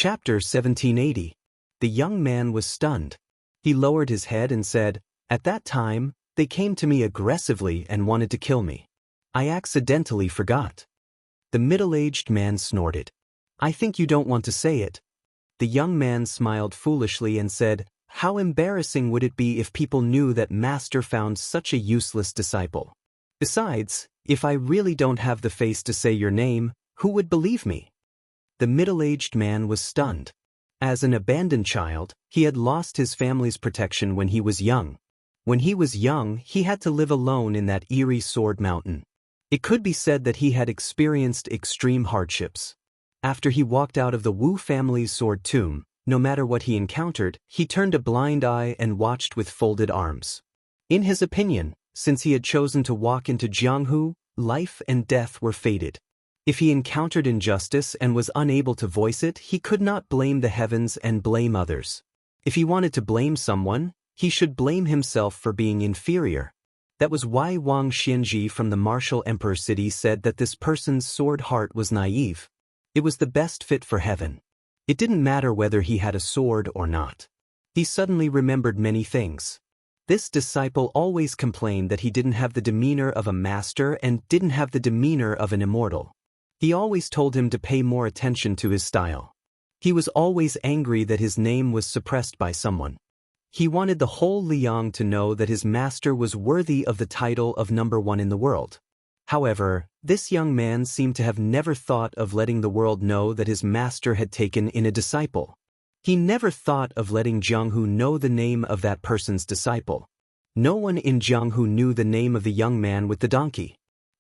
Chapter 1780. The young man was stunned. He lowered his head and said, "At that time, they came to me aggressively and wanted to kill me. I accidentally forgot." The middle-aged man snorted. "I think you don't want to say it." The young man smiled foolishly and said, "How embarrassing would it be if people knew that Master found such a useless disciple? Besides, if I really don't have the face to say your name, who would believe me?" The middle-aged man was stunned. As an abandoned child, he had lost his family's protection when he was young. When he was young, he had to live alone in that eerie sword mountain. It could be said that he had experienced extreme hardships. After he walked out of the Wu family's sword tomb, no matter what he encountered, he turned a blind eye and watched with folded arms. In his opinion, since he had chosen to walk into Jianghu, life and death were fated. If he encountered injustice and was unable to voice it, he could not blame the heavens and blame others. If he wanted to blame someone, he should blame himself for being inferior. That was why Wang Xianji from the martial emperor city said that this person's sword heart was naive. It was the best fit for heaven. It didn't matter whether he had a sword or not. He suddenly remembered many things. This disciple always complained that he didn't have the demeanor of a master and didn't have the demeanor of an immortal. He always told him to pay more attention to his style. He was always angry that his name was suppressed by someone. He wanted the whole Liang to know that his master was worthy of the title of #1 in the world. However, this young man seemed to have never thought of letting the world know that his master had taken in a disciple. He never thought of letting Jianghu know the name of that person's disciple. No one in Jianghu knew the name of the young man with the donkey.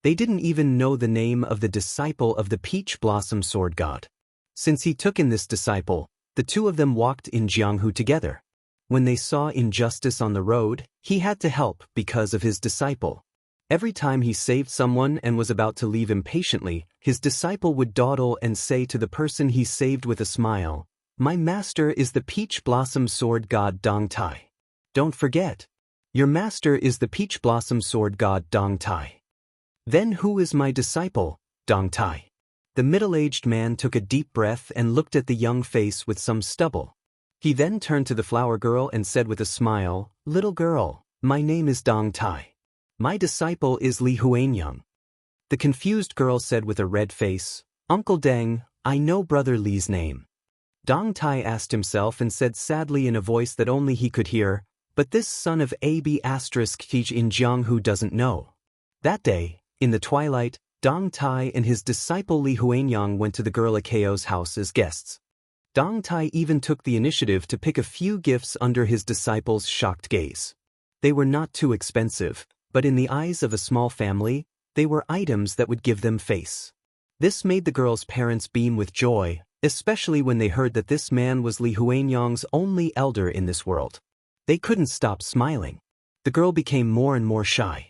They didn't even know the name of the disciple of the peach blossom sword god. Since he took in this disciple, the two of them walked in Jianghu together. When they saw injustice on the road, he had to help because of his disciple. Every time he saved someone and was about to leave impatiently, his disciple would dawdle and say to the person he saved with a smile, "My master is the peach blossom sword god Dong Tai. Don't forget. Your master is the peach blossom sword god Dong Tai." "Then who is my disciple, Dong Tai?" The middle-aged man took a deep breath and looked at the young face with some stubble. He then turned to the flower girl and said with a smile, "Little girl, my name is Dong Tai. My disciple is Li Huanyang." The confused girl said with a red face, "Uncle Deng, I know brother Li's name." Dong Tai asked himself and said sadly in a voice that only he could hear, "But this son of AB** teach in Jianghu doesn't know." That day, in the twilight, Dong Tai and his disciple Li Huanyang went to the girl Akao's house as guests. Dong Tai even took the initiative to pick a few gifts under his disciple's shocked gaze. They were not too expensive, but in the eyes of a small family, they were items that would give them face. This made the girl's parents beam with joy, especially when they heard that this man was Li Huanyang's only elder in this world. They couldn't stop smiling. The girl became more and more shy.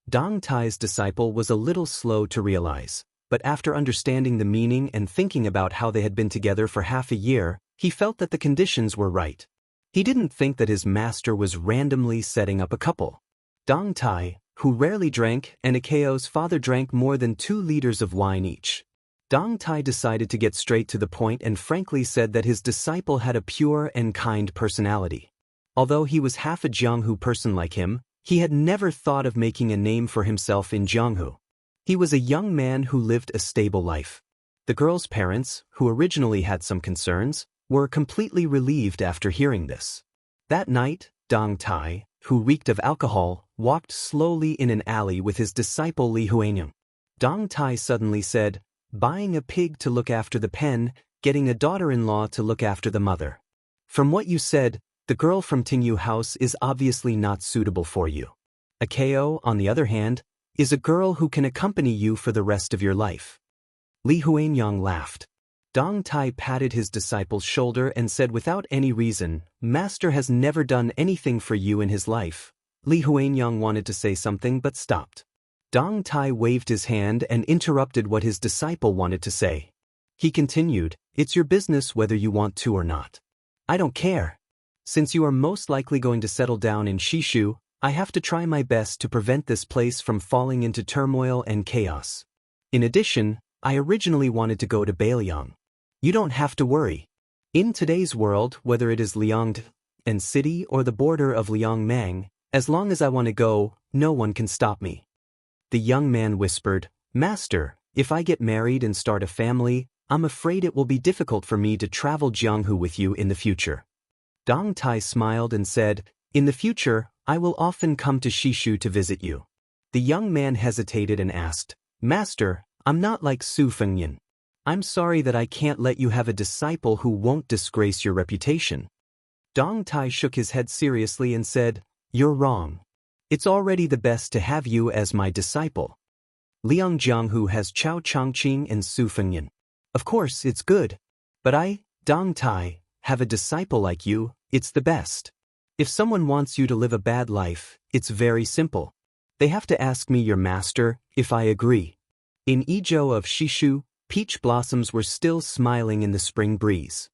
Dong Tai's disciple was a little slow to realize, but after understanding the meaning and thinking about how they had been together for half a year, he felt that the conditions were right. He didn't think that his master was randomly setting up a couple. Dong Tai, who rarely drank, and Akao's father drank more than 2 liters of wine each. Dong Tai decided to get straight to the point and frankly said that his disciple had a pure and kind personality. Although he was half a Jianghu person like him, he had never thought of making a name for himself in Jianghu. He was a young man who lived a stable life. The girl's parents, who originally had some concerns, were completely relieved after hearing this. That night, Dong Tai, who reeked of alcohol, walked slowly in an alley with his disciple Li Huanyang. Dong Tai suddenly said, "Buying a pig to look after the pen, getting a daughter-in-law to look after the mother. From what you said, the girl from Tingyu House is obviously not suitable for you. Akao, on the other hand, is a girl who can accompany you for the rest of your life." Li Huanyang laughed. Dong Tai patted his disciple's shoulder and said without any reason, "Master has never done anything for you in his life." Li Huanyang wanted to say something but stopped. Dong Tai waved his hand and interrupted what his disciple wanted to say. He continued, "It's your business whether you want to or not. I don't care. Since you are most likely going to settle down in Shishu, I have to try my best to prevent this place from falling into turmoil and chaos. In addition, I originally wanted to go to Bailiang. You don't have to worry. In today's world, whether it is Liangde and city or the border of Liangmang, as long as I want to go, no one can stop me. The young man whispered, Master, if I get married and start a family, I'm afraid it will be difficult for me to travel Jianghu with you in the future. Dong Tai smiled and said, In the future, I will often come to Shishu to visit you. The young man hesitated and asked, Master, I'm not like Su Fengyan. I'm sorry that I can't let you have a disciple who won't disgrace your reputation. Dong Tai shook his head seriously and said, You're wrong. It's already the best to have you as my disciple. Liang Jianghu has Chao Changqing and Su Fengyan. Of course, it's good. But I, Dong Tai, have a disciple like you, it's the best. If someone wants you to live a bad life, it's very simple. They have to ask me, your master, if I agree. In Izhou of Shishu, peach blossoms were still smiling in the spring breeze.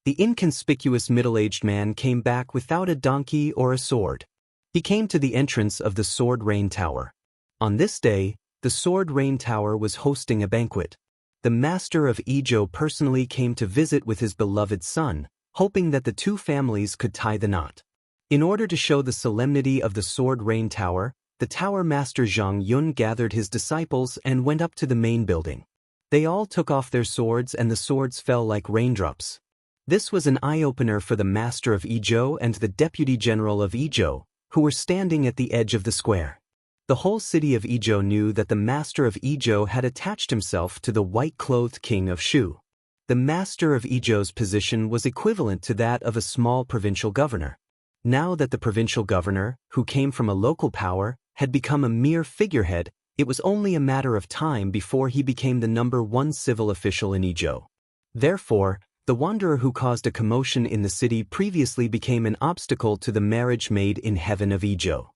The inconspicuous middle-aged man came back without a donkey or a sword. He came to the entrance of the Sword Rain Tower. On this day, the Sword Rain Tower was hosting a banquet. The master of Izhou personally came to visit with his beloved son, hoping that the two families could tie the knot. In order to show the solemnity of the Sword Rain Tower, the tower master Zhang Yun gathered his disciples and went up to the main building. They all took off their swords and the swords fell like raindrops. This was an eye-opener for the master of Izhou and the deputy general of Izhou, who were standing at the edge of the square. The whole city of Izhou knew that the master of Izhou had attached himself to the white-clothed king of Shu. The master of Izhou's position was equivalent to that of a small provincial governor. Now that the provincial governor, who came from a local power, had become a mere figurehead, it was only a matter of time before he became the #1 civil official in Izhou. Therefore, the wanderer who caused a commotion in the city previously became an obstacle to the marriage made in heaven of Izhou.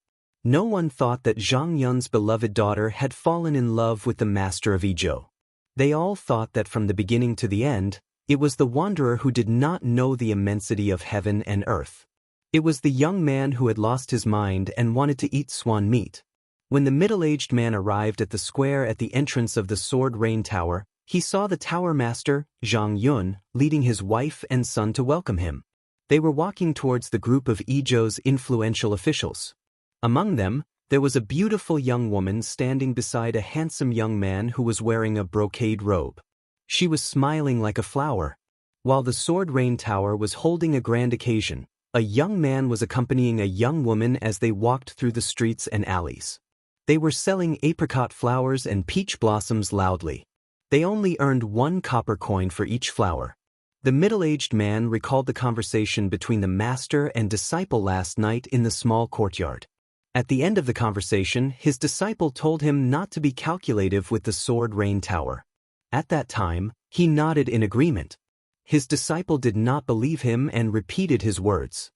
No one thought that Zhang Yun's beloved daughter had fallen in love with the master of Izhou. They all thought that from the beginning to the end, it was the wanderer who did not know the immensity of heaven and earth. It was the young man who had lost his mind and wanted to eat swan meat. When the middle-aged man arrived at the square at the entrance of the Sword Rain Tower, he saw the tower master, Zhang Yun, leading his wife and son to welcome him. They were walking towards the group of Izhou's influential officials. Among them, there was a beautiful young woman standing beside a handsome young man who was wearing a brocade robe. She was smiling like a flower. While the Sword Rain Tower was holding a grand occasion, a young man was accompanying a young woman as they walked through the streets and alleys. They were selling apricot flowers and peach blossoms loudly. They only earned 1 copper coin for each flower. The middle-aged man recalled the conversation between the master and disciple last night in the small courtyard. At the end of the conversation, his disciple told him not to be calculative with the Sword Rain Tower. At that time, he nodded in agreement. His disciple did not believe him and repeated his words.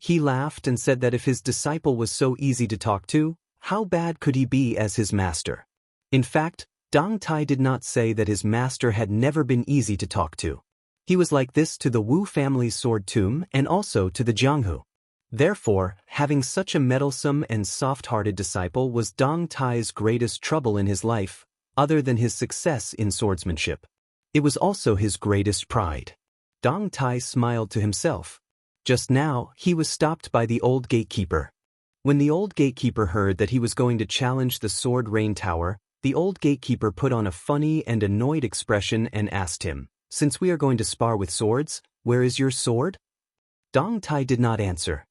He laughed and said that if his disciple was so easy to talk to, how bad could he be as his master? In fact, Dong Tai did not say that his master had never been easy to talk to. He was like this to the Wu family's sword tomb and also to the Jianghu. Therefore, having such a meddlesome and soft-hearted disciple was Dong Tai's greatest trouble in his life, other than his success in swordsmanship. It was also his greatest pride. Dong Tai smiled to himself. Just now, he was stopped by the old gatekeeper. When the old gatekeeper heard that he was going to challenge the Sword Rain Tower, the old gatekeeper put on a funny and annoyed expression and asked him, "Since we are going to spar with swords, where is your sword?" Dong Tai did not answer.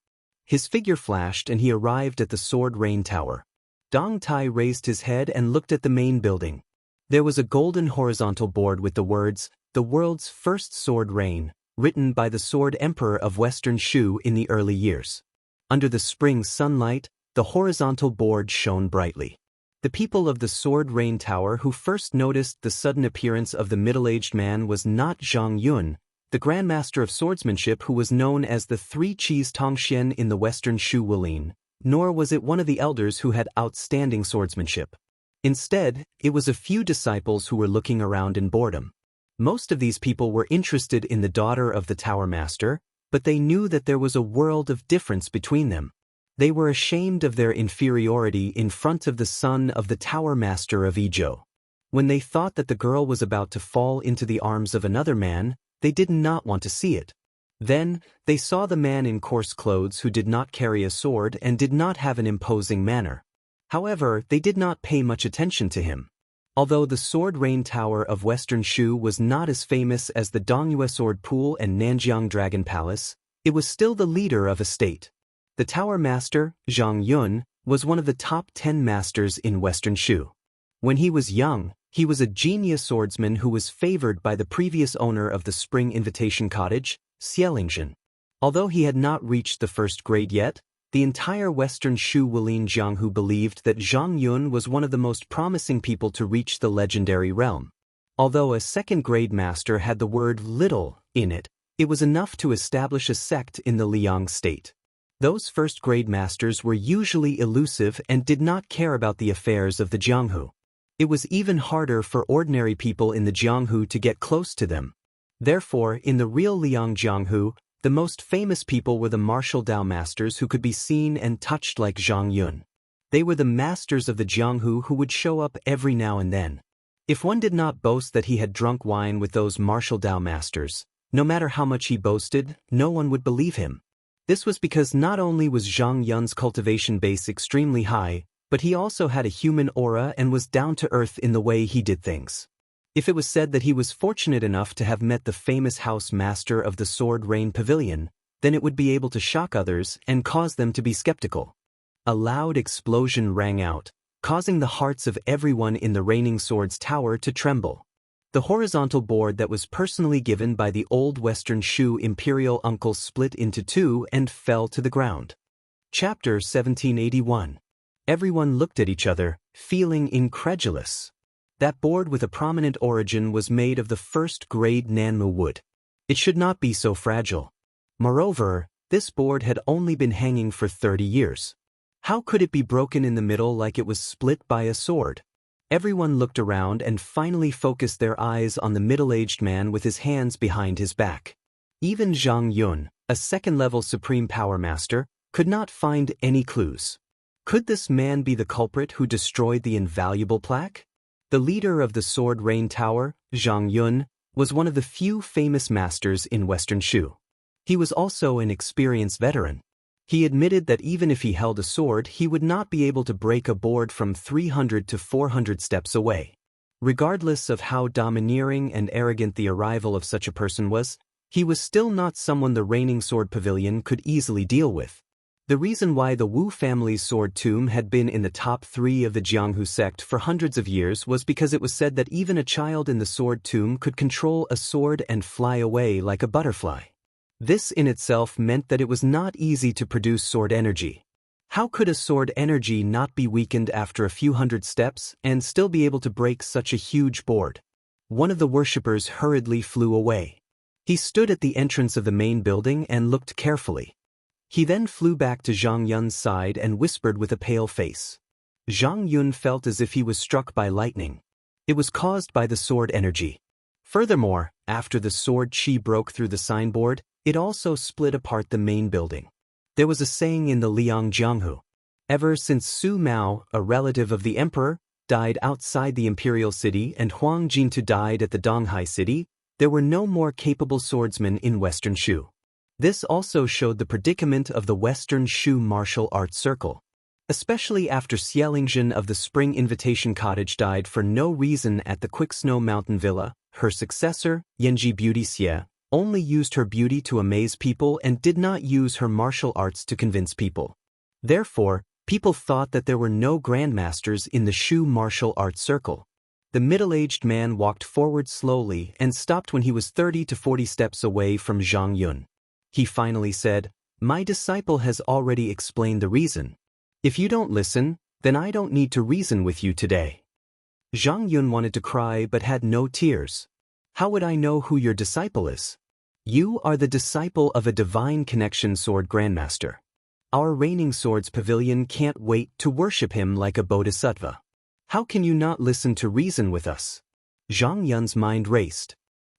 His figure flashed and he arrived at the Sword Rain Tower. Dong Tai raised his head and looked at the main building. There was a golden horizontal board with the words, "The World's First Sword Rain," written by the Sword Emperor of Western Shu in the early years. Under the spring sunlight, the horizontal board shone brightly. The people of the Sword Rain Tower who first noticed the sudden appearance of the middle-aged man was not Zhang Yun, the Grandmaster of Swordsmanship who was known as the Three Cheese Tongxian in the Western Shu Wulin, nor was it one of the elders who had outstanding swordsmanship. Instead, it was a few disciples who were looking around in boredom. Most of these people were interested in the daughter of the Tower Master, but they knew that there was a world of difference between them. They were ashamed of their inferiority in front of the son of the Tower Master of Izhou. When they thought that the girl was about to fall into the arms of another man, they did not want to see it. Then, they saw the man in coarse clothes who did not carry a sword and did not have an imposing manner. However, they did not pay much attention to him. Although the Sword Rain Tower of Western Shu was not as famous as the Dongyue Sword Pool and Nanjiang Dragon Palace, it was still the leader of a state. The tower master, Zhang Yun, was one of the top 10 masters in Western Shu. When he was young, he was a genius swordsman who was favored by the previous owner of the Spring Invitation Cottage, Xielingzhen. Although he had not reached the first grade yet, the entire Western Shu Wulin Jianghu believed that Zhang Yun was one of the most promising people to reach the legendary realm. Although a second-grade master had the word little in it, it was enough to establish a sect in the Liang state. Those first-grade masters were usually elusive and did not care about the affairs of the Jianghu. It was even harder for ordinary people in the Jianghu to get close to them. Therefore, in the real Liang Jianghu, the most famous people were the martial Dao masters who could be seen and touched like Zhang Yun. They were the masters of the Jianghu who would show up every now and then. If one did not boast that he had drunk wine with those martial Dao masters, no matter how much he boasted, no one would believe him. This was because not only was Zhang Yun's cultivation base extremely high, but he also had a human aura and was down to earth in the way he did things. If it was said that he was fortunate enough to have met the famous house master of the Sword Rain Pavilion, then it would be able to shock others and cause them to be skeptical. A loud explosion rang out, causing the hearts of everyone in the Raining Swords Tower to tremble. The horizontal board that was personally given by the old Western Shu imperial uncle split into two and fell to the ground. Chapter 1781. Everyone looked at each other, feeling incredulous. That board with a prominent origin was made of the first-grade Nanmu wood. It should not be so fragile. Moreover, this board had only been hanging for 30 years. How could it be broken in the middle like it was split by a sword? Everyone looked around and finally focused their eyes on the middle-aged man with his hands behind his back. Even Zhang Yun, a second-level Supreme Power Master, could not find any clues. Could this man be the culprit who destroyed the invaluable plaque? The leader of the Sword Rain Tower, Zhang Yun, was one of the few famous masters in Western Shu. He was also an experienced veteran. He admitted that even if he held a sword, he would not be able to break a board from 300 to 400 steps away. Regardless of how domineering and arrogant the arrival of such a person was, he was still not someone the Reigning Sword Pavilion could easily deal with. The reason why the Wu family's sword tomb had been in the top 3 of the Jianghu sect for hundreds of years was because it was said that even a child in the sword tomb could control a sword and fly away like a butterfly. This in itself meant that it was not easy to produce sword energy. How could a sword energy not be weakened after a few hundred steps and still be able to break such a huge board? One of the worshippers hurriedly flew away. He stood at the entrance of the main building and looked carefully. He then flew back to Zhang Yun's side and whispered with a pale face. Zhang Yun felt as if he was struck by lightning. It was caused by the sword energy. Furthermore, after the sword chi broke through the signboard, it also split apart the main building. There was a saying in the Liang Jianghu. Ever since Su Mao, a relative of the emperor, died outside the imperial city and Huang Jintu died at the Donghai city, there were no more capable swordsmen in Western Shu. This also showed the predicament of the Western Shu martial arts circle. Especially after Xielingzhen of the Spring Invitation Cottage died for no reason at the Quick Snow Mountain Villa, her successor, Yanji Beauty Xie, only used her beauty to amaze people and did not use her martial arts to convince people. Therefore, people thought that there were no grandmasters in the Shu martial arts circle. The middle-aged man walked forward slowly and stopped when he was 30 to 40 steps away from Zhang Yun. He finally said, "My disciple has already explained the reason. If you don't listen, then I don't need to reason with you today." Zhang Yun wanted to cry but had no tears. "How would I know who your disciple is? You are the disciple of a divine connection sword grandmaster. Our Reigning Swords Pavilion can't wait to worship him like a bodhisattva. How can you not listen to reason with us?" Zhang Yun's mind raced.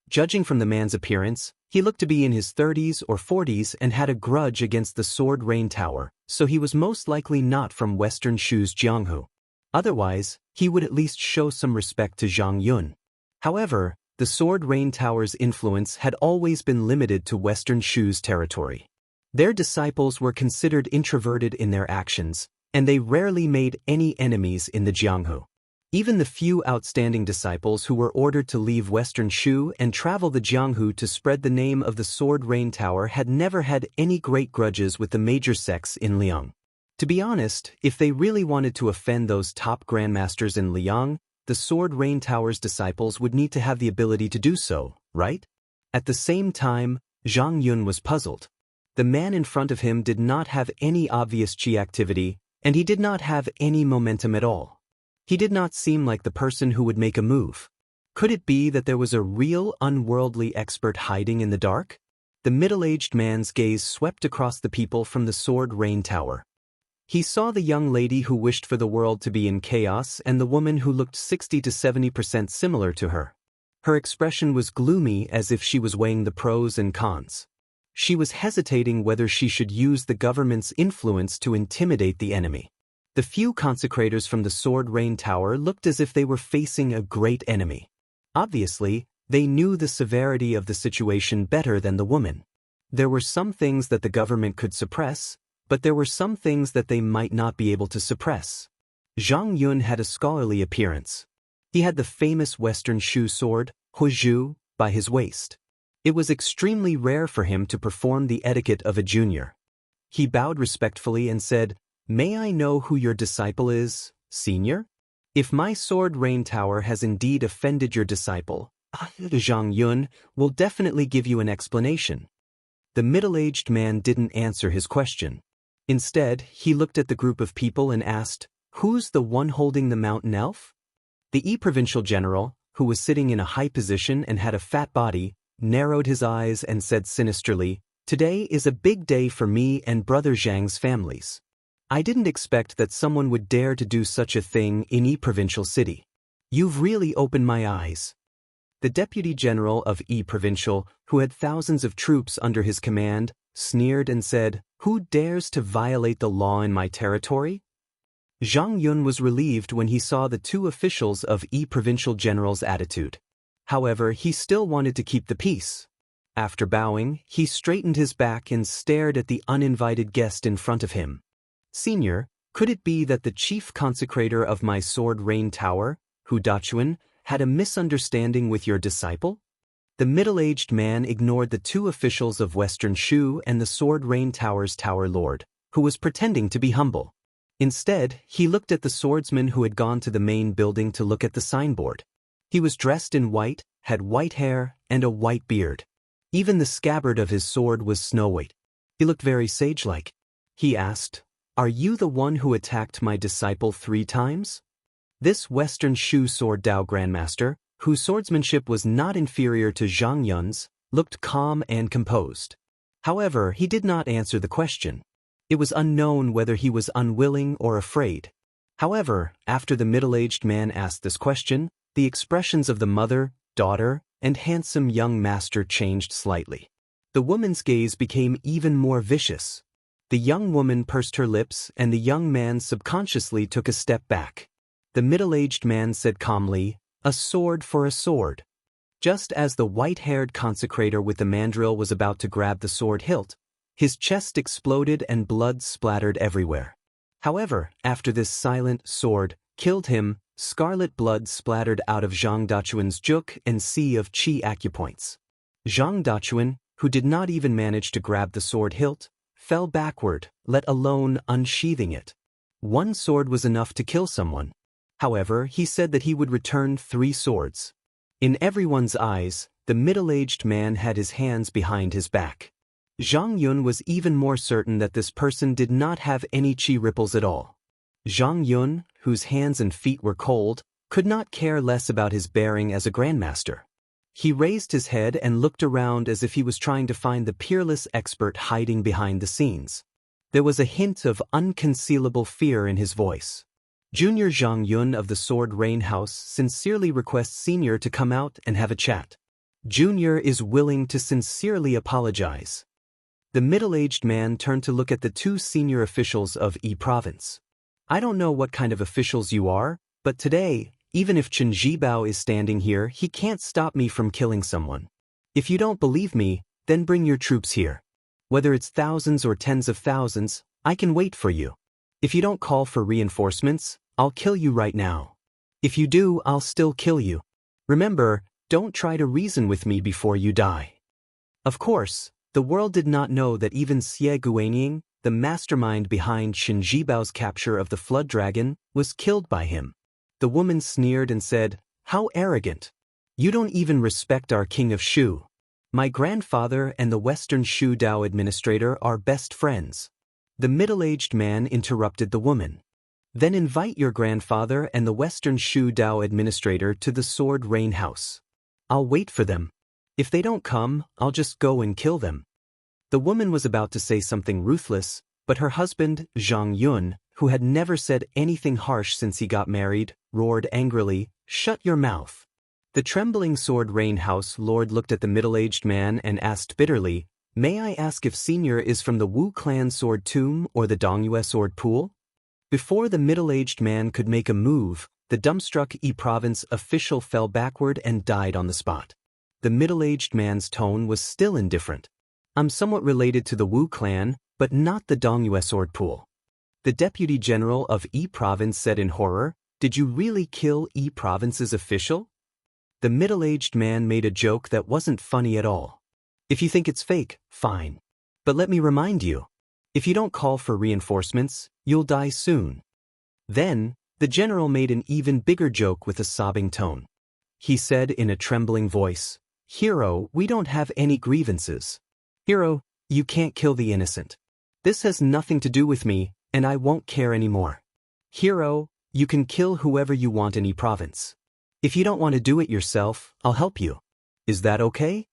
Judging from the man's appearance, he looked to be in his 30s or 40s and had a grudge against the Sword Rain Tower, so he was most likely not from Western Shu's Jianghu. Otherwise, he would at least show some respect to Zhang Yun. However, The Sword Rain Tower's influence had always been limited to Western Shu's territory. Their disciples were considered introverted in their actions, and they rarely made any enemies in the Jianghu. Even the few outstanding disciples who were ordered to leave Western Shu and travel the Jianghu to spread the name of the Sword Rain Tower had never had any great grudges with the major sects in Liang. To be honest, if they really wanted to offend those top grandmasters in Liang, the Sword Rain Tower's disciples would need to have the ability to do so, right? At the same time, Zhang Yun was puzzled. The man in front of him did not have any obvious qi activity, and he did not have any momentum at all. He did not seem like the person who would make a move. Could it be that there was a real unworldly expert hiding in the dark? The middle-aged man's gaze swept across the people from the Sword Rain Tower. He saw the young lady who wished for the world to be in chaos and the woman who looked 60 to 70% similar to her. Her expression was gloomy, as if she was weighing the pros and cons. She was hesitating whether she should use the government's influence to intimidate the enemy. The few consecrators from the Sword Rain Tower looked as if they were facing a great enemy. Obviously, they knew the severity of the situation better than the woman. There were some things that the government could suppress, but there were some things that they might not be able to suppress. Zhang Yun had a scholarly appearance. He had the famous Western Shu sword, Huizhu, by his waist. It was extremely rare for him to perform the etiquette of a junior. He bowed respectfully and said, "May I know who your disciple is, senior? If my Sword Rain Tower has indeed offended your disciple, Zhang Yun will definitely give you an explanation." The middle-aged man didn't answer his question. Instead, he looked at the group of people and asked, "Who's the one holding the mountain elf?" The provincial general, who was sitting in a high position and had a fat body, narrowed his eyes and said sinisterly, "Today is a big day for me and Brother Zhang's families. I didn't expect that someone would dare to do such a thing in provincial city. You've really opened my eyes." The deputy general of provincial, who had thousands of troops under his command, sneered and said, "Who dares to violate the law in my territory?" Zhang Yun was relieved when he saw the two officials of provincial general's attitude. However, he still wanted to keep the peace. After bowing, he straightened his back and stared at the uninvited guest in front of him. "Senior, could it be that the chief consecrator of my Sword Rain Tower, Hu Dachuan, had a misunderstanding with your disciple?" The middle-aged man ignored the two officials of Western Shu and the Sword Rain Tower's Tower Lord, who was pretending to be humble. Instead, he looked at the swordsman who had gone to the main building to look at the signboard. He was dressed in white, had white hair, and a white beard. Even the scabbard of his sword was snow-white. He looked very sage-like. He asked, "Are you the one who attacked my disciple 3 times?" This Western Shu sword Dao Grandmaster, whose swordsmanship was not inferior to Zhang Yun's, looked calm and composed. However, he did not answer the question. It was unknown whether he was unwilling or afraid. However, after the middle-aged man asked this question, the expressions of the mother, daughter, and handsome young master changed slightly. The woman's gaze became even more vicious. The young woman pursed her lips and the young man subconsciously took a step back. The middle-aged man said calmly, "A sword for a sword." Just as the white-haired consecrator with the mandrel was about to grab the sword hilt, his chest exploded and blood splattered everywhere. However, after this silent sword killed him, scarlet blood splattered out of Zhang Dachuan's juk and sea of qi acupoints. Zhang Dachuan, who did not even manage to grab the sword hilt, fell backward, let alone unsheathing it. One sword was enough to kill someone. However, he said that he would return 3 swords. In everyone's eyes, the middle-aged man had his hands behind his back. Zhang Yun was even more certain that this person did not have any qi ripples at all. Zhang Yun, whose hands and feet were cold, could not care less about his bearing as a grandmaster. He raised his head and looked around as if he was trying to find the peerless expert hiding behind the scenes. There was a hint of unconcealable fear in his voice. Junior Zhang Yun of the Sword Rain House sincerely requests Senior to come out and have a chat. Junior is willing to sincerely apologize. The middle-aged man turned to look at the 2 senior officials of province. "I don't know what kind of officials you are, but today, Even if Chen Zhibao is standing here, he can't stop me from killing someone. If you don't believe me, then bring your troops here. Whether it's thousands or tens of thousands, I can wait for you. If you don't call for reinforcements, I'll kill you right now. If you do, I'll still kill you. Remember, don't try to reason with me before you die. Of course, the world did not know that even Xie Guanyin, the mastermind behind Qin Jibao's capture of the Flood Dragon, was killed by him. The woman sneered and said, "How arrogant! You don't even respect our king of Shu. My grandfather and the Western Shu Dao administrator are best friends." The middle-aged man interrupted the woman. "Then invite your grandfather and the Western Shu Dao administrator to the Sword Rain House. I'll wait for them. If they don't come, I'll just go and kill them." The woman was about to say something ruthless, but her husband, Zhang Yun, who had never said anything harsh since he got married, roared angrily, "Shut your mouth." The trembling Sword Rain House lord looked at the middle-aged man and asked bitterly, "May I ask if Senior is from the Wu Clan Sword Tomb or the Dongyue Sword Pool?" Before the middle-aged man could make a move, the dumbstruck Yi Province official fell backward and died on the spot. The middle-aged man's tone was still indifferent. "I'm somewhat related to the Wu Clan, but not the Dongyue Sword Pool." The deputy general of Yi Province said in horror, "Did you really kill Yi Province's official?" The middle-aged man made a joke that wasn't funny at all. "If you think it's fake, fine. But let me remind you, if you don't call for reinforcements, you'll die soon." Then, the general made an even bigger joke with a sobbing tone. He said in a trembling voice, "Hero, we don't have any grievances. Hero, you can't kill the innocent. This has nothing to do with me, and I won't care anymore. Hero, you can kill whoever you want in Yi Province. If you don't want to do it yourself, I'll help you. Is that okay?"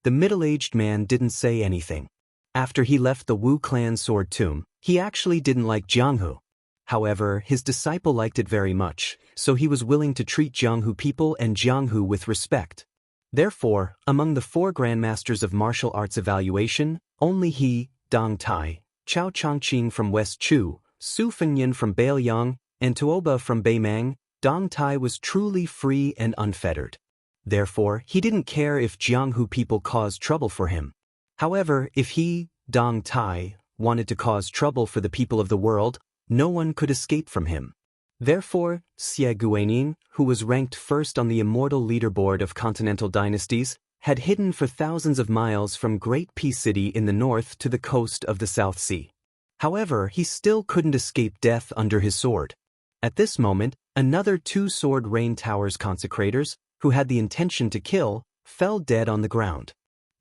The middle-aged man didn't say anything. After he left the Wu Clan Sword Tomb, he actually didn't like Jianghu. However, his disciple liked it very much, so he was willing to treat Jianghu people and Jianghu with respect. Therefore, among the 4 grandmasters of martial arts evaluation, only he, Dong Tai, Chao Chongqing from West Chu, Su Fengyan from Beiyang, and Tuoba from Beimang, Dong Tai was truly free and unfettered. Therefore, he didn't care if Jianghu people caused trouble for him. However, if he, Dong Tai, wanted to cause trouble for the people of the world, no one could escape from him. Therefore, Xie Guanyin, who was ranked first on the immortal leaderboard of continental dynasties, had hidden for thousands of miles from Great Peace City in the north to the coast of the South Sea. However, he still couldn't escape death under his sword. At this moment, another 2 Sword Rain Towers consecrators, who had the intention to kill, fell dead on the ground.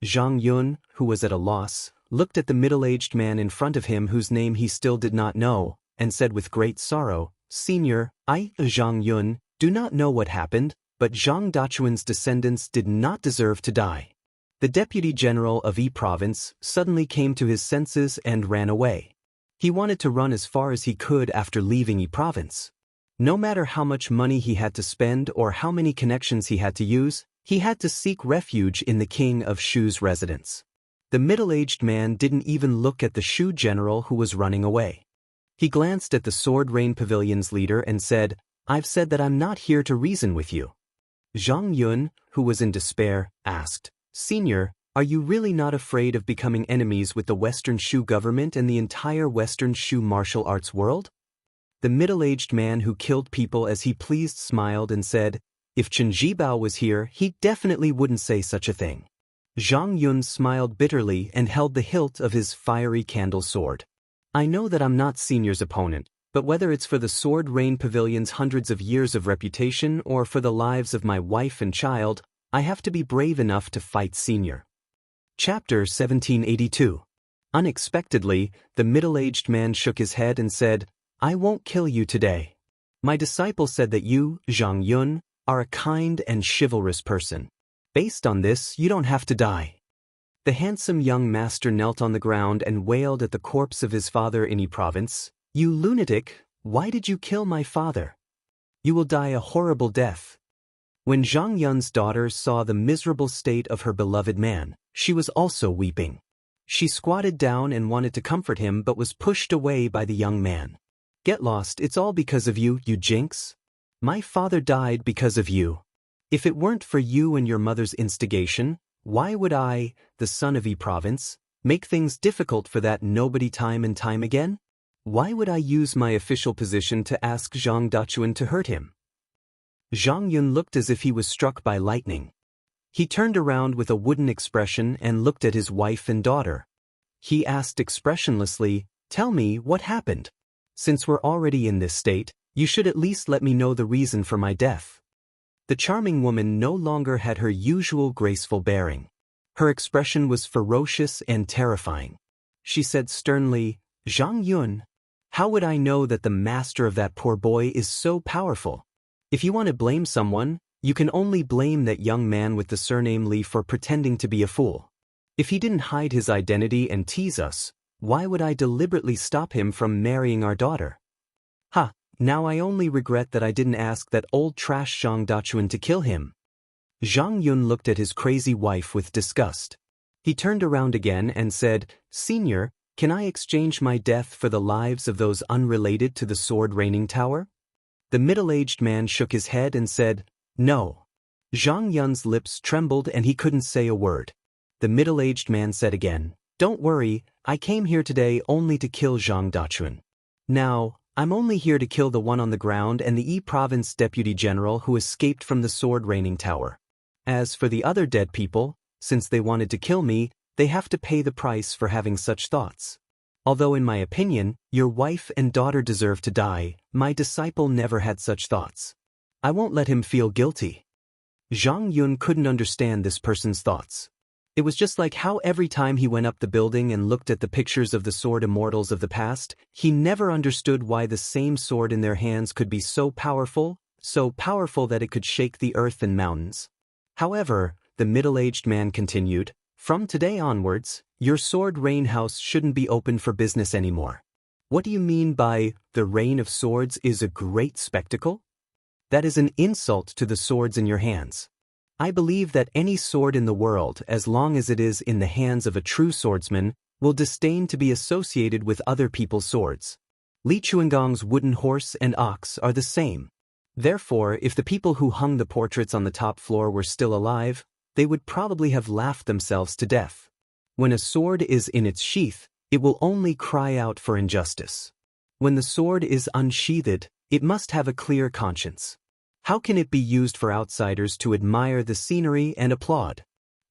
Zhang Yun, who was at a loss, looked at the middle-aged man in front of him whose name he still did not know, and said with great sorrow, "Senior, I, Zhang Yun, do not know what happened, but Zhang Dachuan's descendants did not deserve to die." The deputy general of Yi Province suddenly came to his senses and ran away. He wanted to run as far as he could after leaving Yi Province. No matter how much money he had to spend or how many connections he had to use, he had to seek refuge in the king of Shu's residence. The middle-aged man didn't even look at the Shu general who was running away. He glanced at the Sword Rain Pavilion's leader and said, "I've said that I'm not here to reason with you." Zhang Yun, who was in despair, asked, "Senior, are you really not afraid of becoming enemies with the Western Shu government and the entire Western Shu martial arts world?" The middle-aged man who killed people as he pleased smiled and said, "If Chen Zhibao was here, he definitely wouldn't say such a thing." Zhang Yun smiled bitterly and held the hilt of his fiery candle sword. "I know that I'm not Senior's opponent, but whether it's for the Sword Rain Pavilion's hundreds of years of reputation or for the lives of my wife and child, I have to be brave enough to fight Senior." Chapter 1782. Unexpectedly, the middle-aged man shook his head and said, "I won't kill you today. My disciple said that you, Zhang Yun, are a kind and chivalrous person. Based on this, you don't have to die." The handsome young master knelt on the ground and wailed at the corpse of his father in Yi Province, "You lunatic, why did you kill my father? You will die a horrible death." When Zhang Yun's daughter saw the miserable state of her beloved man, she was also weeping. She squatted down and wanted to comfort him but was pushed away by the young man. "Get lost, it's all because of you, you jinx. My father died because of you. If it weren't for you and your mother's instigation, why would I, the son of Yi province, make things difficult for that nobody time and time again? Why would I use my official position to ask Zhang Dachuan to hurt him? Zhang Yun looked as if he was struck by lightning. He turned around with a wooden expression and looked at his wife and daughter. He asked expressionlessly, "Tell me what happened. Since we're already in this state, you should at least let me know the reason for my death." The charming woman no longer had her usual graceful bearing. Her expression was ferocious and terrifying. She said sternly, "Zhang Yun, how would I know that the master of that poor boy is so powerful? If you want to blame someone, you can only blame that young man with the surname Li for pretending to be a fool. If he didn't hide his identity and tease us, why would I deliberately stop him from marrying our daughter? Ha, now I only regret that I didn't ask that old trash Zhang Dachuan to kill him." Zhang Yun looked at his crazy wife with disgust. He turned around again and said, "Senior, can I exchange my death for the lives of those unrelated to the sword reigning tower?" The middle-aged man shook his head and said, "No." Zhang Yun's lips trembled and he couldn't say a word. The middle-aged man said again, "Don't worry, I came here today only to kill Zhang Dachuan. Now, I'm only here to kill the one on the ground and the Yi province deputy general who escaped from the sword reigning tower. As for the other dead people, since they wanted to kill me, they have to pay the price for having such thoughts. Although in my opinion, your wife and daughter deserve to die, my disciple never had such thoughts. I won't let him feel guilty." Zhang Yun couldn't understand this person's thoughts. It was just like how every time he went up the building and looked at the pictures of the sword immortals of the past, he never understood why the same sword in their hands could be so powerful that it could shake the earth and mountains. However, the middle-aged man continued, "From today onwards, your sword reign house shouldn't be open for business anymore. What do you mean by, the reign of swords is a great spectacle? That is an insult to the swords in your hands. I believe that any sword in the world, as long as it is in the hands of a true swordsman, will disdain to be associated with other people's swords. Li Chuangong's wooden horse and ox are the same. Therefore, if the people who hung the portraits on the top floor were still alive, they would probably have laughed themselves to death. When a sword is in its sheath, it will only cry out for injustice. When the sword is unsheathed, it must have a clear conscience. How can it be used for outsiders to admire the scenery and applaud?"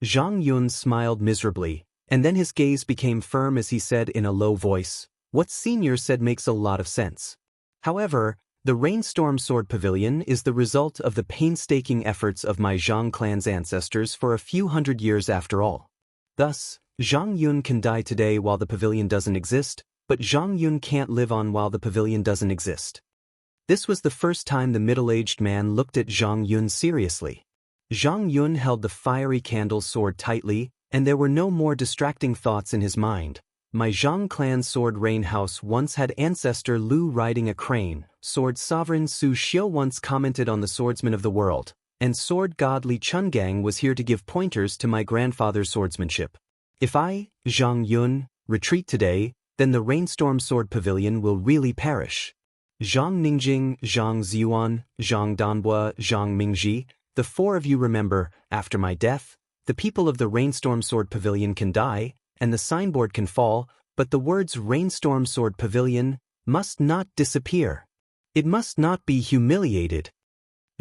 Zhang Yun smiled miserably, and then his gaze became firm as he said in a low voice, "What Senior said makes a lot of sense. However, the Rainstorm Sword Pavilion is the result of the painstaking efforts of my Zhang clan's ancestors for a few hundred years after all. Thus, Zhang Yun can die today while the pavilion doesn't exist, but Zhang Yun can't live on while the pavilion doesn't exist." This was the first time the middle-aged man looked at Zhang Yun seriously. Zhang Yun held the fiery candle sword tightly, and there were no more distracting thoughts in his mind. My Zhang clan's sword reign house once had ancestor Lu riding a crane, sword sovereign Su Xiu once commented on the swordsman of the world, and sword god Li Chungang was here to give pointers to my grandfather's swordsmanship. If I, Zhang Yun, retreat today, then the Rainstorm Sword Pavilion will really perish. Zhang Ningjing, Zhang Ziyuan, Zhang Danbua, Zhang Mingji, the four of you remember, after my death, the people of the Rainstorm Sword Pavilion can die, and the signboard can fall, but the words Rainstorm Sword Pavilion must not disappear. It must not be humiliated."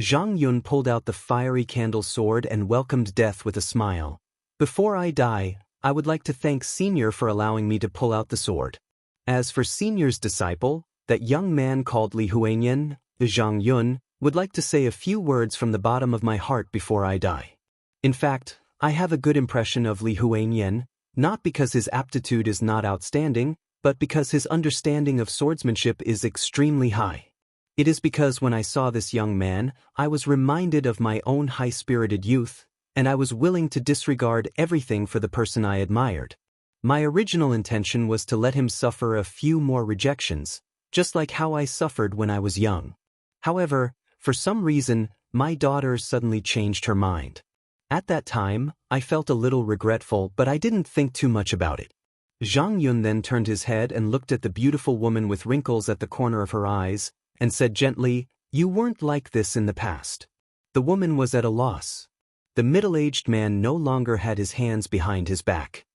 Zhang Yun pulled out the fiery candle sword and welcomed death with a smile. "Before I die, I would like to thank Senior for allowing me to pull out the sword. As for Senior's disciple, that young man called Li Huanyan, Zhang Yun, would like to say a few words from the bottom of my heart before I die. In fact, I have a good impression of Li Huanyan, not because his aptitude is not outstanding, but because his understanding of swordsmanship is extremely high. It is because when I saw this young man, I was reminded of my own high-spirited youth, and I was willing to disregard everything for the person I admired. My original intention was to let him suffer a few more rejections, just like how I suffered when I was young. However, for some reason, my daughter suddenly changed her mind. At that time, I felt a little regretful, but I didn't think too much about it." Zhang Yun then turned his head and looked at the beautiful woman with wrinkles at the corner of her eyes, and said gently, You weren't like this in the past. The woman was at a loss. The middle-aged man no longer had his hands behind his back.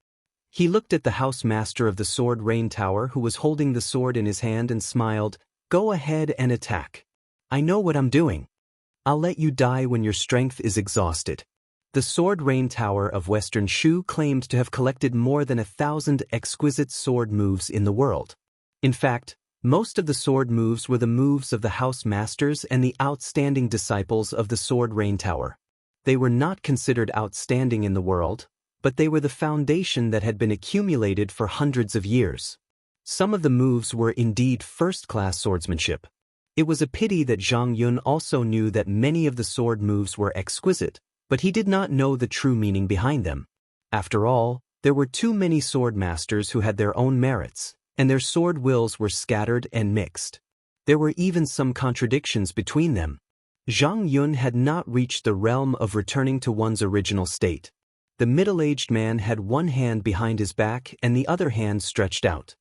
He looked at the housemaster of the Sword Rain Tower who was holding the sword in his hand and smiled. Go ahead and attack. I know what I'm doing. I'll let you die when your strength is exhausted. The Sword Rain Tower of Western Shu claimed to have collected more than 1,000 exquisite sword moves in the world. In fact, most of the sword moves were the moves of the house masters and the outstanding disciples of the Sword Rain Tower. They were not considered outstanding in the world, but they were the foundation that had been accumulated for hundreds of years. Some of the moves were indeed first-class swordsmanship. It was a pity that Zhang Yun also knew that many of the sword moves were exquisite, but he did not know the true meaning behind them. After all, there were too many sword masters who had their own merits, and their sword wills were scattered and mixed. There were even some contradictions between them. Zhang Yun had not reached the realm of returning to one's original state. The middle-aged man had one hand behind his back and the other hand stretched out.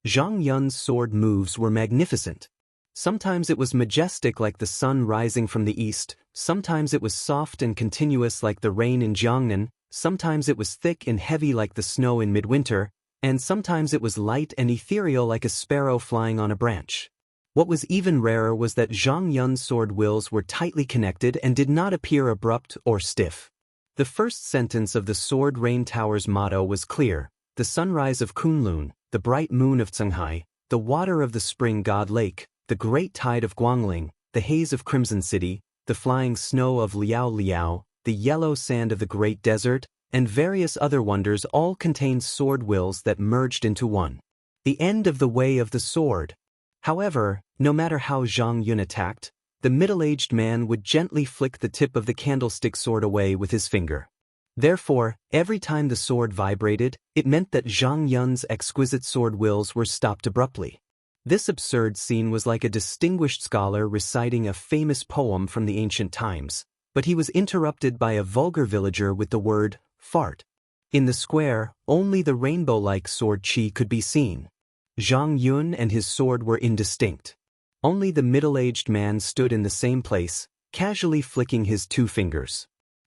Zhang Yun's sword moves were magnificent. Sometimes it was majestic like the sun rising from the east, sometimes it was soft and continuous like the rain in Jiangnan, sometimes it was thick and heavy like the snow in midwinter, and sometimes it was light and ethereal like a sparrow flying on a branch. What was even rarer was that Zhang Yun's sword wills were tightly connected and did not appear abrupt or stiff. The first sentence of the Sword Rain Tower's motto was clear: the sunrise of Kunlun, the bright moon of Tsunghai, the water of the spring god lake, the great tide of Guangling, the haze of Crimson City, the flying snow of Liao Liao, the yellow sand of the great desert, and various other wonders all contained sword wills that merged into one. The end of the way of the sword. However, no matter how Zhang Yun attacked, the middle-aged man would gently flick the tip of the candlestick sword away with his finger. Therefore, every time the sword vibrated, it meant that Zhang Yun's exquisite sword wills were stopped abruptly. This absurd scene was like a distinguished scholar reciting a famous poem from the ancient times, but he was interrupted by a vulgar villager with the word, fart. In the square, only the rainbow-like sword chi could be seen. Zhang Yun and his sword were indistinct. Only the middle-aged man stood in the same place, casually flicking his two fingers.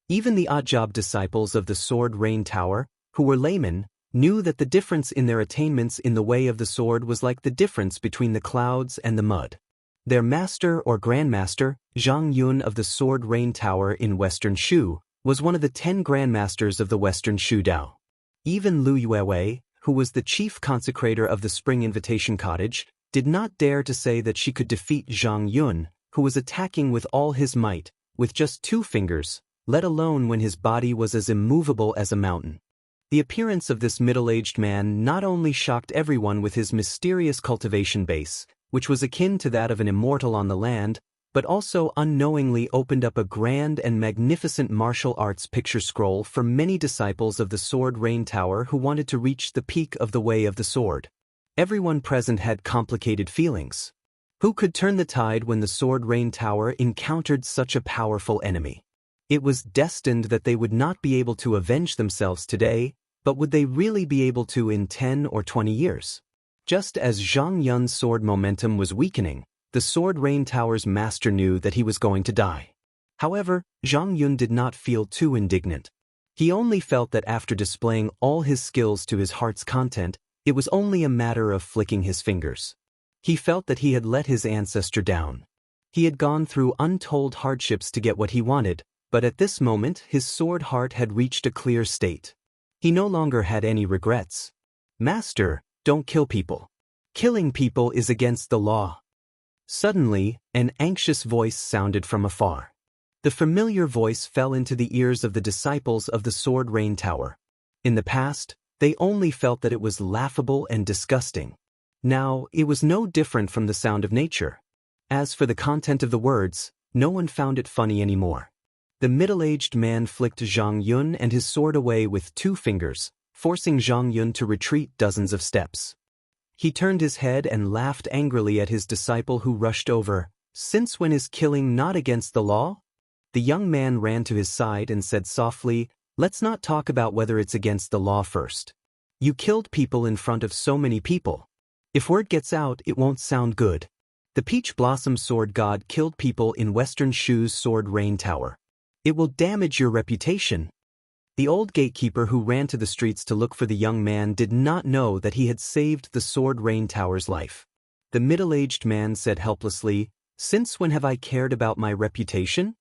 Even the odd-job disciples of the Sword Rain Tower, who were laymen, knew that the difference in their attainments in the way of the sword was like the difference between the clouds and the mud. Their master or grandmaster, Zhang Yun of the Sword Rain Tower in Western Shu, was one of the 10 grandmasters of the Western Shu Dao. Even Lu Yuewei, who was the chief consecrator of the Spring Invitation Cottage, did not dare to say that she could defeat Zhang Yun, who was attacking with all his might, with just 2 fingers, let alone when his body was as immovable as a mountain. The appearance of this middle-aged man not only shocked everyone with his mysterious cultivation base, which was akin to that of an immortal on the land, but also unknowingly opened up a grand and magnificent martial arts picture scroll for many disciples of the Sword Rain Tower who wanted to reach the peak of the way of the sword. Everyone present had complicated feelings. Who could turn the tide when the Sword Rain Tower encountered such a powerful enemy? It was destined that they would not be able to avenge themselves today, but would they really be able to in 10 or 20 years? Just as Zhang Yun's sword momentum was weakening, the Sword Rain Tower's master knew that he was going to die. However, Zhang Yun did not feel too indignant. He only felt that after displaying all his skills to his heart's content, it was only a matter of flicking his fingers. He felt that he had let his ancestor down. He had gone through untold hardships to get what he wanted, but at this moment his sword heart had reached a clear state. He no longer had any regrets. Master, don't kill people. Killing people is against the law. Suddenly, an anxious voice sounded from afar. The familiar voice fell into the ears of the disciples of the Sword Rain Tower. In the past, they only felt that it was laughable and disgusting. Now, it was no different from the sound of nature. As for the content of the words, no one found it funny anymore. The middle-aged man flicked Zhang Yun and his sword away with 2 fingers, forcing Zhang Yun to retreat dozens of steps. He turned his head and laughed angrily at his disciple who rushed over. Since when is killing not against the law? The young man ran to his side and said softly, let's not talk about whether it's against the law first. You killed people in front of so many people. If word gets out, it won't sound good. The peach blossom sword god killed people in Western Shu's sword rain tower. It will damage your reputation. The old gatekeeper who ran to the streets to look for the young man did not know that he had saved the sword rain tower's life. The middle-aged man said helplessly, "Since when have I cared about my reputation?"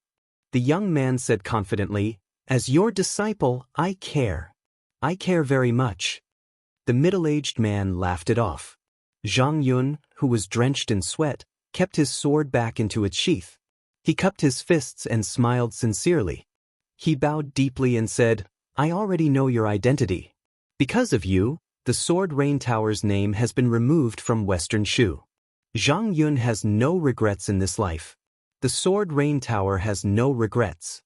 The young man said confidently, "As your disciple, I care. I care very much." The middle-aged man laughed it off. Zhang Yun, who was drenched in sweat, kept his sword back into its sheath. He cupped his fists and smiled sincerely. He bowed deeply and said, "I already know your identity. Because of you, the Sword Rain Tower's name has been removed from Western Shu. Zhang Yun has no regrets in this life. The Sword Rain Tower has no regrets."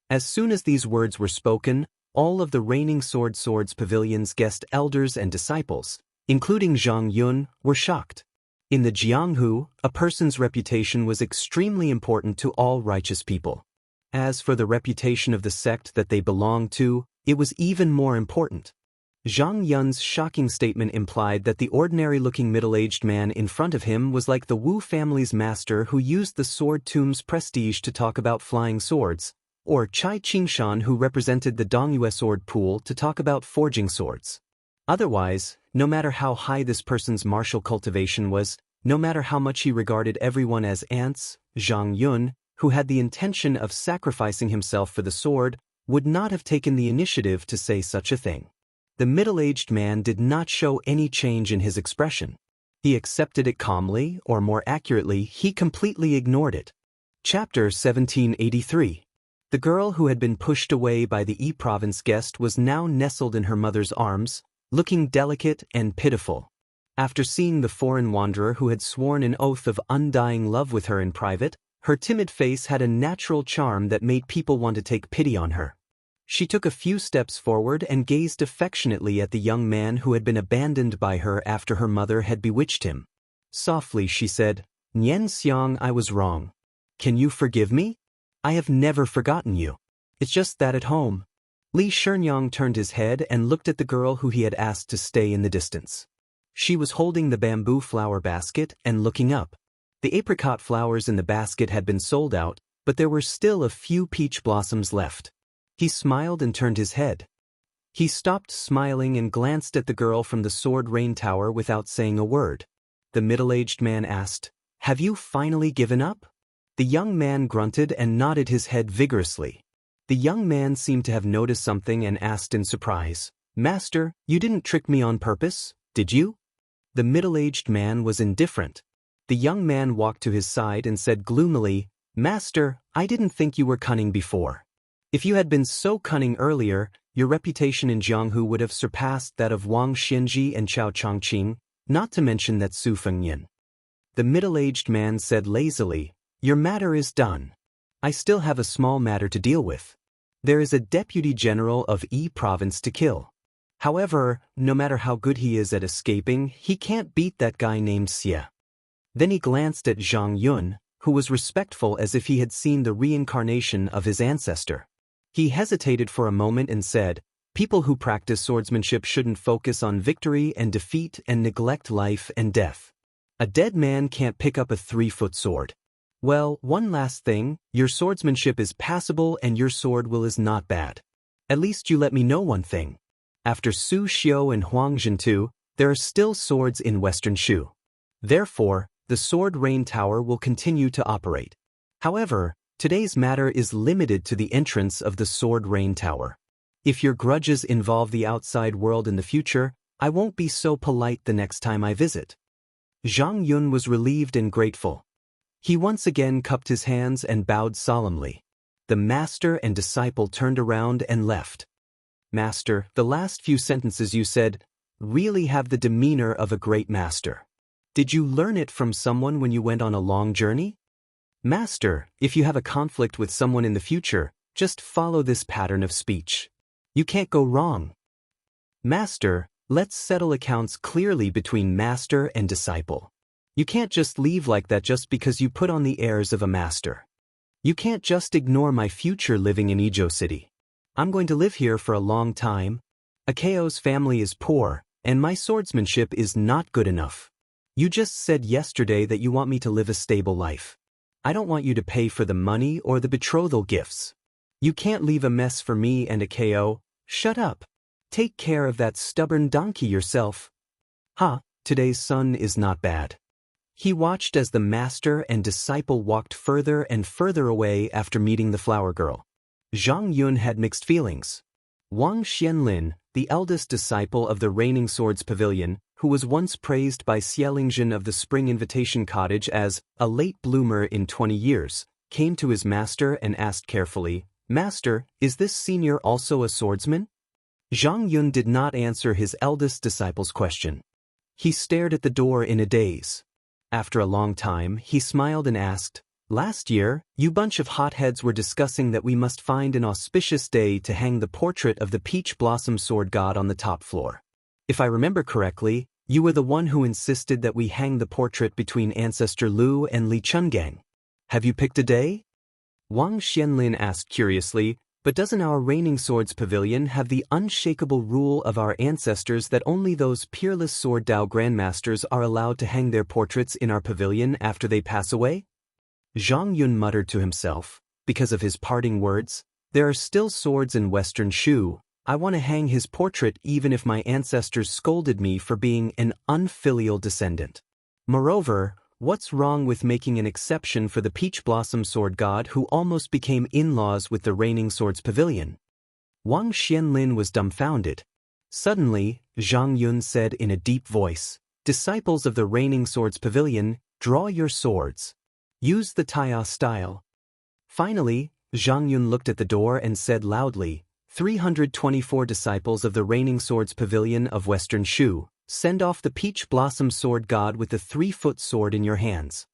As soon as these words were spoken, all of the Reigning Swords Pavilion's guest elders and disciples, including Zhang Yun, were shocked. In the Jianghu, a person's reputation was extremely important to all righteous people. As for the reputation of the sect that they belonged to, it was even more important. Zhang Yun's shocking statement implied that the ordinary-looking middle-aged man in front of him was like the Wu family's master who used the sword tomb's prestige to talk about flying swords, or Chai Qingshan who represented the Dongyue sword pool to talk about forging swords. Otherwise, no matter how high this person's martial cultivation was, no matter how much he regarded everyone as ants, Zhang Yun, who had the intention of sacrificing himself for the sword, would not have taken the initiative to say such a thing. The middle-aged man did not show any change in his expression. He accepted it calmly, or more accurately, he completely ignored it. Chapter 1783. The girl who had been pushed away by the E province guest was now nestled in her mother's arms, looking delicate and pitiful. After seeing the foreign wanderer who had sworn an oath of undying love with her in private, her timid face had a natural charm that made people want to take pity on her. She took a few steps forward and gazed affectionately at the young man who had been abandoned by her after her mother had bewitched him. Softly she said, "Nian Xiang, I was wrong. Can you forgive me? I have never forgotten you. It's just that at home." Li Shenyang turned his head and looked at the girl who he had asked to stay in the distance. She was holding the bamboo flower basket and looking up. The apricot flowers in the basket had been sold out, but there were still a few peach blossoms left. He smiled and turned his head. He stopped smiling and glanced at the girl from the Sword Rain Tower without saying a word. The middle-aged man asked, "Have you finally given up?" The young man grunted and nodded his head vigorously. The young man seemed to have noticed something and asked in surprise, "Master, you didn't trick me on purpose, did you?" The middle-aged man was indifferent. The young man walked to his side and said gloomily, "Master, I didn't think you were cunning before. If you had been so cunning earlier, your reputation in Jianghu would have surpassed that of Wang Xianji and Chao Chongqing, not to mention that Su Fengyan." The middle-aged man said lazily, "Your matter is done. I still have a small matter to deal with. There is a deputy general of E province to kill. However, no matter how good he is at escaping, he can't beat that guy named Xie." Then he glanced at Zhang Yun, who was respectful as if he had seen the reincarnation of his ancestor. He hesitated for a moment and said, "People who practice swordsmanship shouldn't focus on victory and defeat and neglect life and death. A dead man can't pick up a 3-foot sword. Well, one last thing, your swordsmanship is passable and your sword will is not bad. At least you let me know one thing. After Su Xiu and Huang Zhentu, there are still swords in Western Shu. Therefore, the Sword Rain Tower will continue to operate. However, today's matter is limited to the entrance of the Sword Rain Tower. If your grudges involve the outside world in the future, I won't be so polite the next time I visit." Zhang Yun was relieved and grateful. He once again cupped his hands and bowed solemnly. The master and disciple turned around and left. "Master, the last few sentences you said really have the demeanor of a great master. Did you learn it from someone when you went on a long journey?" "Master, if you have a conflict with someone in the future, just follow this pattern of speech. You can't go wrong." "Master, let's settle accounts clearly between master and disciple. You can't just leave like that just because you put on the airs of a master. You can't just ignore my future living in Ijo City. I'm going to live here for a long time. Akao's family is poor, and my swordsmanship is not good enough. You just said yesterday that you want me to live a stable life. I don't want you to pay for the money or the betrothal gifts. You can't leave a mess for me and a KO. Shut up. Take care of that stubborn donkey yourself. Today's sun is not bad. He watched as the master and disciple walked further and further away after meeting the flower girl. Zhang Yun had mixed feelings. Wang Xianlin, the eldest disciple of the Reigning Swords Pavilion, who was once praised by Xielingzhen of the Spring Invitation Cottage as a late bloomer in 20 years, came to his master and asked carefully, "Master, is this senior also a swordsman?" Zhang Yun did not answer his eldest disciple's question. He stared at the door in a daze. After a long time, he smiled and asked, "Last year, you bunch of hotheads were discussing that we must find an auspicious day to hang the portrait of the peach blossom sword god on the top floor. If I remember correctly, you were the one who insisted that we hang the portrait between Ancestor Lu and Li Chungang. Have you picked a day?" Wang Xianlin asked curiously, "But doesn't our Reigning Swords Pavilion have the unshakable rule of our ancestors that only those peerless sword Dao grandmasters are allowed to hang their portraits in our pavilion after they pass away?" Zhang Yun muttered to himself, because of his parting words, "There are still swords in Western Shu. I want to hang his portrait even if my ancestors scolded me for being an unfilial descendant. Moreover, what's wrong with making an exception for the peach blossom sword god who almost became in-laws with the Reigning Swords Pavilion?" Wang Xianlin was dumbfounded. Suddenly, Zhang Yun said in a deep voice, "Disciples of the Reigning Swords Pavilion, draw your swords. Use the Taiya style." Finally, Zhang Yun looked at the door and said loudly, 324 disciples of the Reigning Swords Pavilion of Western Shu, send off the peach blossom sword god with the 3-foot sword in your hands."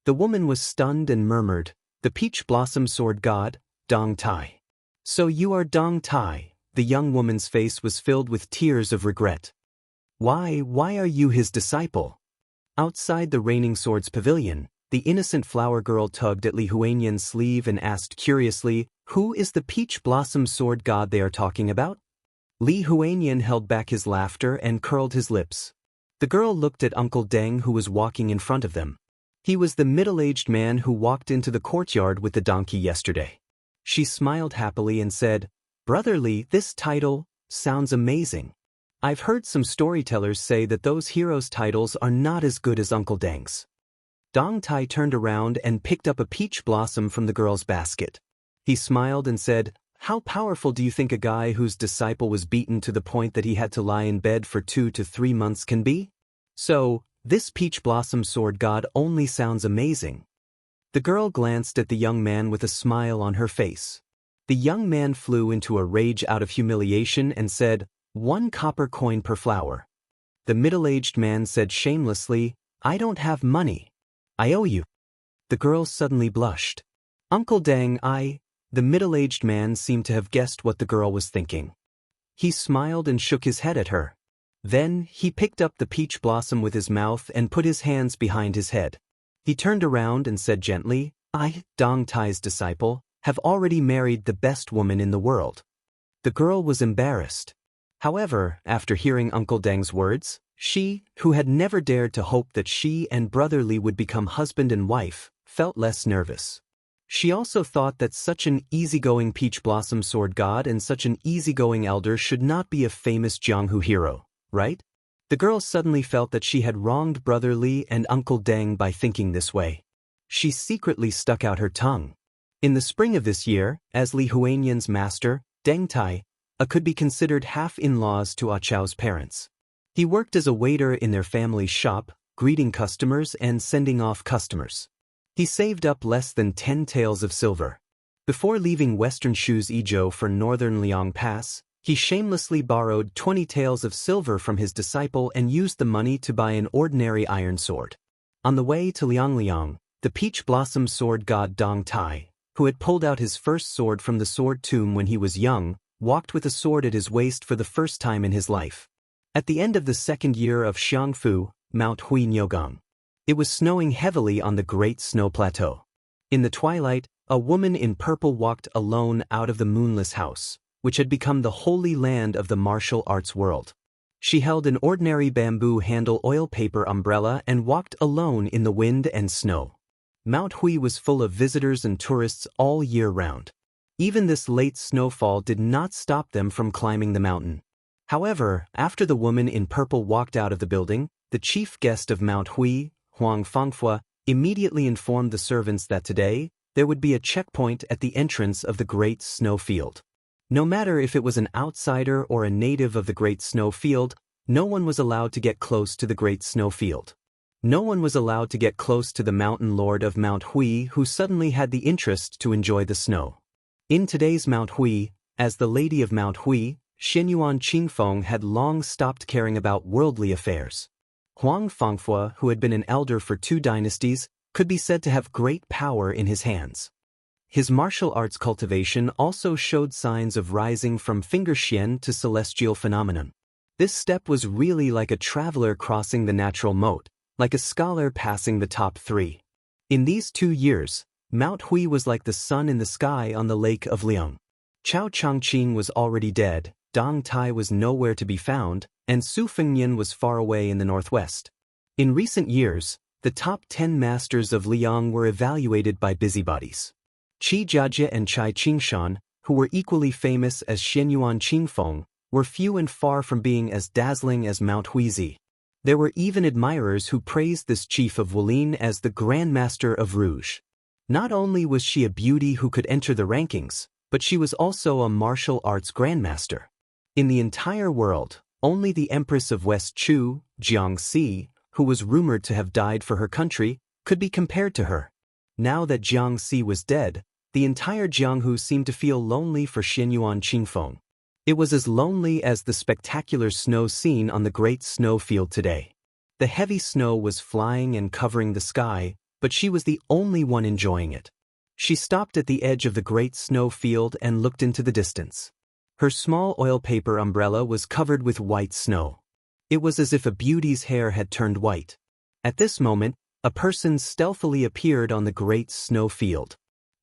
The woman was stunned and murmured, "The peach blossom sword god, Dong Tai. So you are Dong Tai." The young woman's face was filled with tears of regret. Why are you his disciple?" Outside the Reigning Swords Pavilion, the innocent flower girl tugged at Li Huanyan's sleeve and asked curiously, "Who is the peach blossom sword god they are talking about?" Li Huanyan held back his laughter and curled his lips. The girl looked at Uncle Deng who was walking in front of them. He was the middle-aged man who walked into the courtyard with the donkey yesterday. She smiled happily and said, "Brother Li, this title sounds amazing. I've heard some storytellers say that those heroes' titles are not as good as Uncle Deng's." Dong Tai turned around and picked up a peach blossom from the girl's basket. He smiled and said, "How powerful do you think a guy whose disciple was beaten to the point that he had to lie in bed for 2 to 3 months can be? So, this peach blossom sword god only sounds amazing." The girl glanced at the young man with a smile on her face. The young man flew into a rage out of humiliation and said, 1 copper coin per flower." The middle-aged man said shamelessly, "I don't have money. I owe you." The girl suddenly blushed. "Uncle Deng, The middle-aged man seemed to have guessed what the girl was thinking. He smiled and shook his head at her. Then, he picked up the peach blossom with his mouth and put his hands behind his head. He turned around and said gently, "I, Dong Tai's disciple, have already married the best woman in the world." The girl was embarrassed. However, after hearing Uncle Deng's words, she, who had never dared to hope that she and Brother Li would become husband and wife, felt less nervous. She also thought that such an easygoing peach blossom sword god and such an easygoing elder should not be a famous Jianghu hero, right? The girl suddenly felt that she had wronged Brother Li and Uncle Deng by thinking this way. She secretly stuck out her tongue. In the spring of this year, as Li Huanyan's master, Deng Tai, could be considered half-in-laws to Ah Chao's parents. He worked as a waiter in their family's shop, greeting customers and sending off customers. He saved up less than 10 taels of silver. Before leaving Western Shu's Izhou for northern Liang Pass, he shamelessly borrowed 20 taels of silver from his disciple and used the money to buy an ordinary iron sword. On the way to Liang, the peach blossom sword god Dong Tai, who had pulled out his first sword from the sword tomb when he was young, walked with a sword at his waist for the first time in his life. At the end of the second year of Xiangfu, Mount Huinyogang, it was snowing heavily on the Great Snow Plateau. In the twilight, a woman in purple walked alone out of the moonless house, which had become the holy land of the martial arts world. She held an ordinary bamboo handle oil paper umbrella and walked alone in the wind and snow. Mount Hui was full of visitors and tourists all year round. Even this late snowfall did not stop them from climbing the mountain. However, after the woman in purple walked out of the building, the chief guest of Mount Hui, Huang Fangfua, immediately informed the servants that today, there would be a checkpoint at the entrance of the Great Snow Field. No matter if it was an outsider or a native of the Great Snow Field, no one was allowed to get close to the Great Snow Field. No one was allowed to get close to the mountain lord of Mount Hui who suddenly had the interest to enjoy the snow. In today's Mount Hui, as the lady of Mount Hui, Xianyuan Qingfeng had long stopped caring about worldly affairs. Huang Fangfua, who had been an elder for 2 dynasties, could be said to have great power in his hands. His martial arts cultivation also showed signs of rising from fingerxian to celestial phenomenon. This step was really like a traveler crossing the natural moat, like a scholar passing the top 3. In these 2 years, Mount Hui was like the sun in the sky on the lake of Liang. Chao Changqing was already dead, Dong Tai was nowhere to be found, and Su Fengnian was far away in the northwest. In recent years, the top 10 masters of Liang were evaluated by busybodies. Qi Jiajie and Chai Qingshan, who were equally famous as Xianyuan Qingfeng, were few and far from being as dazzling as Mount Huizi. There were even admirers who praised this chief of Wulin as the Grand Master of Rouge. Not only was she a beauty who could enter the rankings, but she was also a martial arts grandmaster. In the entire world, only the Empress of West Chu, Jiangxi, who was rumored to have died for her country, could be compared to her. Now that Jiangxi was dead, the entire Jianghu seemed to feel lonely for Xianyuan Qingfeng. It was as lonely as the spectacular snow seen on the Great Snow Field today. The heavy snow was flying and covering the sky, but she was the only one enjoying it. She stopped at the edge of the Great Snow Field and looked into the distance. Her small oil paper umbrella was covered with white snow. It was as if a beauty's hair had turned white. At this moment, a person stealthily appeared on the Great Snow Field.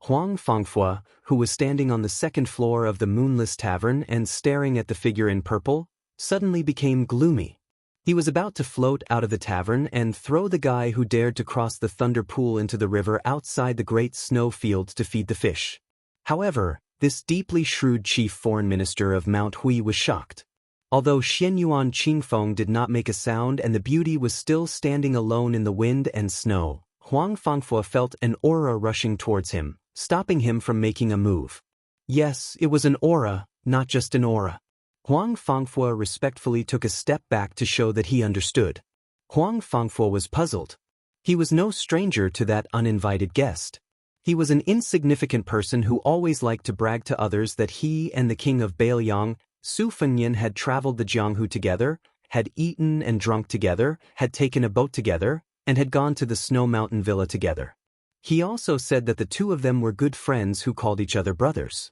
Huang Fangfua, who was standing on the 2nd floor of the Moonless Tavern and staring at the figure in purple, suddenly became gloomy. He was about to float out of the tavern and throw the guy who dared to cross the Thunder Pool into the river outside the Great Snow Field to feed the fish. However, this deeply shrewd chief foreign minister of Mount Hui was shocked. Although Xianyuan Qingfeng did not make a sound and the beauty was still standing alone in the wind and snow, Huang Fangfua felt an aura rushing towards him, stopping him from making a move. Yes, it was an aura, not just an aura. Huang Fangfua respectfully took a step back to show that he understood. Huang Fangfua was puzzled. He was no stranger to that uninvited guest. He was an insignificant person who always liked to brag to others that he and the king of Bailiang, Su Fengnian, had traveled the Jianghu together, had eaten and drunk together, had taken a boat together, and had gone to the Snow Mountain Villa together. He also said that the 2 of them were good friends who called each other brothers.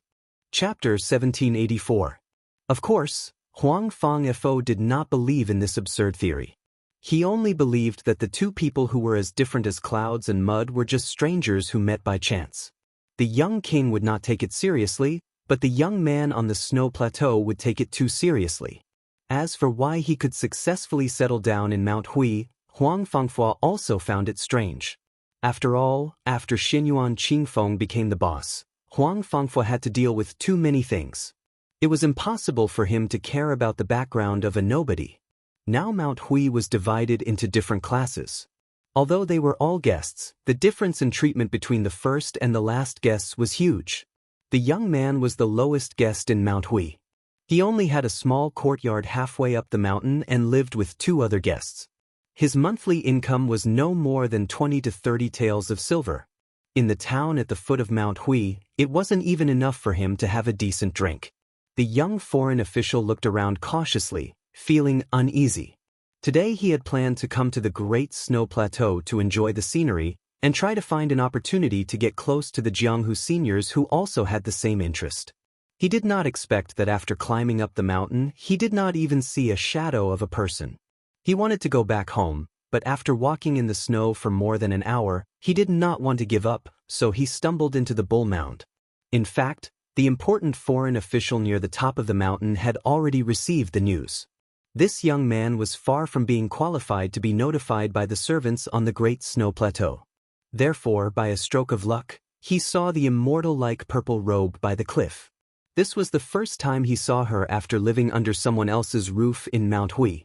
Chapter 1784. Of course, Huang Fangfua did not believe in this absurd theory. He only believed that the 2 people who were as different as clouds and mud were just strangers who met by chance. The young king would not take it seriously, but the young man on the snow plateau would take it too seriously. As for why he could successfully settle down in Mount Hui, Huang Fangfua also found it strange. After all, after Xianyuan Qingfeng became the boss, Huang Fangfua had to deal with too many things. It was impossible for him to care about the background of a nobody. Now Mount Hui was divided into different classes. Although they were all guests, the difference in treatment between the first and the last guests was huge. The young man was the lowest guest in Mount Hui. He only had a small courtyard halfway up the mountain and lived with 2 other guests. His monthly income was no more than 20 to 30 taels of silver. In the town at the foot of Mount Hui, it wasn't even enough for him to have a decent drink. The young foreign official looked around cautiously, feeling uneasy. Today he had planned to come to the Great Snow Plateau to enjoy the scenery and try to find an opportunity to get close to the Jianghu seniors who also had the same interest. He did not expect that after climbing up the mountain, he did not even see a shadow of a person. He wanted to go back home, but after walking in the snow for more than an hour, he did not want to give up, so he stumbled into the bull mound. In fact, the important foreign official near the top of the mountain had already received the news. This young man was far from being qualified to be notified by the servants on the Great Snow Plateau. Therefore, by a stroke of luck, he saw the immortal-like purple robe by the cliff. This was the first time he saw her after living under someone else's roof in Mount Hui.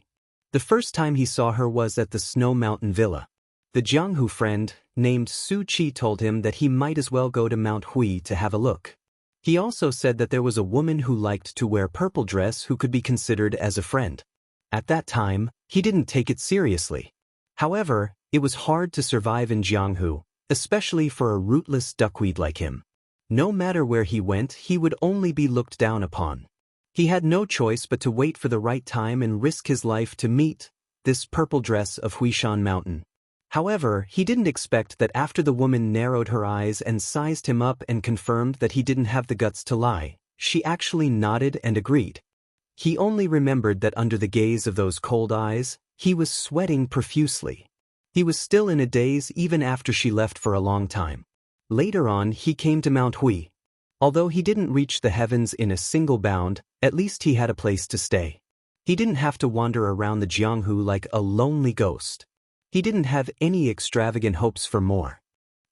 The first time he saw her was at the Snow Mountain Villa. The Jianghu friend, named Su Qi, told him that he might as well go to Mount Hui to have a look. He also said that there was a woman who liked to wear purple dress who could be considered as a friend. At that time, he didn't take it seriously. However, it was hard to survive in Jianghu, especially for a rootless duckweed like him. No matter where he went, he would only be looked down upon. He had no choice but to wait for the right time and risk his life to meet this purple dress of Huishan Mountain. However, he didn't expect that after the woman narrowed her eyes and sized him up and confirmed that he didn't have the guts to lie, she actually nodded and agreed. He only remembered that under the gaze of those cold eyes, he was sweating profusely. He was still in a daze even after she left for a long time. Later on, he came to Mount Hui. Although he didn't reach the heavens in a single bound, at least he had a place to stay. He didn't have to wander around the Jianghu like a lonely ghost. He didn't have any extravagant hopes for more.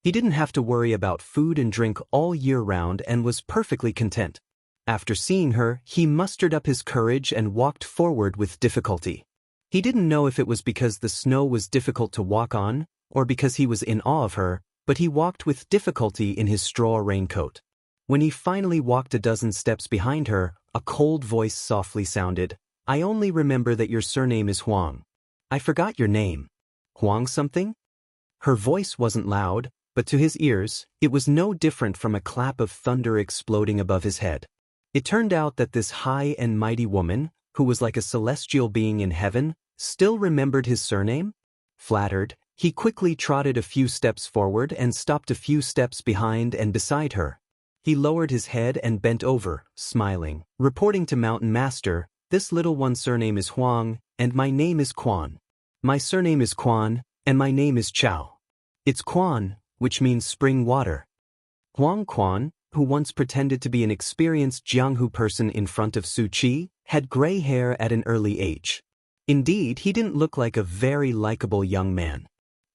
He didn't have to worry about food and drink all year round and was perfectly content. After seeing her, he mustered up his courage and walked forward with difficulty. He didn't know if it was because the snow was difficult to walk on, or because he was in awe of her, but he walked with difficulty in his straw raincoat. When he finally walked a dozen steps behind her, a cold voice softly sounded, "I only remember that your surname is Huang. I forgot your name. Huang something?" Her voice wasn't loud, but to his ears, it was no different from a clap of thunder exploding above his head. It turned out that this high and mighty woman, who was like a celestial being in heaven, still remembered his surname? Flattered, he quickly trotted a few steps forward and stopped a few steps behind and beside her. He lowered his head and bent over, smiling, reporting to Mountain Master, "This little one's surname is Huang, and my name is Quan. My surname is Quan, and my name is Chao. It's Quan, which means spring water." Huang Quan, who once pretended to be an experienced Jianghu person in front of Su Qi, had gray hair at an early age. Indeed, he didn't look like a very likable young man.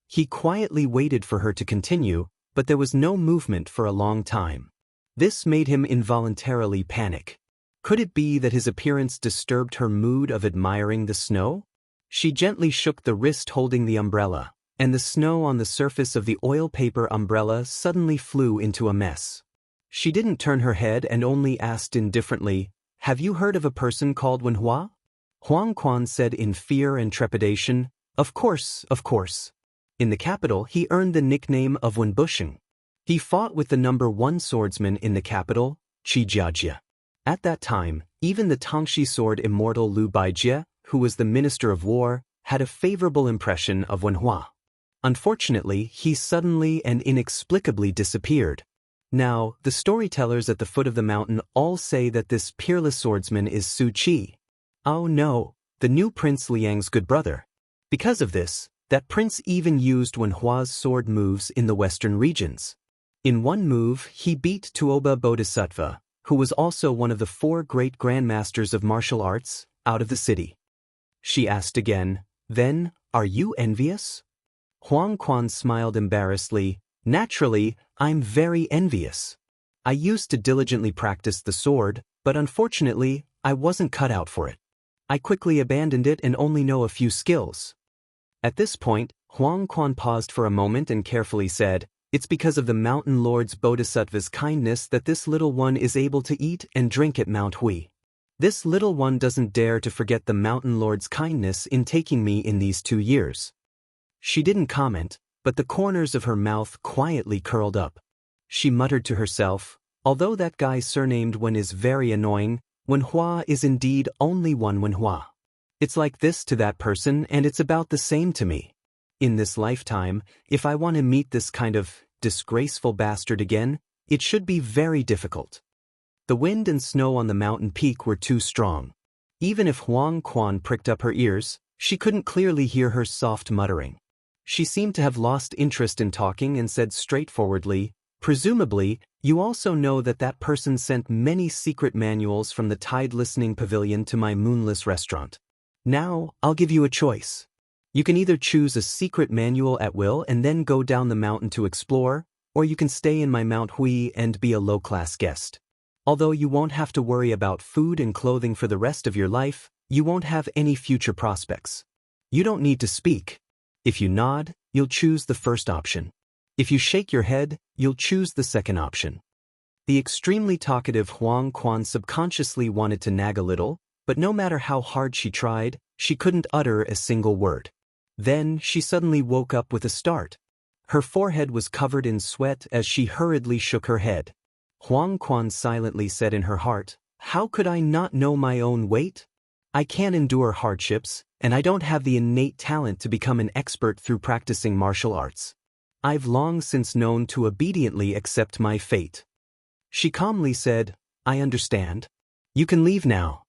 He quietly waited for her to continue, but there was no movement for a long time. This made him involuntarily panic. Could it be that his appearance disturbed her mood of admiring the snow? She gently shook the wrist holding the umbrella, and the snow on the surface of the oil paper umbrella suddenly flew into a mess. She didn't turn her head and only asked indifferently, "Have you heard of a person called Wenhua?" Huang Quan said in fear and trepidation, Of course. In the capital, he earned the nickname of Wenbusheng. He fought with the number 1 swordsman in the capital, Qi Jiajie. At that time, even the Tangxi sword immortal Lu Baijie, who was the Minister of War, had a favorable impression of Wenhua. Unfortunately, he suddenly and inexplicably disappeared. Now, the storytellers at the foot of the mountain all say that this peerless swordsman is Su Qi. Oh no, the new Prince Liang's good brother. Because of this, that prince even used Wenhua's sword moves in the western regions. In one move, he beat Tuoba Bodhisattva, who was also one of the 4 great grandmasters of martial arts, out of the city. She asked again, "Then, are you envious?" Huang Quan smiled embarrassedly, "Naturally, I'm very envious. I used to diligently practice the sword, but unfortunately, I wasn't cut out for it. I quickly abandoned it and only know a few skills." At this point, Huang Quan paused for a moment and carefully said, "It's because of the Mountain Lord's Bodhisattva's kindness that this little one is able to eat and drink at Mount Hui. This little one doesn't dare to forget the Mountain Lord's kindness in taking me in these 2 years." She didn't comment, but the corners of her mouth quietly curled up. She muttered to herself, "Although that guy surnamed Wen is very annoying, Wenhua is indeed only one Wenhua. It's like this to that person and it's about the same to me. In this lifetime, if I want to meet this kind of disgraceful bastard again, it should be very difficult." The wind and snow on the mountain peak were too strong. Even if Huang Quan pricked up her ears, she couldn't clearly hear her soft muttering. She seemed to have lost interest in talking and said straightforwardly, "Presumably, you also know that that person sent many secret manuals from the Tide Listening Pavilion to my moonless restaurant. Now, I'll give you a choice. You can either choose a secret manual at will and then go down the mountain to explore, or you can stay in my Mount Hui and be a low-class guest. Although you won't have to worry about food and clothing for the rest of your life, you won't have any future prospects. You don't need to speak. If you nod, you'll choose the first option. If you shake your head, you'll choose the second option. The extremely talkative Huang Quan subconsciously wanted to nag a little, but no matter how hard she tried, she couldn't utter a single word. Then she suddenly woke up with a start. Her forehead was covered in sweat as she hurriedly shook her head. Huang Quan silently said in her heart, "How could I not know my own weight? I can't endure hardships, and I don't have the innate talent to become an expert through practicing martial arts. I've long since known to obediently accept my fate." She calmly said, "I understand. You can leave now."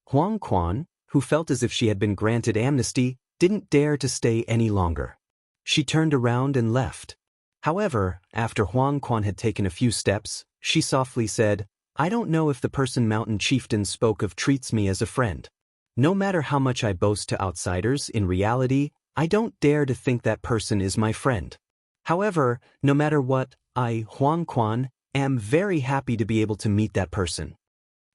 Huang Quan, who felt as if she had been granted amnesty, didn't dare to stay any longer. She turned around and left. However, after Huang Quan had taken a few steps, she softly said, "I don't know if the person Mountain Chieftain spoke of treats me as a friend. No matter how much I boast to outsiders, in reality, I don't dare to think that person is my friend. However, no matter what, I, Huang Quan, am very happy to be able to meet that person."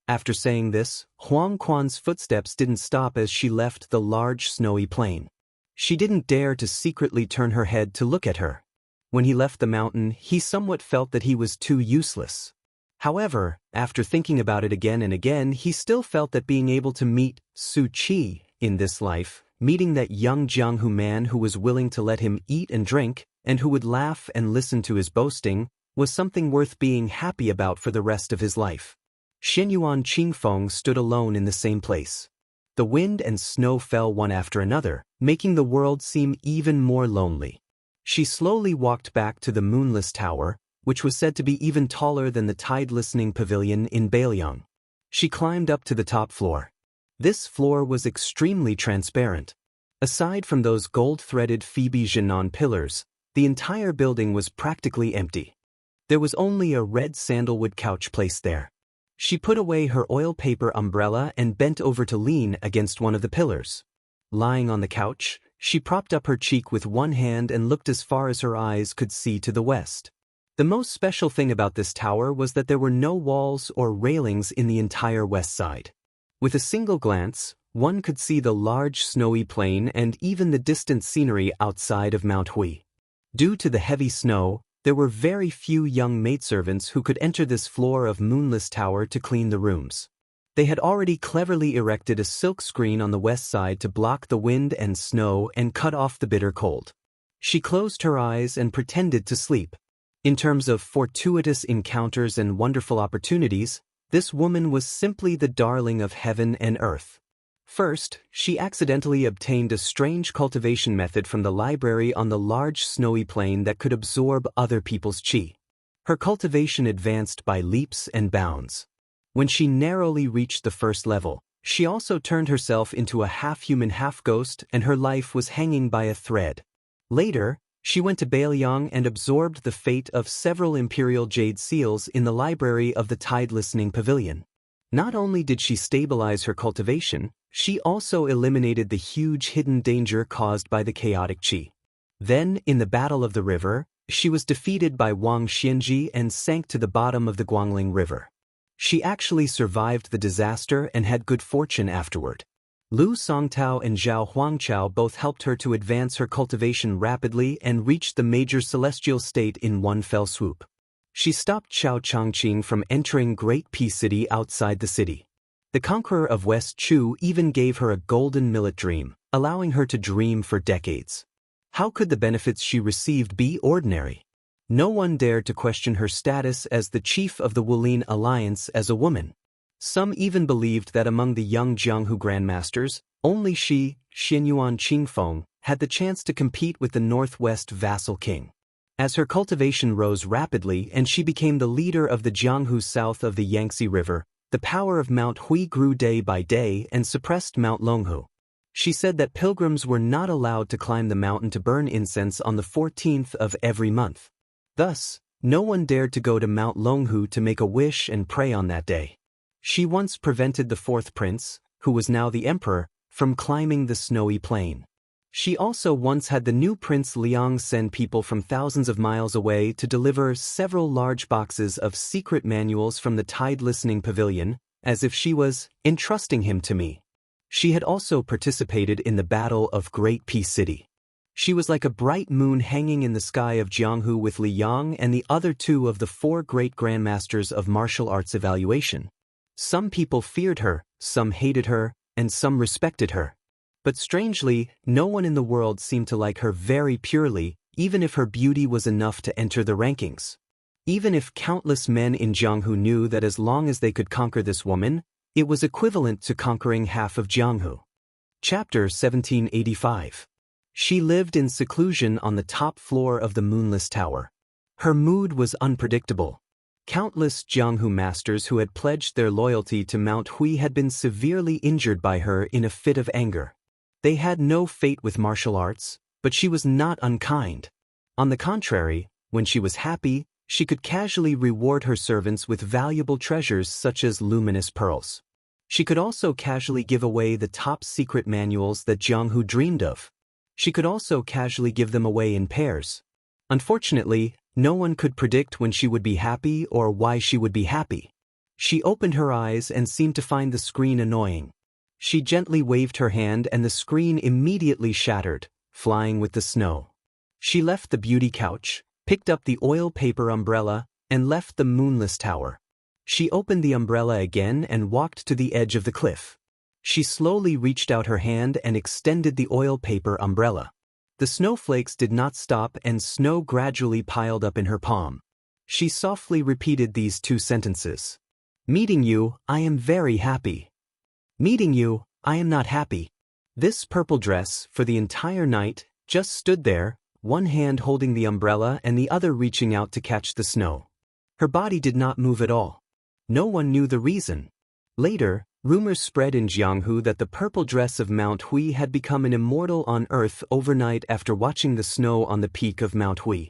After saying this, Huang Quan's footsteps didn't stop as she left the large snowy plain. She didn't dare to secretly turn her head to look at her. When he left the mountain, he somewhat felt that he was too useless. However, after thinking about it again and again, he still felt that being able to meet Su Qi in this life, meeting that young Jianghu man who was willing to let him eat and drink, and who would laugh and listen to his boasting, was something worth being happy about for the rest of his life. Xianyuan Qingfeng stood alone in the same place. The wind and snow fell one after another, making the world seem even more lonely. She slowly walked back to the moonless tower, which was said to be even taller than the tide-listening pavilion in Bailiang. She climbed up to the top floor. This floor was extremely transparent. Aside from those gold-threaded Phoebe Jinan pillars, the entire building was practically empty. There was only a red sandalwood couch placed there. She put away her oil paper umbrella and bent over to lean against one of the pillars. Lying on the couch, she propped up her cheek with one hand and looked as far as her eyes could see to the west. The most special thing about this tower was that there were no walls or railings in the entire west side. With a single glance, one could see the large snowy plain and even the distant scenery outside of Mount Hui. Due to the heavy snow, there were very few young maidservants who could enter this floor of moonless tower to clean the rooms. They had already cleverly erected a silk screen on the west side to block the wind and snow and cut off the bitter cold. She closed her eyes and pretended to sleep. In terms of fortuitous encounters and wonderful opportunities, this woman was simply the darling of heaven and earth. First, she accidentally obtained a strange cultivation method from the library on the large snowy plain that could absorb other people's qi. Her cultivation advanced by leaps and bounds. When she narrowly reached the first level, she also turned herself into a half-human half-ghost and her life was hanging by a thread. Later, she went to Bailiang and absorbed the fate of several imperial jade seals in the library of the tide-listening pavilion. Not only did she stabilize her cultivation, she also eliminated the huge hidden danger caused by the chaotic qi. Then, in the Battle of the River, she was defeated by Wang Xianji and sank to the bottom of the Guangling River. She actually survived the disaster and had good fortune afterward. Lu Songtao and Zhao Huangqiao both helped her to advance her cultivation rapidly and reached the major celestial state in one fell swoop. She stopped Xiao Changqing from entering Great Peace City outside the city. The conqueror of West Chu even gave her a golden millet dream, allowing her to dream for decades. How could the benefits she received be ordinary? No one dared to question her status as the chief of the Wulin Alliance as a woman. Some even believed that among the young Jianghu grandmasters, only she, Xianyuan Qingfeng, had the chance to compete with the Northwest vassal king. As her cultivation rose rapidly and she became the leader of the Jianghu south of the Yangtze River, the power of Mount Hui grew day by day and suppressed Mount Longhu. She said that pilgrims were not allowed to climb the mountain to burn incense on the 14th of every month. Thus, no one dared to go to Mount Longhu to make a wish and pray on that day. She once prevented the fourth prince, who was now the emperor, from climbing the snowy plain. She also once had the new Prince Liang send people from thousands of miles away to deliver several large boxes of secret manuals from the Tide Listening Pavilion, as if she was entrusting him to me. She had also participated in the Battle of Great Peace City. She was like a bright moon hanging in the sky of Jianghu with Li Yang and the other two of the 4 great grandmasters of martial arts evaluation. Some people feared her, some hated her, and some respected her. But strangely, no one in the world seemed to like her very purely, even if her beauty was enough to enter the rankings. Even if countless men in Jianghu knew that as long as they could conquer this woman, it was equivalent to conquering half of Jianghu. Chapter 1785. She lived in seclusion on the top floor of the Moonless Tower. Her mood was unpredictable. Countless Jianghu masters who had pledged their loyalty to Mount Hui had been severely injured by her in a fit of anger. They had no fate with martial arts, but she was not unkind. On the contrary, when she was happy, she could casually reward her servants with valuable treasures such as luminous pearls. She could also casually give away the top secret manuals that Jianghu dreamed of. She could also casually give them away in pairs. Unfortunately, no one could predict when she would be happy or why she would be happy. She opened her eyes and seemed to find the screen annoying. She gently waved her hand and the screen immediately shattered, flying with the snow. She left the beauty couch, picked up the oil paper umbrella, and left the Moonless Tower. She opened the umbrella again and walked to the edge of the cliff. She slowly reached out her hand and extended the oil paper umbrella. The snowflakes did not stop and snow gradually piled up in her palm. She softly repeated these 2 sentences. Meeting you, I am very happy. Meeting you, I am not happy. This purple dress, for the entire night, just stood there, one hand holding the umbrella and the other reaching out to catch the snow. Her body did not move at all. No one knew the reason. Later, rumors spread in Jianghu that the purple dress of Mount Hui had become an immortal on Earth overnight after watching the snow on the peak of Mount Hui.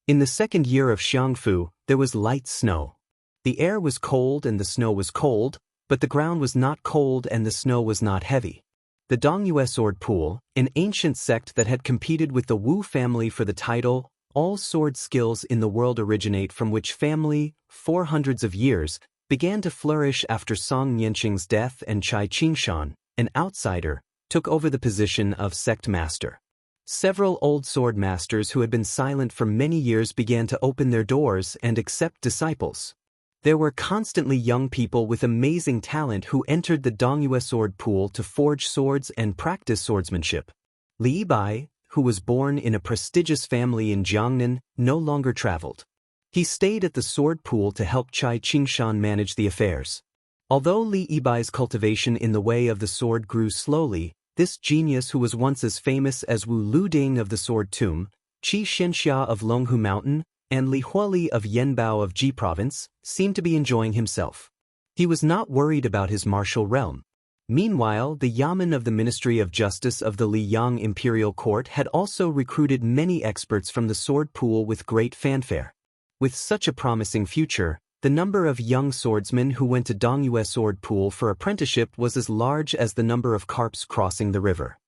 In the 2nd year of Xiangfu, there was light snow. The air was cold and the snow was cold, but the ground was not cold and the snow was not heavy. The Dongyue Sword Pool, an ancient sect that had competed with the Wu family for the title, all sword skills in the world originate from which family, for hundreds of years, began to flourish after Song Nianqing's death and Chai Qingshan, an outsider, took over the position of sect master. Several old sword masters who had been silent for many years began to open their doors and accept disciples. There were constantly young people with amazing talent who entered the Dongyue Sword Pool to forge swords and practice swordsmanship. Li Yibai, who was born in a prestigious family in Jiangnan, no longer traveled. He stayed at the sword pool to help Chai Qingshan manage the affairs. Although Li Yibai's cultivation in the way of the sword grew slowly, this genius who was once as famous as Wu Luding of the Sword Tomb, Qi Xianxia of Longhu Mountain, and Li Huoli of Yanbao of Ji Province, seemed to be enjoying himself. He was not worried about his martial realm. Meanwhile, the Yamen of the Ministry of Justice of the Liyang Imperial Court had also recruited many experts from the sword pool with great fanfare. With such a promising future, the number of young swordsmen who went to Dongyue Sword Pool for apprenticeship was as large as the number of carps crossing the river.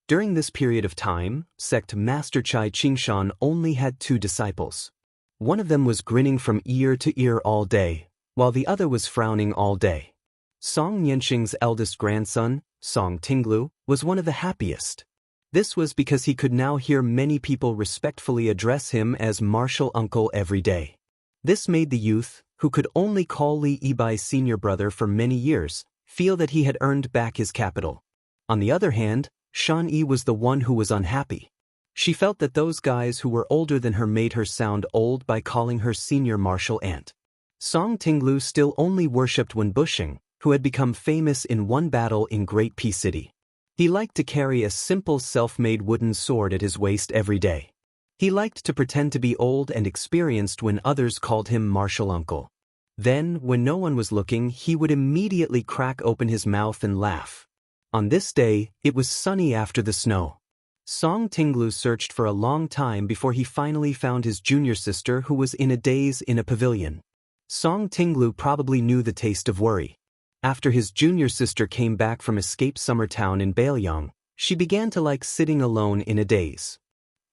During this period of time, sect master Chai Qingshan only had 2 disciples. One of them was grinning from ear to ear all day, while the other was frowning all day. Song Nianqing's eldest grandson, Song Tinglu, was one of the happiest. This was because he could now hear many people respectfully address him as martial uncle every day. This made the youth, who could only call Li Yibai's senior brother for many years, feel that he had earned back his capital. On the other hand, Shan Yi was the one who was unhappy. She felt that those guys who were older than her made her sound old by calling her senior martial aunt. Song Tinglu still only worshipped Wen Bushing, who had become famous in one battle in Great Peace City. He liked to carry a simple self-made wooden sword at his waist every day. He liked to pretend to be old and experienced when others called him martial uncle. Then, when no one was looking, he would immediately crack open his mouth and laugh. On this day, it was sunny after the snow. Song Tinglu searched for a long time before he finally found his junior sister who was in a daze in a pavilion. Song Tinglu probably knew the taste of worry. After his junior sister came back from escape summer town in Baelyang, she began to like sitting alone in a daze.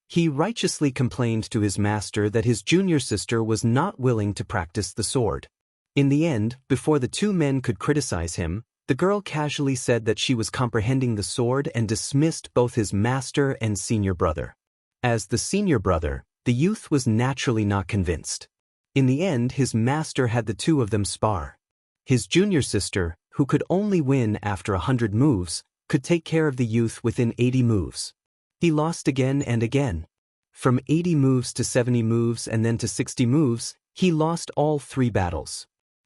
He righteously complained to his master that his junior sister was not willing to practice the sword. In the end, before the two men could criticize him, the girl casually said that she was comprehending the sword and dismissed both his master and senior brother. As the senior brother, the youth was naturally not convinced. In the end, his master had the two of them spar. His junior sister, who could only win after 100 moves, could take care of the youth within 80 moves. He lost again and again. From 80 moves to 70 moves and then to 60 moves, he lost all 3 battles.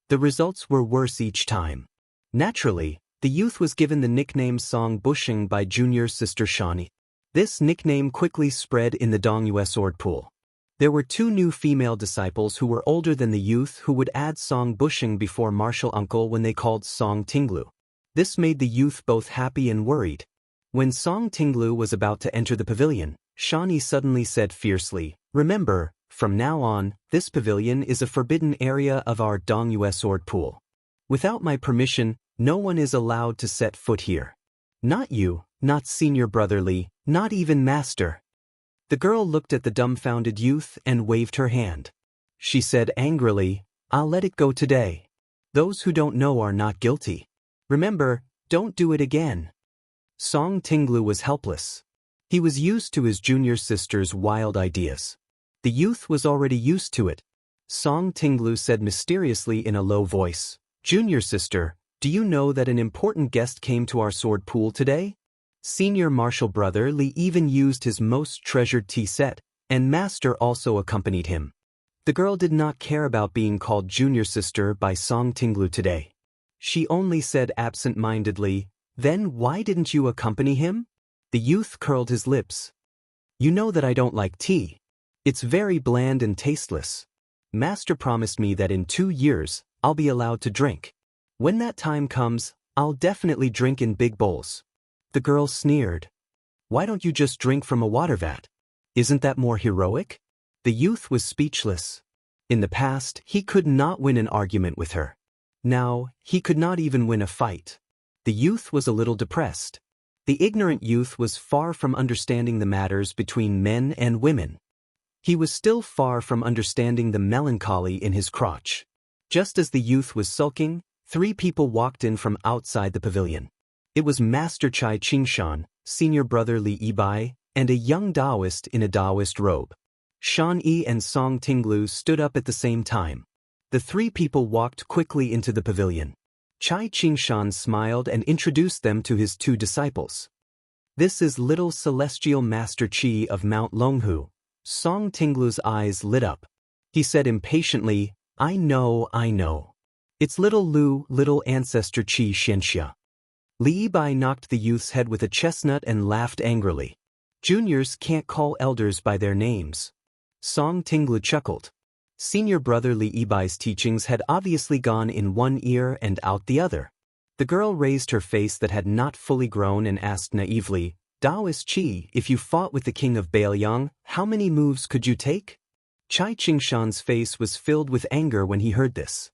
The results were worse each time. Naturally, the youth was given the nickname Song Bushing by junior sister Shawnee. This nickname quickly spread in the Dongyue sword pool. There were 2 new female disciples who were older than the youth who would add Song Bushing before martial uncle when they called Song Tinglu. This made the youth both happy and worried. When Song Tinglu was about to enter the pavilion, Shawnee suddenly said fiercely, "Remember, from now on, this pavilion is a forbidden area of our Dongyue sword pool. Without my permission, no one is allowed to set foot here. Not you, not senior brother Lee, not even master." The girl looked at the dumbfounded youth and waved her hand. She said angrily, "I'll let it go today. Those who don't know are not guilty. Remember, don't do it again." Song Tinglu was helpless. He was used to his junior sister's wild ideas. The youth was already used to it. Song Tinglu said mysteriously in a low voice, "Junior sister, do you know that an important guest came to our sword pool today? Senior martial brother Lee even used his most treasured tea set, and master also accompanied him." The girl did not care about being called junior sister by Song Tinglu today. She only said absent-mindedly, "Then why didn't you accompany him?" The youth curled his lips. "You know that I don't like tea. It's very bland and tasteless. Master promised me that in 2 years, I'll be allowed to drink. When that time comes, I'll definitely drink in big bowls." The girl sneered. "Why don't you just drink from a water vat? Isn't that more heroic?" The youth was speechless. In the past, he could not win an argument with her. Now, he could not even win a fight. The youth was a little depressed. The ignorant youth was far from understanding the matters between men and women. He was still far from understanding the melancholy in his crotch. Just as the youth was sulking, 3 people walked in from outside the pavilion. It was Master Chai Qingshan, senior brother Li Yibai, and a young Taoist in a Taoist robe. Shan Yi and Song Tinglu stood up at the same time. The 3 people walked quickly into the pavilion. Chai Qingshan smiled and introduced them to his 2 disciples. "This is little celestial Master Qi of Mount Longhu." Song Tinglu's eyes lit up. He said impatiently, I know. It's little Lu, little ancestor Qi Xianxia." Li Yibai knocked the youth's head with a chestnut and laughed angrily. "Juniors can't call elders by their names." Song Tinglu chuckled. Senior brother Li Yibai's teachings had obviously gone in one ear and out the other. The girl raised her face that had not fully grown and asked naively, "Taoist Qi, if you fought with the king of Baelyang, how many moves could you take?" Chai Qingshan's face was filled with anger when he heard this.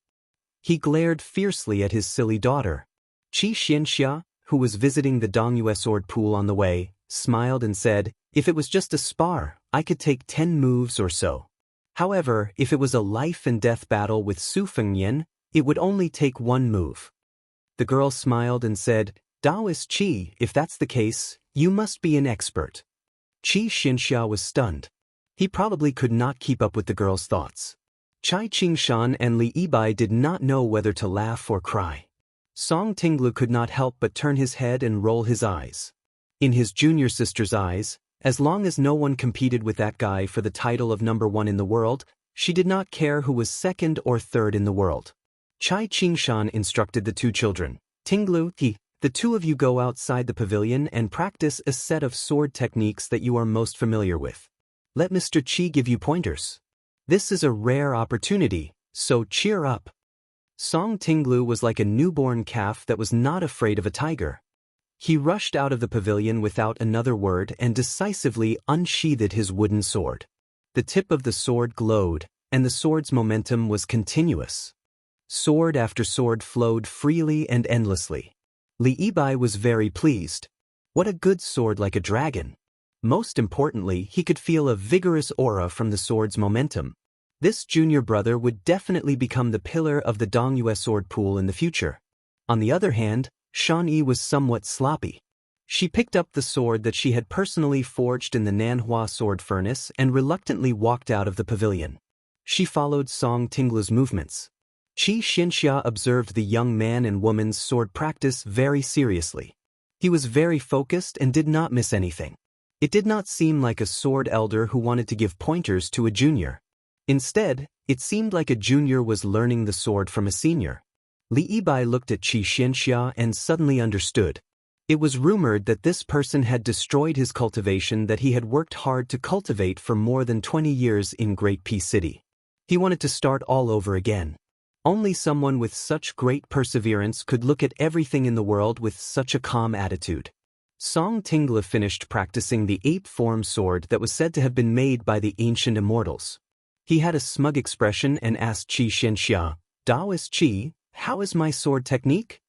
He glared fiercely at his silly daughter. Qi Xianxia, who was visiting the Dongyue sword pool on the way, smiled and said, "If it was just a spar, I could take 10 moves or so. However, if it was a life-and-death battle with Su Fengyan, it would only take 1 move." The girl smiled and said, "Taoist Qi, if that's the case, you must be an expert." Qi Xianxia was stunned. He probably could not keep up with the girl's thoughts. Chai Qingshan and Li Yibai did not know whether to laugh or cry. Song Tinglu could not help but turn his head and roll his eyes. In his junior sister's eyes, as long as no one competed with that guy for the title of number 1 in the world, she did not care who was 2nd or 3rd in the world. Chai Qingshan instructed the 2 children, "Tinglu, the 2 of you go outside the pavilion and practice a set of sword techniques that you are most familiar with. Let Mr. Qi give you pointers. This is a rare opportunity, so cheer up." Song Tinglu was like a newborn calf that was not afraid of a tiger. He rushed out of the pavilion without another word and decisively unsheathed his wooden sword. The tip of the sword glowed, and the sword's momentum was continuous. Sword after sword flowed freely and endlessly. Li Yibai was very pleased. What a good sword, like a dragon. Most importantly, he could feel a vigorous aura from the sword's momentum. This junior brother would definitely become the pillar of the Dongyue sword pool in the future. On the other hand, Shan Yi was somewhat sloppy. She picked up the sword that she had personally forged in the Nanhua sword furnace and reluctantly walked out of the pavilion. She followed Song Tinglu's movements. Qi Xinxia observed the young man and woman's sword practice very seriously. He was very focused and did not miss anything. It did not seem like a sword elder who wanted to give pointers to a junior. Instead, it seemed like a junior was learning the sword from a senior. Li Yibai looked at Qi Xinxia and suddenly understood. It was rumored that this person had destroyed his cultivation that he had worked hard to cultivate for more than 20 years in Great Peace City. He wanted to start all over again. Only someone with such great perseverance could look at everything in the world with such a calm attitude. Song Tinglu finished practicing the ape-form sword that was said to have been made by the ancient immortals. He had a smug expression and asked Qi Xinxia, "Taoist Qi, how is my sword technique?"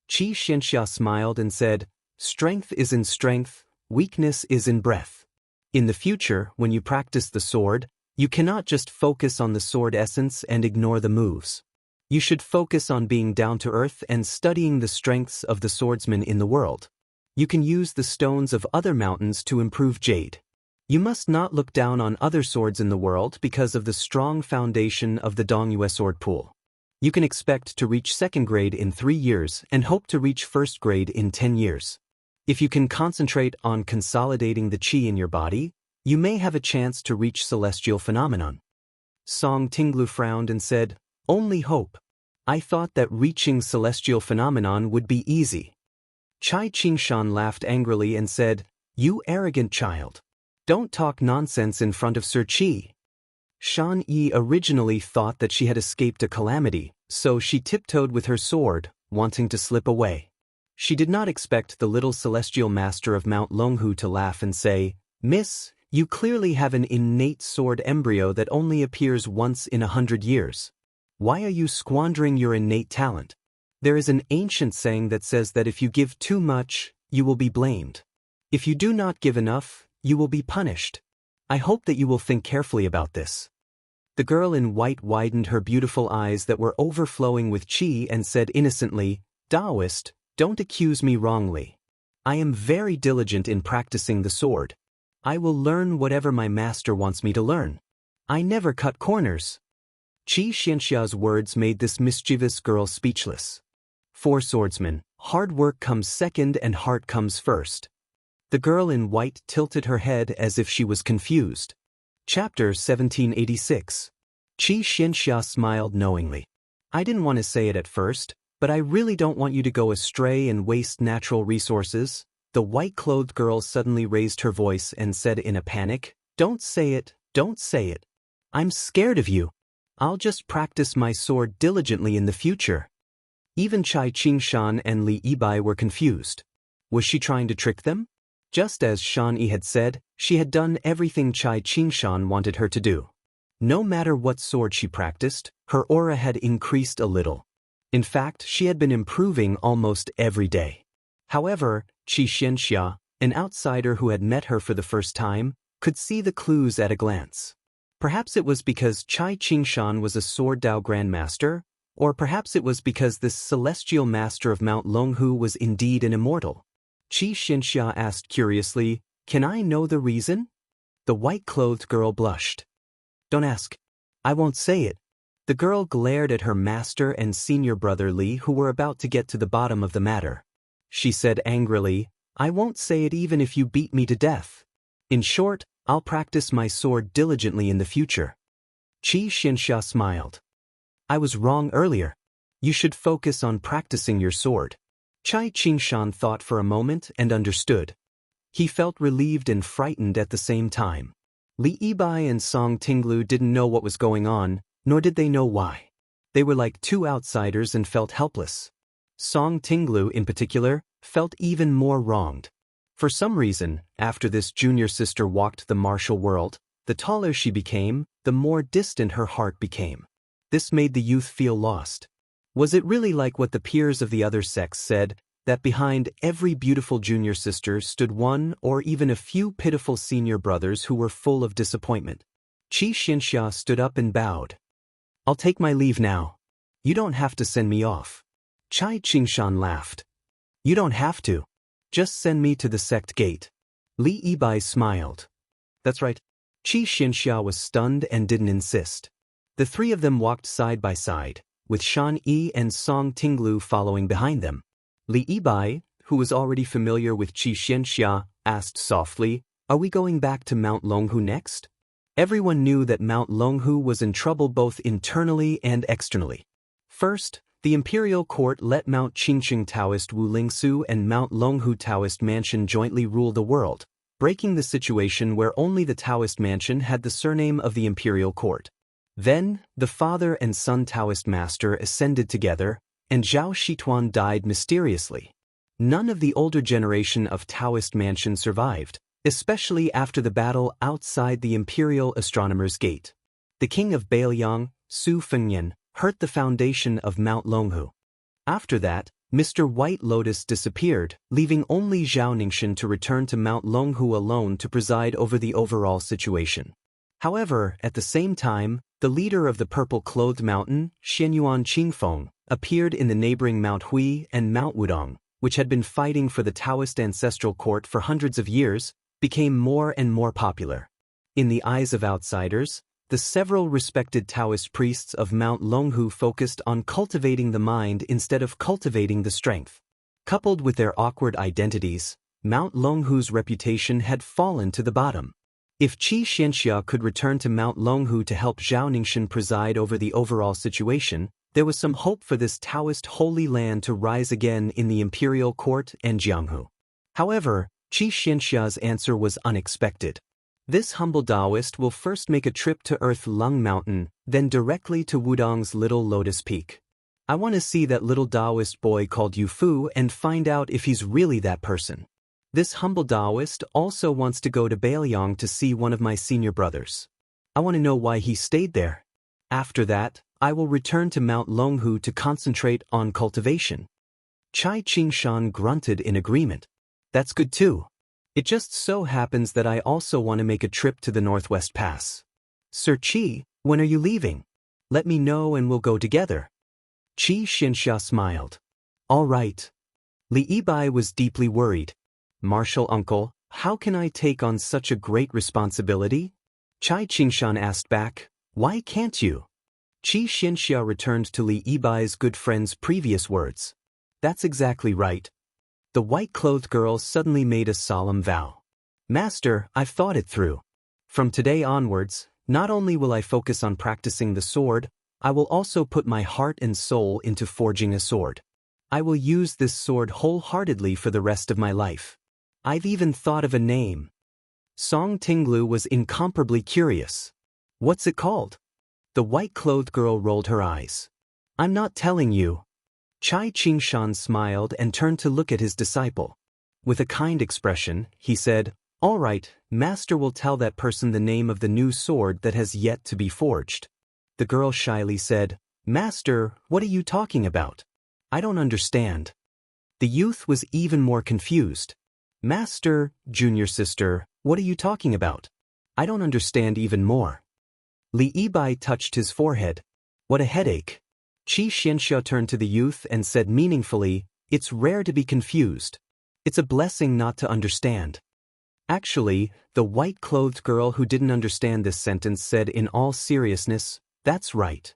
Qi Xinxia smiled and said, "Strength is in strength, weakness is in breath. In the future, when you practice the sword, you cannot just focus on the sword essence and ignore the moves. You should focus on being down-to-earth and studying the strengths of the swordsmen in the world. You can use the stones of other mountains to improve jade. You must not look down on other swords in the world because of the strong foundation of the Dongyue sword pool. You can expect to reach 2nd grade in 3 years and hope to reach 1st grade in 10 years. If you can concentrate on consolidating the qi in your body, you may have a chance to reach celestial phenomenon." Song Tinglu frowned and said, "Only hope. I thought that reaching celestial phenomenon would be easy." Chai Qingshan laughed angrily and said, "You arrogant child. Don't talk nonsense in front of Sir Qi." Shan Yi originally thought that she had escaped a calamity, so she tiptoed with her sword, wanting to slip away. She did not expect the little celestial master of Mount Longhu to laugh and say, "Miss, you clearly have an innate sword embryo that only appears once in 100 years. Why are you squandering your innate talent? There is an ancient saying that says that if you give too much, you will be blamed. If you do not give enough, you will be punished. I hope that you will think carefully about this." The girl in white widened her beautiful eyes that were overflowing with qi and said innocently, "Taoist, don't accuse me wrongly. I am very diligent in practicing the sword. I will learn whatever my master wants me to learn. I never cut corners." Qi Xianxia's words made this mischievous girl speechless. For swordsmen, hard work comes second and heart comes first. The girl in white tilted her head as if she was confused. Chapter 1786. Qi Xianxia smiled knowingly. "I didn't want to say it at first, but I really don't want you to go astray and waste natural resources." The white-clothed girl suddenly raised her voice and said in a panic, "Don't say it, don't say it. I'm scared of you. I'll just practice my sword diligently in the future." Even Chai Qingshan and Li Yibai were confused. Was she trying to trick them? Just as Shan Yi had said, she had done everything Chai Qingshan wanted her to do. No matter what sword she practiced, her aura had increased a little. In fact, she had been improving almost every day. However, Qi Xianxia, an outsider who had met her for the first time, could see the clues at a glance. Perhaps it was because Chai Qingshan was a sword Dao grandmaster, or perhaps it was because this celestial master of Mount Longhu was indeed an immortal. Qi Xianxia asked curiously, "Can I know the reason?" The white-clothed girl blushed. "Don't ask. I won't say it." The girl glared at her master and senior brother Li, who were about to get to the bottom of the matter. She said angrily, "I won't say it even if you beat me to death. In short, I'll practice my sword diligently in the future." Qi Xianxia smiled. "I was wrong earlier. You should focus on practicing your sword." Chai Qingshan thought for a moment and understood. He felt relieved and frightened at the same time. Li Yibai and Song Tinglu didn't know what was going on, nor did they know why. They were like two outsiders and felt helpless. Song Tinglu, in particular, felt even more wronged. For some reason, after this junior sister walked the martial world, the taller she became, the more distant her heart became. This made the youth feel lost. Was it really like what the peers of the other sex said, that behind every beautiful junior sister stood one or even a few pitiful senior brothers who were full of disappointment? Qi Xianxia stood up and bowed. I'll take my leave now. You don't have to send me off. Chai Qingshan laughed. You don't have to. Just send me to the sect gate. Li Yibai smiled. That's right. Qi Xianxia was stunned and didn't insist. The three of them walked side by side, with Shan Yi and Song Tinglu following behind them. Li Yibai, who was already familiar with Qi Xianxia, asked softly, Are we going back to Mount Longhu next? Everyone knew that Mount Longhu was in trouble both internally and externally. First, the imperial court let Mount Qingqing Taoist Wu Lingsu and Mount Longhu Taoist Mansion jointly rule the world, breaking the situation where only the Taoist Mansion had the surname of the imperial court. Then, the father and son Taoist master ascended together, and Zhao Shituan died mysteriously. None of the older generation of Taoist Mansion survived, especially after the battle outside the Imperial Astronomer's Gate. The king of Bailiang, Su Fengyan, hurt the foundation of Mount Longhu. After that, Mr. White Lotus disappeared, leaving only Zhao Ningxin to return to Mount Longhu alone to preside over the overall situation. However, at the same time, the leader of the purple-clothed mountain, Xianyuan Qingfeng, appeared in the neighboring Mount Hui and Mount Wudong, which had been fighting for the Taoist ancestral court for hundreds of years, became more and more popular. In the eyes of outsiders, the several respected Taoist priests of Mount Longhu focused on cultivating the mind instead of cultivating the strength. Coupled with their awkward identities, Mount Longhu's reputation had fallen to the bottom. If Qi Xianxia could return to Mount Longhu to help Zhao Ningxin preside over the overall situation, there was some hope for this Taoist holy land to rise again in the imperial court and Jianghu. However, Qi Xianxia's answer was unexpected. This humble Taoist will first make a trip to Earth Lung Mountain, then directly to Wudong's Little Lotus Peak. I want to see that little Taoist boy called Yu Fu and find out if he's really that person. This humble Taoist also wants to go to Bailiang to see one of my senior brothers. I want to know why he stayed there. After that, I will return to Mount Longhu to concentrate on cultivation. Chai Qingshan grunted in agreement. That's good too. It just so happens that I also want to make a trip to the Northwest Pass. Sir Qi, when are you leaving? Let me know and we'll go together. Qi Xianxia smiled. All right. Li Yibai was deeply worried. Martial uncle, how can I take on such a great responsibility? Chai Qingshan asked back, why can't you? Qi Xianxia returned to Li Yibai's good friend's previous words. That's exactly right. The white-clothed girl suddenly made a solemn vow. Master, I've thought it through. From today onwards, not only will I focus on practicing the sword, I will also put my heart and soul into forging a sword. I will use this sword wholeheartedly for the rest of my life. I've even thought of a name. Song Tinglu was incomparably curious. What's it called? The white-clothed girl rolled her eyes. I'm not telling you. Chai Qingshan smiled and turned to look at his disciple. With a kind expression, he said, All right, Master will tell that person the name of the new sword that has yet to be forged. The girl shyly said, Master, what are you talking about? I don't understand. The youth was even more confused. Master, junior sister, what are you talking about? I don't understand even more. Li Yibai touched his forehead. What a headache. Qi Xianxia turned to the youth and said meaningfully, It's rare to be confused. It's a blessing not to understand. Actually, the white-clothed girl who didn't understand this sentence said in all seriousness, That's right.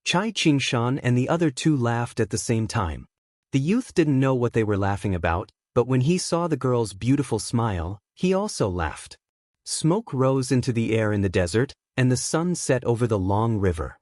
Chai Qingshan and the other two laughed at the same time. The youth didn't know what they were laughing about, but when he saw the girl's beautiful smile, he also laughed. Smoke rose into the air in the desert, and the sun set over the long river.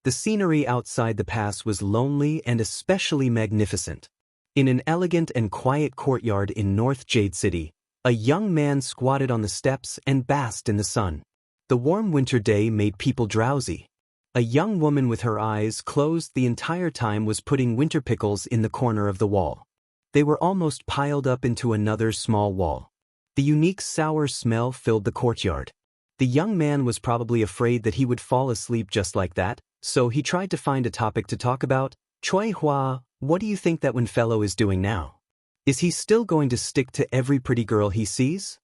The scenery outside the pass was lonely and especially magnificent. In an elegant and quiet courtyard in North Jade City, a young man squatted on the steps and basked in the sun. The warm winter day made people drowsy. A young woman with her eyes closed the entire time was putting winter pickles in the corner of the wall. They were almost piled up into another small wall. The unique sour smell filled the courtyard. The young man was probably afraid that he would fall asleep just like that, so he tried to find a topic to talk about, Choi Hua, what do you think that one fellow is doing now? Is he still going to stick to every pretty girl he sees?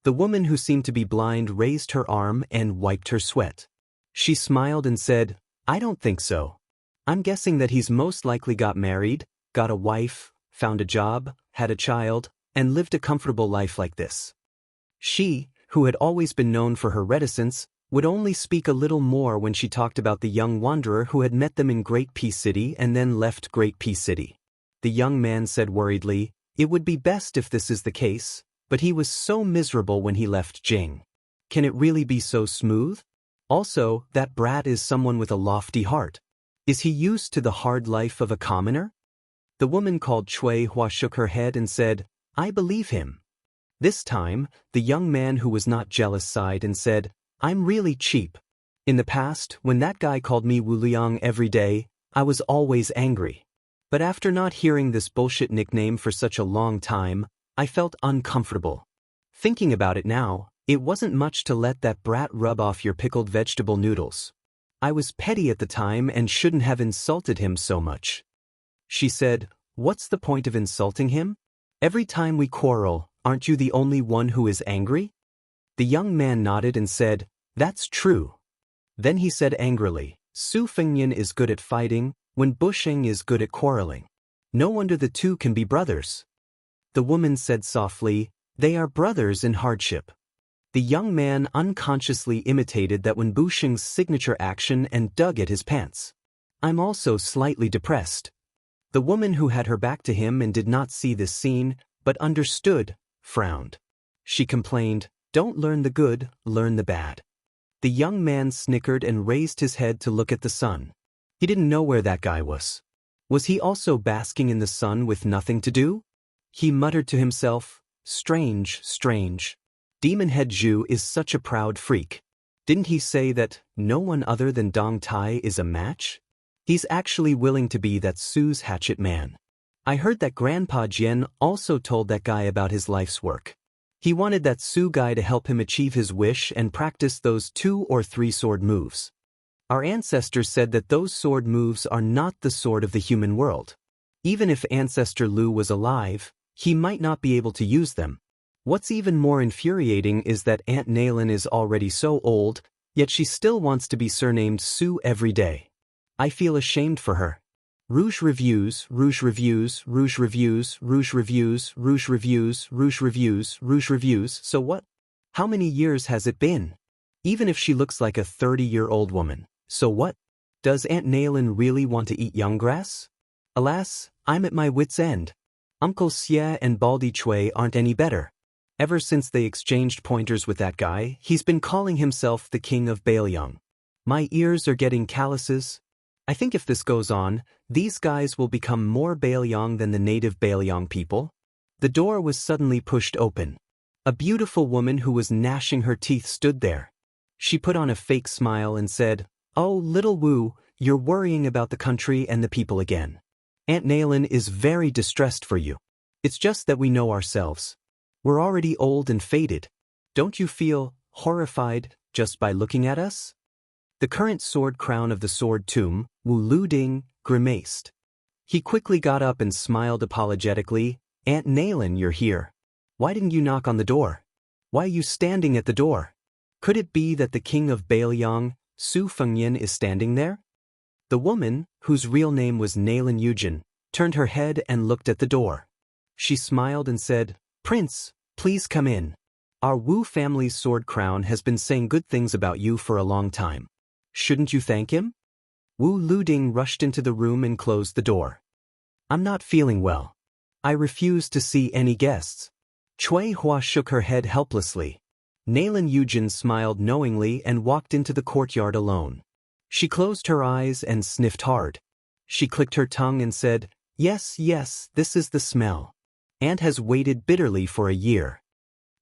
The woman who seemed to be blind raised her arm and wiped her sweat. She smiled and said, I don't think so. I'm guessing that he's most likely got married, got a wife, found a job, had a child, and lived a comfortable life like this. She, who had always been known for her reticence, would only speak a little more when she talked about the young wanderer who had met them in Great Peace City and then left Great Peace City. The young man said worriedly, it would be best if this is the case, but he was so miserable when he left Jing. Can it really be so smooth? Also, that brat is someone with a lofty heart. Is he used to the hard life of a commoner? The woman called Choi Hua shook her head and said, I believe him. This time, the young man who was not jealous sighed and said, I'm really cheap. In the past, when that guy called me Wu Liang every day, I was always angry. But after not hearing this bullshit nickname for such a long time, I felt uncomfortable. Thinking about it now, it wasn't much to let that brat rub off your pickled vegetable noodles. I was petty at the time and shouldn't have insulted him so much. She said, what's the point of insulting him? Every time we quarrel, aren't you the only one who is angry? The young man nodded and said, that's true. Then he said angrily, Su Fengyan is good at fighting, when Busheng is good at quarreling. No wonder the two can be brothers. The woman said softly, they are brothers in hardship. The young man unconsciously imitated that when Busheng's signature action and dug at his pants. I'm also slightly depressed. The woman who had her back to him and did not see this scene, but understood, frowned. She complained, don't learn the good, learn the bad. The young man snickered and raised his head to look at the sun. He didn't know where that guy was. Was he also basking in the sun with nothing to do? He muttered to himself, strange, strange. Demon Head Zhu is such a proud freak. Didn't he say that no one other than Dong Tai is a match? He's actually willing to be that Su's hatchet man. I heard that Grandpa Jian also told that guy about his life's work. He wanted that Su guy to help him achieve his wish and practice those 2 or 3 sword moves. Our ancestors said that those sword moves are not the sword of the human world. Even if Ancestor Lu was alive, he might not be able to use them. What's even more infuriating is that Aunt Nailin is already so old, yet she still wants to be surnamed Su every day. I feel ashamed for her. Rouge reviews, Rouge reviews, Rouge reviews, Rouge reviews, Rouge reviews, Rouge reviews, Rouge reviews, so what? How many years has it been? Even if she looks like a 30-year-old woman, so what? Does Aunt Nailin really want to eat young grass? Alas, I'm at my wit's end. Uncle Xie and Baldy Chui aren't any better. Ever since they exchanged pointers with that guy, he's been calling himself the King of Bailiang. My ears are getting calluses. I think if this goes on, these guys will become more Bailiang than the native Bailiang people. The door was suddenly pushed open. A beautiful woman who was gnashing her teeth stood there. She put on a fake smile and said, Oh, little Wu, you're worrying about the country and the people again. Aunt Nailin is very distressed for you. It's just that we know ourselves. We're already old and faded. Don't you feel horrified just by looking at us? The current sword crown of the sword tomb, Wu Luding, grimaced. He quickly got up and smiled apologetically. Aunt Nailin, you're here. Why didn't you knock on the door? Why are you standing at the door? Could it be that the king of Bailiang, Su Fengyan, is standing there? The woman, whose real name was Nailin Yujin, turned her head and looked at the door. She smiled and said, Prince, please come in. Our Wu family's sword crown has been saying good things about you for a long time. Shouldn't you thank him? Wu Luding rushed into the room and closed the door. I'm not feeling well. I refuse to see any guests. Chui Hua shook her head helplessly. Nailin Yujin smiled knowingly and walked into the courtyard alone. She closed her eyes and sniffed hard. She clicked her tongue and said, Yes, yes, this is the smell. Aunt has waited bitterly for a year.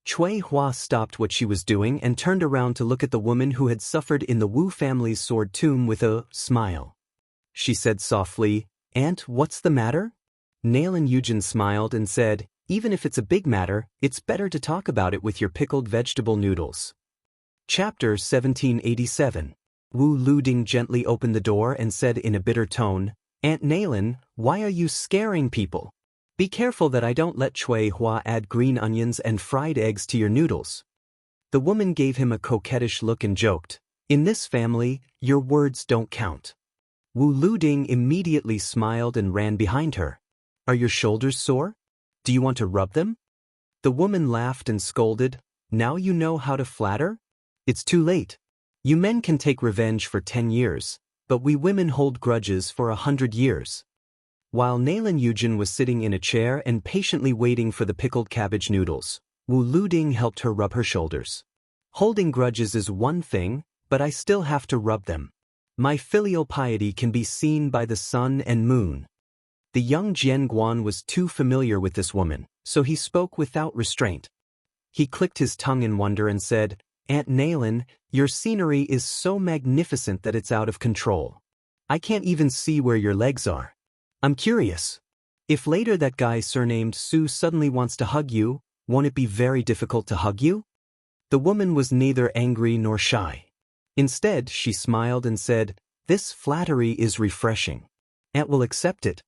Chui Hua stopped what she was doing and turned around to look at the woman who had suffered in the Wu family's sword tomb with a smile. She said softly, Aunt, what's the matter? Nailin Yujin smiled and said, Even if it's a big matter, it's better to talk about it with your pickled vegetable noodles. Chapter 1787. Wu Luding gently opened the door and said in a bitter tone, Aunt Nailin, why are you scaring people? Be careful that I don't let Chui Hua add green onions and fried eggs to your noodles. The woman gave him a coquettish look and joked, in this family, your words don't count. Wu Luding immediately smiled and ran behind her. Are your shoulders sore? Do you want to rub them? The woman laughed and scolded, now you know how to flatter? It's too late. You men can take revenge for 10 years, but we women hold grudges for 100 years. While Nailin Yujin was sitting in a chair and patiently waiting for the pickled cabbage noodles, Wu Luding helped her rub her shoulders. Holding grudges is one thing, but I still have to rub them. My filial piety can be seen by the sun and moon. The young Jian Guan was too familiar with this woman, so he spoke without restraint. He clicked his tongue in wonder and said, Aunt Nailin, your scenery is so magnificent that it's out of control. I can't even see where your legs are. I'm curious. If later that guy surnamed Su suddenly wants to hug you, won't it be very difficult to hug you? The woman was neither angry nor shy. Instead, she smiled and said, this flattery is refreshing. Aunt will accept it.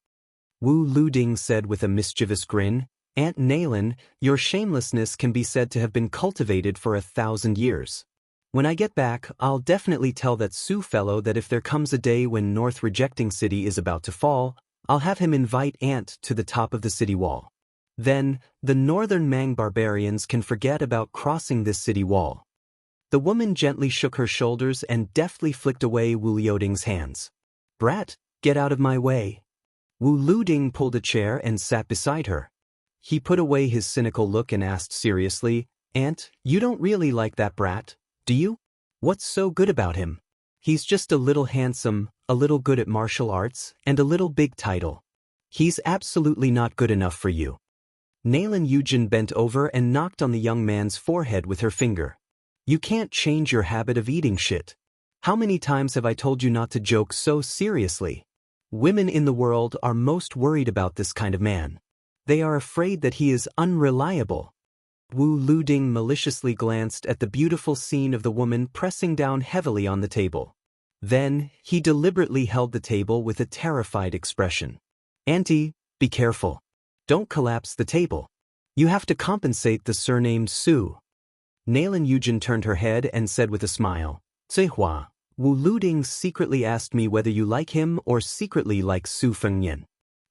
Wu Luding said with a mischievous grin, Aunt Nailin, your shamelessness can be said to have been cultivated for 1,000 years. When I get back, I'll definitely tell that Su fellow that if there comes a day when North Rejecting City is about to fall, I'll have him invite Aunt to the top of the city wall. Then, the northern Mang barbarians can forget about crossing this city wall. The woman gently shook her shoulders and deftly flicked away Wu Liuding's hands. Brat, get out of my way. Wu Luding pulled a chair and sat beside her. He put away his cynical look and asked seriously, Aunt, you don't really like that brat, do you? What's so good about him? He's just a little handsome, a little good at martial arts, and a little big title. He's absolutely not good enough for you. Nailin Yujin bent over and knocked on the young man's forehead with her finger. You can't change your habit of eating shit. How many times have I told you not to joke so seriously? Women in the world are most worried about this kind of man. They are afraid that he is unreliable. Wu Luding maliciously glanced at the beautiful scene of the woman pressing down heavily on the table. Then, he deliberately held the table with a terrified expression. Auntie, be careful. Don't collapse the table. You have to compensate the surnamed Su. Nailin Yujin turned her head and said with a smile, Ceihua, Wu Luding secretly asked me whether you like him or secretly like Su Fengnian.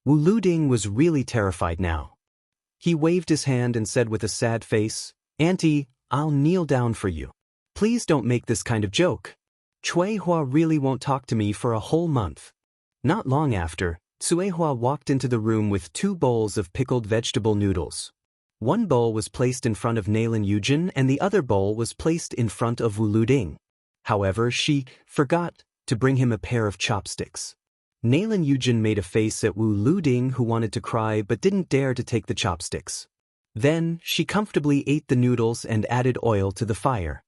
Wu Luding was really terrified now. He waved his hand and said with a sad face, Auntie, I'll kneel down for you. Please don't make this kind of joke. Chui Hua really won't talk to me for a whole month. Not long after, Cui Hua walked into the room with 2 bowls of pickled vegetable noodles. One bowl was placed in front of Nailin Yujin and the other bowl was placed in front of Wu Luding. However, she forgot to bring him a pair of chopsticks. Nailin Yujin made a face at Wu Luding who wanted to cry but didn't dare to take the chopsticks. Then, she comfortably ate the noodles and added oil to the fire.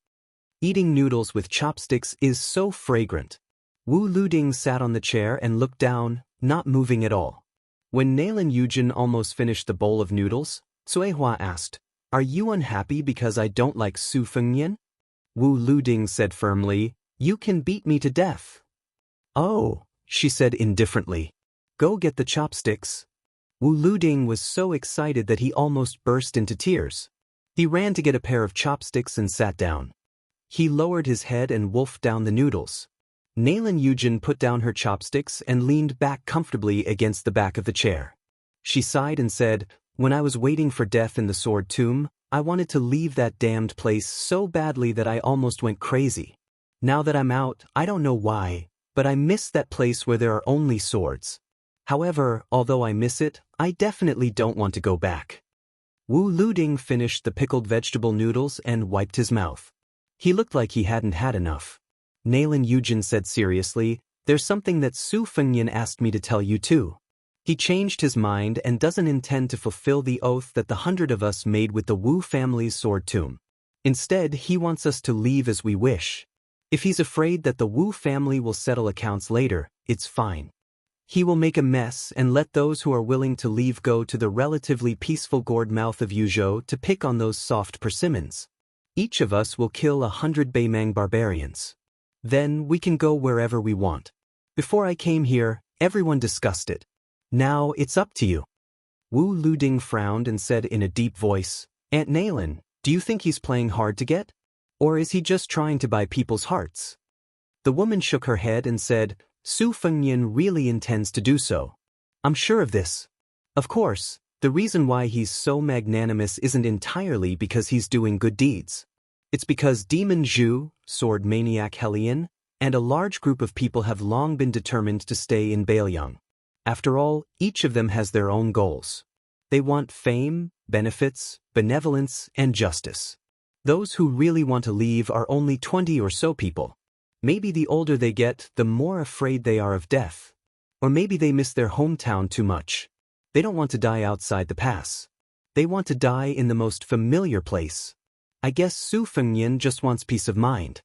Eating noodles with chopsticks is so fragrant. Wu Luding sat on the chair and looked down, not moving at all. When Nailin Yujin almost finished the bowl of noodles, Cuihua asked, Are you unhappy because I don't like Su Fengnian? Wu Luding said firmly, You can beat me to death. Oh, she said indifferently. Go get the chopsticks. Wu Luding was so excited that he almost burst into tears. He ran to get a pair of chopsticks and sat down. He lowered his head and wolfed down the noodles. Nailin Yujin put down her chopsticks and leaned back comfortably against the back of the chair. She sighed and said, When I was waiting for death in the sword tomb, I wanted to leave that damned place so badly that I almost went crazy. Now that I'm out, I don't know why, but I miss that place where there are only swords. However, although I miss it, I definitely don't want to go back. Wu Luding finished the pickled vegetable noodles and wiped his mouth. He looked like he hadn't had enough. Nailin Yujin said seriously, There's something that Su Fengnian asked me to tell you too. He changed his mind and doesn't intend to fulfill the oath that the 100 of us made with the Wu family's sword tomb. Instead, he wants us to leave as we wish. If he's afraid that the Wu family will settle accounts later, it's fine. He will make a mess and let those who are willing to leave go to the relatively peaceful gourd mouth of Yuzhou to pick on those soft persimmons. Each of us will kill 100 Beimang barbarians. Then we can go wherever we want. Before I came here, Everyone discussed it. Now it's up to you. Wu Luding frowned and said in a deep voice, Aunt Nailin, do you think he's playing hard to get? Or is he just trying to buy people's hearts? The woman shook her head and said, Su Fengnian really intends to do so. I'm sure of this. Of course, the reason why he's so magnanimous isn't entirely because he's doing good deeds. It's because Demon Zhu, sword maniac Helion, and a large group of people have long been determined to stay in Bailiang. After all, each of them has their own goals. They want fame, benefits, benevolence, and justice. Those who really want to leave are only 20 or so people. Maybe the older they get, the more afraid they are of death. Or maybe they miss their hometown too much. They don't want to die outside the pass. They want to die in the most familiar place. I guess Su Fengnian just wants peace of mind.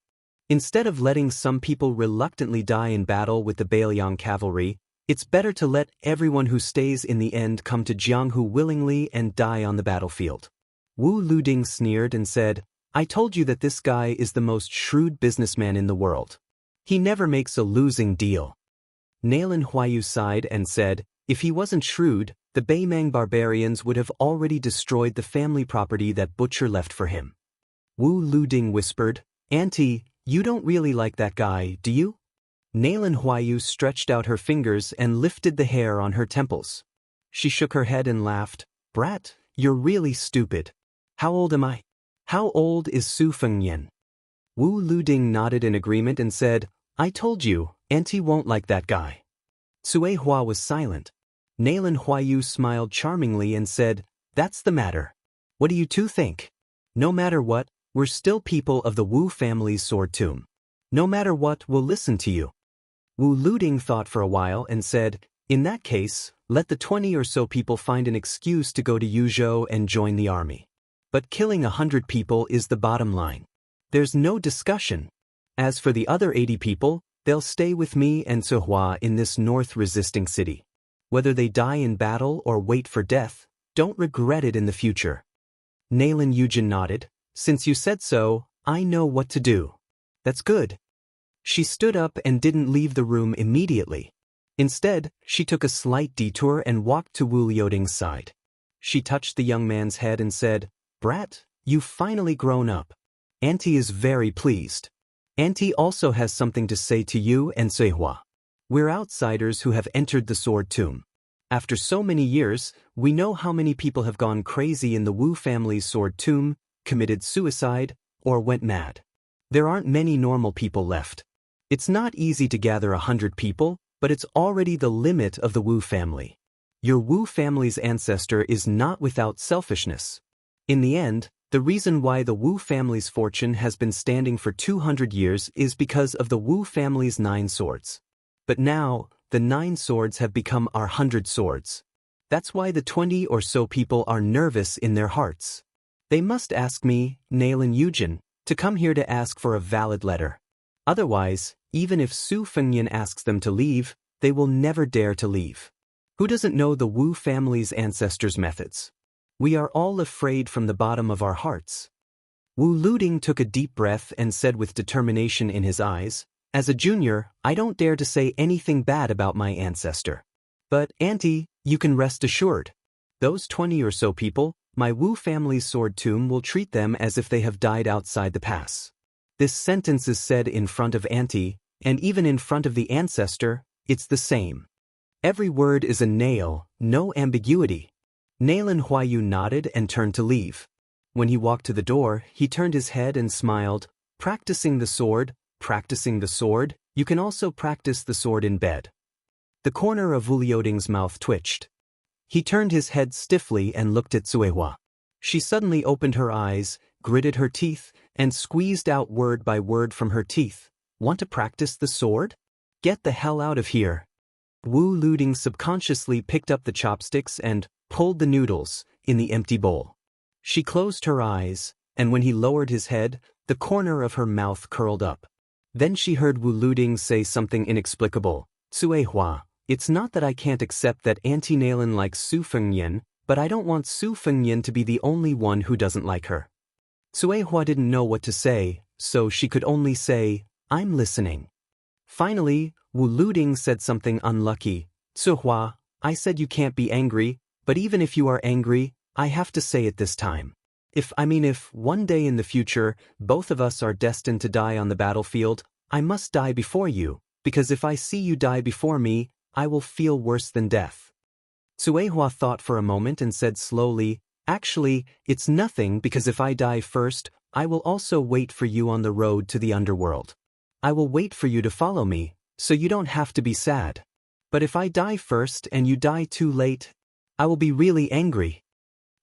Instead of letting some people reluctantly die in battle with the Bailiang cavalry, it's better to let everyone who stays in the end come to Jianghu willingly and die on the battlefield. Wu Luding sneered and said, I told you that this guy is the most shrewd businessman in the world. He never makes a losing deal. Nailin Huayu sighed and said, if he wasn't shrewd, the Baimang barbarians would have already destroyed the family property that Butcher left for him. Wu Luding whispered, Auntie, you don't really like that guy, do you? Nailin Huayu stretched out her fingers and lifted the hair on her temples. She shook her head and laughed, Brat, you're really stupid. How old am I? How old is Su Fengnian? Wu Luding nodded in agreement and said, I told you, Auntie won't like that guy. Sui Hua was silent. Nailin Huayu smiled charmingly and said, That's the matter. What do you two think? No matter what, we're still people of the Wu family's sword tomb. No matter what, we'll listen to you. Wu Luding thought for a while and said, In that case, let the 20 or so people find an excuse to go to Yuzhou and join the army. But killing 100 people is the bottom line. There's no discussion. As for the other 80 people, they'll stay with me and Suhua in this north-resisting city. Whether they die in battle or wait for death, don't regret it in the future. Nailin Yujin nodded. Since you said so, I know what to do. That's good. She stood up and didn't leave the room immediately. Instead, she took a slight detour and walked to Wu Liuding's side. She touched the young man's head and said, Brat, you've finally grown up. Auntie is very pleased. Auntie also has something to say to you and Suihua. We're outsiders who have entered the sword tomb. After so many years, we know how many people have gone crazy in the Wu family's sword tomb, committed suicide, or went mad. There aren't many normal people left. It's not easy to gather 100 people, but it's already the limit of the Wu family. Your Wu family's ancestor is not without selfishness. In the end, the reason why the Wu family's fortune has been standing for 200 years is because of the Wu family's 9 swords. But now, the 9 swords have become our 100 swords. That's why the 20 or so people are nervous in their hearts. They must ask me, Nailin Yujin, to come here to ask for a valid letter. Otherwise, even if Su Fengnian asks them to leave, they will never dare to leave. Who doesn't know the Wu family's ancestors' methods? We are all afraid from the bottom of our hearts. Wu Luding took a deep breath and said with determination in his eyes, As a junior, I don't dare to say anything bad about my ancestor. But, Auntie, you can rest assured. Those 20 or so people, my Wu family's sword tomb will treat them as if they have died outside the pass. This sentence is said in front of Auntie, and even in front of the ancestor, it's the same. Every word is a nail, no ambiguity. Nailin Huayu nodded and turned to leave. When he walked to the door, he turned his head and smiled, practicing the sword, you can also practice the sword in bed. The corner of Wu Liuding's mouth twitched. He turned his head stiffly and looked at Suihua. She suddenly opened her eyes, gritted her teeth, and squeezed out word by word from her teeth. Want to practice the sword? Get the hell out of here. Wu Liuding subconsciously picked up the chopsticks and pulled the noodles in the empty bowl. She closed her eyes, and when he lowered his head, the corner of her mouth curled up. Then she heard Wu Liuding say something inexplicable. Suihua, it's not that I can't accept that Auntie Nailin likes Su Fengnian, but I don't want Su Fengnian to be the only one who doesn't like her. Suihua didn't know what to say, so she could only say, I'm listening. Finally, Wu Luding said something unlucky. Suhua, I said you can't be angry, but even if you are angry, I have to say it this time. If one day in the future, both of us are destined to die on the battlefield, I must die before you, because if I see you die before me, I will feel worse than death. Suehua thought for a moment and said slowly, actually, it's nothing because if I die first, I will also wait for you on the road to the underworld. I will wait for you to follow me, so you don't have to be sad. But if I die first and you die too late, I will be really angry.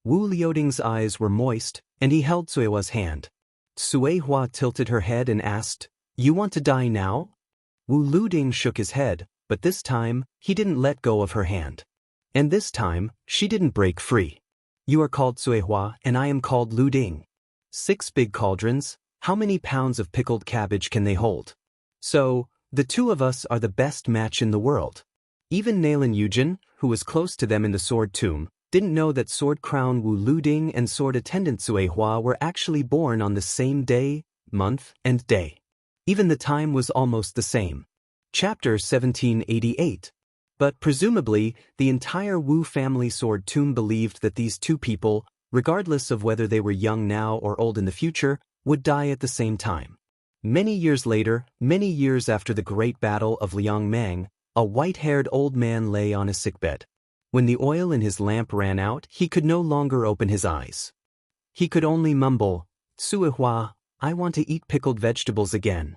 Wu Liuding's eyes were moist, and he held Suehua's hand. Suehua tilted her head and asked, You want to die now? Wu Luding shook his head, but this time, he didn't let go of her hand. And this time, she didn't break free. You are called Suehua and I am called Luding. 6 big cauldrons, how many pounds of pickled cabbage can they hold? So, the two of us are the best match in the world. Even Nailan Yujin, who was close to them in the sword tomb, didn't know that Sword Crown Wu Luding and Sword Attendant Suehua were actually born on the same day, month, and day. Even the time was almost the same. Chapter 1788. But presumably, the entire Wu family sword tomb believed that these two people, regardless of whether they were young now or old in the future, would die at the same time. Many years later, many years after the Great Battle of Liangmang, a white-haired old man lay on his sickbed. When the oil in his lamp ran out, he could no longer open his eyes. He could only mumble, Suehua, I want to eat pickled vegetables again.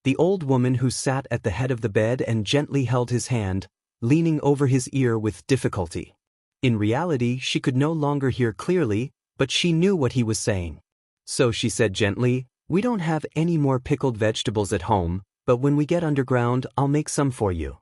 The old woman who sat at the head of the bed and gently held his hand, leaning over his ear with difficulty. In reality, she could no longer hear clearly, but she knew what he was saying. So she said gently, We don't have any more pickled vegetables at home, but when we get underground, I'll make some for you.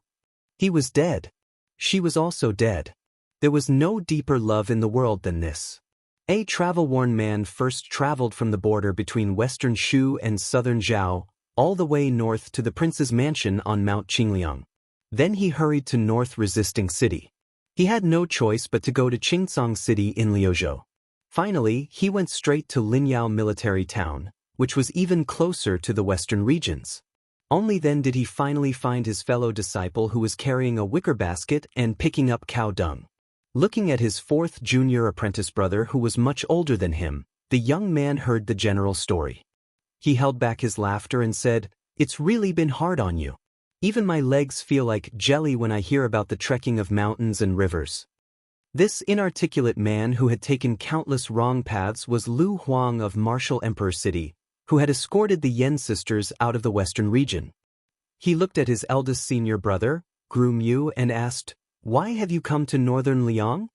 He was dead. She was also dead. There was no deeper love in the world than this. A travel-worn man first traveled from the border between western Shu and southern Zhao, all the way north to the prince's mansion on Mount Qingliang. Then he hurried to North Resisting City. He had no choice but to go to Qingsong City in Liuzhou. Finally, he went straight to Linyao military town, which was even closer to the western regions. Only then did he finally find his fellow disciple who was carrying a wicker basket and picking up cow dung. Looking at his 4th junior apprentice brother who was much older than him, the young man heard the general story. He held back his laughter and said, It's really been hard on you. Even my legs feel like jelly when I hear about the trekking of mountains and rivers. This inarticulate man who had taken countless wrong paths was Lu Huang of Martial Emperor City, who had escorted the Yen sisters out of the western region. He looked at his eldest senior brother, Groom Yu, and asked, Why have you come to northern Liang?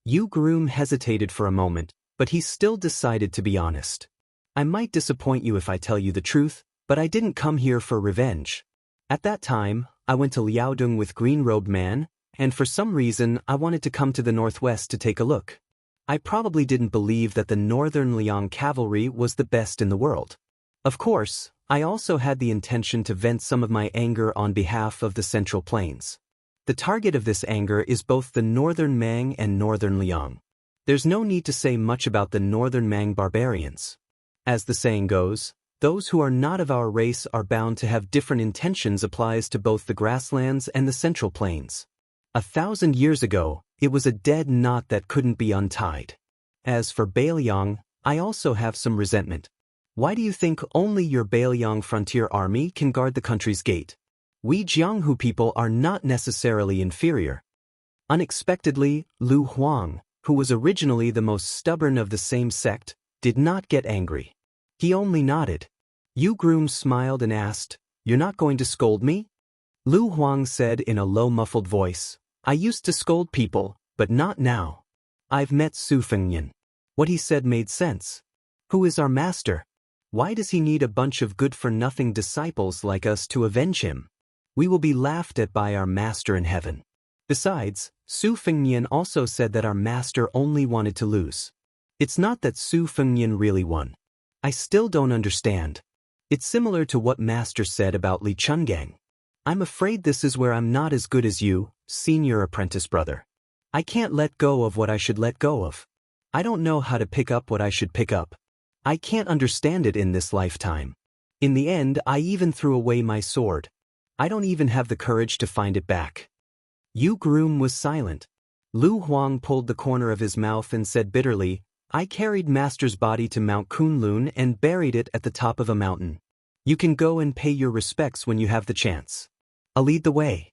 Yu Groom hesitated for a moment, but he still decided to be honest. I might disappoint you if I tell you the truth, but I didn't come here for revenge. At that time, I went to Liaodong with Green-Robed Man, and for some reason I wanted to come to the northwest to take a look. I probably didn't believe that the northern Liang cavalry was the best in the world. Of course, I also had the intention to vent some of my anger on behalf of the Central Plains. The target of this anger is both the northern Mang and northern Liang. There's no need to say much about the northern Mang barbarians. As the saying goes, those who are not of our race are bound to have different intentions applies to both the grasslands and the Central Plains. 1,000 years ago, it was a dead knot that couldn't be untied. As for Bailiang, I also have some resentment. Why do you think only your Bailiang frontier army can guard the country's gate? We Jianghu people are not necessarily inferior. Unexpectedly, Lu Huang, who was originally the most stubborn of the same sect, did not get angry. He only nodded. Yu Groom smiled and asked, You're not going to scold me? Lu Huang said in a low muffled voice, I used to scold people, but not now. I've met Su Fengnian. What he said made sense. Who is our master? Why does he need a bunch of good-for-nothing disciples like us to avenge him? We will be laughed at by our master in heaven. Besides, Su Fengnian also said that our master only wanted to lose. It's not that Su Fengnian really won. I still don't understand. It's similar to what master said about Li Chungang. I'm afraid this is where I'm not as good as you, senior apprentice brother. I can't let go of what I should let go of. I don't know how to pick up what I should pick up. I can't understand it in this lifetime. In the end, I even threw away my sword. I don't even have the courage to find it back. Yu Groom was silent. Lu Huang pulled the corner of his mouth and said bitterly, I carried Master's body to Mount Kunlun and buried it at the top of a mountain. You can go and pay your respects when you have the chance. I'll lead the way.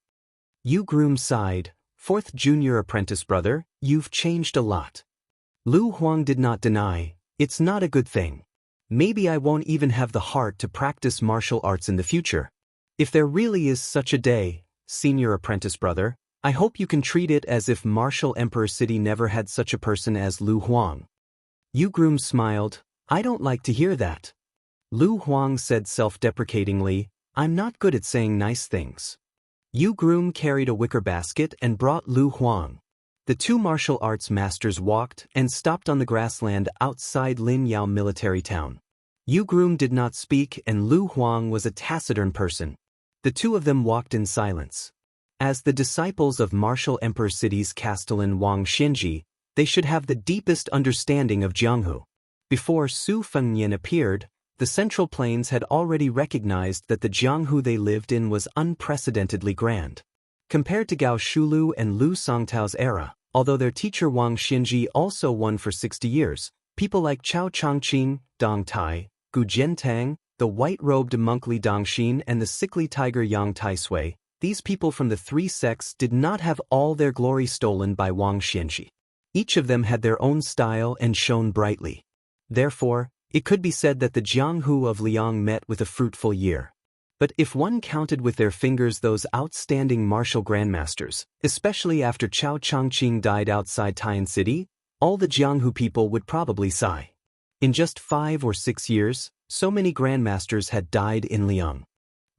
Yu Groom sighed, fourth junior apprentice brother, you've changed a lot. Lu Huang did not deny, it's not a good thing. Maybe I won't even have the heart to practice martial arts in the future. If there really is such a day, senior apprentice brother, I hope you can treat it as if Martial Emperor City never had such a person as Lu Huang. Yu Groom smiled, I don't like to hear that. Lu Huang said self-deprecatingly, I'm not good at saying nice things. Yu Groom carried a wicker basket and brought Lu Huang. The two martial arts masters walked and stopped on the grassland outside Lin Yao military town. Yu Groom did not speak and Lu Huang was a taciturn person. The two of them walked in silence. As the disciples of Martial Emperor City's castellan Wang Xinji, they should have the deepest understanding of Jianghu. Before Su Fengnian appeared, the Central Plains had already recognized that the Jianghu they lived in was unprecedentedly grand. Compared to Gao Shulu and Lu Songtao's era, although their teacher Wang Xinji also won for 60 years, people like Chao Chongqing, Dong Tai, Gu Jiantang, the white-robed monk Li Dongxin and the sickly tiger Yang Taisui, these people from the three sects did not have all their glory stolen by Wang Xinji. Each of them had their own style and shone brightly. Therefore, it could be said that the Jianghu of Liang met with a fruitful year. But if one counted with their fingers those outstanding martial grandmasters, especially after Chao Chongqing died outside Tian City, all the Jianghu people would probably sigh. In just 5 or 6 years, so many grandmasters had died in Liang.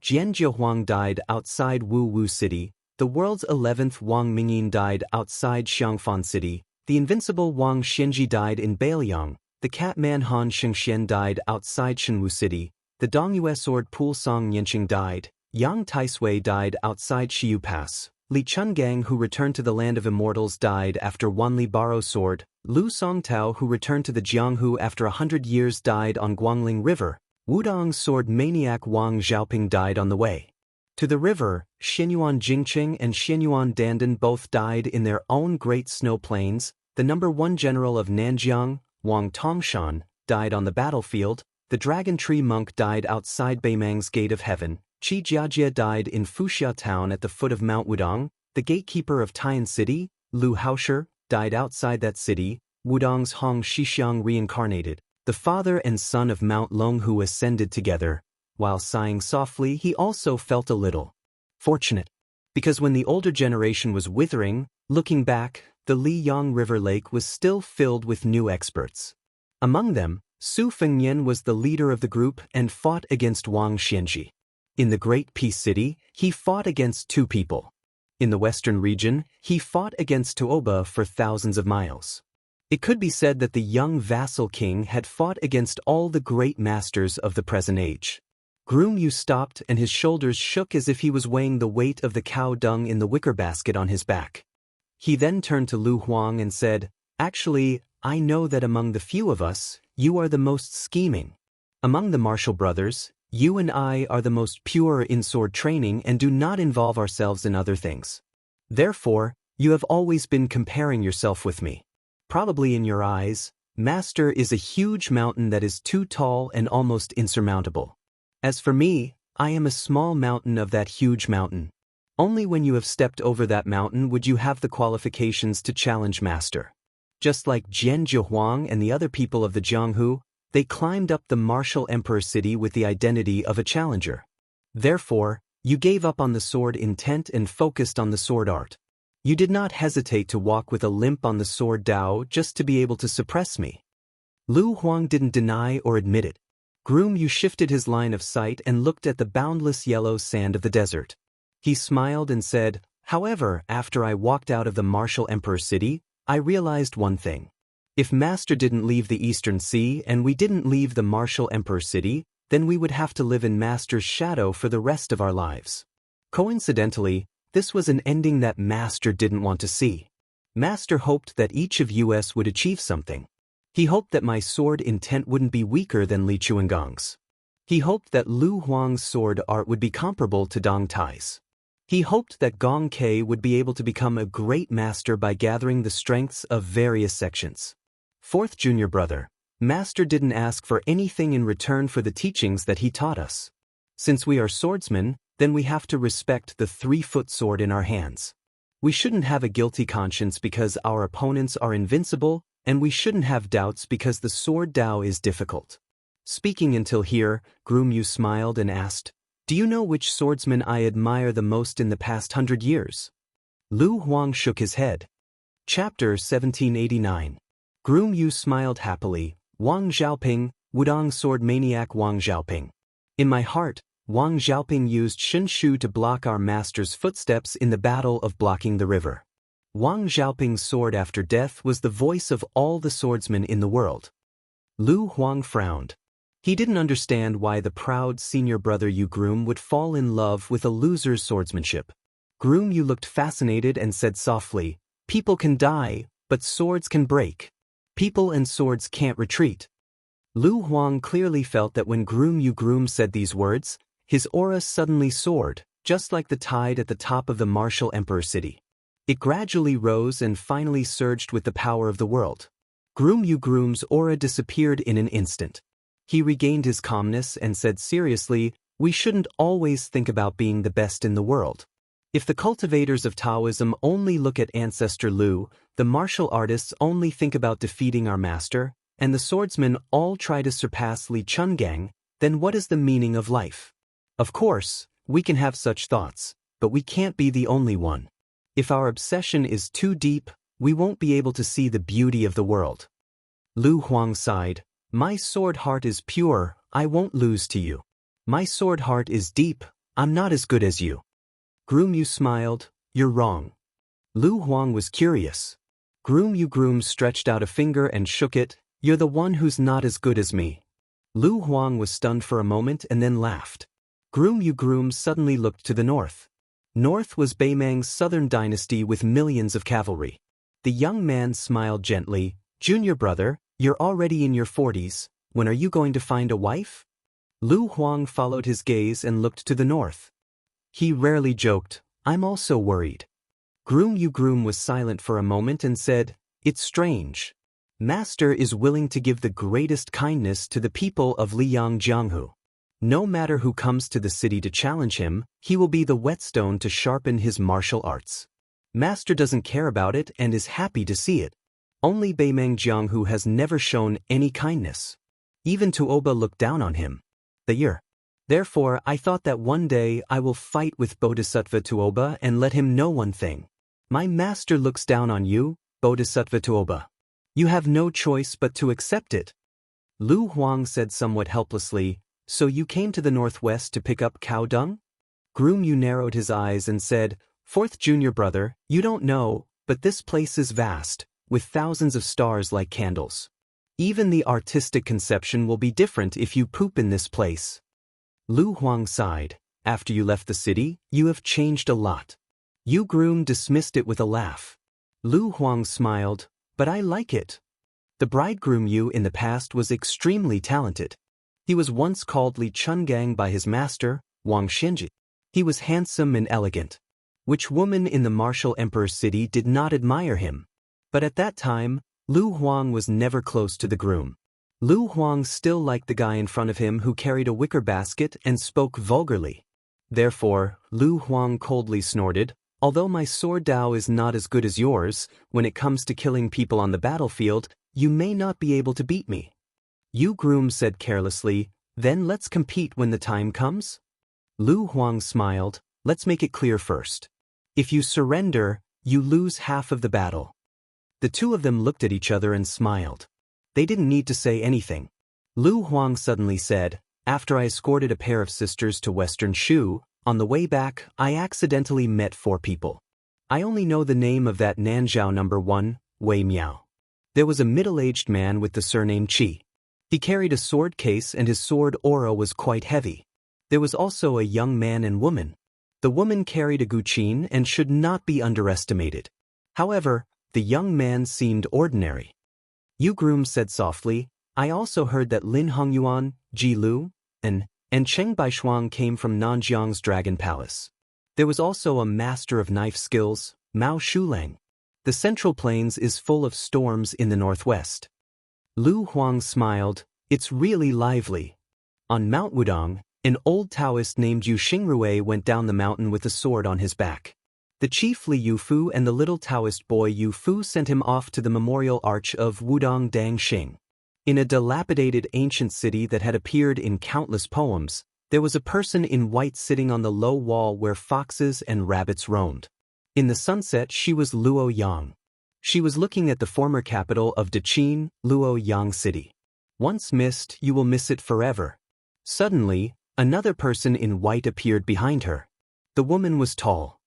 Jian Jiehuang died outside Wu Wu City, the world's 11th Wang Mingyin died outside Xiangfan City, the invincible Wang Xinji died in Beiliang, the Catman Han Shengxian died outside Shenwu City, the Dongyue sword Pul Song Yanqing died, Yang Taisui died outside Xiu Pass, Li Chungang who returned to the land of immortals died after Wanli Baro sword, Lu Songtao who returned to the Jianghu after 100 years died on Guangling River, Wudong's sword maniac Wang Xiaoping died on the way to the river, Xianyuan Jingqing and Xianyuan Dandan both died in their own great snow plains, the number 1 general of Nanjiang, Wang Tongshan, died on the battlefield, the Dragon Tree monk died outside Beimang's Gate of Heaven, Qi Jiajie died in Fuxia town at the foot of Mount Wudong, the gatekeeper of Tian City, Lu Haoshi, died outside that city, Wudong's Hong Shixiang reincarnated, the father and son of Mount Longhu ascended together. While sighing softly, he also felt a little fortunate. Because when the older generation was withering, looking back, the Liyang River Lake was still filled with new experts. Among them, Su Fengnian was the leader of the group and fought against Wang Xinji. In the Great Peace City, he fought against 2 people. In the western region, he fought against Tuoba for thousands of miles. It could be said that the young vassal king had fought against all the great masters of the present age. Groom Yu stopped and his shoulders shook as if he was weighing the weight of the cow dung in the wicker basket on his back. He then turned to Lu Huang and said, Actually, I know that among the few of us, you are the most scheming. Among the martial brothers, you and I are the most pure in sword training and do not involve ourselves in other things. Therefore, you have always been comparing yourself with me. Probably in your eyes, Master is a huge mountain that is too tall and almost insurmountable. As for me, I am a small mountain of that huge mountain. Only when you have stepped over that mountain would you have the qualifications to challenge Master. Just like Jian Jiehuang and the other people of the Jianghu, they climbed up the Martial Emperor City with the identity of a challenger. Therefore, you gave up on the sword intent and focused on the sword art. You did not hesitate to walk with a limp on the sword Dao just to be able to suppress me. Lu Huang didn't deny or admit it. Groom Yu shifted his line of sight and looked at the boundless yellow sand of the desert. He smiled and said, However, after I walked out of the Martial Emperor City, I realized one thing. If Master didn't leave the Eastern Sea and we didn't leave the Martial Emperor City, then we would have to live in Master's shadow for the rest of our lives. Coincidentally, this was an ending that Master didn't want to see. Master hoped that each of us would achieve something. He hoped that my sword intent wouldn't be weaker than Li Chuangong's. He hoped that Lu Huang's sword art would be comparable to Dong Tai's. He hoped that Gong Kei would be able to become a great master by gathering the strengths of various sections. Fourth junior brother, Master didn't ask for anything in return for the teachings that he taught us. Since we are swordsmen, then we have to respect the 3-foot sword in our hands. We shouldn't have a guilty conscience because our opponents are invincible, and we shouldn't have doubts because the sword Dao is difficult. Speaking until here, Groom Yu smiled and asked, "Do you know which swordsman I admire the most in the past 100 years?" Lu Huang shook his head. Chapter 1789. Groom Yu smiled happily. Wang Xiaoping, Wudong sword maniac Wang Xiaoping. In my heart, Wang Xiaoping used Shen Shu to block our master's footsteps in the battle of blocking the river. Wang Xiaoping's sword after death was the voice of all the swordsmen in the world. Lu Huang frowned. He didn't understand why the proud senior brother Yu Groom would fall in love with a loser's swordsmanship. Groom Yu looked fascinated and said softly, "People can die, but swords can break. People and swords can't retreat." Lu Huang clearly felt that when Groom said these words, his aura suddenly soared, just like the tide at the top of the martial emperor city. It gradually rose and finally surged with the power of the world. Groom's aura disappeared in an instant. He regained his calmness and said seriously, "We shouldn't always think about being the best in the world. If the cultivators of Taoism only look at Ancestor Lu, the martial artists only think about defeating our master, and the swordsmen all try to surpass Li Chungang, then what is the meaning of life? Of course, we can have such thoughts, but we can't be the only one. If our obsession is too deep, we won't be able to see the beauty of the world." Lu Huang sighed. "My sword heart is pure, I won't lose to you. My sword heart is deep, I'm not as good as you." Groom smiled. "You're wrong." Lu Huang was curious. Groom stretched out a finger and shook it. "You're the one who's not as good as me." Lu Huang was stunned for a moment and then laughed. Groom suddenly looked to the north. North was Beimang's southern dynasty with millions of cavalry. The young man smiled gently. "Junior brother, you're already in your 40s, when are you going to find a wife?" Lu Huang followed his gaze and looked to the north. He rarely joked, "I'm also worried." Groom was silent for a moment and said, "It's strange. Master is willing to give the greatest kindness to the people of Liang Jianghu. No matter who comes to the city to challenge him, he will be the whetstone to sharpen his martial arts. Master doesn't care about it and is happy to see it. Only Beimang Jianghu has never shown any kindness. Even Tuoba looked down on him. Therefore, I thought that one day I will fight with Bodhisattva Tuoba and let him know one thing. My master looks down on you, Bodhisattva Tuoba. You have no choice but to accept it." Lu Huang said somewhat helplessly, "So you came to the northwest to pick up cow dung?" Groom narrowed his eyes and said, "Fourth junior brother, you don't know, but this place is vast, with thousands of stars like candles. Even the artistic conception will be different if you poop in this place." Lu Huang sighed. "After you left the city, you have changed a lot." Yu Groom dismissed it with a laugh. Lu Huang smiled, "But I like it. The bridegroom Yu in the past was extremely talented. He was once called Li Chungang by his master, Wang Xinji. He was handsome and elegant. Which woman in the martial emperor city did not admire him? But at that time, Lu Huang was never close to the groom. Lu Huang still liked the guy in front of him who carried a wicker basket and spoke vulgarly. Therefore, Lu Huang coldly snorted, "Although my sword Dao is not as good as yours, when it comes to killing people on the battlefield, you may not be able to beat me." Yu Groom said carelessly, "Then let's compete when the time comes?" Lu Huang smiled, "Let's make it clear first. If you surrender, you lose half of the battle." The two of them looked at each other and smiled. They didn't need to say anything. Lu Huang suddenly said, "After I escorted a pair of sisters to Western Shu, on the way back, I accidentally met 4 people. I only know the name of that Nanzhao number 1, Wei Miao. There was a middle-aged man with the surname Qi. He carried a sword case and his sword aura was quite heavy. There was also a young man and woman. The woman carried a guqin and should not be underestimated. However, the young man seemed ordinary." Yu Groom said softly, "I also heard that Lin Hongyuan, Ji Lu, and and Cheng Baishuang came from Nanjiang's Dragon Palace. There was also a master of knife skills, Mao Shulang. The Central Plains is full of storms in the northwest. Lu Huang smiled, it's really lively. On Mount Wudong, an old Taoist named Yu Xingrui went down the mountain with a sword on his back. The chief Li Yufu and the little Taoist boy Yu Fu sent him off to the memorial arch of Wudong Dangxing. In a dilapidated ancient city that had appeared in countless poems, there was a person in white sitting on the low wall where foxes and rabbits roamed. In the sunset she was Luo Yang. She was looking at the former capital of Daqin, Luo Yang City. Once missed, you will miss it forever. Suddenly, another person in white appeared behind her. The woman was tall.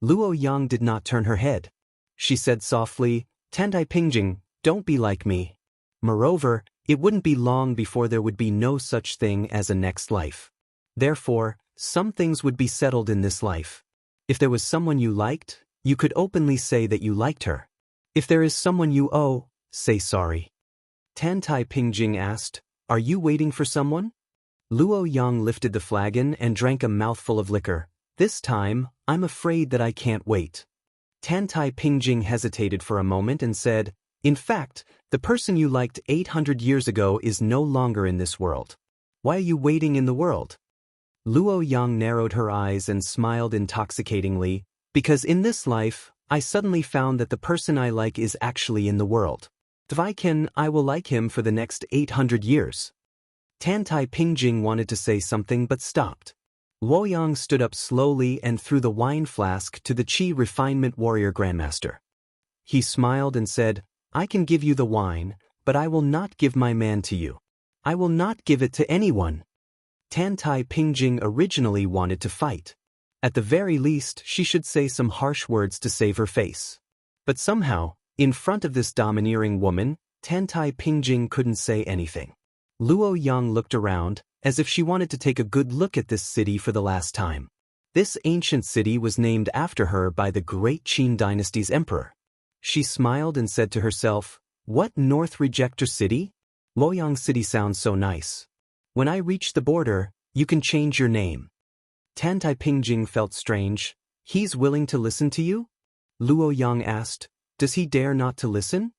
Luo Yang did not turn her head. She said softly, Tantai Pingjing, don't be like me. Moreover, it wouldn't be long before there would be no such thing as a next life. Therefore, some things would be settled in this life. If there was someone you liked, you could openly say that you liked her. If there is someone you owe, say sorry. Tantai Pingjing asked, are you waiting for someone? Luo Yang lifted the flagon and drank a mouthful of liquor. This time, I'm afraid that I can't wait. Tantai Pingjing hesitated for a moment and said, in fact, the person you liked 800 years ago is no longer in this world. Why are you waiting in the world? Luo Yang narrowed her eyes and smiled intoxicatingly, because in this life, I suddenly found that the person I like is actually in the world. If I can, I will like him for the next 800 years. Tantai Pingjing wanted to say something but stopped. Luo Yang stood up slowly and threw the wine flask to the Qi Refinement Warrior Grandmaster. He smiled and said, I can give you the wine, but I will not give my man to you. I will not give it to anyone. Tantai Pingjing originally wanted to fight. At the very least, she should say some harsh words to save her face. But somehow, in front of this domineering woman, Tantai Pingjing couldn't say anything. Luo Yang looked around, as if she wanted to take a good look at this city for the last time. This ancient city was named after her by the great Qin dynasty's emperor. She smiled and said to herself, what North Rejector City? Luoyang City sounds so nice. When I reach the border, you can change your name. Tantai Pingjing felt strange. He's willing to listen to you? Luo Yang asked, does he dare not to listen?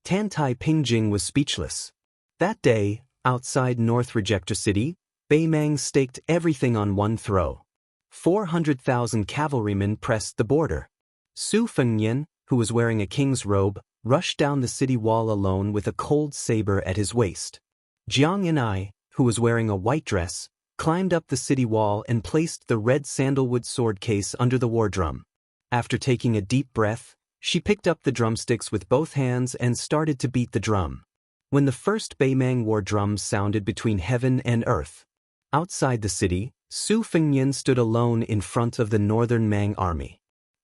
Tantai Pingjing was speechless. That day, outside North Rejector City, Beimang staked everything on one throw. 400,000 cavalrymen pressed the border. Su Fengnian, who was wearing a king's robe, rushed down the city wall alone with a cold saber at his waist. Jiang Yanai, who was wearing a white dress, climbed up the city wall and placed the red sandalwood sword case under the war drum. After taking a deep breath, she picked up the drumsticks with both hands and started to beat the drum. When the first Beimang war drums sounded between heaven and earth. Outside the city, Su Fengnian stood alone in front of the northern Mang army.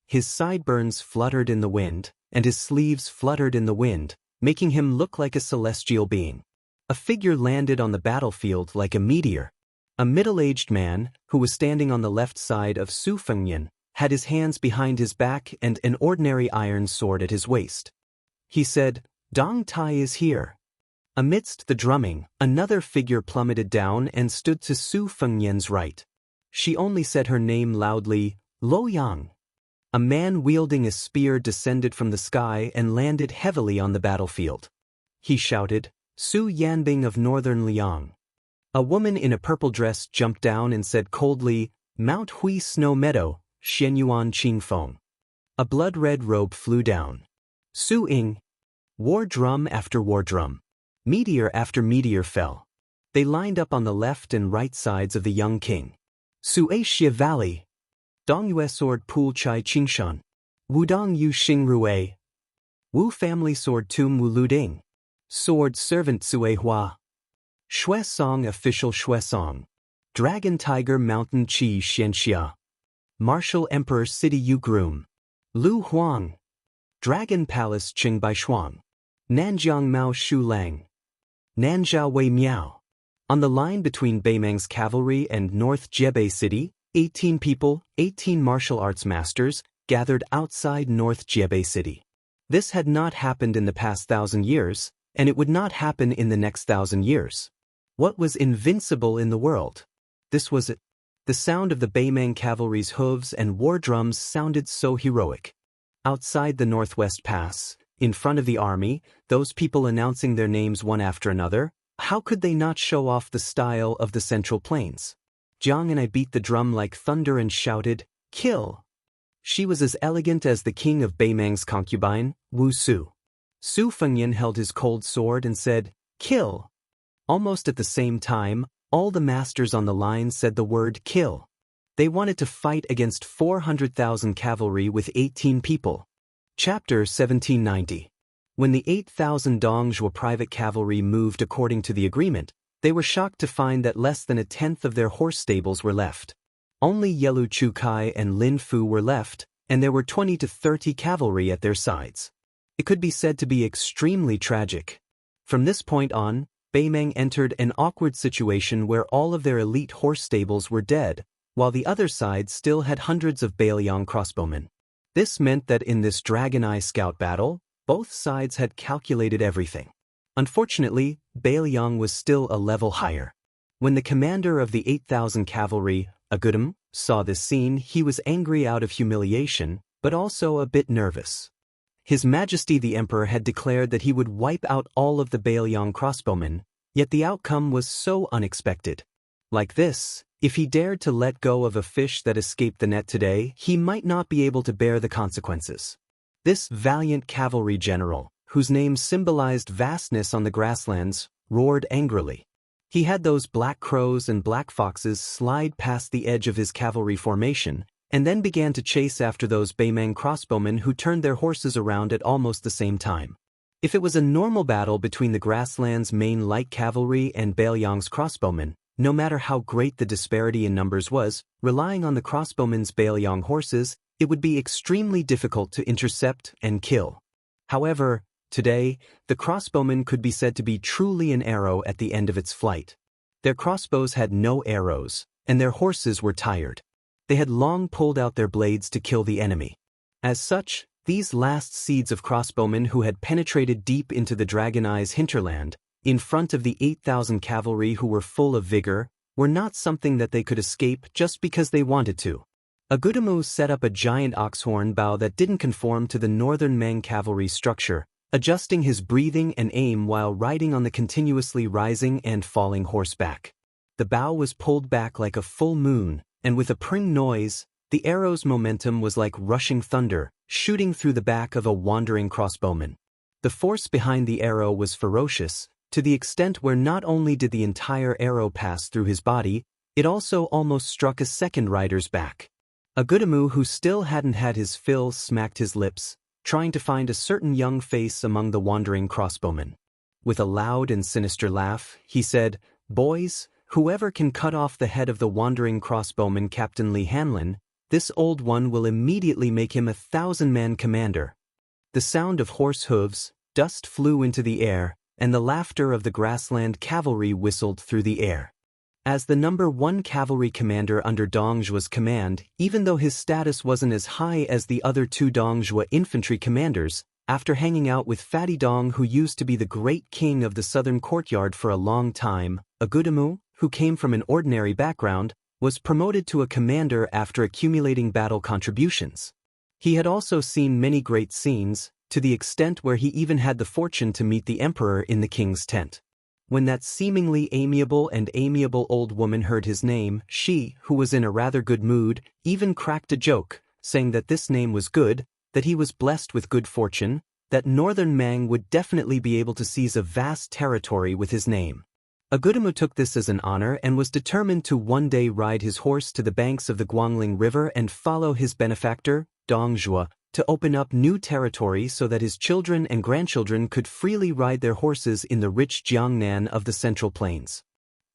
His sideburns fluttered in the wind, and his sleeves fluttered in the wind, making him look like a celestial being. A figure landed on the battlefield like a meteor. A middle-aged man, who was standing on the left side of Su Fengnian, had his hands behind his back and an ordinary iron sword at his waist. He said, Dong Tai is here. Amidst the drumming, another figure plummeted down and stood to Su Fengnian's right. She only said her name loudly, Luo Yang. A man wielding a spear descended from the sky and landed heavily on the battlefield. He shouted, Su Yanbing of Northern Liang. A woman in a purple dress jumped down and said coldly, Mount Hui Snow Meadow, Xianyuan Qingfeng. A blood-red robe flew down. Su Ying. War drum after war drum. Meteor after meteor fell. They lined up on the left and right sides of the young king. Suaxia Valley. Dongyue sword Pool Chai Qingshan. Wudong Yu Xingrui. Wu family sword Tum Wu Luding. Sword servant Sui Hua. Shui Song official Shui Song. Dragon Tiger Mountain Qi Xianxia. Martial Emperor City Yu Groom. Lu Huang. Dragon Palace Qing Baishuang. Nanjiang Mao Shu Lang. Nanjiao Wei Miao. On the line between Beimang's cavalry and North Jebei City, 18 people, 18 martial arts masters, gathered outside North Jebei City. This had not happened in the past 1,000 years, and it would not happen in the next 1,000 years. What was invincible in the world? This was it. The sound of the Baimang cavalry's hooves and war drums sounded so heroic. Outside the Northwest Pass, in front of the army, those people announcing their names one after another, how could they not show off the style of the Central Plains? Jiang and I beat the drum like thunder and shouted, "Kill!" She was as elegant as the king of Baimang's concubine, Wu Su. Su Fengyan held his cold sword and said, "Kill!" Almost at the same time, all the masters on the line said the word "kill." They wanted to fight against 400,000 cavalry with 18 people. Chapter 1790. When the 8,000 Dongjua private cavalry moved according to the agreement, they were shocked to find that less than a tenth of their horse stables were left. Only Yelu Chukai and Lin Fu were left, and there were 20 to 30 cavalry at their sides. It could be said to be extremely tragic. From this point on, Baimang entered an awkward situation where all of their elite horse stables were dead, while the other side still had hundreds of Bailiang crossbowmen. This meant that in this Dragon Eye scout battle, both sides had calculated everything. Unfortunately, Bailiang was still a level higher. When the commander of the 8,000 cavalry, Agudam, saw this scene, he was angry out of humiliation, but also a bit nervous. His Majesty the Emperor had declared that he would wipe out all of the Bailiang crossbowmen, yet the outcome was so unexpected. Like this, if he dared to let go of a fish that escaped the net today, he might not be able to bear the consequences. This valiant cavalry general, whose name symbolized vastness on the grasslands, roared angrily. He had those black crows and black foxes slide past the edge of his cavalry formation, and then began to chase after those Baimang crossbowmen who turned their horses around at almost the same time. If it was a normal battle between the grassland's main light cavalry and Bailiang's crossbowmen, no matter how great the disparity in numbers was, relying on the crossbowmen's Bailiang horses, it would be extremely difficult to intercept and kill. However, today, the crossbowman could be said to be truly an arrow at the end of its flight. Their crossbows had no arrows, and their horses were tired. They had long pulled out their blades to kill the enemy. As such, these last seeds of crossbowmen who had penetrated deep into the Dragon Eye's hinterland, in front of the 8,000 cavalry who were full of vigor, were not something that they could escape just because they wanted to. Agudamu set up a giant oxhorn bow that didn't conform to the northern Mang cavalry structure, adjusting his breathing and aim while riding on the continuously rising and falling horseback. The bow was pulled back like a full moon, and with a pring noise, the arrow's momentum was like rushing thunder, shooting through the back of a wandering crossbowman. The force behind the arrow was ferocious, to the extent where not only did the entire arrow pass through his body, it also almost struck a second rider's back. Agudamu, who still hadn't had his fill, smacked his lips, trying to find a certain young face among the wandering crossbowmen. With a loud and sinister laugh, he said, "Boys, whoever can cut off the head of the wandering crossbowman Captain Li Hanlin, this old one will immediately make him a 1,000-man commander." The sound of horse hooves, dust flew into the air, and the laughter of the grassland cavalry whistled through the air. As the number 1 cavalry commander under Dongjua's command, even though his status wasn't as high as the other 2 Dongjua infantry commanders, after hanging out with Fatty Dong, who used to be the great king of the southern courtyard for a long time, Agudamu, who came from an ordinary background, was promoted to a commander after accumulating battle contributions. He had also seen many great scenes, to the extent where he even had the fortune to meet the emperor in the king's tent. When that seemingly amiable old woman heard his name, she, who was in a rather good mood, even cracked a joke, saying that this name was good, that he was blessed with good fortune, that northern Mang would definitely be able to seize a vast territory with his name. Agudamu took this as an honor and was determined to one day ride his horse to the banks of the Guangling River and follow his benefactor, Dongjua, to open up new territory so that his children and grandchildren could freely ride their horses in the rich Jiangnan of the Central Plains.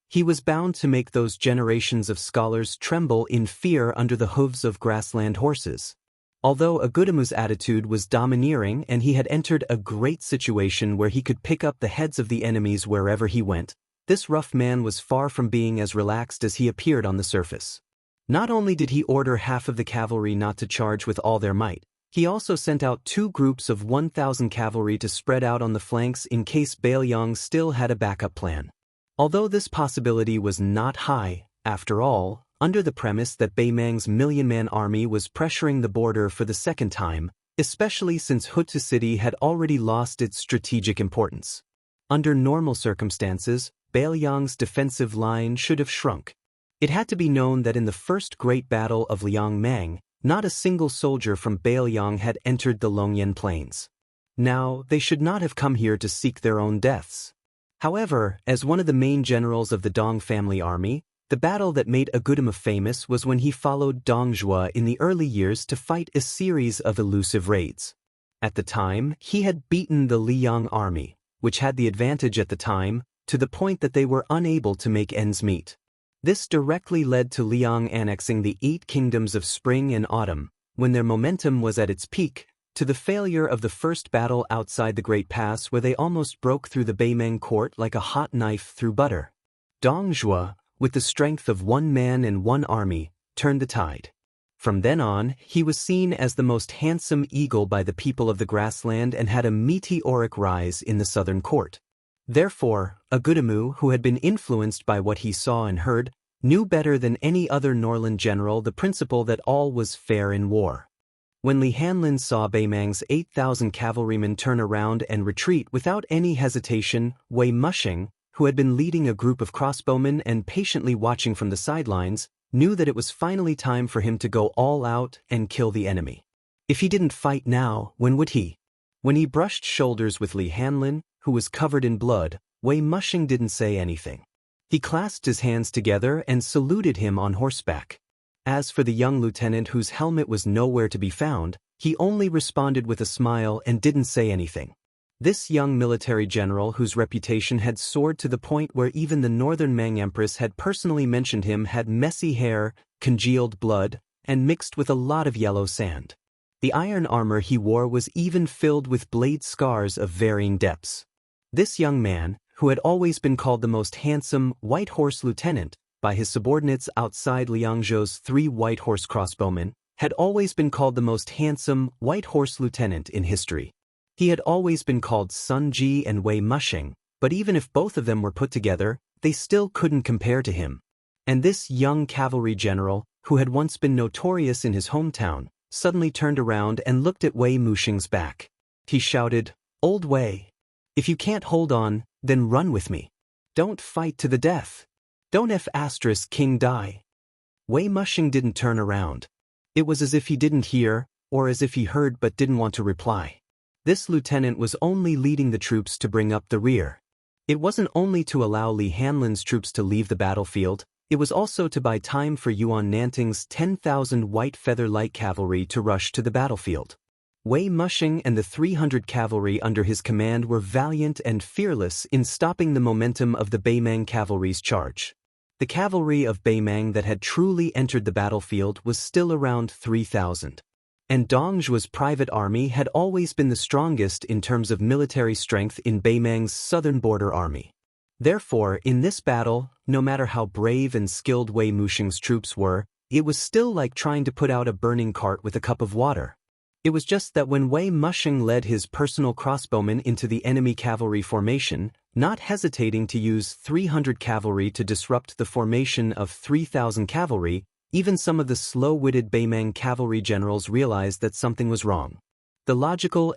He was bound to make those generations of scholars tremble in fear under the hooves of grassland horses. Although Agudamu's attitude was domineering and he had entered a great situation where he could pick up the heads of the enemies wherever he went, this rough man was far from being as relaxed as he appeared on the surface. Not only did he order half of the cavalry not to charge with all their might, he also sent out 2 groups of 1,000 cavalry to spread out on the flanks in case Bailiang still had a backup plan. Although this possibility was not high, After all, under the premise that Beimang's million-man army was pressuring the border for the second time, especially since Hutu City had already lost its strategic importance. Under normal circumstances, Beiliang's defensive line should have shrunk. It had to be known that in the first great battle of Liangmang, not a single soldier from Beiliang had entered the Longyan Plains. Now, they should not have come here to seek their own deaths. However, as one of the main generals of the Dong family army, the battle that made Agudama famous was when he followed Dong Zhuo in the early years to fight a series of elusive raids. At the time, he had beaten the Liang army, which had the advantage at the time, to the point that they were unable to make ends meet. This directly led to Liang annexing the 8 kingdoms of spring and autumn, when their momentum was at its peak, to the failure of the first battle outside the Great Pass where they almost broke through the Beimang court like a hot knife through butter. Dong Zhuo, with the strength of one man and one army, turned the tide. From then on, he was seen as the most handsome eagle by the people of the grassland and had a meteoric rise in the southern court. Therefore, Agudama, who had been influenced by what he saw and heard, knew better than any other Norland general the principle that all was fair in war. When Li Hanlin saw Beimang's 8,000 cavalrymen turn around and retreat without any hesitation, Wei Mushing, who had been leading a group of crossbowmen and patiently watching from the sidelines, knew that it was finally time for him to go all out and kill the enemy. If he didn't fight now, when would he? When he brushed shoulders with Li Hanlin, who was covered in blood, Wei Mushing didn't say anything. He clasped his hands together and saluted him on horseback. As for the young lieutenant whose helmet was nowhere to be found, he only responded with a smile and didn't say anything. This young military general, whose reputation had soared to the point where even the northern Mang Empress had personally mentioned him, had messy hair, congealed blood, and mixed with a lot of yellow sand. The iron armor he wore was even filled with blade scars of varying depths. This young man, who had always been called the most handsome White Horse Lieutenant by his subordinates outside Liangzhou's 3 White Horse crossbowmen, had always been called the most handsome White Horse Lieutenant in history. He had always been called Sun Ji and Wei Mushing, but even if both of them were put together, they still couldn't compare to him. And this young cavalry general, who had once been notorious in his hometown, suddenly turned around and looked at Wei Mushing's back. He shouted, "Old Wei, if you can't hold on, then run with me. Don't fight to the death. Don't King die." Wei Mushing didn't turn around. It was as if he didn't hear, or as if he heard but didn't want to reply. This lieutenant was only leading the troops to bring up the rear. It wasn't only to allow Li Hanlin's troops to leave the battlefield, it was also to buy time for Yuan Nanting's 10,000 white feather light cavalry to rush to the battlefield. Wei Mushing and the 300 cavalry under his command were valiant and fearless in stopping the momentum of the Beimang cavalry's charge. The cavalry of Beimang that had truly entered the battlefield was still around 3,000. And Dong Zhuo's private army had always been the strongest in terms of military strength in Beimang's southern border army. Therefore, in this battle, no matter how brave and skilled Wei Mushing's troops were, it was still like trying to put out a burning cart with a cup of water. It was just that when Wei Mushing led his personal crossbowmen into the enemy cavalry formation, not hesitating to use 300 cavalry to disrupt the formation of 3,000 cavalry, even some of the slow-witted Beimang cavalry generals realized that something was wrong. The logical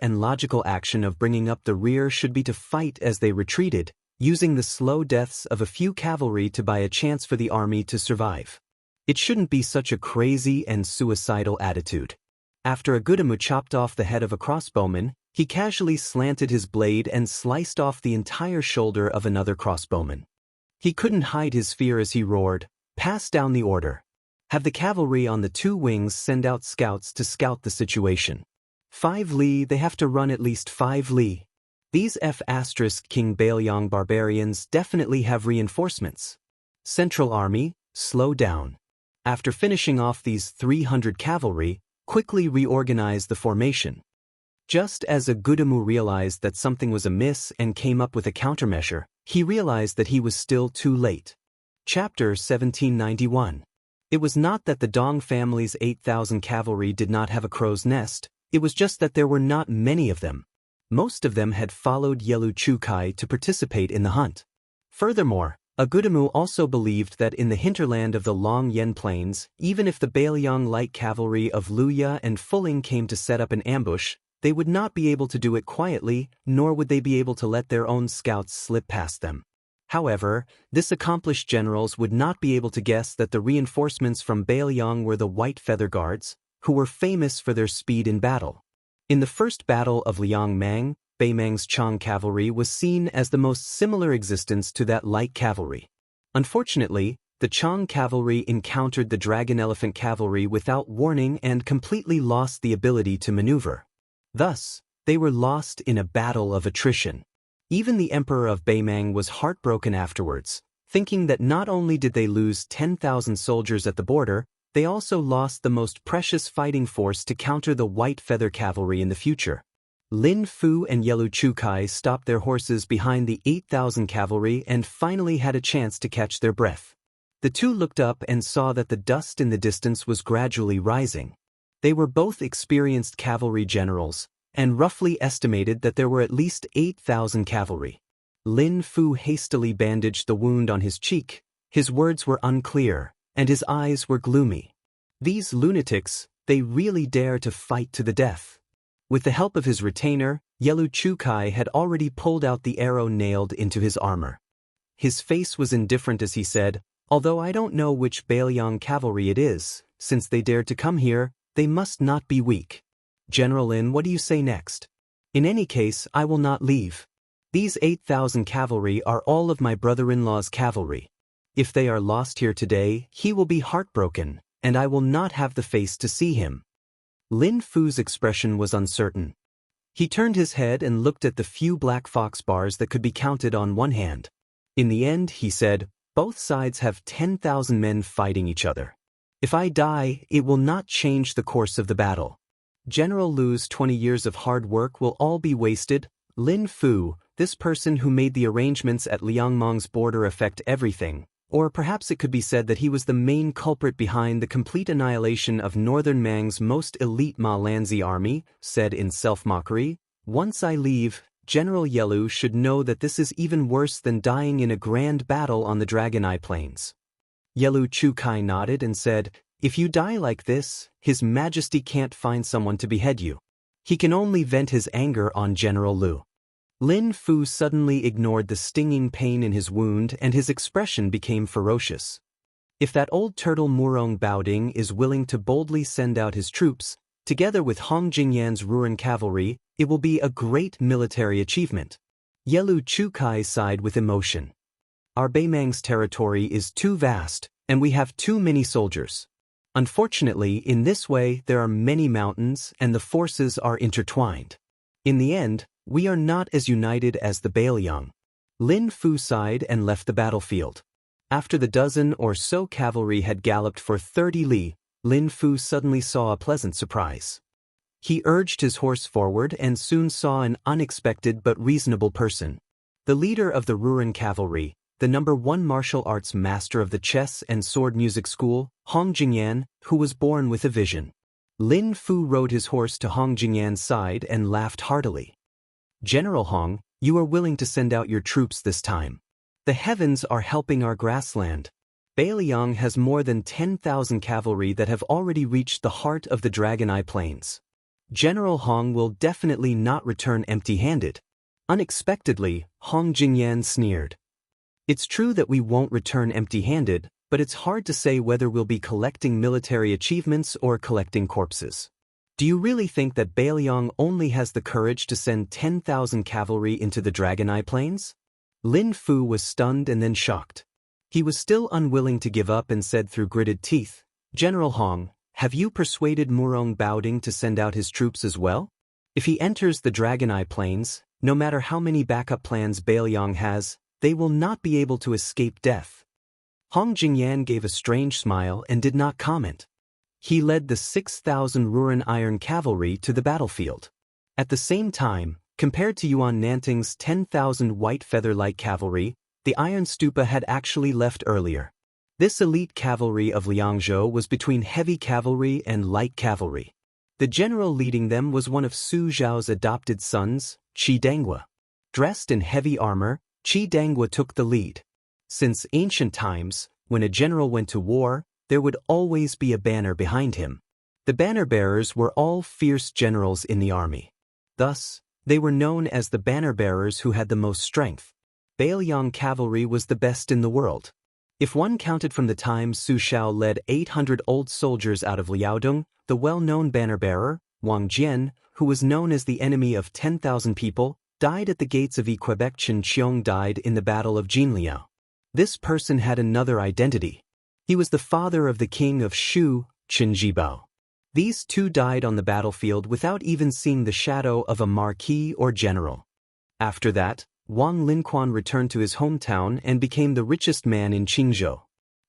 action of bringing up the rear should be to fight as they retreated, using the slow deaths of a few cavalry to buy a chance for the army to survive. It shouldn't be such a crazy and suicidal attitude. After Agudama chopped off the head of a crossbowman, he casually slanted his blade and sliced off the entire shoulder of another crossbowman. He couldn't hide his fear as he roared, "Pass down the order. Have the cavalry on the 2 wings send out scouts to scout the situation. 5 li, they have to run at least 5 li. These King Beiliang barbarians definitely have reinforcements. Central Army, slow down. After finishing off these 300 cavalry, quickly reorganize the formation." Just as Agudama realized that something was amiss and came up with a countermeasure, he realized that he was still too late. Chapter 1791. It was not that the Dong family's 8,000 cavalry did not have a crow's nest, it was just that there were not many of them. Most of them had followed Yelu Chukai to participate in the hunt. Furthermore, Agudemu also believed that in the hinterland of the Long Yen Plains, even if the Bailiang light cavalry of Luya and Fuling came to set up an ambush, they would not be able to do it quietly, nor would they be able to let their own scouts slip past them. However, this accomplished generals would not be able to guess that the reinforcements from Bailiang were the White Feather Guards, who were famous for their speed in battle. In the first battle of Liangmang, Baimang's Chang cavalry was seen as the most similar existence to that light cavalry. Unfortunately, the Chang cavalry encountered the Dragon Elephant cavalry without warning and completely lost the ability to maneuver. Thus, they were lost in a battle of attrition. Even the Emperor of Baimang was heartbroken afterwards, thinking that not only did they lose 10,000 soldiers at the border, they also lost the most precious fighting force to counter the White Feather Cavalry in the future. Lin Fu and Yelu Chukai stopped their horses behind the 8,000 cavalry and finally had a chance to catch their breath. The two looked up and saw that the dust in the distance was gradually rising. They were both experienced cavalry generals, and roughly estimated that there were at least 8,000 cavalry. Lin Fu hastily bandaged the wound on his cheek, his words were unclear, and his eyes were gloomy. These lunatics, they really dare to fight to the death. With the help of his retainer, Yelu Chukai had already pulled out the arrow nailed into his armor. His face was indifferent as he said, "Although I don't know which Bailiang cavalry it is, since they dared to come here, they must not be weak. General Lin, what do you say next? In any case, I will not leave. These 8,000 cavalry are all of my brother-in-law's cavalry. If they are lost here today, he will be heartbroken, and I will not have the face to see him." Lin Fu's expression was uncertain. He turned his head and looked at the few black fox bars that could be counted on one hand. In the end, he said, "Both sides have 10,000 men fighting each other. If I die, it will not change the course of the battle. General Lu's 20 years of hard work will all be wasted. Lin Fu, this person who made the arrangements at Liangmang's border affect everything, or perhaps it could be said that he was the main culprit behind the complete annihilation of Northern Mang's most elite Ma Lanzi army, said in self-mockery, "Once I leave, General Yelu should know that this is even worse than dying in a grand battle on the Dragon Eye Plains." Yelu Chukai nodded and said, "If you die like this, His Majesty can't find someone to behead you. He can only vent his anger on General Lu." Lin Fu suddenly ignored the stinging pain in his wound and his expression became ferocious. If that old turtle Murong Baoding is willing to boldly send out his troops, together with Hong Jingyan's Ruren cavalry, it will be a great military achievement. Yelu Chukai sighed with emotion. Our Baimang's territory is too vast, and we have too many soldiers. Unfortunately, in this way there are many mountains and the forces are intertwined. In the end, we are not as united as the Bailiang. Lin Fu sighed and left the battlefield. After the dozen or so cavalry had galloped for 30 li, Lin Fu suddenly saw a pleasant surprise. He urged his horse forward and soon saw an unexpected but reasonable person. The leader of the Ruren cavalry, the #1 martial arts master of the chess and sword music school, Hong Jingyan, who was born with a vision. Lin Fu rode his horse to Hong Jingyan's side and laughed heartily. "General Hong, you are willing to send out your troops this time. The heavens are helping our grassland. Bailiang has more than 10,000 cavalry that have already reached the heart of the Dragon Eye Plains. General Hong will definitely not return empty-handed." Unexpectedly, Hong Jingyan sneered. "It's true that we won't return empty-handed, but it's hard to say whether we'll be collecting military achievements or collecting corpses. Do you really think that Bailiang only has the courage to send 10,000 cavalry into the Dragon Eye Plains?" Lin Fu was stunned and then shocked. He was still unwilling to give up and said through gritted teeth, "General Hong, have you persuaded Murong Baoding to send out his troops as well? If he enters the Dragon Eye Plains, no matter how many backup plans Bailiang has, they will not be able to escape death." Hong Jingyan gave a strange smile and did not comment. He led the 6,000 Ruren Iron Cavalry to the battlefield. At the same time, compared to Yuan Nanting's 10,000 White Feather Light Cavalry, the Iron Stupa had actually left earlier. This elite cavalry of Liangzhou was between heavy cavalry and light cavalry. The general leading them was one of Su Zhao's adopted sons, Qi Dangua. Dressed in heavy armor, Qi Dangua took the lead. Since ancient times, when a general went to war, there would always be a banner behind him. The banner bearers were all fierce generals in the army. Thus, they were known as the banner bearers who had the most strength. Bailiang cavalry was the best in the world. If one counted from the time Su Xiao led 800 old soldiers out of Liaodong, the well-known banner bearer, Wang Jian, who was known as the enemy of 10,000 people, died at the gates of Quebec. Chen Qiong died in the Battle of Jinliao. This person had another identity. He was the father of the king of Shu, Chen Jibao. These two died on the battlefield without even seeing the shadow of a marquis or general. After that, Wang Linquan returned to his hometown and became the richest man in Qingzhou.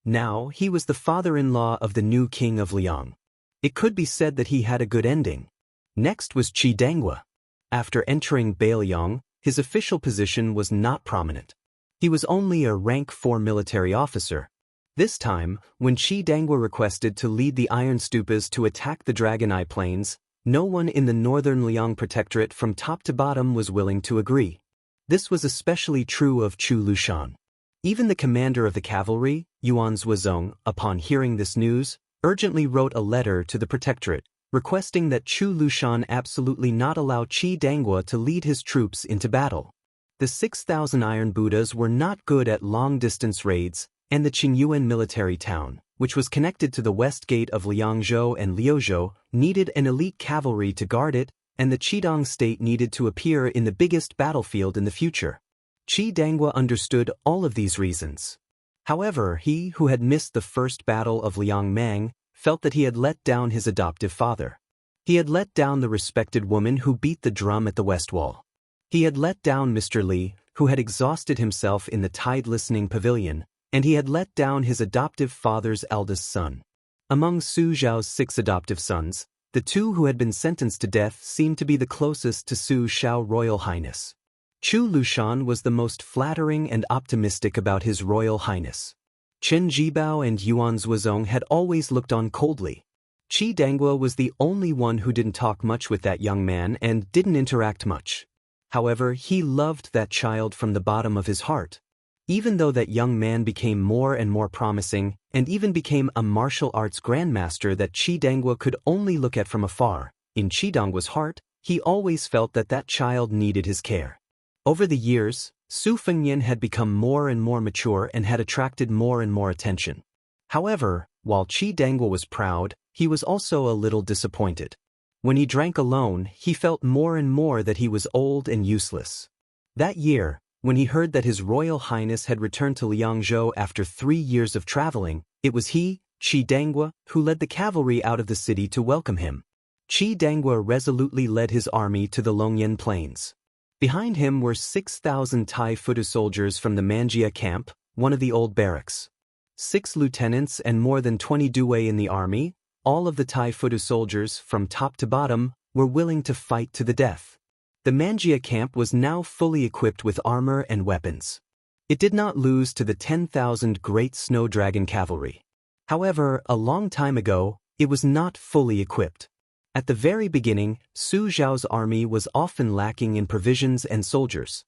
Now he was the father-in-law of the new king of Liang. It could be said that he had a good ending. Next was Qi Dangua. After entering Bailiang, his official position was not prominent. He was only a rank 4 military officer. This time, when Qi Dangua requested to lead the Iron Stupas to attack the Dragon Eye Plains, no one in the northern Liang Protectorate from top to bottom was willing to agree. This was especially true of Chu Lushan. Even the commander of the cavalry, Yuan Zuozong, upon hearing this news, urgently wrote a letter to the Protectorate, requesting that Chu Lushan absolutely not allow Qi Dangua to lead his troops into battle. The 6,000 Iron Buddhas were not good at long-distance raids, and the Qingyuan military town, which was connected to the west gate of Liangzhou and Liuzhou, needed an elite cavalry to guard it, and the Qidong state needed to appear in the biggest battlefield in the future. Qi Dangua understood all of these reasons. However, he who had missed the first battle of Liangmang felt that he had let down his adoptive father. He had let down the respected woman who beat the drum at the West Wall. He had let down Mr. Li, who had exhausted himself in the tide-listening pavilion, and he had let down his adoptive father's eldest son. Among Su Zhao's 6 adoptive sons, the 2 who had been sentenced to death seemed to be the closest to Su Xiao Royal Highness. Chu Lushan was the most flattering and optimistic about his Royal Highness. Chen Jibao and Yuan Zuozong had always looked on coldly. Qi Dangua was the only one who didn't talk much with that young man and didn't interact much. However, he loved that child from the bottom of his heart. Even though that young man became more and more promising, and even became a martial arts grandmaster that Qi Dangua could only look at from afar, in Qi Dangua's heart, he always felt that that child needed his care. Over the years, Su Fengnian had become more and more mature and had attracted more and more attention. However, while Qi Dangua was proud, he was also a little disappointed. When he drank alone, he felt more and more that he was old and useless. That year, when he heard that His Royal Highness had returned to Liangzhou after 3 years of traveling, it was he, Qi Dangua, who led the cavalry out of the city to welcome him. Qi Dangua resolutely led his army to the Longyan Plains. Behind him were 6,000 Tai Futu soldiers from the Manjia camp, one of the old barracks. 6 lieutenants and more than 20 Due in the army, all of the Tai Futu soldiers, from top to bottom, were willing to fight to the death. The Manjia camp was now fully equipped with armor and weapons. It did not lose to the 10,000 Great Snow Dragon cavalry. However, a long time ago, it was not fully equipped. At the very beginning, Su Zhao's army was often lacking in provisions and soldiers.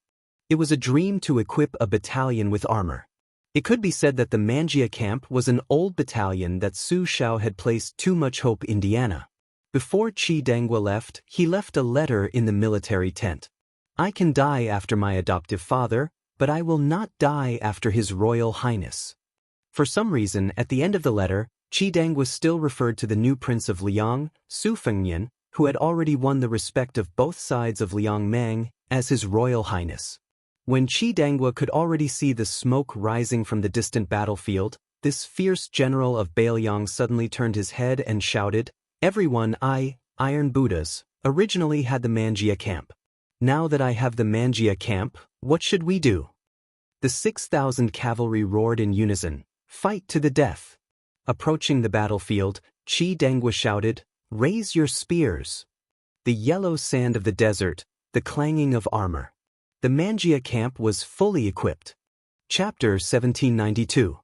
It was a dream to equip a battalion with armor. It could be said that the Manjia camp was an old battalion that Su Xiao had placed too much hope in Indiana. Before Qi Dangua left, he left a letter in the military tent. "I can die after my adoptive father, but I will not die after His Royal Highness." For some reason, at the end of the letter, Qi Dangua still referred to the new prince of Liang, Su Fengnian, who had already won the respect of both sides of Liangmang, as His Royal Highness. When Qi Dangua could already see the smoke rising from the distant battlefield, this fierce general of Bailiang suddenly turned his head and shouted, "Everyone, Iron Buddhas, originally had the Manjia camp. Now that I have the Manjia camp, what should we do?" The 6,000 cavalry roared in unison, "Fight to the death." Approaching the battlefield, Qi Dangua shouted, "Raise your spears." The yellow sand of the desert, the clanging of armor. The Manjia camp was fully equipped. Chapter 1792.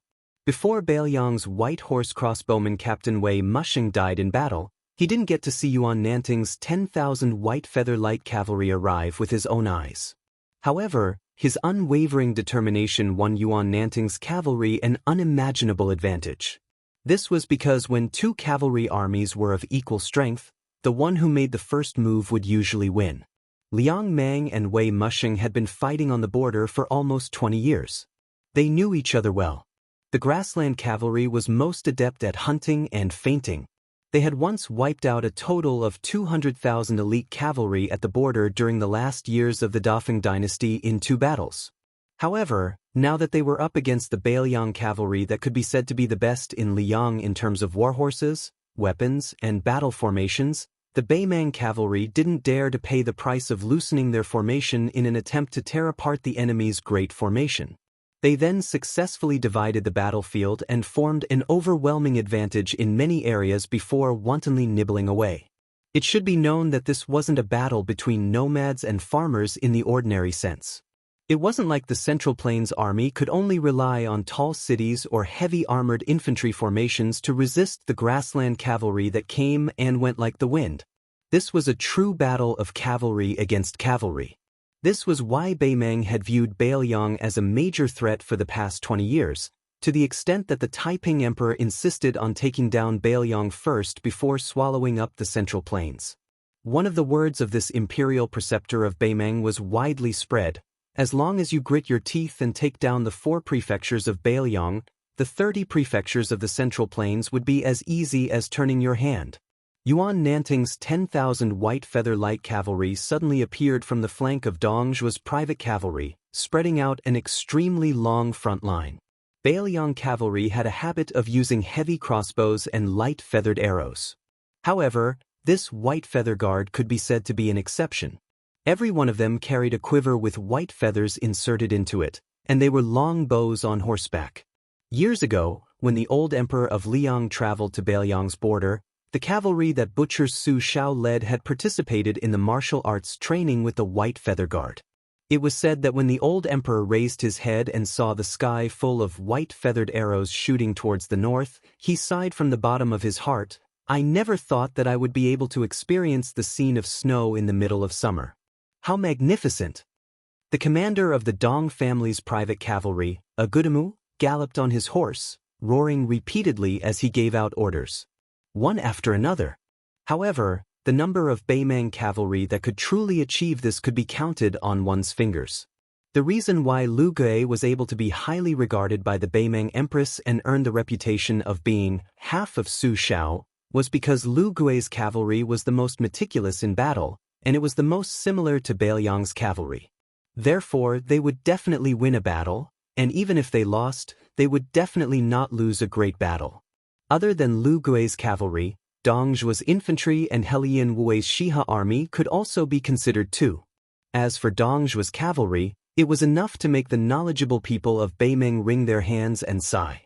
Before Bailiang's white horse crossbowman Captain Wei Mushing died in battle, he didn't get to see Yuan Nanting's 10,000 white feather light cavalry arrive with his own eyes. However, His unwavering determination won Yuan Nanting's cavalry an unimaginable advantage. This was because when two cavalry armies were of equal strength, the one who made the first move would usually win. Liang Mang and Wei Mushing had been fighting on the border for almost 20 years. They knew each other well. The grassland cavalry was most adept at hunting and feinting. They had once wiped out a total of 200,000 elite cavalry at the border during the last years of the Dafeng dynasty in 2 battles. However, now that they were up against the Bailiang cavalry that could be said to be the best in Liang in terms of war horses, weapons, and battle formations, the Baimang cavalry didn't dare to pay the price of loosening their formation in an attempt to tear apart the enemy's great formation. They then successfully divided the battlefield and formed an overwhelming advantage in many areas before wantonly nibbling away. It should be known that this wasn't a battle between nomads and farmers in the ordinary sense. It wasn't like the Central Plains army could only rely on tall cities or heavy armored infantry formations to resist the grassland cavalry that came and went like the wind. This was a true battle of cavalry against cavalry. This was why Baimang had viewed Bailiang as a major threat for the past 20 years, to the extent that the Taiping Emperor insisted on taking down Bailiang first before swallowing up the Central Plains. One of the words of this imperial preceptor of Baimang was widely spread: as long as you grit your teeth and take down the 4 prefectures of Bailiang, the 30 prefectures of the Central Plains would be as easy as turning your hand. Yuan Nanting's 10,000 white feather light cavalry suddenly appeared from the flank of Dongzhuo's private cavalry, spreading out an extremely long front line. Bailiang cavalry had a habit of using heavy crossbows and light feathered arrows. However, this white feather guard could be said to be an exception. Every one of them carried a quiver with white feathers inserted into it, and they were long bows on horseback. Years ago, when the old emperor of Liang traveled to Bailiang's border, the cavalry that Butcher Su Shao led had participated in the martial arts training with the White Feather Guard. It was said that when the old emperor raised his head and saw the sky full of white-feathered arrows shooting towards the north, he sighed from the bottom of his heart, "I never thought that I would be able to experience the scene of snow in the middle of summer. How magnificent!" The commander of the Dong family's private cavalry, Agudamu, galloped on his horse, roaring repeatedly as he gave out orders, one after another. However, the number of Baimang cavalry that could truly achieve this could be counted on one's fingers. The reason why Lu Gui was able to be highly regarded by the Baimang Empress and earn the reputation of being half of Su Shao was because Lu Gui's cavalry was the most meticulous in battle, and it was the most similar to Bailiang's cavalry. Therefore, they would definitely win a battle, and even if they lost, they would definitely not lose a great battle. Other than Lu Gui's cavalry, Dongzhuo's infantry and Helian Wu's Shiha army could also be considered too. As for Dongzhuo's cavalry, it was enough to make the knowledgeable people of Baimang wring their hands and sigh.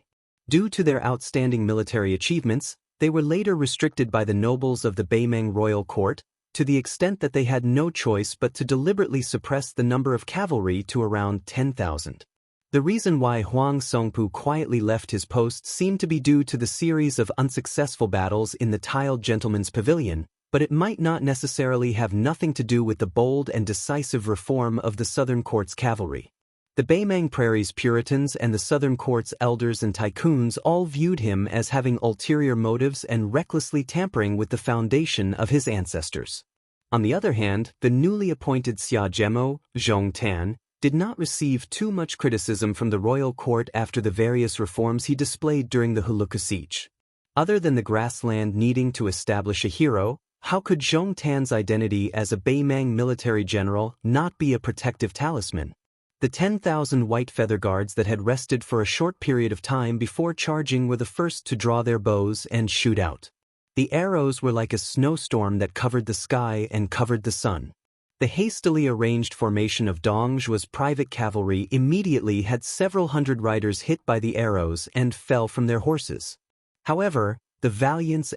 Due to their outstanding military achievements, they were later restricted by the nobles of the Baimang royal court, to the extent that they had no choice but to deliberately suppress the number of cavalry to around 10,000. The reason why Huang Songpu quietly left his post seemed to be due to the series of unsuccessful battles in the tiled gentleman's pavilion, but it might not necessarily have nothing to do with the bold and decisive reform of the Southern Court's cavalry. The Baimang Prairie's Puritans and the Southern Court's elders and tycoons all viewed him as having ulterior motives and recklessly tampering with the foundation of his ancestors. On the other hand, the newly appointed Xia Zhemo, Zhong Tan, did not receive too much criticism from the royal court after the various reforms he displayed during the Huluka siege. Other than the grassland needing to establish a hero, how could Zhong Tan's identity as a Baimang military general not be a protective talisman? The 10,000 white feather guards that had rested for a short period of time before charging were the first to draw their bows and shoot out. The arrows were like a snowstorm that covered the sky and covered the sun. The hastily arranged formation of Dongzhuo's private cavalry immediately had several hundred riders hit by the arrows and fell from their horses. However, the valiance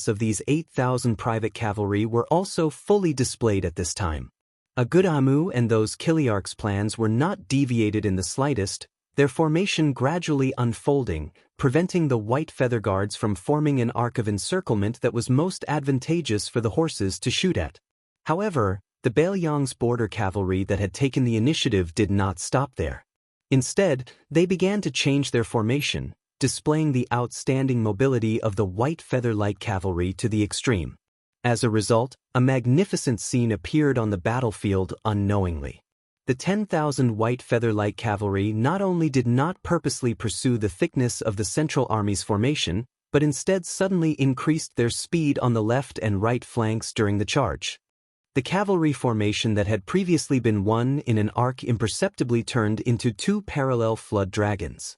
of these 8,000 private cavalry were also fully displayed at this time. Agudamu and those Kiliarch's plans were not deviated in the slightest, their formation gradually unfolding, preventing the white feather guards from forming an arc of encirclement that was most advantageous for the horses to shoot at. However, the Baelyang's border cavalry that had taken the initiative did not stop there. Instead, they began to change their formation, displaying the outstanding mobility of the white feather light cavalry to the extreme. As a result, a magnificent scene appeared on the battlefield unknowingly. The 10,000 white feather light cavalry not only did not purposely pursue the thickness of the Central Army's formation, but instead suddenly increased their speed on the left and right flanks during the charge. The cavalry formation that had previously been one in an arc imperceptibly turned into two parallel flood dragons.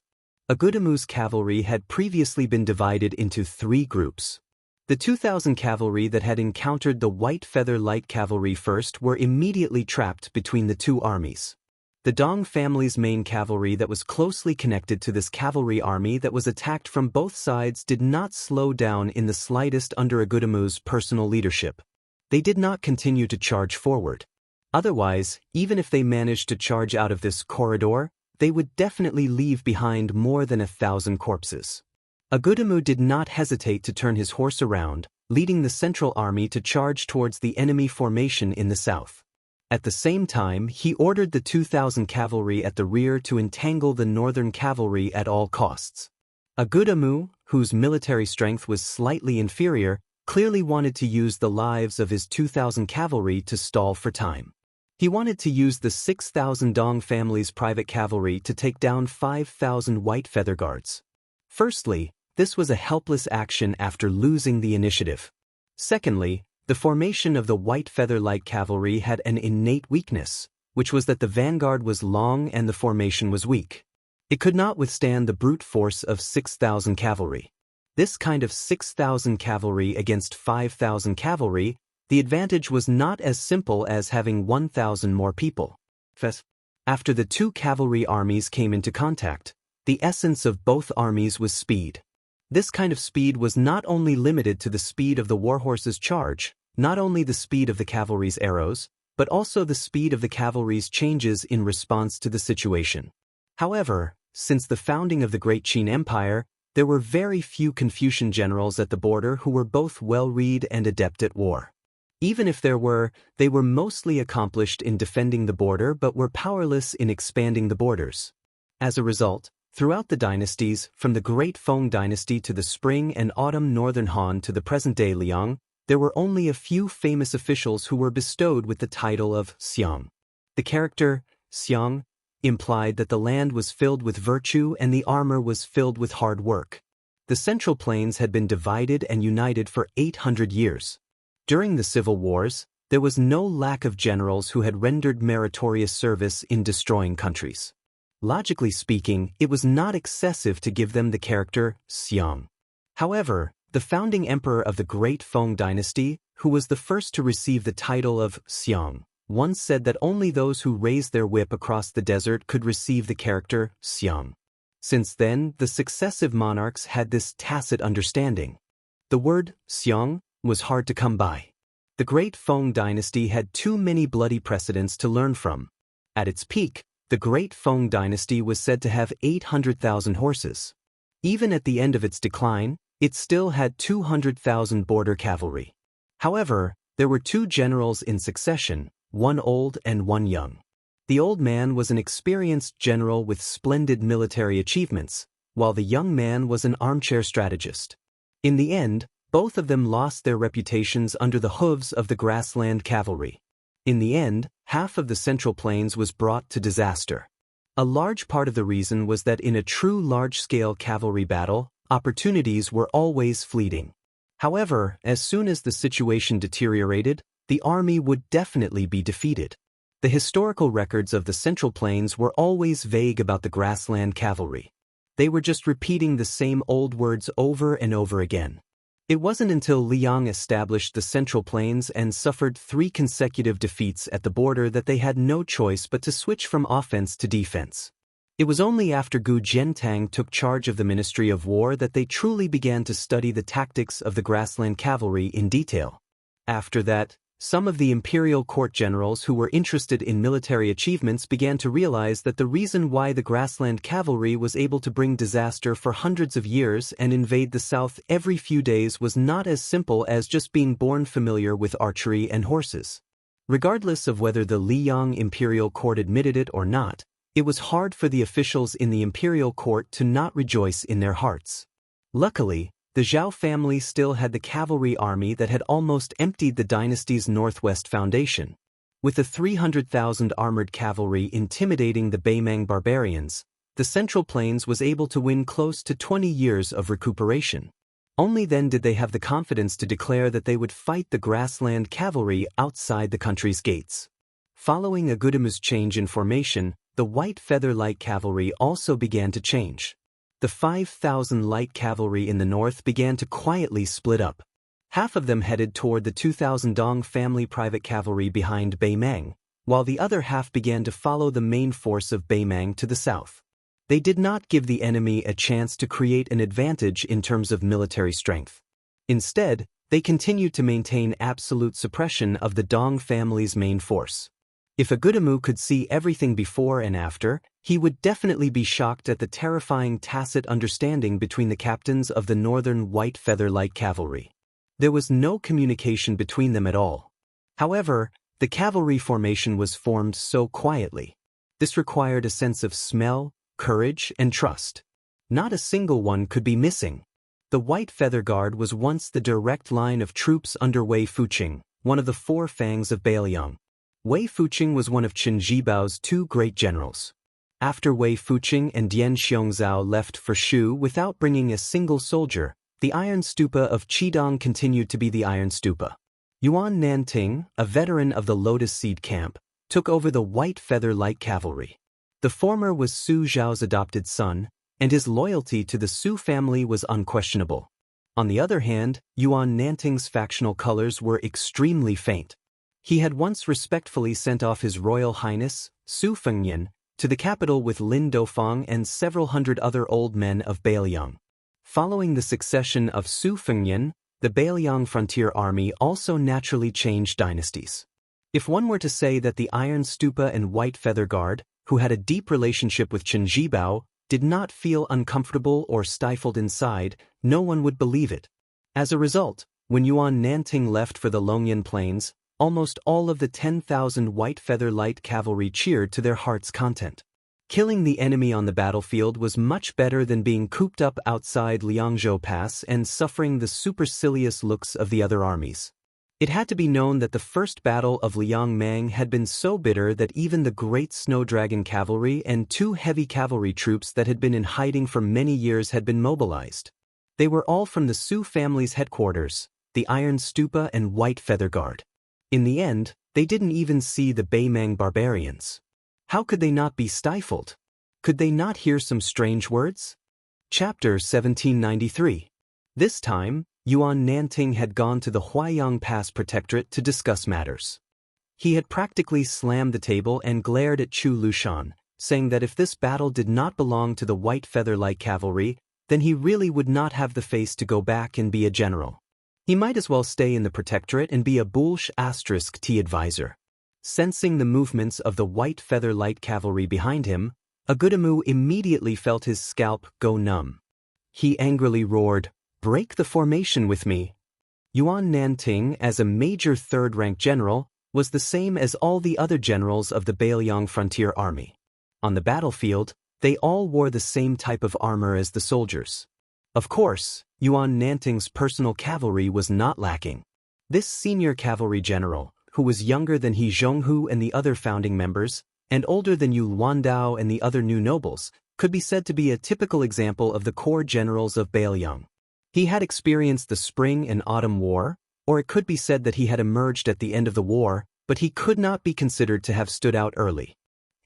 Agudamu's cavalry had previously been divided into three groups. The 2,000 cavalry that had encountered the white feather light cavalry first were immediately trapped between the two armies. The Dong family's main cavalry that was closely connected to this cavalry army that was attacked from both sides did not slow down in the slightest under Agudamu's personal leadership. They did not continue to charge forward. Otherwise, even if they managed to charge out of this corridor, they would definitely leave behind more than 1,000 corpses. Agudamu did not hesitate to turn his horse around, leading the Central Army to charge towards the enemy formation in the south. At the same time, he ordered the 2,000 cavalry at the rear to entangle the Northern cavalry at all costs. Agudamu, whose military strength was slightly inferior, clearly wanted to use the lives of his 2,000 cavalry to stall for time. He wanted to use the 6,000 Dong family's private cavalry to take down 5,000 white feather guards. Firstly, this was a helpless action after losing the initiative. Secondly, the formation of the white feather light cavalry had an innate weakness, which was that the vanguard was long and the formation was weak. It could not withstand the brute force of 6,000 cavalry. This kind of 6,000 cavalry against 5,000 cavalry, the advantage was not as simple as having 1,000 more people. After the two cavalry armies came into contact, the essence of both armies was speed. This kind of speed was not only limited to the speed of the warhorse's charge, not only the speed of the cavalry's arrows, but also the speed of the cavalry's changes in response to the situation. However, since the founding of the Great Qin Empire, there were very few Confucian generals at the border who were both well-read and adept at war. Even if there were, they were mostly accomplished in defending the border but were powerless in expanding the borders. As a result, throughout the dynasties, from the Great Feng dynasty to the Spring and Autumn Northern Han to the present-day Liang, there were only a few famous officials who were bestowed with the title of Xiang. The character, Xiang, implied that the land was filled with virtue and the armor was filled with hard work. The Central Plains had been divided and united for 800 years. During the civil wars, there was no lack of generals who had rendered meritorious service in destroying countries. Logically speaking, it was not excessive to give them the character Xiang. However, the founding emperor of the Great Feng dynasty, who was the first to receive the title of Xiang, once said that only those who raised their whip across the desert could receive the character Xiang. Since then, the successive monarchs had this tacit understanding. The word Xiang was hard to come by. The Great Feng dynasty had too many bloody precedents to learn from. At its peak, the Great Feng dynasty was said to have 800,000 horses. Even at the end of its decline, it still had 200,000 border cavalry. However, there were two generals in succession, one old and one young. The old man was an experienced general with splendid military achievements, while the young man was an armchair strategist. In the end, both of them lost their reputations under the hooves of the grassland cavalry. In the end, half of the Central Plains was brought to disaster. A large part of the reason was that in a true large-scale cavalry battle, opportunities were always fleeting. However, as soon as the situation deteriorated, the army would definitely be defeated. The historical records of the Central Plains were always vague about the grassland cavalry. They were just repeating the same old words over and over again. It wasn't until Liang established the Central Plains and suffered 3 consecutive defeats at the border that they had no choice but to switch from offense to defense. It was only after Gu Zhentang took charge of the Ministry of War that they truly began to study the tactics of the grassland cavalry in detail. After that, some of the imperial court generals who were interested in military achievements began to realize that the reason why the grassland cavalry was able to bring disaster for hundreds of years and invade the south every few days was not as simple as just being born familiar with archery and horses. Regardless of whether the Liang imperial court admitted it or not, it was hard for the officials in the imperial court to not rejoice in their hearts. Luckily, the Zhao family still had the cavalry army that had almost emptied the dynasty's northwest foundation. With the 300,000 armored cavalry intimidating the Beimang barbarians, the Central Plains was able to win close to 20 years of recuperation. Only then did they have the confidence to declare that they would fight the grassland cavalry outside the country's gates. Following Agudamu's change in formation, the White Feather Light Cavalry also began to change. The 5,000 light cavalry in the north began to quietly split up. Half of them headed toward the 2,000 Dong family private cavalry behind Beimang, while the other half began to follow the main force of Beimang to the south. They did not give the enemy a chance to create an advantage in terms of military strength. Instead, they continued to maintain absolute suppression of the Dong family's main force. If Agudamu could see everything before and after, he would definitely be shocked at the terrifying tacit understanding between the captains of the northern White Feather Light Cavalry. There was no communication between them at all. However, the cavalry formation was formed so quietly. This required a sense of smell, courage, and trust. Not a single one could be missing. The White Feather Guard was once the direct line of troops under Wei Fuqing, one of the four fangs of Beiliang. Wei Fuqing was one of Qin Jibao's two great generals. After Wei Fuqing and Dian Xiongzhao left for Shu without bringing a single soldier, the Iron Stupa of Qidong continued to be the Iron Stupa. Yuan Nanting, a veteran of the Lotus Seed Camp, took over the White Feather Light Cavalry. The former was Su Zhao's adopted son, and his loyalty to the Su family was unquestionable. On the other hand, Yuan Nanting's factional colors were extremely faint. He had once respectfully sent off His Royal Highness, Su Fengnian, to the capital with Lin Dofang and several hundred other old men of Beiliang. Following the succession of Su Fengnian, the Beiliang frontier army also naturally changed dynasties. If one were to say that the Iron Stupa and White Feather Guard, who had a deep relationship with Qin Jibao, did not feel uncomfortable or stifled inside, no one would believe it. As a result, when Yuan Nanting left for the Longyan Plains, almost all of the 10,000 White Feather Light Cavalry cheered to their heart's content. Killing the enemy on the battlefield was much better than being cooped up outside Liangzhou Pass and suffering the supercilious looks of the other armies. It had to be known that the first battle of Liangmang had been so bitter that even the great Snow Dragon cavalry and two heavy cavalry troops that had been in hiding for many years had been mobilized. They were all from the Su family's headquarters, the Iron Stupa and White Feather Guard. In the end, they didn't even see the Beimang barbarians. How could they not be stifled? Could they not hear some strange words? Chapter 1793. This time, Yuan Nanting had gone to the Huaiyang Pass Protectorate to discuss matters. He had practically slammed the table and glared at Chu Lushan, saying that if this battle did not belong to the White Feather Light Cavalry, then he really would not have the face to go back and be a general. He might as well stay in the Protectorate and be a *T advisor. Sensing the movements of the White Feather Light Cavalry behind him, Agudamu immediately felt his scalp go numb. He angrily roared, "Break the formation with me!" Yuan Nanting, as a major third-rank general, was the same as all the other generals of the Beiliang Frontier Army. On the battlefield, they all wore the same type of armor as the soldiers. Of course, Yuan Nanting's personal cavalry was not lacking. This senior cavalry general, who was younger than He Zhonghu and the other founding members, and older than Yu Luandao and the other new nobles, could be said to be a typical example of the core generals of Beiliang. He had experienced the Spring and Autumn War, or it could be said that he had emerged at the end of the war, but he could not be considered to have stood out early.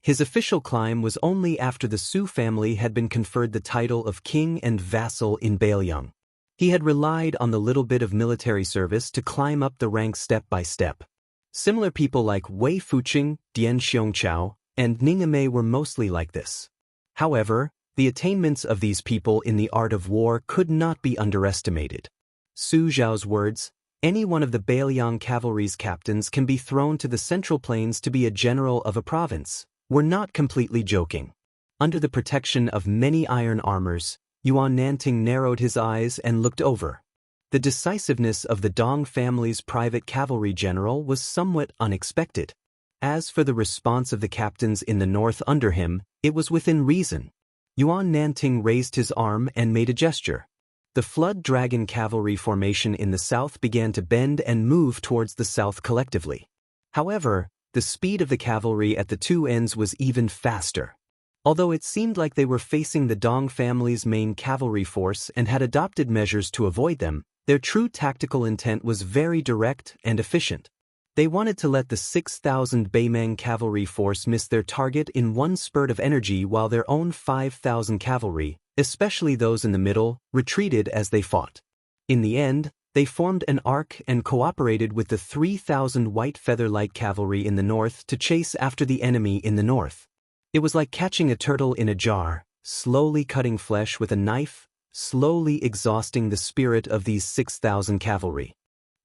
His official climb was only after the Su family had been conferred the title of king and vassal in Beiliang. He had relied on the little bit of military service to climb up the ranks step by step. Similar people like Wei Fuqing, Dian Xiongzhao, and Ningame were mostly like this. However, the attainments of these people in the art of war could not be underestimated. Su Zhao's words, "Any one of the Beiliang cavalry's captains can be thrown to the Central Plains to be a general of a province," were not completely joking. Under the protection of many iron armors, Yuan Nanting narrowed his eyes and looked over. The decisiveness of the Dong family's private cavalry general was somewhat unexpected. As for the response of the captains in the north under him, it was within reason. Yuan Nanting raised his arm and made a gesture. The Flood Dragon cavalry formation in the south began to bend and move towards the south collectively. However, the speed of the cavalry at the two ends was even faster. Although it seemed like they were facing the Dong family's main cavalry force and had adopted measures to avoid them, their true tactical intent was very direct and efficient. They wanted to let the 6,000 Beimang cavalry force miss their target in one spurt of energy while their own 5,000 cavalry, especially those in the middle, retreated as they fought. In the end, they formed an arc and cooperated with the 3,000 White Feather Light cavalry in the north to chase after the enemy in the north. It was like catching a turtle in a jar, slowly cutting flesh with a knife, slowly exhausting the spirit of these 6,000 cavalry.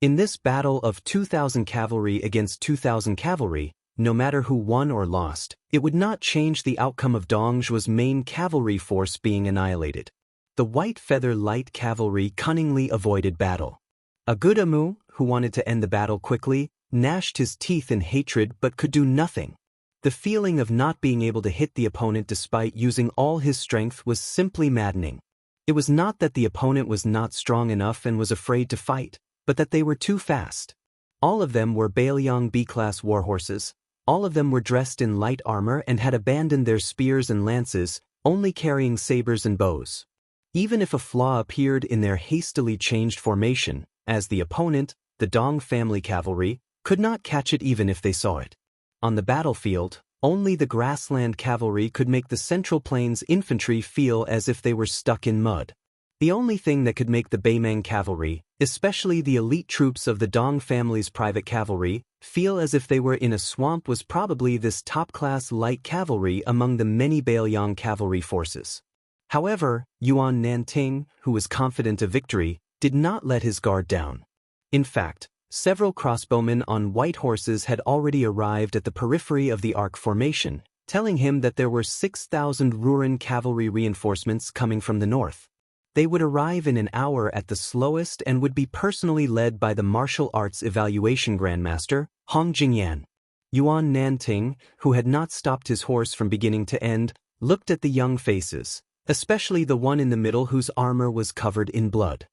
In this battle of 2,000 cavalry against 2,000 cavalry, no matter who won or lost, it would not change the outcome of Dongzhuo's main cavalry force being annihilated. The White Feather Light cavalry cunningly avoided battle. A good Amu, who wanted to end the battle quickly, gnashed his teeth in hatred but could do nothing. The feeling of not being able to hit the opponent despite using all his strength was simply maddening. It was not that the opponent was not strong enough and was afraid to fight, but that they were too fast. All of them were Bailiang B-class warhorses, all of them were dressed in light armor and had abandoned their spears and lances, only carrying sabers and bows. Even if a flaw appeared in their hastily changed formation, as the opponent, the Dong family cavalry, could not catch it even if they saw it. On the battlefield, only the grassland cavalry could make the Central Plains infantry feel as if they were stuck in mud. The only thing that could make the Beimang cavalry, especially the elite troops of the Dong family's private cavalry, feel as if they were in a swamp was probably this top-class light cavalry among the many Bailiang cavalry forces. However, Yuan Nanting, who was confident of victory, did not let his guard down. In fact, several crossbowmen on white horses had already arrived at the periphery of the arc formation, telling him that there were 6,000 Ruren cavalry reinforcements coming from the north. They would arrive in an hour at the slowest and would be personally led by the martial arts evaluation grandmaster, Hong Jingyan. Yuan Nanting, who had not stopped his horse from beginning to end, looked at the young faces, especially the one in the middle whose armor was covered in blood.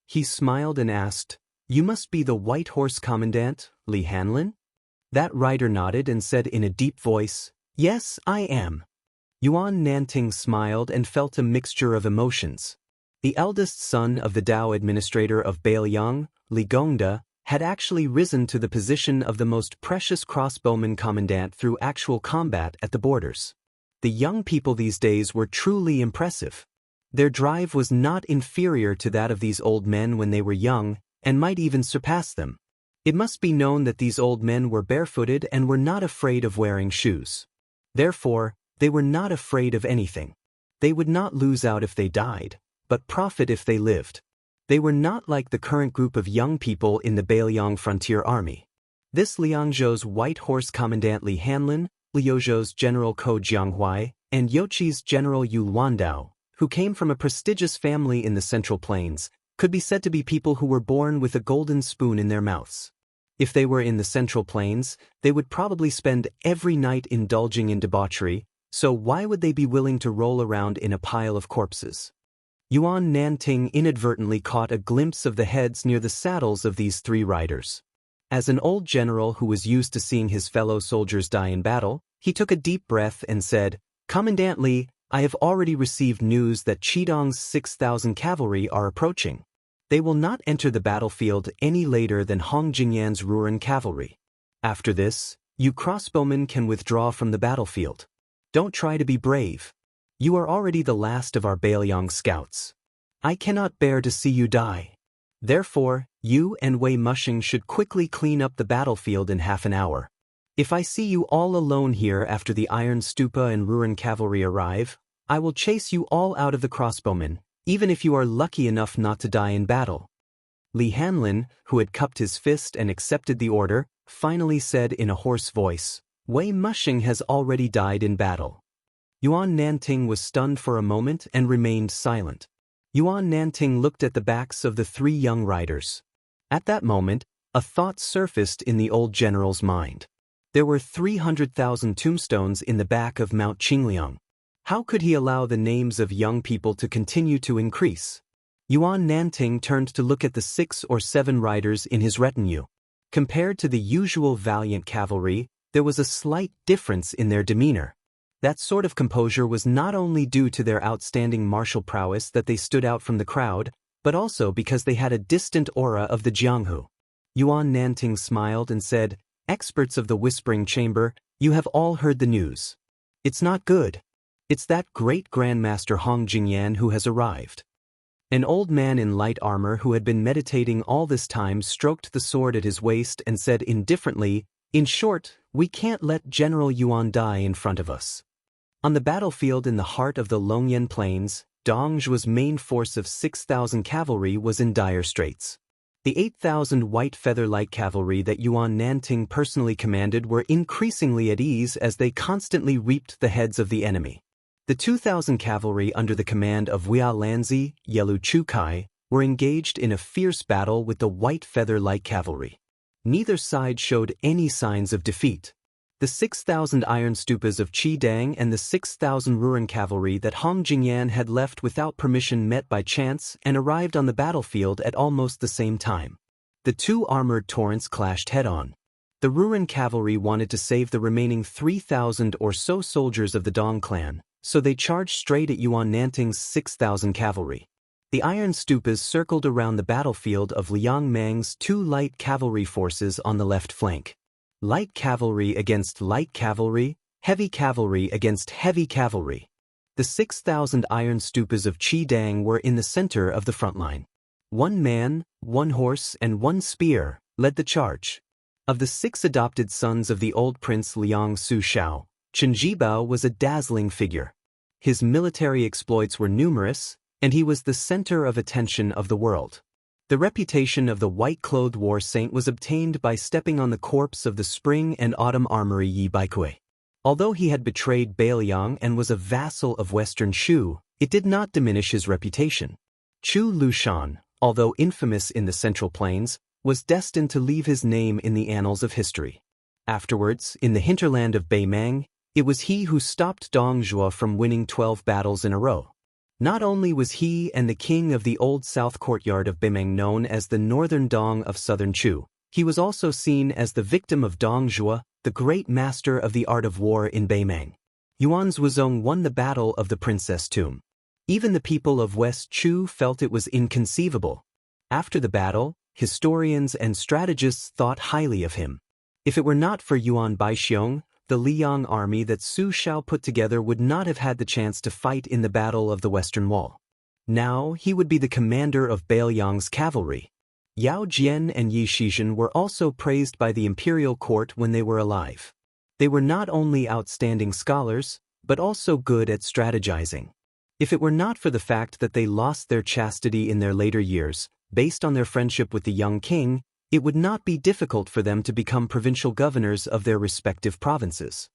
He smiled and asked, "You must be the White Horse Commandant, Li Hanlin?" That rider nodded and said in a deep voice, "Yes, I am." Yuan Nanting smiled and felt a mixture of emotions. The eldest son of the Dao administrator of Bailiang, Li Gongda, had actually risen to the position of the most precious crossbowman commandant through actual combat at the borders. The young people these days were truly impressive. Their drive was not inferior to that of these old men when they were young, and might even surpass them. It must be known that these old men were barefooted and were not afraid of wearing shoes. Therefore, they were not afraid of anything. They would not lose out if they died, but profit if they lived. They were not like the current group of young people in the Bailiang Frontier Army. This Liangzhou's White Horse Commandant Li Hanlin, Liuzhou's General Ko Jianghuai, and Youqi's General Yu Luandao, who came from a prestigious family in the Central Plains, could be said to be people who were born with a golden spoon in their mouths. If they were in the Central Plains, they would probably spend every night indulging in debauchery, so why would they be willing to roll around in a pile of corpses? Yuan Nanting inadvertently caught a glimpse of the heads near the saddles of these three riders. As an old general who was used to seeing his fellow soldiers die in battle, he took a deep breath and said, "Commandant Li, I have already received news that Qidong's 6,000 cavalry are approaching. They will not enter the battlefield any later than Hong Jingyan's Ruren cavalry. After this, you crossbowmen can withdraw from the battlefield. Don't try to be brave. You are already the last of our Bailiang scouts. I cannot bear to see you die. Therefore, you and Wei Mushing should quickly clean up the battlefield in half an hour. If I see you all alone here after the Iron Stupa and Ruren cavalry arrive, I will chase you all out of the crossbowmen, even if you are lucky enough not to die in battle." Li Hanlin, who had cupped his fist and accepted the order, finally said in a hoarse voice, "Wei Mushing has already died in battle." Yuan Nanting was stunned for a moment and remained silent. Yuan Nanting looked at the backs of the three young riders. At that moment, a thought surfaced in the old general's mind. There were 300,000 tombstones in the back of Mount Qingliang. How could he allow the names of young people to continue to increase? Yuan Nanting turned to look at the 6 or 7 riders in his retinue. Compared to the usual valiant cavalry, there was a slight difference in their demeanor. That sort of composure was not only due to their outstanding martial prowess that they stood out from the crowd, but also because they had a distant aura of the Jianghu. Yuan Nanting smiled and said, "Experts of the Whispering Chamber, you have all heard the news. It's not good. It's that great Grandmaster Hong Jingyan who has arrived." An old man in light armor who had been meditating all this time stroked the sword at his waist and said indifferently, "In short, we can't let General Yuan die in front of us." On the battlefield in the heart of the Longyan Plains, Dongzhuo's main force of 6,000 cavalry was in dire straits. The 8,000 white feather light cavalry that Yuan Nanting personally commanded were increasingly at ease as they constantly reaped the heads of the enemy. The 2,000 cavalry under the command of Wia Lanzi, Yelu Chukai, were engaged in a fierce battle with the white feather light cavalry. Neither side showed any signs of defeat. The 6,000 iron stupas of Qidang and the 6,000 Ruran cavalry that Hong Jingyan had left without permission met by chance and arrived on the battlefield at almost the same time. The two armored torrents clashed head-on. The Ruran cavalry wanted to save the remaining 3,000 or so soldiers of the Dong clan, so they charged straight at Yuan Nanting's 6,000 cavalry. The iron stupas circled around the battlefield of Liang Mang's 2 light cavalry forces on the left flank. Light cavalry against light cavalry, heavy cavalry against heavy cavalry. The 6,000 iron stupas of Qidang were in the center of the front line. 1 man, 1 horse, and 1 spear led the charge. Of the 6 adopted sons of the old prince Liang Sushao, Chen Jibao was a dazzling figure. His military exploits were numerous, and he was the center of attention of the world. The reputation of the white-clothed war saint was obtained by stepping on the corpse of the spring and autumn armory Yi Baikui. Although he had betrayed Bailiang and was a vassal of Western Shu, it did not diminish his reputation. Chu Lushan, although infamous in the Central Plains, was destined to leave his name in the annals of history. Afterwards, in the hinterland of Beimang, it was he who stopped Dongzhuo from winning 12 battles in a row. Not only was he and the king of the old south courtyard of Beimang known as the Northern Dong of Southern Chu, he was also seen as the victim of Dongzhuo, the great master of the art of war in Beimang. Yuan Zhuozong won the battle of the Princess Tomb. Even the people of West Chu felt it was inconceivable. After the battle, historians and strategists thought highly of him. If it were not for Yuan Baixiong, the Liang army that Su Shao put together would not have had the chance to fight in the Battle of the Western Wall. Now he would be the commander of Bailiang's cavalry. Yao Jian and Yi Shizhen were also praised by the imperial court when they were alive. They were not only outstanding scholars, but also good at strategizing. If it were not for the fact that they lost their chastity in their later years, based on their friendship with the young king, it would not be difficult for them to become provincial governors of their respective provinces.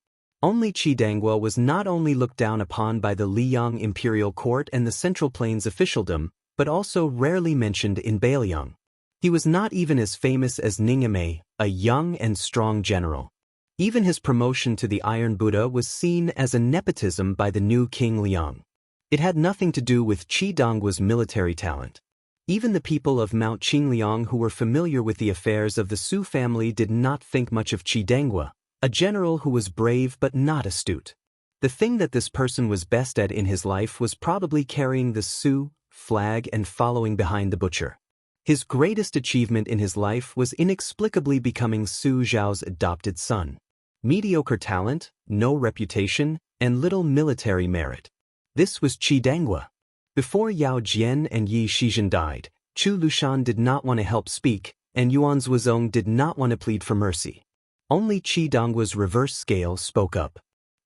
Only Qidangwa was not only looked down upon by the Liang imperial court and the Central Plains officialdom, but also rarely mentioned in Bailiang. He was not even as famous as Ningame, a young and strong general. Even his promotion to the Iron Buddha was seen as a nepotism by the new King Liang. It had nothing to do with Qidangwa's military talent. Even the people of Mount Qingliang who were familiar with the affairs of the Su family did not think much of Qidangwa, a general who was brave but not astute. The thing that this person was best at in his life was probably carrying the Su flag and following behind the butcher. His greatest achievement in his life was inexplicably becoming Su Zhao's adopted son. Mediocre talent, no reputation, and little military merit. This was Qidangwa. Before Yao Jian and Yi Shizhen died, Chu Lushan did not want to help speak, and Yuan Zhuozong did not want to plead for mercy. Only Qidangwa's reverse scale spoke up.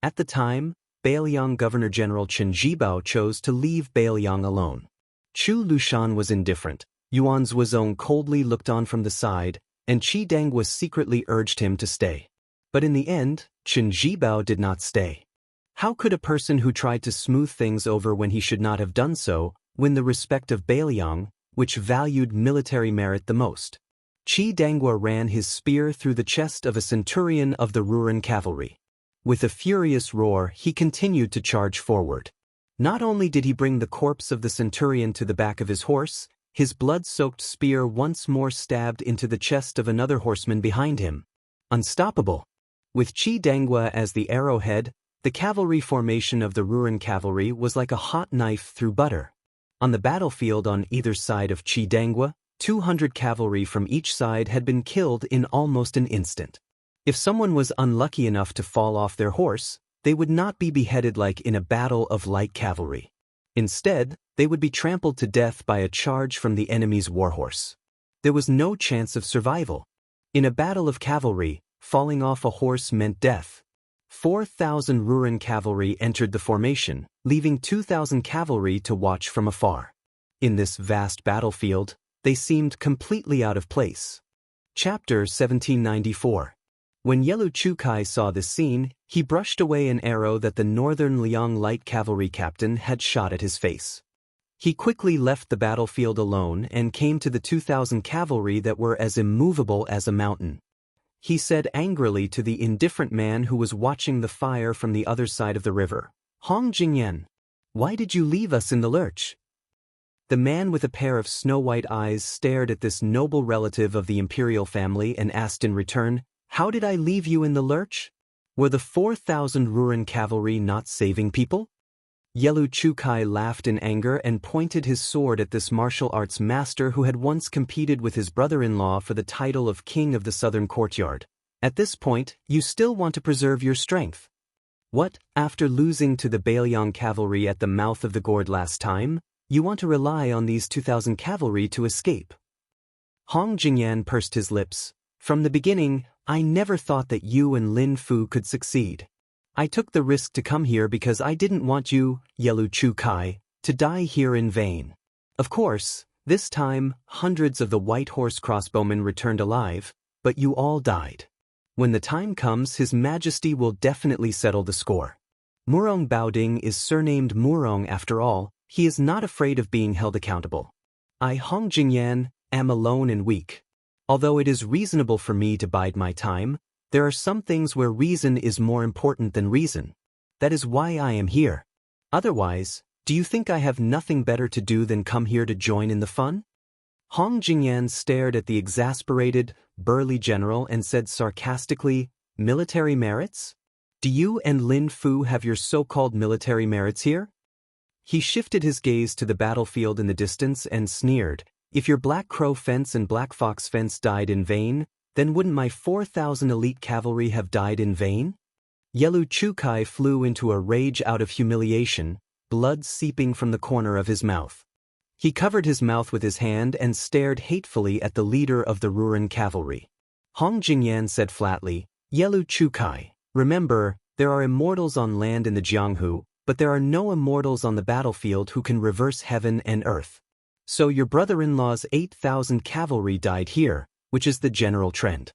At the time, Bailiang Governor-General Chen Jibao chose to leave Bailiang alone. Chu Lushan was indifferent, Yuan Zhuozong coldly looked on from the side, and Qidangwa secretly urged him to stay. But in the end, Chen Jibao did not stay. How could a person who tried to smooth things over when he should not have done so, win the respect of Bailiang, which valued military merit the most. Qi Dangua ran his spear through the chest of a centurion of the Ruran cavalry. With a furious roar, he continued to charge forward. Not only did he bring the corpse of the centurion to the back of his horse, his blood-soaked spear once more stabbed into the chest of another horseman behind him. Unstoppable! With Qi Dangua as the arrowhead, the cavalry formation of the Ruran cavalry was like a hot knife through butter. On the battlefield on either side of Qi Dangua, 200 cavalry from each side had been killed in almost an instant. If someone was unlucky enough to fall off their horse, they would not be beheaded like in a battle of light cavalry. Instead, they would be trampled to death by a charge from the enemy's warhorse. There was no chance of survival. In a battle of cavalry, falling off a horse meant death. 4,000 Ruran cavalry entered the formation, leaving 2,000 cavalry to watch from afar. In this vast battlefield, they seemed completely out of place. Chapter 1794. When Yelu Chukai saw this scene, he brushed away an arrow that the Northern Liang light cavalry captain had shot at his face. He quickly left the battlefield alone and came to the 2,000 cavalry that were as immovable as a mountain. He said angrily to the indifferent man who was watching the fire from the other side of the river, "Hong Jingyan, why did you leave us in the lurch?" The man with a pair of snow-white eyes stared at this noble relative of the imperial family and asked in return, "How did I leave you in the lurch? Were the 4,000 Ruran cavalry not saving people?" Yelu Chukai laughed in anger and pointed his sword at this martial arts master who had once competed with his brother-in-law for the title of King of the Southern Courtyard. "At this point, you still want to preserve your strength? What, after losing to the Bailiang cavalry at the mouth of the gourd last time, you want to rely on these 2,000 cavalry to escape?" Hong Jingyan pursed his lips. "From the beginning, I never thought that you and Lin Fu could succeed. I took the risk to come here because I didn't want you, Yelu Chukai, to die here in vain. Of course, this time, hundreds of the white horse crossbowmen returned alive, but you all died. When the time comes, His Majesty will definitely settle the score. Murong Baoding is surnamed Murong after all. He is not afraid of being held accountable. I, Hong Jingyan, am alone and weak. Although it is reasonable for me to bide my time, there are some things where reason is more important than reason. That is why I am here. Otherwise, do you think I have nothing better to do than come here to join in the fun?" Hong Jingyan stared at the exasperated, burly general and said sarcastically, "Military merits? Do you and Lin Fu have your so-called military merits here?" He shifted his gaze to the battlefield in the distance and sneered, "If your Black Crow fence and Black Fox fence died in vain, then wouldn't my 4,000 elite cavalry have died in vain?" Yelu Chukai flew into a rage out of humiliation, blood seeping from the corner of his mouth. He covered his mouth with his hand and stared hatefully at the leader of the Ruran cavalry. Hong Jingyan said flatly, "Yelu Chukai, remember, there are immortals on land in the Jianghu, but there are no immortals on the battlefield who can reverse heaven and earth. So your brother-in-law's 8,000 cavalry died here, which is the general trend.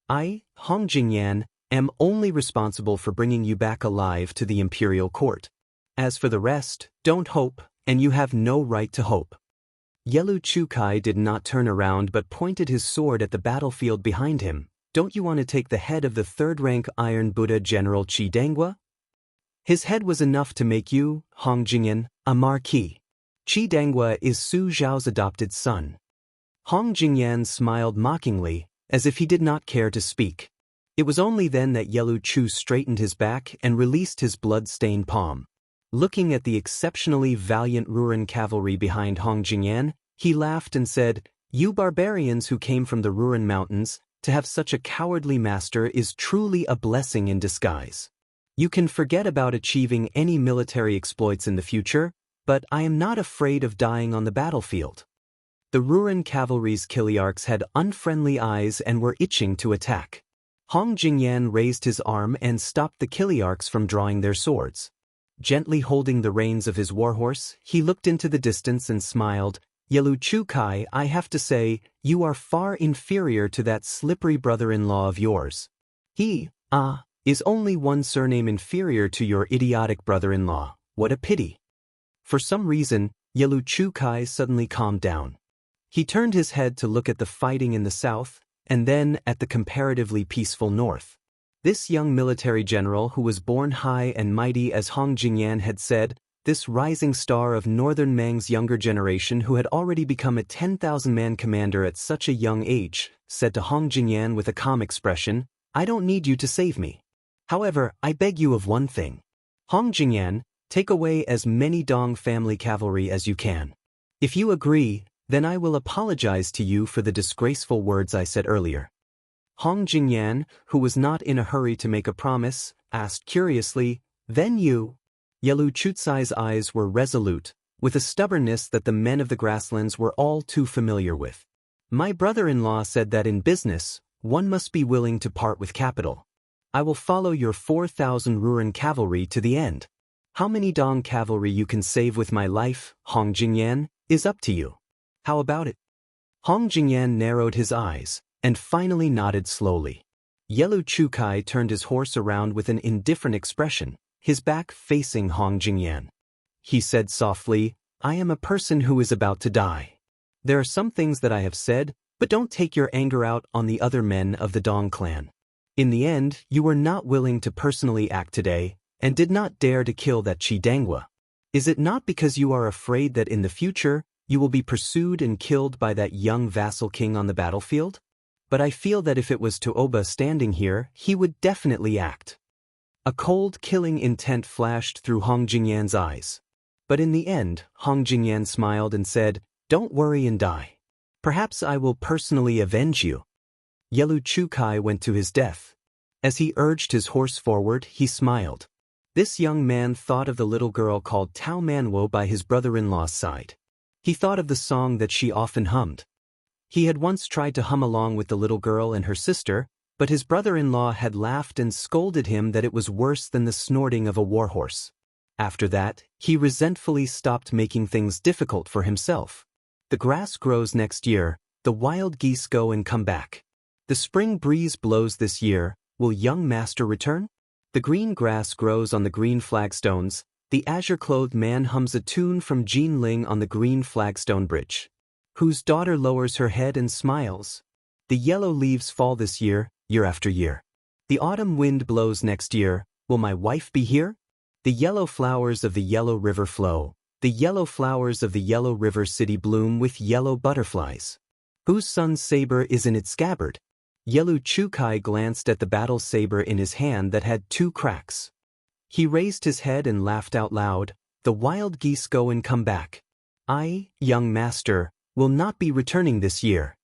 I, Hong Jingyan, am only responsible for bringing you back alive to the imperial court. As for the rest, don't hope, and you have no right to hope." Yelu Chukai did not turn around but pointed his sword at the battlefield behind him. "Don't you want to take the head of the third-rank Iron Buddha General Qi Dangua? His head was enough to make you, Hong Jingyan, a marquis. Qi Dangua is Su Zhao's adopted son." Hong Jingyan smiled mockingly, as if he did not care to speak. It was only then that Yelu Chu straightened his back and released his blood-stained palm. Looking at the exceptionally valiant Ruran cavalry behind Hong Jingyan, he laughed and said, "You barbarians who came from the Ruran mountains, to have such a cowardly master is truly a blessing in disguise. You can forget about achieving any military exploits in the future, but I am not afraid of dying on the battlefield." The Ruran cavalry's Kiliarchs had unfriendly eyes and were itching to attack. Hong Jingyan raised his arm and stopped the Kiliarchs from drawing their swords. Gently holding the reins of his warhorse, he looked into the distance and smiled, "Yelu Chukai, I have to say, you are far inferior to that slippery brother-in-law of yours. He, is only one surname inferior to your idiotic brother-in-law. What a pity." For some reason, Yelu Chukai suddenly calmed down. He turned his head to look at the fighting in the south, and then at the comparatively peaceful north. This young military general who was born high and mighty as Hong Jingyan had said, this rising star of Northern Mang's younger generation who had already become a 10,000-man commander at such a young age, said to Hong Jingyan with a calm expression, "I don't need you to save me. However, I beg you of one thing. Hong Jingyan, take away as many Dong family cavalry as you can. If you agree, then I will apologize to you for the disgraceful words I said earlier." Hong Jingyan, who was not in a hurry to make a promise, asked curiously, "Then you?" Yelu Chutsai's eyes were resolute, with a stubbornness that the men of the grasslands were all too familiar with. "My brother-in-law said that in business, one must be willing to part with capital. I will follow your 4,000 Ruren cavalry to the end. How many Dong cavalry you can save with my life, Hong Jingyan, is up to you. How about it?" Hong Jingyan narrowed his eyes, and finally nodded slowly. Yelu Chukai turned his horse around with an indifferent expression, his back facing Hong Jingyan. He said softly, "I am a person who is about to die. There are some things that I have said, but don't take your anger out on the other men of the Dong clan. In the end, you were not willing to personally act today, and did not dare to kill that Chidangwa. Is it not because you are afraid that in the future, you will be pursued and killed by that young vassal king on the battlefield? But I feel that if it was Tuoba standing here, he would definitely act." A cold, killing intent flashed through Hong Jingyan's eyes. But in the end, Hong Jingyan smiled and said, "Don't worry and die. Perhaps I will personally avenge you." Yelu Chukai went to his death. As he urged his horse forward, he smiled. This young man thought of the little girl called Tao Manwo by his brother-in-law's side. He thought of the song that she often hummed. He had once tried to hum along with the little girl and her sister, but his brother-in-law had laughed and scolded him that it was worse than the snorting of a warhorse. After that, he resentfully stopped making things difficult for himself. The grass grows next year, the wild geese go and come back. The spring breeze blows this year, will young master return? The green grass grows on the green flagstones, the azure-clothed man hums a tune from Jinling on the green flagstone bridge. Whose daughter lowers her head and smiles? The yellow leaves fall this year after year. The autumn wind blows next year, will my wife be here? The yellow flowers of the yellow river flow, the yellow flowers of the yellow river city bloom with yellow butterflies. Whose son's saber is in its scabbard? Yelu Chukai glanced at the battle saber in his hand that had 2 cracks. He raised his head and laughed out loud, "The wild geese go and come back. I, young master, will not be returning this year."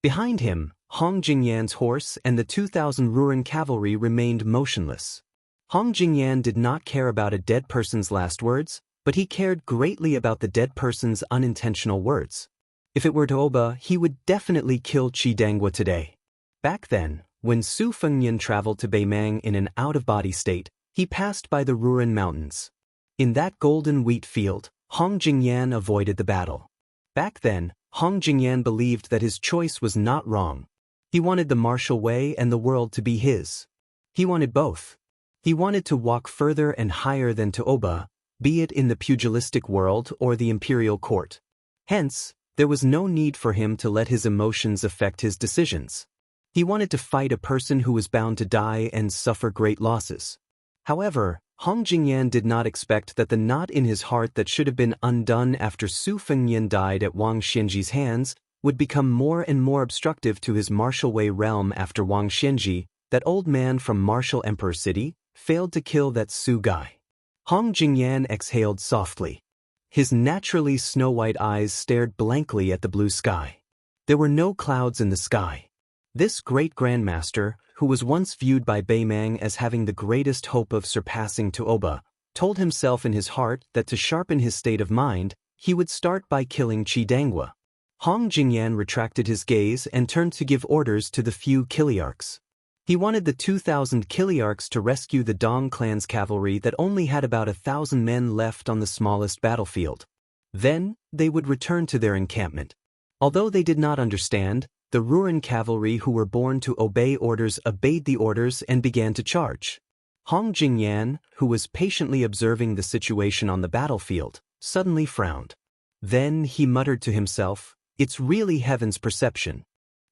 Behind him, Hong Jingyan's horse and the 2,000 Ruren cavalry remained motionless. Hong Jingyan did not care about a dead person's last words, but he cared greatly about the dead person's unintentional words. If it were Tuoba, he would definitely kill Chidangwa today. Back then, when Su Fengnian traveled to Beimang in an out-of-body state, he passed by the Ruren Mountains. In that golden wheat field, Hong Jingyan avoided the battle. Back then, Hong Jingyan believed that his choice was not wrong. He wanted the martial way and the world to be his. He wanted both. He wanted to walk further and higher than Tuoba, be it in the pugilistic world or the imperial court. Hence, there was no need for him to let his emotions affect his decisions. He wanted to fight a person who was bound to die and suffer great losses. However, Hong Jingyan did not expect that the knot in his heart that should have been undone after Su Fengnian died at Wang Xianji's hands would become more and more obstructive to his martial way realm after Wang Xianji, that old man from Martial Emperor City, failed to kill that Su guy. Hong Jingyan exhaled softly. His naturally snow-white eyes stared blankly at the blue sky. There were no clouds in the sky. This great grandmaster, who was once viewed by Beimang as having the greatest hope of surpassing Tuoba, told himself in his heart that to sharpen his state of mind, he would start by killing Chidangwa. Hong Jingyan retracted his gaze and turned to give orders to the few Kiliarchs. He wanted the 2,000 Kiliarchs to rescue the Dong clan's cavalry that only had about 1,000 men left on the smallest battlefield. Then, they would return to their encampment. Although they did not understand, the Ruren cavalry who were born to obey orders obeyed the orders and began to charge. Hong Jingyan, who was patiently observing the situation on the battlefield, suddenly frowned. Then he muttered to himself, "It's really heaven's perception.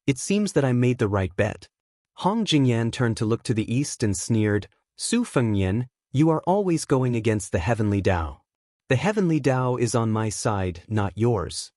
It seems that I made the right bet." Hong Jingyan turned to look to the east and sneered, "Su Fengyan, you are always going against the heavenly Tao. The heavenly Tao is on my side, not yours."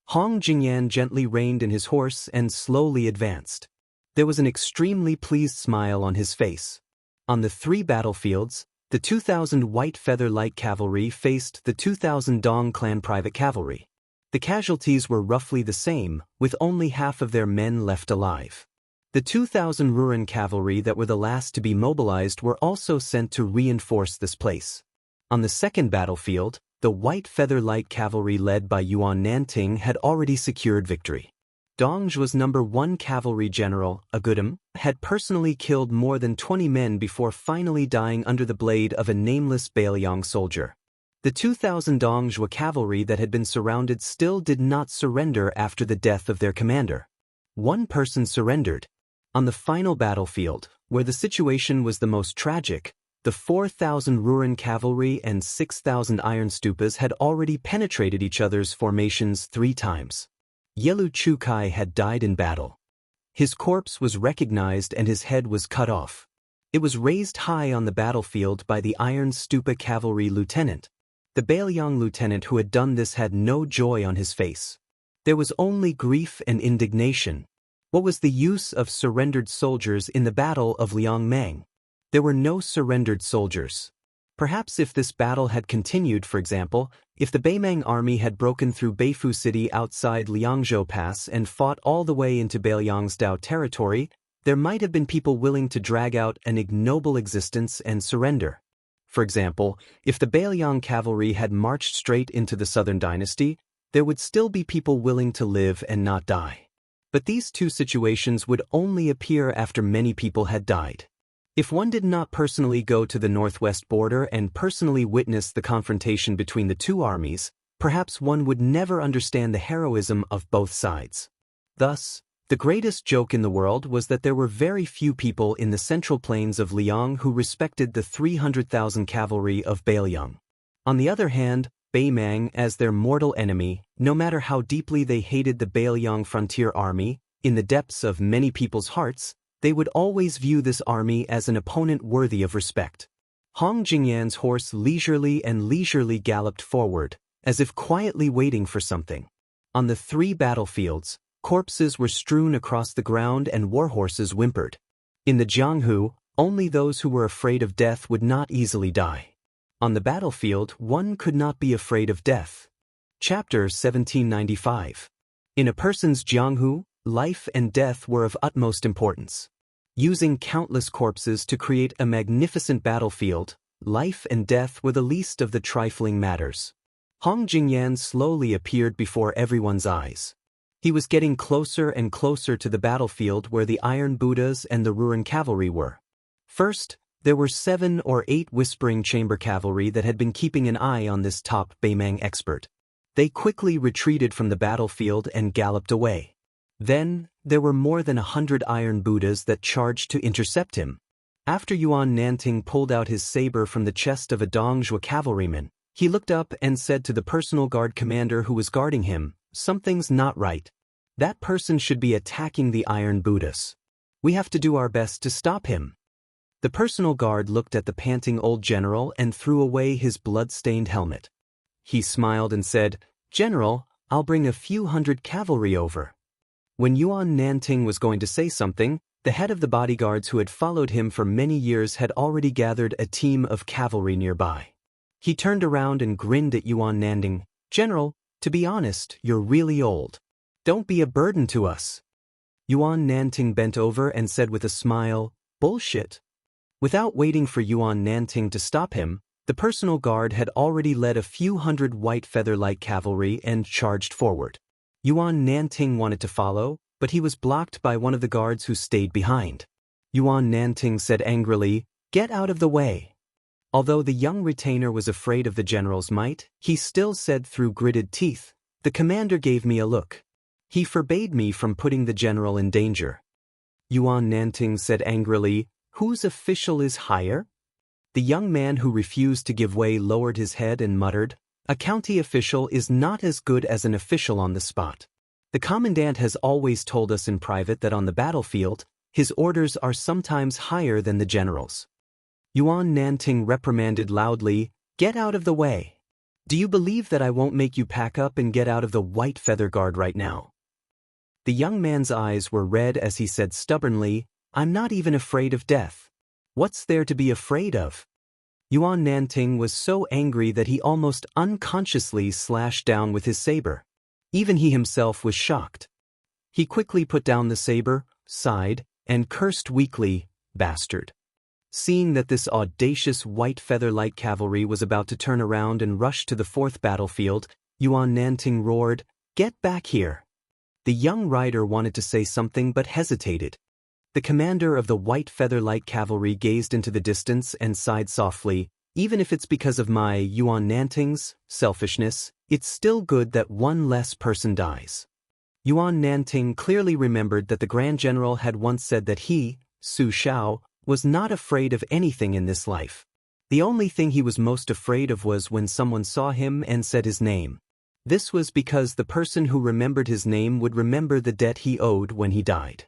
Hong Jingyan gently reined in his horse and slowly advanced. There was an extremely pleased smile on his face. On the 3 battlefields, the 2,000 White Feather Light Cavalry faced the 2,000 Dong Clan Private Cavalry. The casualties were roughly the same, with only half of their men left alive. The 2,000 Ruren Cavalry that were the last to be mobilized were also sent to reinforce this place. On the 2nd battlefield, the White Feather Light Cavalry led by Yuan Nanting had already secured victory. Dongzhu's number 1 cavalry general, Agudam, had personally killed more than 20 men before finally dying under the blade of a nameless Bailiang soldier. The 2,000 Dongzhu cavalry that had been surrounded still did not surrender after the death of their commander. One person surrendered. On the final battlefield, where the situation was the most tragic, the 4,000 Ruren cavalry and 6,000 Iron Stupas had already penetrated each other's formations 3 times. Yelu Chukai had died in battle. His corpse was recognized and his head was cut off. It was raised high on the battlefield by the Iron Stupa cavalry lieutenant. The Bailiang lieutenant who had done this had no joy on his face. There was only grief and indignation. What was the use of surrendered soldiers in the Battle of Liangmang? There were no surrendered soldiers. Perhaps if this battle had continued, for example, if the Beimang army had broken through Beifu City outside Liangzhou Pass and fought all the way into Bailiang's Dao territory, there might have been people willing to drag out an ignoble existence and surrender. For example, if the Bailiang cavalry had marched straight into the Southern Dynasty, there would still be people willing to live and not die. But these 2 situations would only appear after many people had died. If one did not personally go to the northwest border and personally witness the confrontation between the 2 armies, perhaps one would never understand the heroism of both sides. Thus, the greatest joke in the world was that there were very few people in the central plains of Liang who respected the 300,000 cavalry of Bailiang. On the other hand, Beimang, as their mortal enemy, no matter how deeply they hated the Bailiang frontier army, in the depths of many people's hearts, they would always view this army as an opponent worthy of respect. Hong Jingyan's horse leisurely galloped forward, as if quietly waiting for something. On the 3 battlefields, corpses were strewn across the ground and war horses whimpered. In the Jianghu, only those who were afraid of death would not easily die. On the battlefield, one could not be afraid of death. Chapter 1795. In a person's Jianghu, life and death were of utmost importance. Using countless corpses to create a magnificent battlefield, life and death were the least of the trifling matters. Hong Jingyan slowly appeared before everyone's eyes. He was getting closer and closer to the battlefield where the Iron Buddhas and the Ruren cavalry were. First, there were 7 or 8 Whispering Chamber cavalry that had been keeping an eye on this top Beimang expert. They quickly retreated from the battlefield and galloped away. Then, there were more than 100 Iron Buddhas that charged to intercept him. After Yuan Nanting pulled out his saber from the chest of a Dongzhu cavalryman, he looked up and said to the personal guard commander who was guarding him, "Something's not right. That person should be attacking the Iron Buddhas. We have to do our best to stop him." The personal guard looked at the panting old general and threw away his blood-stained helmet. He smiled and said, "General, I'll bring a few hundred cavalry over." When Yuan Nanting was going to say something, the head of the bodyguards who had followed him for many years had already gathered a team of cavalry nearby. He turned around and grinned at Yuan Nanting. "General, to be honest, you're really old. Don't be a burden to us." Yuan Nanting bent over and said with a smile, "Bullshit." Without waiting for Yuan Nanting to stop him, the personal guard had already led a few hundred White Feather Light cavalry and charged forward. Yuan Nanting wanted to follow, but he was blocked by one of the guards who stayed behind. Yuan Nanting said angrily, "Get out of the way." Although the young retainer was afraid of the general's might, he still said through gritted teeth, "The commander gave me a look. He forbade me from putting the general in danger." Yuan Nanting said angrily, "Whose official is higher?" The young man who refused to give way lowered his head and muttered, A county official is not as good as an official on the spot. The commandant has always told us in private that on the battlefield, his orders are sometimes higher than the general's. Yuan Nanting reprimanded loudly, "Get out of the way. Do you believe that I won't make you pack up and get out of the White Feather Guard right now?" The young man's eyes were red as he said stubbornly, "I'm not even afraid of death. What's there to be afraid of?" Yuan Nanting was so angry that he almost unconsciously slashed down with his saber. Even he himself was shocked. He quickly put down the saber, sighed, and cursed weakly, "Bastard." Seeing that this audacious White Feather Light cavalry was about to turn around and rush to the fourth battlefield, Yuan Nanting roared, "Get back here." The young rider wanted to say something but hesitated. The commander of the White Feather Light cavalry gazed into the distance and sighed softly, "Even if it's because of my Yuan Nanting's selfishness, it's still good that one less person dies." Yuan Nanting clearly remembered that the Grand General had once said that he, Su Shao, was not afraid of anything in this life. The only thing he was most afraid of was when someone saw him and said his name. This was because the person who remembered his name would remember the debt he owed when he died.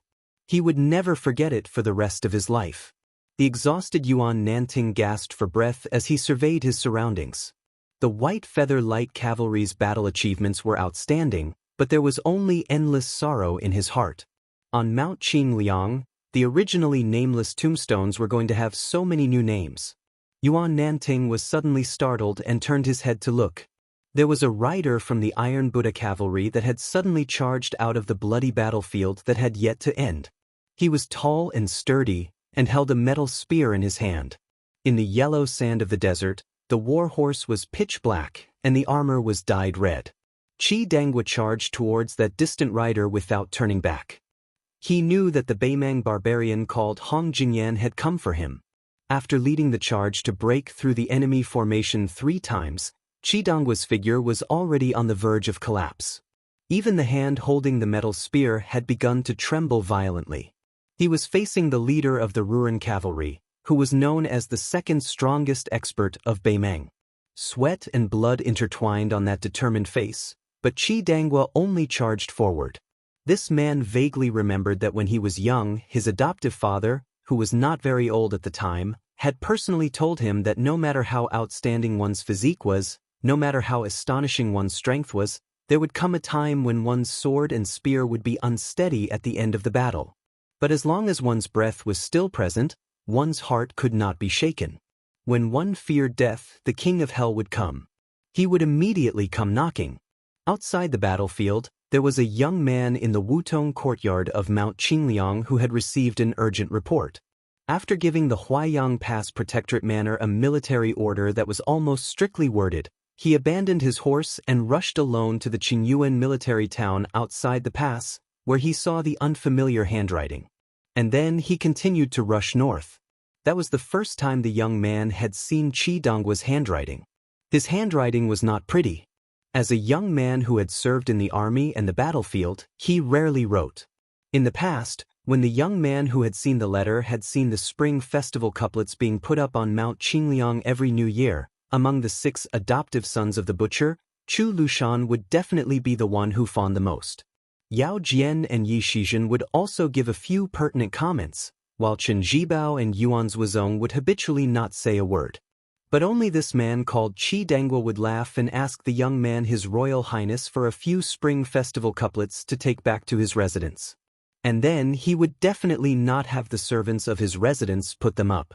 He would never forget it for the rest of his life. The exhausted Yuan Nanting gasped for breath as he surveyed his surroundings. The White Feather Light Cavalry's battle achievements were outstanding, but there was only endless sorrow in his heart. On Mount Qingliang, the originally nameless tombstones were going to have so many new names. Yuan Nanting was suddenly startled and turned his head to look. There was a rider from the Iron Buddha cavalry that had suddenly charged out of the bloody battlefield that had yet to end. He was tall and sturdy, and held a metal spear in his hand. In the yellow sand of the desert, the war horse was pitch black, and the armor was dyed red. Qi Dangwa charged towards that distant rider without turning back. He knew that the Beimang barbarian called Hong Jingyan had come for him. After leading the charge to break through the enemy formation 3 times, Qi Dangwa's figure was already on the verge of collapse. Even the hand holding the metal spear had begun to tremble violently. He was facing the leader of the Ruan cavalry, who was known as the second strongest expert of Beimang. Sweat and blood intertwined on that determined face, but Qi Dangwa only charged forward. This man vaguely remembered that when he was young, his adoptive father, who was not very old at the time, had personally told him that no matter how outstanding one's physique was, no matter how astonishing one's strength was, there would come a time when one's sword and spear would be unsteady at the end of the battle. But as long as one's breath was still present, one's heart could not be shaken. When one feared death, the king of hell would come. He would immediately come knocking. Outside the battlefield, there was a young man in the Wutong courtyard of Mount Qingliang who had received an urgent report. After giving the Huaiyang Pass Protectorate Manor a military order that was almost strictly worded, he abandoned his horse and rushed alone to the Qingyuan military town outside the pass, where he saw the unfamiliar handwriting. And then he continued to rush north. That was the first time the young man had seen Qi Dangwa's handwriting. His handwriting was not pretty. As a young man who had served in the army and the battlefield, he rarely wrote. In the past, when the young man who had seen the letter had seen the spring festival couplets being put up on Mount Qingliang every new year, among the 6 adoptive sons of the butcher, Chu Lushan would definitely be the one who fawned the most. Yao Jian and Yi Shizhen would also give a few pertinent comments, while Chen Zhibao and Yuan Zuozong would habitually not say a word. But only this man called Qi Dangwa would laugh and ask the young man His Royal Highness for a few spring festival couplets to take back to his residence. And then he would definitely not have the servants of his residence put them up.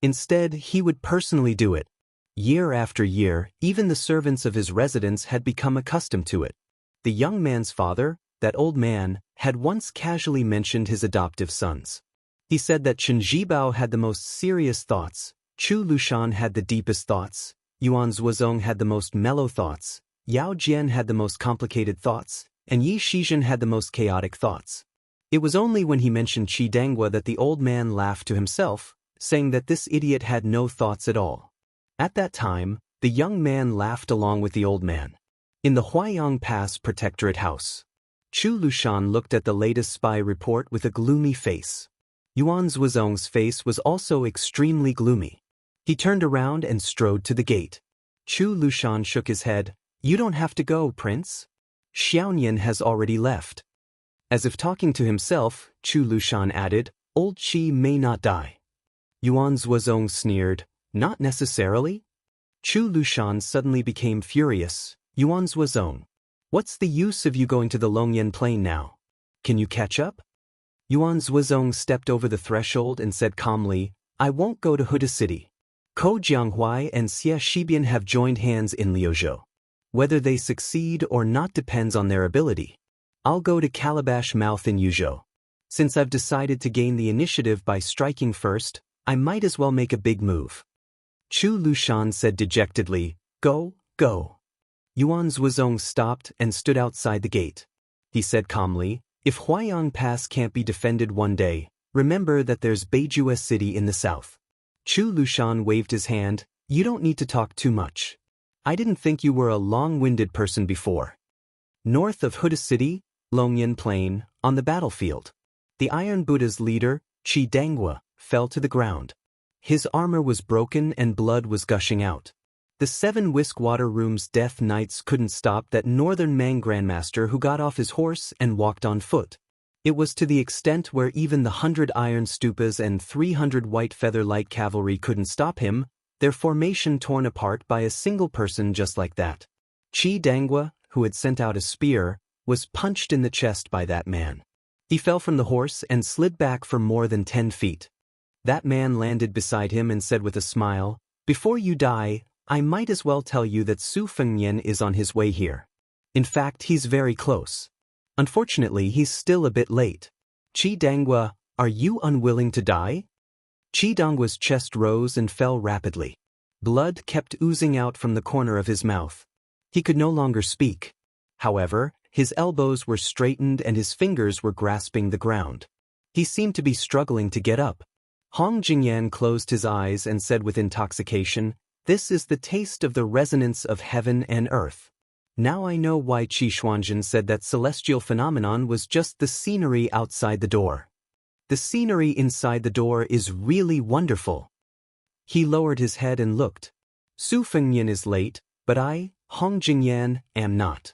Instead, he would personally do it. Year after year, even the servants of his residence had become accustomed to it. The young man's father, that old man, had once casually mentioned his adoptive sons. He said that Chen Zhibao had the most serious thoughts, Chu Lushan had the deepest thoughts, Yuan Zuozong had the most mellow thoughts, Yao Jian had the most complicated thoughts, and Yi Shizhen had the most chaotic thoughts. It was only when he mentioned Qi Dangwa that the old man laughed to himself, saying that this idiot had no thoughts at all. At that time, the young man laughed along with the old man. In the Huaiyang Pass Protectorate House, Chu Lushan looked at the latest spy report with a gloomy face. Yuan Zuozong's face was also extremely gloomy. He turned around and strode to the gate. Chu Lushan shook his head. You don't have to go, Prince. Xiaonian has already left. As if talking to himself, Chu Lushan added, Old Qi may not die. Yuan Zuozong sneered, Not necessarily? Chu Lushan suddenly became furious. Yuan Zuozong, what's the use of you going to the Longyan Plain now? Can you catch up? Yuan Zuozong stepped over the threshold and said calmly, I won't go to Huda City. Ko Jianghuai and Xie Shibian have joined hands in Liuzhou. Whether they succeed or not depends on their ability. I'll go to Calabash Mouth in Yuzhou. Since I've decided to gain the initiative by striking first, I might as well make a big move. Chu Lushan said dejectedly, Go, go. Yuan Zuozong stopped and stood outside the gate. He said calmly, If Huayang Pass can't be defended one day, remember that there's Beijue City in the south. Chu Lushan waved his hand, You don't need to talk too much. I didn't think you were a long-winded person before. North of Huda City, Longyan Plain, on the battlefield, the Iron Buddha's leader, Qi Dangwa, fell to the ground. His armor was broken and blood was gushing out. The 7 Whisk Water Room's Death Knights couldn't stop that Northern Mang Grandmaster who got off his horse and walked on foot. It was to the extent where even the 100 Iron Stupas and 300 White Feather Light Cavalry couldn't stop him, their formation torn apart by a single person just like that. Qi Dangwa, who had sent out a spear, was punched in the chest by that man. He fell from the horse and slid back for more than 10 feet. That man landed beside him and said with a smile, Before you die, I might as well tell you that Su Fengnian is on his way here. In fact, he's very close. Unfortunately, he's still a bit late. Qi Dangwa, are you unwilling to die? Qi Dangwa's chest rose and fell rapidly. Blood kept oozing out from the corner of his mouth. He could no longer speak. However, his elbows were straightened and his fingers were grasping the ground. He seemed to be struggling to get up. Hong Jingyan closed his eyes and said with intoxication, This is the taste of the resonance of heaven and earth. Now I know why Qi Xuanzhen said that celestial phenomenon was just the scenery outside the door. The scenery inside the door is really wonderful. He lowered his head and looked. Su Fengnian is late, but I, Hong Jingyan, am not.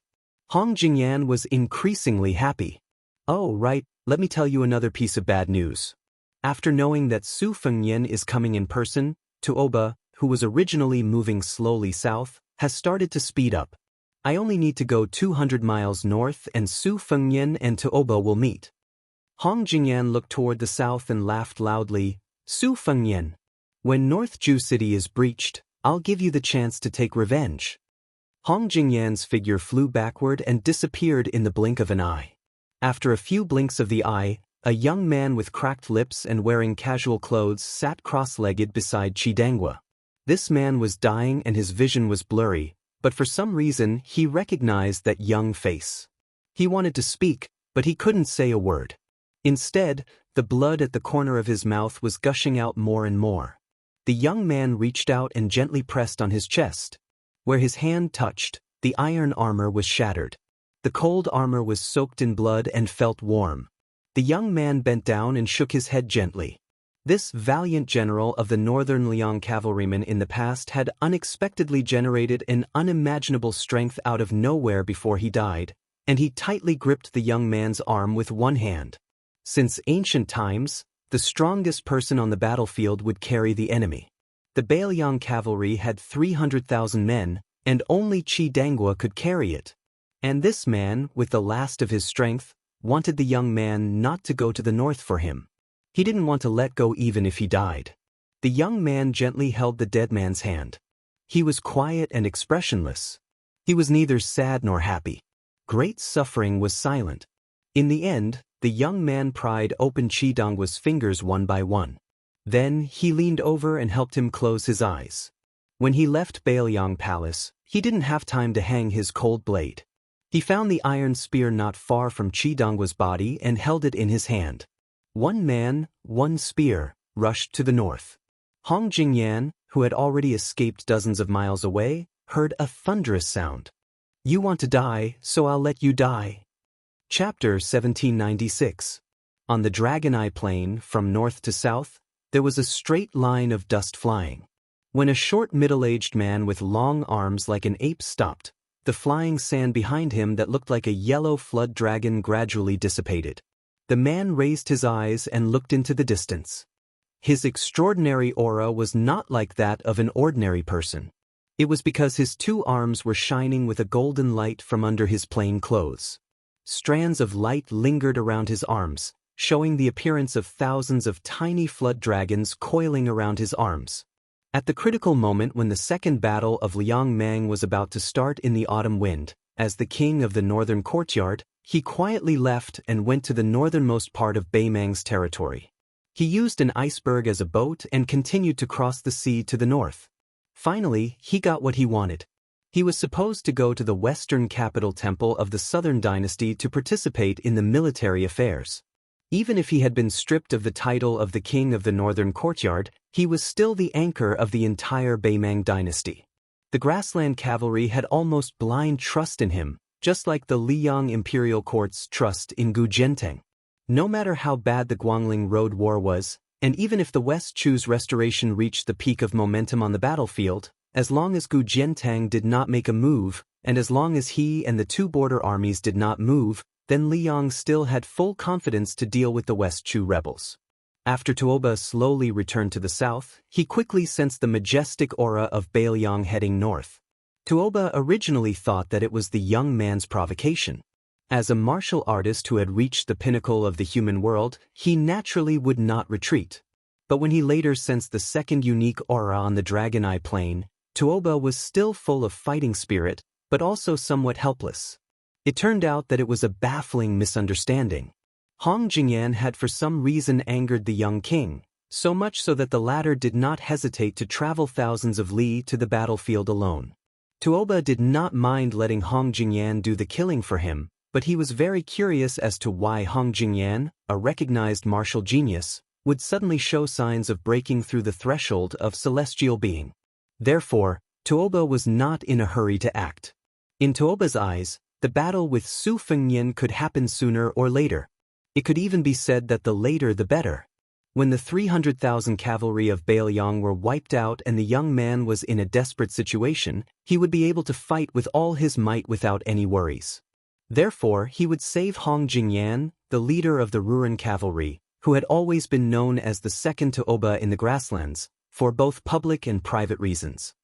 Hong Jingyan was increasingly happy. Oh, right, let me tell you another piece of bad news. After knowing that Su Fengnian is coming in person, Tuoba, who was originally moving slowly south, has started to speed up. I only need to go 200 miles north and Su Fengnian and Tuoba will meet. Hong Jingyan looked toward the south and laughed loudly, Su Fengnian. When North Ju City is breached, I'll give you the chance to take revenge. Hong Jingyan's figure flew backward and disappeared in the blink of an eye. After a few blinks of the eye, a young man with cracked lips and wearing casual clothes sat cross-legged beside Qi Dangwa. This man was dying and his vision was blurry, but for some reason he recognized that young face. He wanted to speak, but he couldn't say a word. Instead, the blood at the corner of his mouth was gushing out more and more. The young man reached out and gently pressed on his chest. Where his hand touched, the iron armor was shattered. The cold armor was soaked in blood and felt warm. The young man bent down and shook his head gently. This valiant general of the Northern Liang cavalrymen in the past had unexpectedly generated an unimaginable strength out of nowhere before he died, and he tightly gripped the young man's arm with one hand. Since ancient times, the strongest person on the battlefield would carry the enemy. The Beiliang cavalry had 300,000 men, and only Qi Dangwa could carry it. And this man, with the last of his strength, wanted the young man not to go to the north for him. He didn't want to let go even if he died. The young man gently held the dead man's hand. He was quiet and expressionless. He was neither sad nor happy. Great suffering was silent. In the end, the young man pried open Qi Dangwa's fingers one by one. Then he leaned over and helped him close his eyes. When he left Beiliang Palace, he didn't have time to hang his cold blade. He found the iron spear not far from Qi Dangwa's body and held it in his hand. One man, one spear, rushed to the north. Hong Jingyan, who had already escaped dozens of miles away, heard a thunderous sound. You want to die, so I'll let you die. Chapter 1796. On the Dragon Eye Plain, from north to south, there was a straight line of dust flying. When a short middle-aged man with long arms like an ape stopped, the flying sand behind him that looked like a yellow flood dragon gradually dissipated. The man raised his eyes and looked into the distance. His extraordinary aura was not like that of an ordinary person. It was because his two arms were shining with a golden light from under his plain clothes. Strands of light lingered around his arms, showing the appearance of thousands of tiny flood dragons coiling around his arms. At the critical moment when the second battle of Liang Mang was about to start in the autumn wind, as the king of the northern courtyard, he quietly left and went to the northernmost part of Beimang's territory. He used an iceberg as a boat and continued to cross the sea to the north. Finally, he got what he wanted. He was supposed to go to the western capital temple of the southern dynasty to participate in the military affairs. Even if he had been stripped of the title of the king of the northern courtyard, he was still the anchor of the entire Beimang dynasty. The grassland cavalry had almost blind trust in him, just like the Liyang imperial court's trust in Gu Jianteng. No matter how bad the Guangling Road War was, and even if the West Chu's restoration reached the peak of momentum on the battlefield, as long as Gu Jianteng did not make a move, and as long as he and the two border armies did not move, then Liyang still had full confidence to deal with the West Chu rebels. After Tuoba slowly returned to the south, he quickly sensed the majestic aura of Bailiang heading north. Tuoba originally thought that it was the young man's provocation. As a martial artist who had reached the pinnacle of the human world, he naturally would not retreat. But when he later sensed the second unique aura on the Dragon Eye Plain, Tuoba was still full of fighting spirit, but also somewhat helpless. It turned out that it was a baffling misunderstanding. Hong Jingyan had for some reason angered the young king, so much so that the latter did not hesitate to travel thousands of li to the battlefield alone. Tuoba did not mind letting Hong Jingyan do the killing for him, but he was very curious as to why Hong Jingyan, a recognized martial genius, would suddenly show signs of breaking through the threshold of celestial being. Therefore, Tuoba was not in a hurry to act. In Tuoba's eyes, the battle with Su Fengnian could happen sooner or later. It could even be said that the later the better. When the 300,000 cavalry of Bailiang were wiped out and the young man was in a desperate situation, he would be able to fight with all his might without any worries. Therefore, he would save Hong Jingyan, the leader of the Ruren cavalry, who had always been known as the second Tuoba in the grasslands, for both public and private reasons.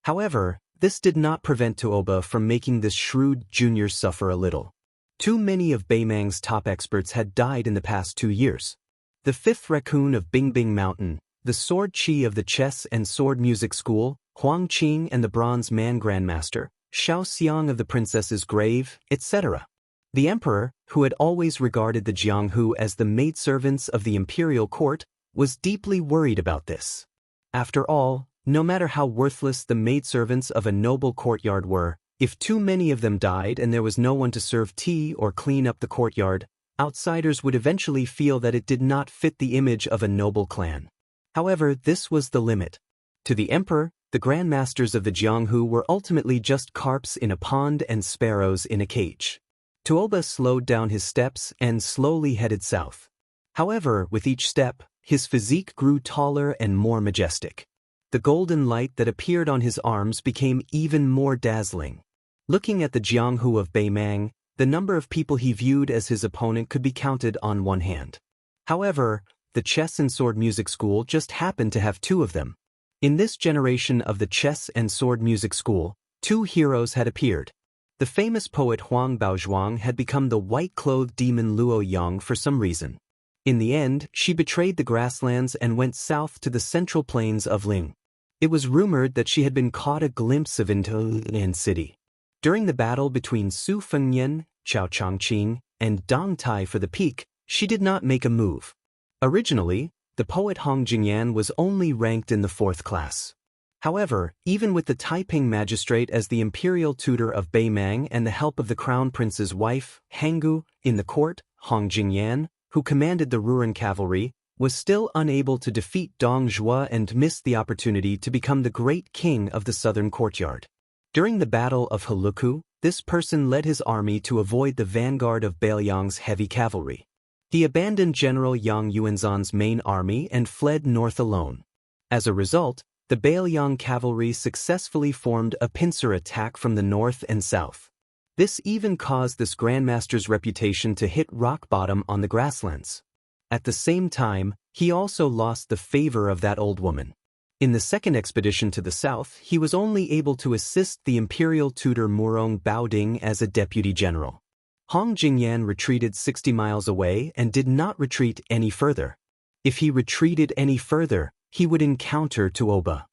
However, this did not prevent Tuoba from making this shrewd junior suffer a little. Too many of Beimang's top experts had died in the past 2 years. The fifth raccoon of Bingbing Mountain, the sword chi of the chess and sword music school, Huang Qing and the bronze man grandmaster, Xiao Xiang of the princess's grave, etc. The emperor, who had always regarded the Jianghu as the maidservants of the imperial court, was deeply worried about this. After all, no matter how worthless the maidservants of a noble courtyard were, if too many of them died and there was no one to serve tea or clean up the courtyard, outsiders would eventually feel that it did not fit the image of a noble clan. However, this was the limit. To the emperor, the grandmasters of the Jianghu were ultimately just carps in a pond and sparrows in a cage. Tuoba slowed down his steps and slowly headed south. However, with each step, his physique grew taller and more majestic. The golden light that appeared on his arms became even more dazzling. Looking at the Jianghu of Beimang, the number of people he viewed as his opponent could be counted on one hand. However, the chess and sword music school just happened to have 2 of them. In this generation of the chess and sword music school, 2 heroes had appeared. The famous poet Huang Baozhuang had become the white-clothed demon Luo Yang for some reason. In the end, she betrayed the grasslands and went south to the central plains of Ling. It was rumored that she had been caught a glimpse of into An city. During the battle between Su Fengnian, Chao Changqing, and Dong Tai for the peak, she did not make a move. Originally, the poet Hong Jingyan was only ranked in the 4th class. However, even with the Taiping magistrate as the imperial tutor of Beimang and the help of the crown prince's wife, Hangu, in the court, Hong Jingyan, who commanded the Ruren cavalry, was still unable to defeat Dong Zhuo and missed the opportunity to become the great king of the southern courtyard. During the Battle of Heluku, this person led his army to avoid the vanguard of Bailiang's heavy cavalry. He abandoned General Yang Yuanzhan's main army and fled north alone. As a result, the Baelyang cavalry successfully formed a pincer attack from the north and south. This even caused this grandmaster's reputation to hit rock bottom on the grasslands. At the same time, he also lost the favor of that old woman. In the second expedition to the south, he was only able to assist the imperial tutor Murong Baoding as a deputy general. Hong Jingyan retreated 60 miles away and did not retreat any further. If he retreated any further, he would encounter Tuoba.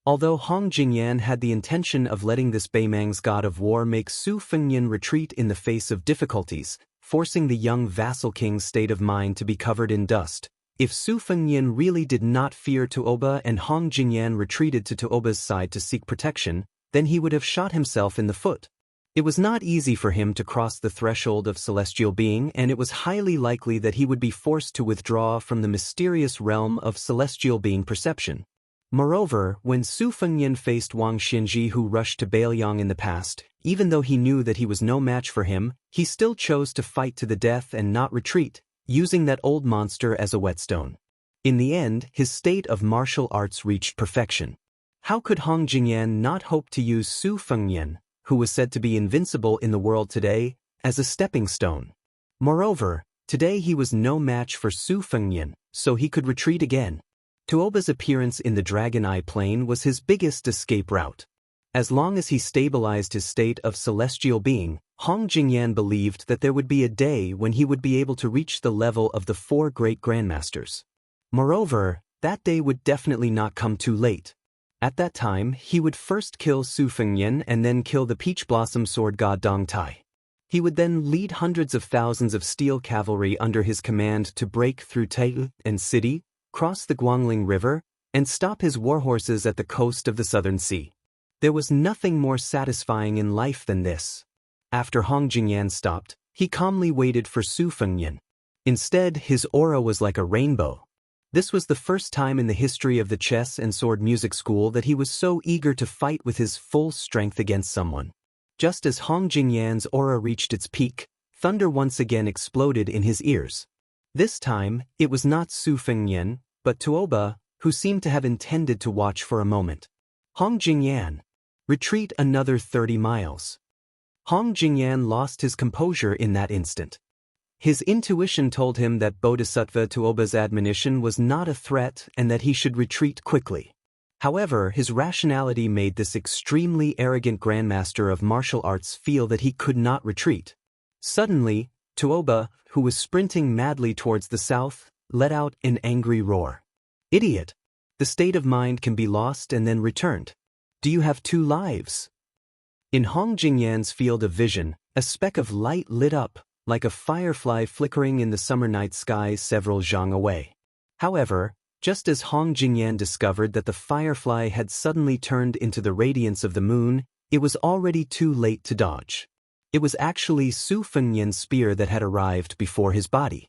Although Hong Jingyan had the intention of letting this Baimang's god of war make Su Fengnian retreat in the face of difficulties, forcing the young vassal king's state of mind to be covered in dust, if Su Fengnian really did not fear Tuoba and Hong Jingyan retreated to Tuoba's side to seek protection, then he would have shot himself in the foot. It was not easy for him to cross the threshold of celestial being, and it was highly likely that he would be forced to withdraw from the mysterious realm of celestial being perception. Moreover, when Su Fengnian faced Wang Xinji, who rushed to Baelyang in the past, even though he knew that he was no match for him, he still chose to fight to the death and not retreat, using that old monster as a whetstone. In the end, his state of martial arts reached perfection. How could Hong Jingyan not hope to use Su Fengnian, who was said to be invincible in the world today, as a stepping stone? Moreover, today he was no match for Su Fengnian, so he could retreat again. Tuoba's appearance in the Dragon Eye Plain was his biggest escape route. As long as he stabilized his state of celestial being, Hong Jingyan believed that there would be a day when he would be able to reach the level of the 4 great grandmasters. Moreover, that day would definitely not come too late. At that time, he would first kill Su Fengnian and then kill the Peach Blossom Sword God Dong Tai. He would then lead hundreds of thousands of steel cavalry under his command to break through Tai and City, cross the Guangling River, and stop his warhorses at the coast of the Southern Sea. There was nothing more satisfying in life than this. After Hong Jingyan stopped, he calmly waited for Su Fengnian. Instead, his aura was like a rainbow. This was the first time in the history of the chess and sword music school that he was so eager to fight with his full strength against someone. Just as Hong Jingyan's aura reached its peak, thunder once again exploded in his ears. This time, it was not Su Fengnian, but Tuoba, who seemed to have intended to watch for a moment. Hong Jingyan, retreat another 30 miles. Hong Jingyan lost his composure in that instant. His intuition told him that Bodhisattva Tuoba's admonition was not a threat and that he should retreat quickly. However, his rationality made this extremely arrogant grandmaster of martial arts feel that he could not retreat. Suddenly, Tuoba, who was sprinting madly towards the south, let out an angry roar. "Idiot! The state of mind can be lost and then returned. Do you have 2 lives?" In Hong Jingyan's field of vision, a speck of light lit up, like a firefly flickering in the summer night sky several zhang away. However, just as Hong Jingyan discovered that the firefly had suddenly turned into the radiance of the moon, it was already too late to dodge. It was actually Su Fengnian's spear that had arrived before his body.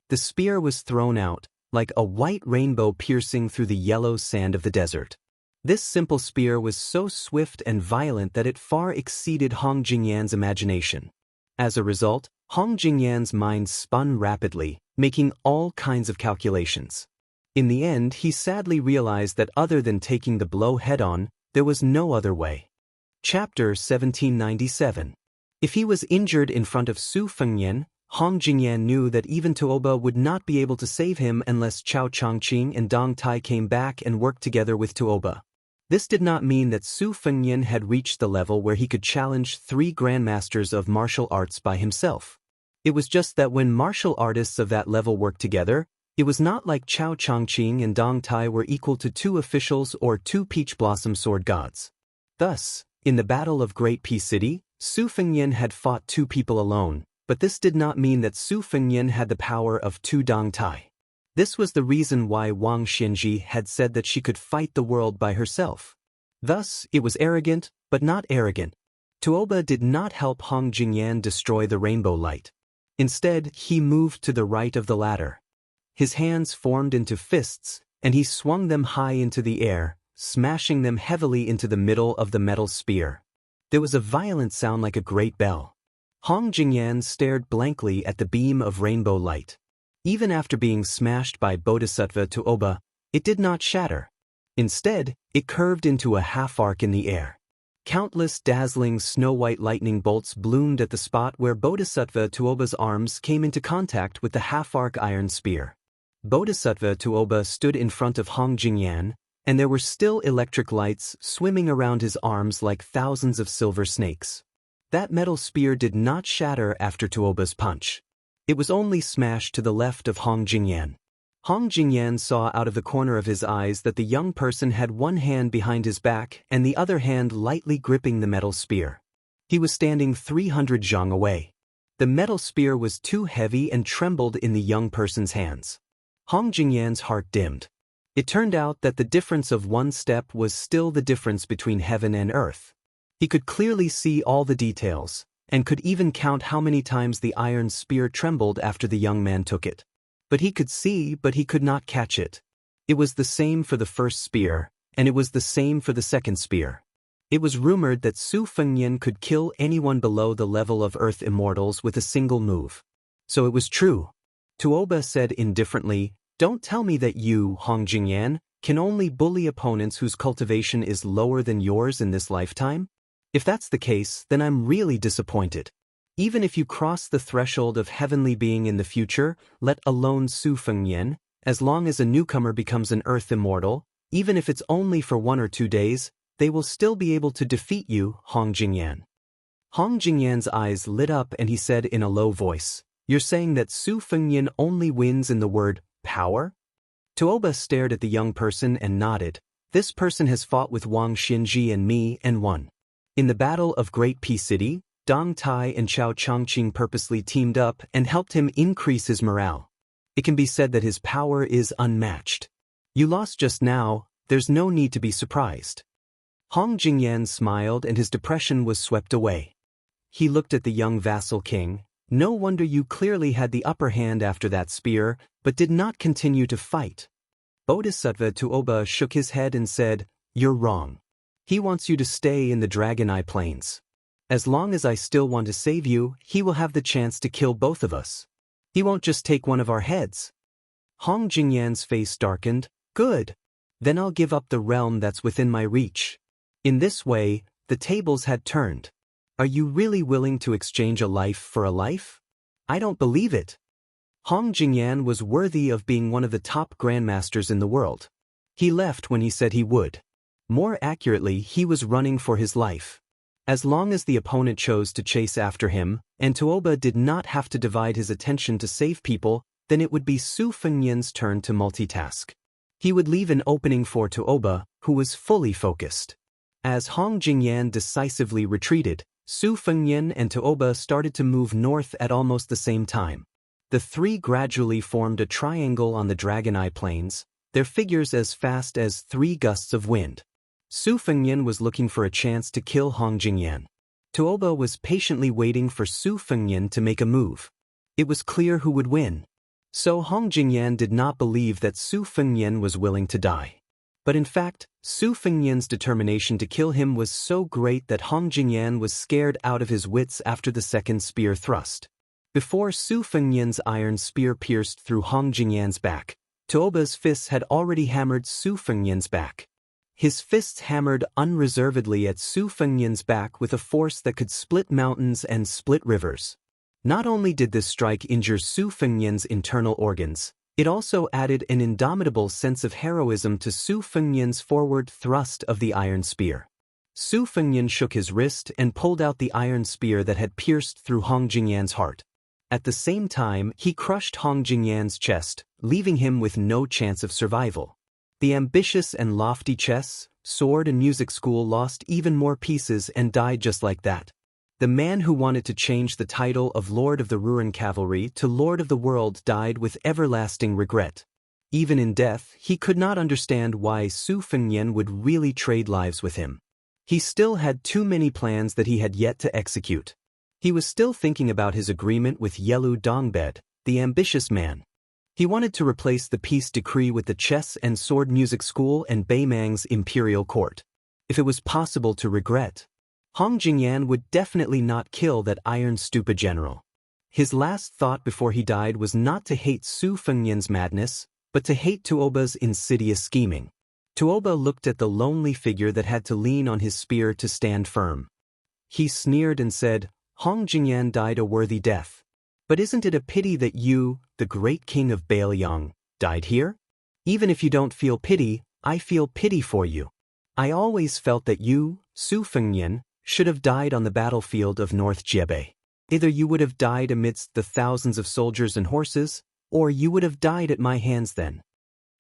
The spear was thrown out, like a white rainbow piercing through the yellow sand of the desert. This simple spear was so swift and violent that it far exceeded Hong Jingyan's imagination. As a result, Hong Jingyan's mind spun rapidly, making all kinds of calculations. In the end, he sadly realized that other than taking the blow head-on, there was no other way. Chapter 1797. If he was injured in front of Su Fengnian, Hong Jingyan knew that even Tuoba would not be able to save him unless Chao Chongqing and Dong Tai came back and worked together with Tuoba. This did not mean that Su Fengnian had reached the level where he could challenge 3 grandmasters of martial arts by himself. It was just that when martial artists of that level worked together, it was not like Chao Chongqing and Dong Tai were equal to 2 officials or 2 Peach Blossom Sword gods. Thus, in the Battle of Great Pea City, Su Fengnian had fought 2 people alone, but this did not mean that Su Fengnian had the power of 2 Dong Tai. This was the reason why Wang Xinji had said that she could fight the world by herself. Thus, it was arrogant, but not arrogant. Tuoba did not help Hong Jingyan destroy the rainbow light. Instead, he moved to the right of the ladder. His hands formed into fists, and he swung them high into the air, smashing them heavily into the middle of the metal spear. There was a violent sound like a great bell. Hong Jingyan stared blankly at the beam of rainbow light. Even after being smashed by Bodhisattva Tuoba, it did not shatter. Instead, it curved into a half-arc in the air. Countless dazzling snow-white lightning bolts bloomed at the spot where Bodhisattva Tuoba's arms came into contact with the half-arc iron spear. Bodhisattva Tuoba stood in front of Hong Jingyan, and there were still electric lights swimming around his arms like thousands of silver snakes. That metal spear did not shatter after Tuoba's punch. It was only smashed to the left of Hong Jingyan. Hong Jingyan saw out of the corner of his eyes that the young person had one hand behind his back and the other hand lightly gripping the metal spear. He was standing 300 zhang away. The metal spear was too heavy and trembled in the young person's hands. Hong Jingyan's heart dimmed. It turned out that the difference of one step was still the difference between heaven and earth. He could clearly see all the details, and could even count how many times the iron spear trembled after the young man took it. But he could see, but he could not catch it. It was the same for the first spear, and it was the same for the second spear. It was rumored that Su Fengnian could kill anyone below the level of Earth Immortals with a single move. So it was true. Tuoba said indifferently, "Don't tell me that you, Hong Jingyan, can only bully opponents whose cultivation is lower than yours in this lifetime? If that's the case, then I'm really disappointed. Even if you cross the threshold of heavenly being in the future, let alone Su Fengnian, as long as a newcomer becomes an Earth Immortal, even if it's only for 1 or 2 days, they will still be able to defeat you, Hong Jingyan." Hong Jingyan's eyes lit up and he said in a low voice, "You're saying that Su Fengnian only wins in the word power?" Tuoba stared at the young person and nodded. "This person has fought with Wang Xinji and me and won. In the Battle of Great Peace City, Dong Tai and Chao Chongqing purposely teamed up and helped him increase his morale. It can be said that his power is unmatched. You lost just now, there's no need to be surprised." Hong Jingyan smiled and his depression was swept away. He looked at the young vassal king. "No wonder you clearly had the upper hand after that spear, but did not continue to fight." Bodhisattva Tuoba shook his head and said, "You're wrong. He wants you to stay in the Dragon Eye Plains. As long as I still want to save you, he will have the chance to kill both of us. He won't just take one of our heads." Hong Jingyan's face darkened. "Good. Then I'll give up the realm that's within my reach." In this way, the tables had turned. "Are you really willing to exchange a life for a life? I don't believe it." Hong Jingyan was worthy of being one of the top grandmasters in the world. He left when he said he would. More accurately, he was running for his life. As long as the opponent chose to chase after him, and Tuoba did not have to divide his attention to save people, then it would be Su Fengnian's turn to multitask. He would leave an opening for Tuoba, who was fully focused. As Hong Jingyan decisively retreated, Su Fengnian and Tuoba started to move north at almost the same time. The three gradually formed a triangle on the Dragon Eye Plains, their figures as fast as 3 gusts of wind. Su Fengnian was looking for a chance to kill Hong Jingyan. Tuoba was patiently waiting for Su Fengnian to make a move. It was clear who would win. So Hong Jingyan did not believe that Su Fengnian was willing to die. But in fact, Su Fengnian's determination to kill him was so great that Hong Jingyan was scared out of his wits after the second spear thrust. Before Su Fengnian's iron spear pierced through Hong Jingyan's back, Tuoba's fists had already hammered Su Fengnian's back. His fists hammered unreservedly at Su Fengnian's back with a force that could split mountains and split rivers. Not only did this strike injure Su Fengnian's internal organs, it also added an indomitable sense of heroism to Su Fengnian's forward thrust of the iron spear. Su Fengnian shook his wrist and pulled out the iron spear that had pierced through Hong Jingyan's heart. At the same time, he crushed Hong Jingyan's chest, leaving him with no chance of survival. The ambitious and lofty chess, sword and music school lost even more pieces and died just like that. The man who wanted to change the title of Lord of the Ruin Cavalry to Lord of the World died with everlasting regret. Even in death, he could not understand why Su Fengnian would really trade lives with him. He still had too many plans that he had yet to execute. He was still thinking about his agreement with Yelu Dongbed, the ambitious man. He wanted to replace the peace decree with the chess and sword music school and Beimang's imperial court. If it was possible to regret, Hong Jingyan would definitely not kill that iron stupid general. His last thought before he died was not to hate Su Fengnian's madness, but to hate Tuoba's insidious scheming. Tuoba looked at the lonely figure that had to lean on his spear to stand firm. He sneered and said, Hong Jingyan died a worthy death. But isn't it a pity that you, the great king of Bailiang, died here? Even if you don't feel pity, I feel pity for you. I always felt that you, Su Fengnian, should have died on the battlefield of North Jebei. Either you would have died amidst the thousands of soldiers and horses, or you would have died at my hands then.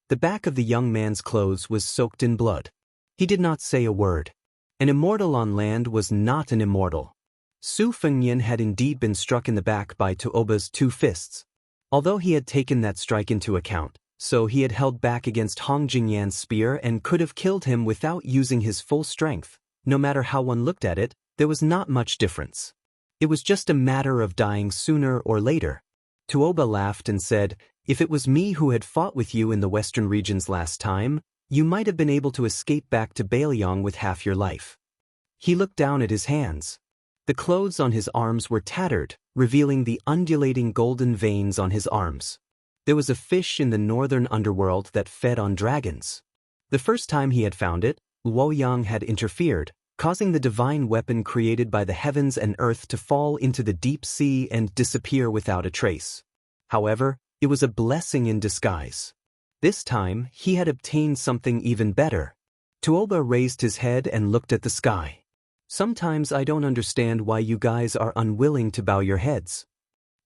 The back of the young man's clothes was soaked in blood. He did not say a word. An immortal on land was not an immortal. Su Fengnian had indeed been struck in the back by Tuoba's 2 fists. Although he had taken that strike into account, so he had held back against Hong Jingyan's spear and could have killed him without using his full strength. No matter how one looked at it, there was not much difference. It was just a matter of dying sooner or later. Tuoba laughed and said, If it was me who had fought with you in the western regions last time, you might have been able to escape back to Bailiang with half your life. He looked down at his hands. The clothes on his arms were tattered, revealing the undulating golden veins on his arms. There was a fish in the northern underworld that fed on dragons. The first time he had found it, Luoyang had interfered, causing the divine weapon created by the heavens and earth to fall into the deep sea and disappear without a trace. However, it was a blessing in disguise. This time, he had obtained something even better. Tuoba raised his head and looked at the sky. Sometimes I don't understand why you guys are unwilling to bow your heads.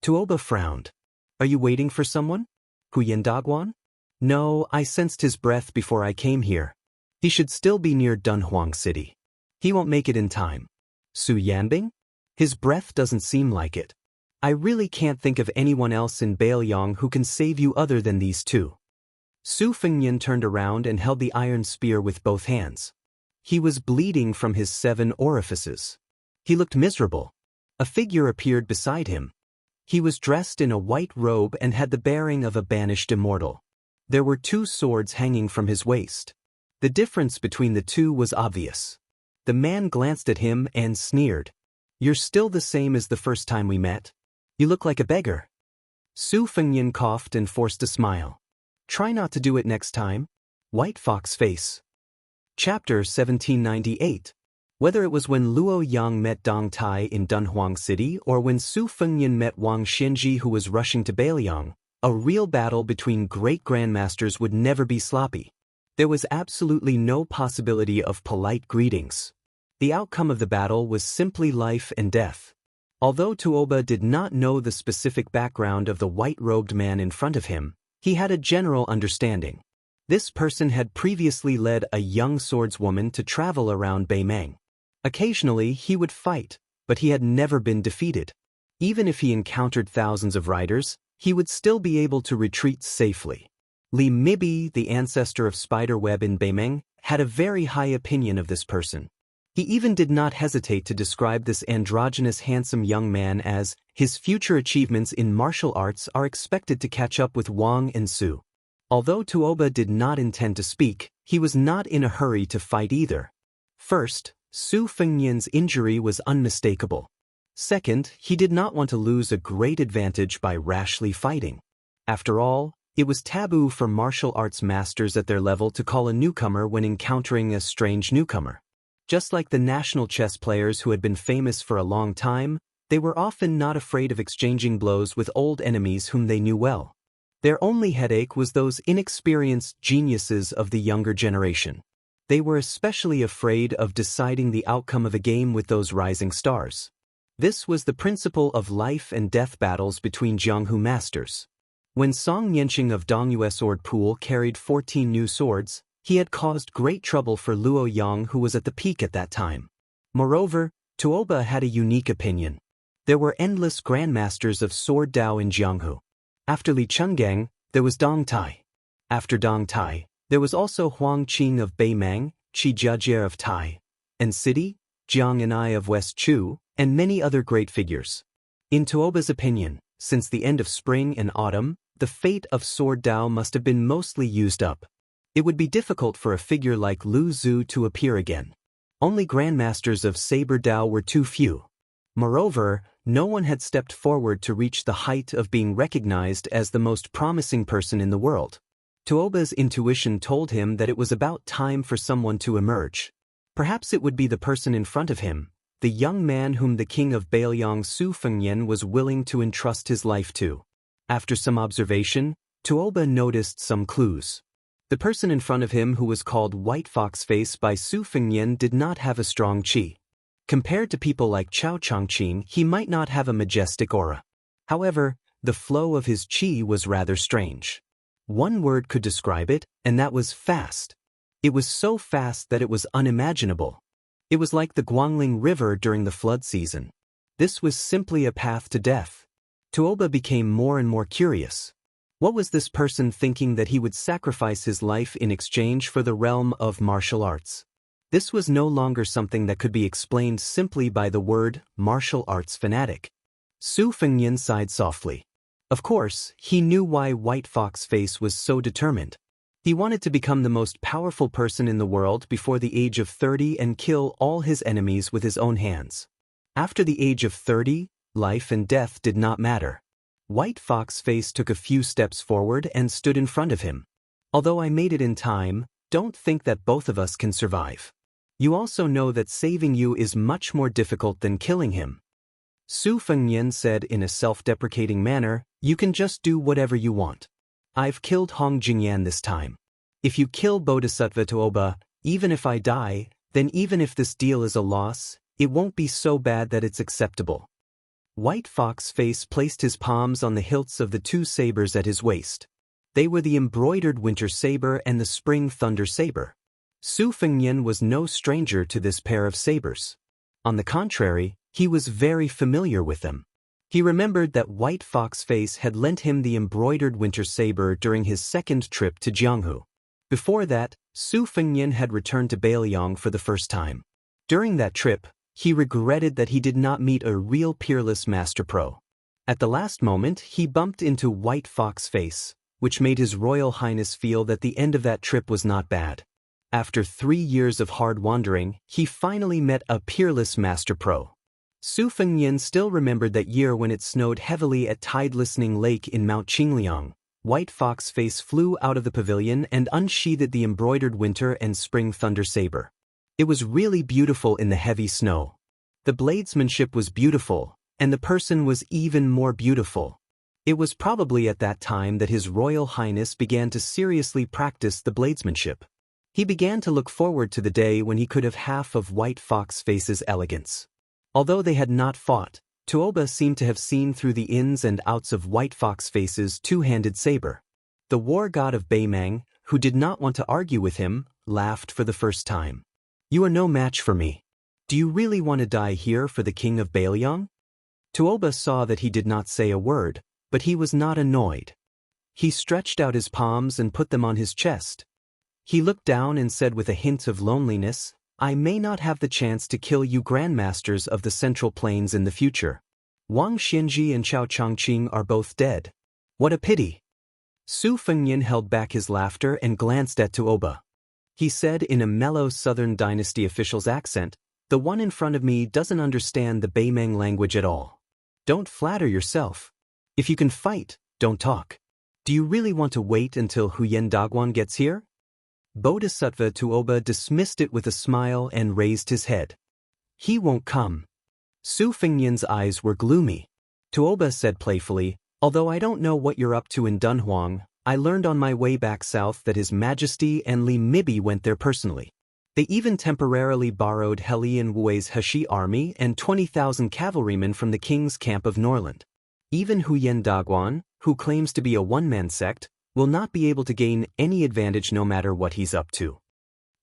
Tuoba frowned. Are you waiting for someone? Huyen Dagwan? No, I sensed his breath before I came here. He should still be near Dunhuang City. He won't make it in time. Su Yanbing? His breath doesn't seem like it. I really can't think of anyone else in Bailiang who can save you other than these 2. Su Fengnian turned around and held the iron spear with both hands. He was bleeding from his 7 orifices. He looked miserable. A figure appeared beside him. He was dressed in a white robe and had the bearing of a banished immortal. There were 2 swords hanging from his waist. The difference between the 2 was obvious. The man glanced at him and sneered. You're still the same as the first time we met. You look like a beggar. Su Fengnian coughed and forced a smile. Try not to do it next time. White Fox Face. Chapter 1798. Whether it was when Luo Yang met Dong Tai in Dunhuang City or when Su Fengnian met Wang Xianji who was rushing to Bailiang, a real battle between great grandmasters would never be sloppy. There was absolutely no possibility of polite greetings. The outcome of the battle was simply life and death. Although Tuoba did not know the specific background of the white-robed man in front of him, he had a general understanding. This person had previously led a young swordswoman to travel around Beimeng. Occasionally he would fight, but he had never been defeated. Even if he encountered thousands of riders, he would still be able to retreat safely. Li Mibi, the ancestor of Spiderweb in Beimeng, had a very high opinion of this person. He even did not hesitate to describe this androgynous handsome young man as his future achievements in martial arts are expected to catch up with Wang and Su. Although Tuoba did not intend to speak, he was not in a hurry to fight either. First, Su Fengnian's injury was unmistakable. Second, he did not want to lose a great advantage by rashly fighting. After all, it was taboo for martial arts masters at their level to call a newcomer when encountering a strange newcomer. Just like the national chess players who had been famous for a long time, they were often not afraid of exchanging blows with old enemies whom they knew well. Their only headache was those inexperienced geniuses of the younger generation. They were especially afraid of deciding the outcome of a game with those rising stars. This was the principle of life and death battles between Jianghu masters. When Song Yanqing of Dongyue Sword Pool carried 14 new swords, he had caused great trouble for Luo Yang who was at the peak at that time. Moreover, Tuoba had a unique opinion. There were endless grandmasters of sword Dao in Jianghu. After Li Chenggang, there was Dong Tai. After Dong Tai, there was also Huang Qing of Beimeng, Qi Jiajie of Tai, and City, Jiang and I of West Chu, and many other great figures. In Tuoba's opinion, since the end of spring and autumn, the fate of sword Dao must have been mostly used up. It would be difficult for a figure like Lu Zhu to appear again. Only grandmasters of saber Dao were too few. Moreover, no one had stepped forward to reach the height of being recognized as the most promising person in the world. Tuoba's intuition told him that it was about time for someone to emerge. Perhaps it would be the person in front of him, the young man whom the king of Bailiang Su Fengnian was willing to entrust his life to. After some observation, Tuoba noticed some clues. The person in front of him, who was called White Fox Face by Su Fengnian, did not have a strong qi. Compared to people like Chao Chongqing, he might not have a majestic aura. However, the flow of his qi was rather strange. One word could describe it, and that was fast. It was so fast that it was unimaginable. It was like the Guangling River during the flood season. This was simply a path to death. Tuoba became more and more curious. What was this person thinking that he would sacrifice his life in exchange for the realm of martial arts? This was no longer something that could be explained simply by the word martial arts fanatic. Su Fengnian sighed softly. Of course, he knew why White Fox Face was so determined. He wanted to become the most powerful person in the world before the age of 30 and kill all his enemies with his own hands. After the age of 30, life and death did not matter. White Fox Face took a few steps forward and stood in front of him. Although I made it in time, don't think that both of us can survive. You also know that saving you is much more difficult than killing him. Su Fengnian said in a self-deprecating manner, "You can just do whatever you want. I've killed Hong Jingyan this time. If you kill Bodhisattva Tuoba, even if I die, then even if this deal is a loss, it won't be so bad that it's acceptable." White Fox Face placed his palms on the hilts of the two sabers at his waist. They were the embroidered Winter Saber and the Spring Thunder Saber. Su Fengnian was no stranger to this pair of sabers. On the contrary, he was very familiar with them. He remembered that White Fox Face had lent him the embroidered Winter Saber during his second trip to Jianghu. Before that, Su Fengnian had returned to Bailiang for the first time. During that trip, he regretted that he did not meet a real peerless master pro. At the last moment, he bumped into White Fox Face, which made His Royal Highness feel that the end of that trip was not bad. After 3 years of hard wandering, he finally met a peerless master pro. Su Fengnian still remembered that year when it snowed heavily at Tide Listening Lake in Mount Qingliang. White Fox Face flew out of the pavilion and unsheathed the embroidered Winter and Spring Thunder Saber. It was really beautiful in the heavy snow. The bladesmanship was beautiful, and the person was even more beautiful. It was probably at that time that His Royal Highness began to seriously practice the bladesmanship. He began to look forward to the day when he could have half of White Fox Face's elegance. Although they had not fought, Tuoba seemed to have seen through the ins and outs of White Fox Face's two-handed saber. The war god of Baimang, who did not want to argue with him, laughed for the first time. "You are no match for me. Do you really want to die here for the king of Bailiang?" Tuoba saw that he did not say a word, but he was not annoyed. He stretched out his palms and put them on his chest. He looked down and said with a hint of loneliness, "I may not have the chance to kill you grandmasters of the Central Plains in the future. Wang Xianji and Chao Chongqing are both dead. What a pity." Su Fengnian held back his laughter and glanced at Tuoba. He said in a mellow Southern Dynasty official's accent, "The one in front of me doesn't understand the Baimang language at all. Don't flatter yourself. If you can fight, don't talk. Do you really want to wait until Huyen Dagwan gets here?" Bodhisattva Tuoba dismissed it with a smile and raised his head. "He won't come." Su Fengnian's eyes were gloomy. Tuoba said playfully, "Although I don't know what you're up to in Dunhuang, I learned on my way back south that His Majesty and Li Mibi went there personally. They even temporarily borrowed Helian Wui's Heshi army and 20,000 cavalrymen from the king's camp of Norland. Even Huyen Dagwan, who claims to be a one-man sect, will not be able to gain any advantage no matter what he's up to."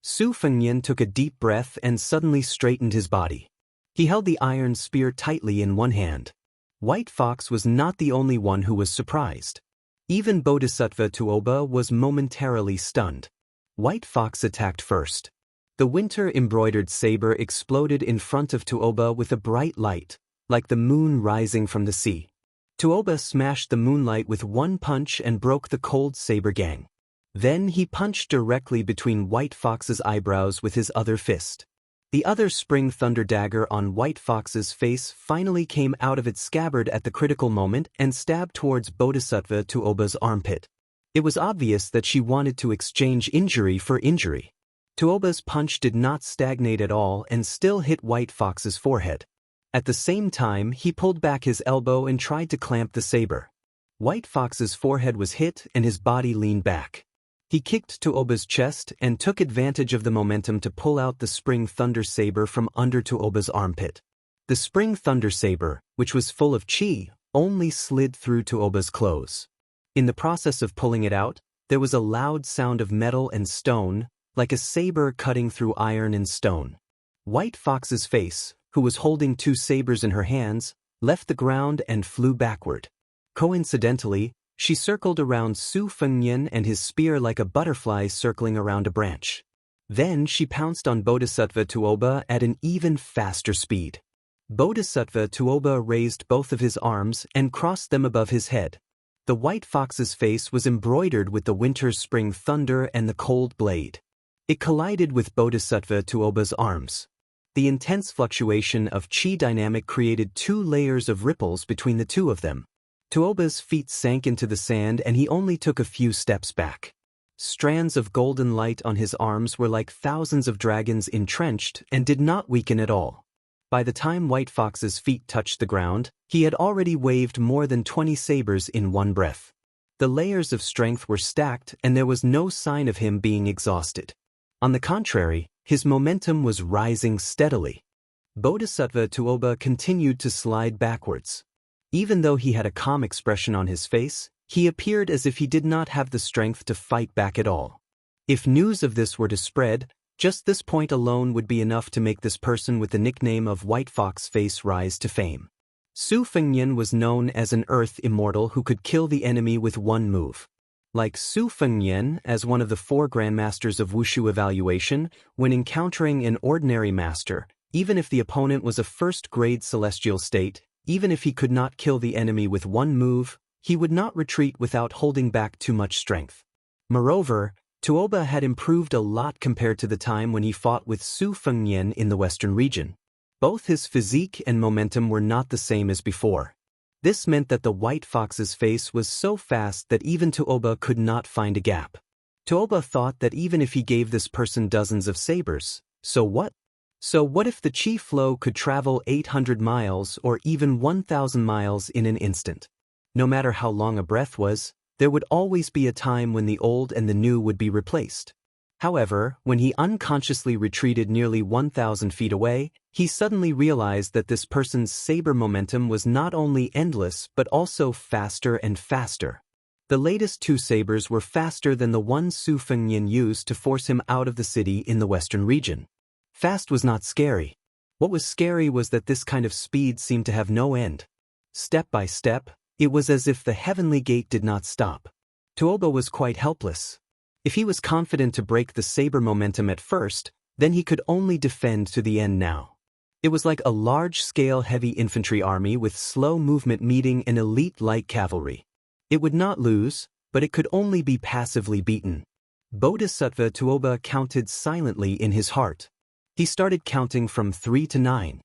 Su Fengnian took a deep breath and suddenly straightened his body. He held the iron spear tightly in one hand. White Fox was not the only one who was surprised. Even Bodhisattva Tuoba was momentarily stunned. White Fox attacked first. The winter-embroidered saber exploded in front of Tuoba with a bright light, like the moon rising from the sea. Tuoba smashed the moonlight with one punch and broke the cold saber gang. Then he punched directly between White Fox's eyebrows with his other fist. The other Spring Thunder dagger on White Fox's face finally came out of its scabbard at the critical moment and stabbed towards Bodhisattva Tuoba's armpit. It was obvious that she wanted to exchange injury for injury. Tuoba's punch did not stagnate at all and still hit White Fox's forehead. At the same time, he pulled back his elbow and tried to clamp the saber. White Fox's forehead was hit and his body leaned back. He kicked Tuoba's chest and took advantage of the momentum to pull out the Spring Thunder Saber from under Tuoba's armpit. The Spring Thunder Saber, which was full of chi, only slid through Tuoba's clothes. In the process of pulling it out, there was a loud sound of metal and stone, like a saber cutting through iron and stone. White Fox's face, who was holding two sabers in her hands, left the ground and flew backward. Coincidentally, she circled around Su Fengnian and his spear like a butterfly circling around a branch. Then she pounced on Bodhisattva Tuoba at an even faster speed. Bodhisattva Tuoba raised both of his arms and crossed them above his head. The White Fox's face was embroidered with the winter's spring thunder and the cold blade. It collided with Bodhisattva Tuoba's arms. The intense fluctuation of chi dynamic created 2 layers of ripples between the two of them. Tuoba's feet sank into the sand and he only took a few steps back. Strands of golden light on his arms were like thousands of dragons entrenched and did not weaken at all. By the time White Fox's feet touched the ground, he had already waved more than 20 sabers in one breath. The layers of strength were stacked and there was no sign of him being exhausted. On the contrary, his momentum was rising steadily. Bodhisattva Tuoba continued to slide backwards. Even though he had a calm expression on his face, he appeared as if he did not have the strength to fight back at all. If news of this were to spread, just this point alone would be enough to make this person with the nickname of White Fox Face rise to fame. Su Fengnian was known as an earth immortal who could kill the enemy with one move. Like Su Fengnian, as one of the 4 grandmasters of Wushu evaluation, when encountering an ordinary master, even if the opponent was a first-grade celestial state, even if he could not kill the enemy with one move, he would not retreat without holding back too much strength. Moreover, Tuoba had improved a lot compared to the time when he fought with Su Fengnian in the western region. Both his physique and momentum were not the same as before. This meant that the White Fox's face was so fast that even Tuoba could not find a gap. Tuoba thought that even if he gave this person dozens of sabers, so what? So what if the chi flow could travel 800 miles or even 1,000 miles in an instant? No matter how long a breath was, there would always be a time when the old and the new would be replaced. However, when he unconsciously retreated nearly 1,000 feet away, he suddenly realized that this person's saber momentum was not only endless but also faster and faster. The latest 2 sabers were faster than the one Su Fengnian used to force him out of the city in the western region. Fast was not scary. What was scary was that this kind of speed seemed to have no end. Step by step, it was as if the heavenly gate did not stop. Tuoba was quite helpless. If he was confident to break the saber momentum at first, then he could only defend to the end now. It was like a large-scale heavy infantry army with slow movement meeting an elite light cavalry. It would not lose, but it could only be passively beaten. Bodhisattva Tuoba counted silently in his heart. He started counting from 3 to 9.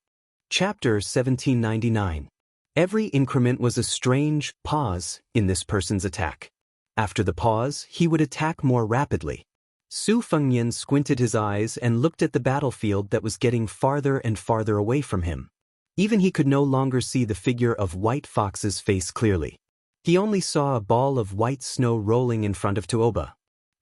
Chapter 1799. Every increment was a strange pause in this person's attack. After the pause, he would attack more rapidly. Su Fengnian squinted his eyes and looked at the battlefield that was getting farther and farther away from him. Even he could no longer see the figure of White Fox's face clearly. He only saw a ball of white snow rolling in front of Tuoba.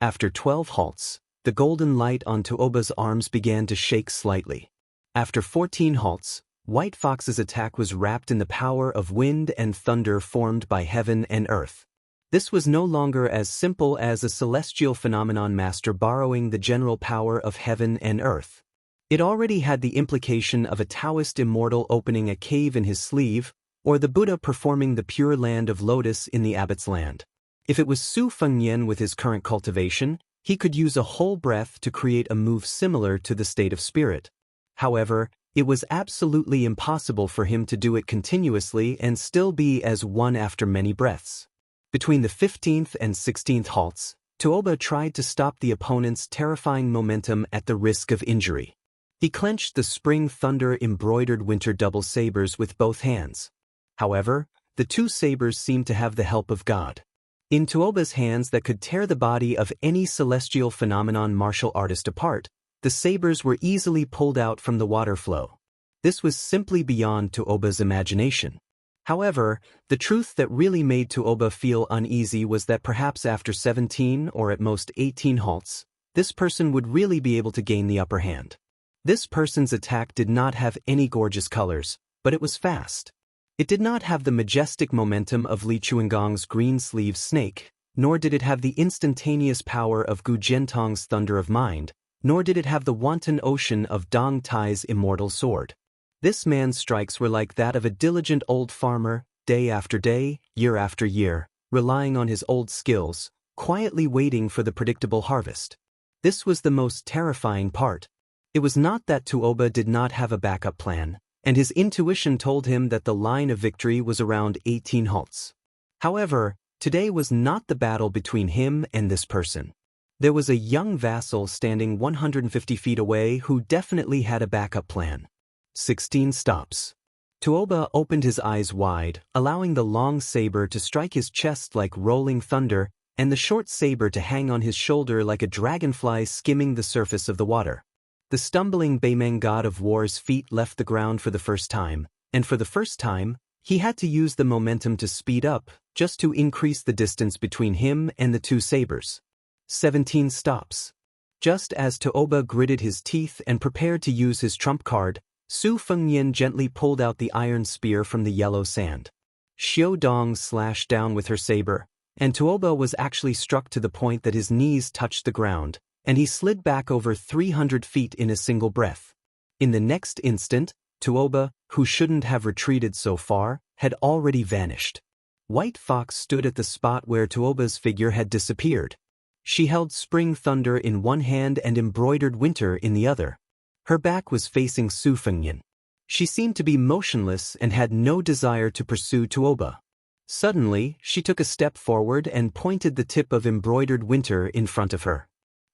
After 12 halts, the golden light on Tuoba's arms began to shake slightly. After 14 halts, White Fox's attack was wrapped in the power of wind and thunder formed by heaven and earth. This was no longer as simple as a celestial phenomenon master borrowing the general power of heaven and earth. It already had the implication of a Taoist immortal opening a cave in his sleeve, or the Buddha performing the pure land of lotus in the abbot's land. If it was Su Fengnian with his current cultivation, he could use a whole breath to create a move similar to the state of spirit. However, it was absolutely impossible for him to do it continuously and still be as one after many breaths. Between the 15th and 16th halts, Tuoba tried to stop the opponent's terrifying momentum at the risk of injury. He clenched the spring thunder embroidered winter double sabers with both hands. However, the 2 sabers seemed to have the help of God. In Tuoba's hands that could tear the body of any celestial phenomenon martial artist apart, the sabers were easily pulled out from the water flow. This was simply beyond Tuoba's imagination. However, the truth that really made Tuoba feel uneasy was that perhaps after 17 or at most 18 halts, this person would really be able to gain the upper hand. This person's attack did not have any gorgeous colors, but it was fast. It did not have the majestic momentum of Li Chuangong's green-sleeved snake, nor did it have the instantaneous power of Gu Jiantong's thunder of mind, nor did it have the wanton ocean of Dong Tai's immortal sword. This man's strikes were like that of a diligent old farmer, day after day, year after year, relying on his old skills, quietly waiting for the predictable harvest. This was the most terrifying part. It was not that Tuoba did not have a backup plan, and his intuition told him that the line of victory was around 18 halts. However, today was not the battle between him and this person. There was a young vassal standing 150 feet away who definitely had a backup plan. 16 stops. Tuoba opened his eyes wide, allowing the long saber to strike his chest like rolling thunder, and the short saber to hang on his shoulder like a dragonfly skimming the surface of the water. The stumbling Beimeng god of war's feet left the ground for the first time, and for the first time, he had to use the momentum to speed up, just to increase the distance between him and the two sabers. 17 stops. Just as Tuoba gritted his teeth and prepared to use his trump card, Su Fengnian gently pulled out the iron spear from the yellow sand. Xiao Dong slashed down with her saber, and Tuoba was actually struck to the point that his knees touched the ground, and he slid back over 300 feet in a single breath. In the next instant, Tuoba, who shouldn't have retreated so far, had already vanished. White Fox stood at the spot where Tuoba's figure had disappeared. She held spring thunder in one hand and embroidered winter in the other. Her back was facing Su Fengnian. She seemed to be motionless and had no desire to pursue Tuoba. Suddenly, she took a step forward and pointed the tip of embroidered winter in front of her.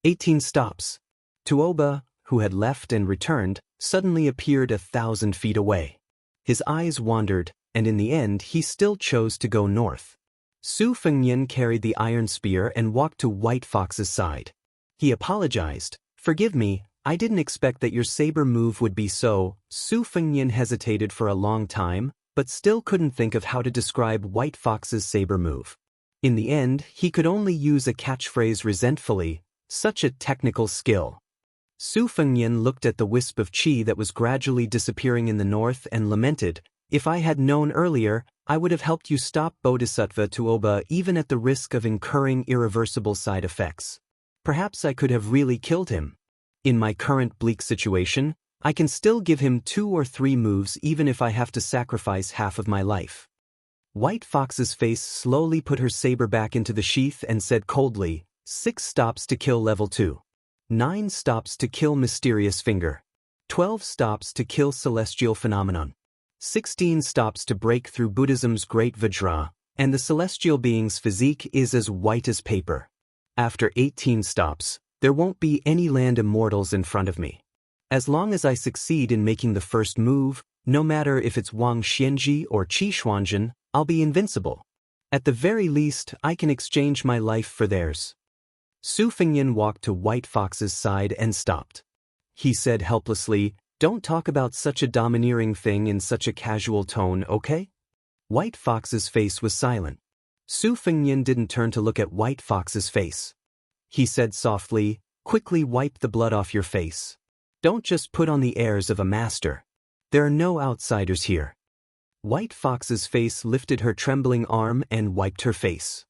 18 stops. Tuoba, who had left and returned, suddenly appeared 1,000 feet away. His eyes wandered, and in the end he still chose to go north. Su Fengnian carried the iron spear and walked to White Fox's side. He apologized. "Forgive me, I didn't expect that your saber move would be so." Su Fengnian hesitated for a long time, but still couldn't think of how to describe White Fox's saber move. In the end, he could only use a catchphrase resentfully, "Such a technical skill." Su Fengnian looked at the wisp of qi that was gradually disappearing in the north and lamented, "If I had known earlier, I would have helped you stop Bodhisattva Tuoba even at the risk of incurring irreversible side effects. Perhaps I could have really killed him. In my current bleak situation, I can still give him 2 or 3 moves even if I have to sacrifice half of my life." White Fox's face slowly put her saber back into the sheath and said coldly, 6 stops to kill level 2. 9 stops to kill Mysterious Finger. 12 stops to kill Celestial Phenomenon. 16 stops to break through Buddhism's Great Vajra, and the celestial being's physique is as white as paper. After 18 stops, there won't be any land immortals in front of me. As long as I succeed in making the first move, no matter if it's Wang Xianji or Qi Xuanzhen, I'll be invincible. At the very least, I can exchange my life for theirs. Su Fengnian walked to White Fox's side and stopped. He said helplessly, "Don't talk about such a domineering thing in such a casual tone, okay?" White Fox's face was silent. Su Fengnian didn't turn to look at White Fox's face. He said softly, "Quickly wipe the blood off your face. Don't just put on the airs of a master. There are no outsiders here." White Fox's face lifted her trembling arm and wiped her face.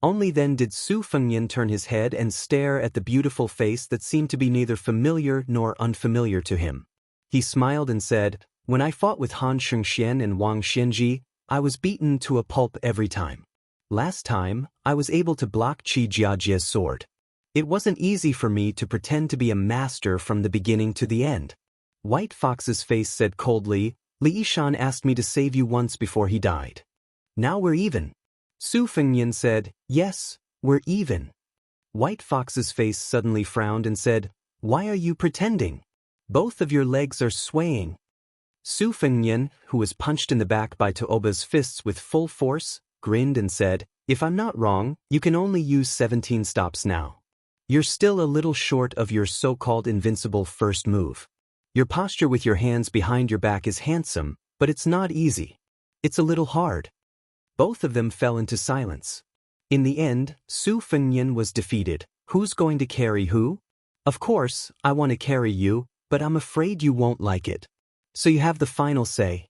Only then did Su Fengnian turn his head and stare at the beautiful face that seemed to be neither familiar nor unfamiliar to him. He smiled and said, "When I fought with Han Shengxian and Wang Xianji, I was beaten to a pulp every time. Last time, I was able to block Qi Jiajie's sword. It wasn't easy for me to pretend to be a master from the beginning to the end." White Fox's face said coldly, "Li Yishan asked me to save you once before he died. Now we're even." Su Fengnian said, "Yes, we're even." White Fox's face suddenly frowned and said, "Why are you pretending? Both of your legs are swaying." Su Fengnian, who was punched in the back by Tuoba's fists with full force, grinned and said, If I'm not wrong, you can only use 17 stops now. You're still a little short of your so-called invincible first move. Your posture with your hands behind your back is handsome, but it's not easy. It's a little hard. Both of them fell into silence. In the end, Su Fengnian was defeated. Who's going to carry who? Of course, I want to carry you, but I'm afraid you won't like it. So you have the final say.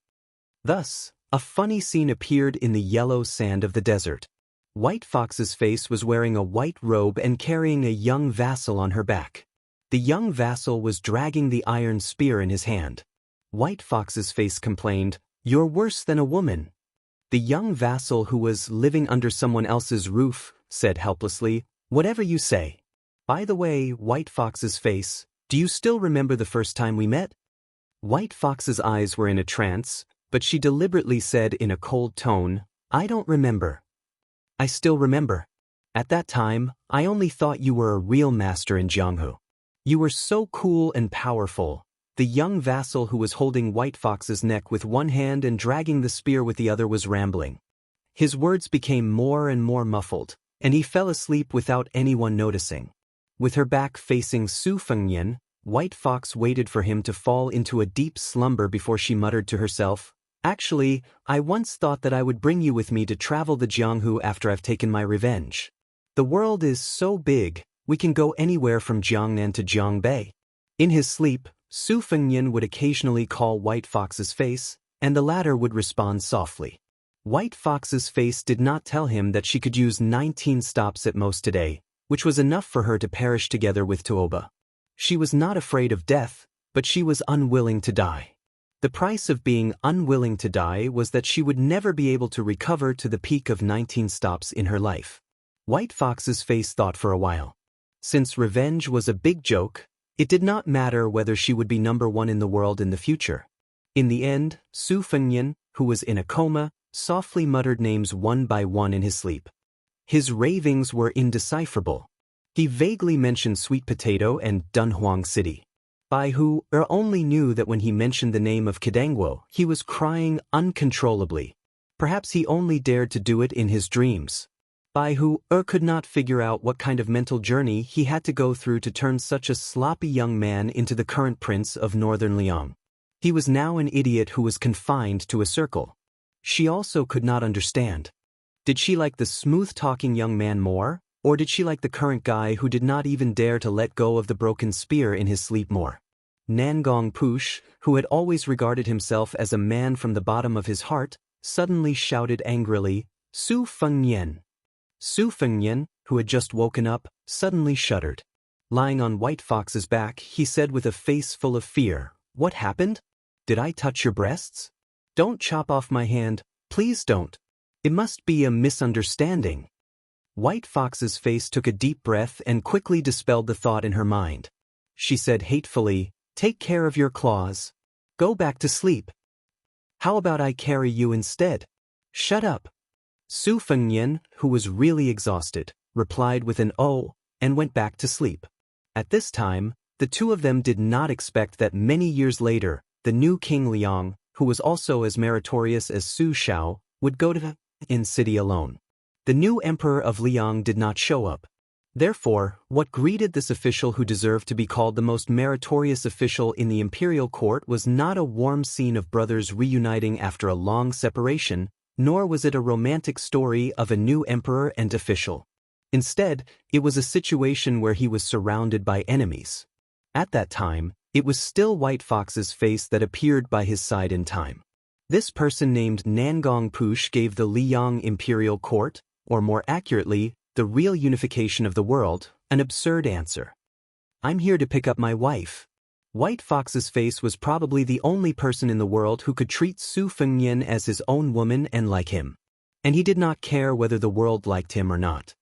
Thus, a funny scene appeared in the yellow sand of the desert. White Fox's face was wearing a white robe and carrying a young vassal on her back. The young vassal was dragging the iron spear in his hand. White Fox's face complained, "You're worse than a woman." The young vassal, who was living under someone else's roof, said helplessly, "Whatever you say. By the way, White Fox's face, do you still remember the first time we met?" White Fox's eyes were in a trance, but she deliberately said in a cold tone, "I don't remember." "I still remember. At that time, I only thought you were a real master in Jianghu. You were so cool and powerful." The young vassal, who was holding White Fox's neck with one hand and dragging the spear with the other, was rambling. His words became more and more muffled, and he fell asleep without anyone noticing. With her back facing Su Fengnian, White Fox waited for him to fall into a deep slumber before she muttered to herself, "Actually, I once thought that I would bring you with me to travel the Jianghu after I've taken my revenge. The world is so big, we can go anywhere from Jiangnan to Jiangbei." In his sleep, Su Fengnian would occasionally call White Fox's face, and the latter would respond softly. White Fox's face did not tell him that she could use 19 stops at most today, which was enough for her to perish together with Tuoba. She was not afraid of death, but she was unwilling to die. The price of being unwilling to die was that she would never be able to recover to the peak of 19 stops in her life. White Fox's face thought for a while. Since revenge was a big joke, it did not matter whether she would be number one in the world in the future. In the end, Su Fengnian, who was in a coma, softly muttered names one by one in his sleep. His ravings were indecipherable. He vaguely mentioned Sweet Potato and Dunhuang City. Bai Hu only knew that when he mentioned the name of Kedangwo, he was crying uncontrollably. Perhaps he only dared to do it in his dreams. Bai Hu could not figure out what kind of mental journey he had to go through to turn such a sloppy young man into the current prince of northern Liang. He was now an idiot who was confined to a circle. She also could not understand. Did she like the smooth-talking young man more, or did she like the current guy who did not even dare to let go of the broken spear in his sleep more? Nangong Push, who had always regarded himself as a man from the bottom of his heart, suddenly shouted angrily, "Su Fengnian!" Su Fengnian, who had just woken up, suddenly shuddered. Lying on White Fox's back, he said with a face full of fear, "What happened? Did I touch your breasts? Don't chop off my hand, please don't. It must be a misunderstanding." White Fox's face took a deep breath and quickly dispelled the thought in her mind. She said hatefully, "Take care of your claws. Go back to sleep. How about I carry you instead? Shut up." Su Fengnian, who was really exhausted, replied with an "oh," and went back to sleep. At this time, the two of them did not expect that many years later, the new King Liang, who was also as meritorious as Su Shao, would go to the city alone. The new emperor of Liang did not show up. Therefore, what greeted this official who deserved to be called the most meritorious official in the imperial court was not a warm scene of brothers reuniting after a long separation, nor was it a romantic story of a new emperor and official. Instead, it was a situation where he was surrounded by enemies. At that time, it was still White Fox's face that appeared by his side in time. This person named Nangong Push gave the Liang imperial court, or more accurately, the real unification of the world, an absurd answer. "I'm here to pick up my wife." White Fox's face was probably the only person in the world who could treat Su Fengnian as his own woman and like him. And he did not care whether the world liked him or not.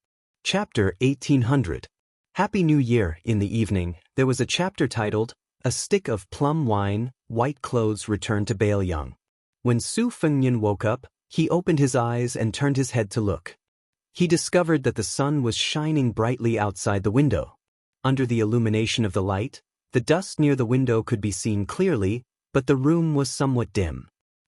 Chapter 1800. Happy New Year. In the evening, there was a chapter titled, "A Stick of Plum Wine, White Clothes Return to Baoyang." When Su Fengnian woke up, he opened his eyes and turned his head to look. He discovered that the sun was shining brightly outside the window. Under the illumination of the light, the dust near the window could be seen clearly, but the room was somewhat dim.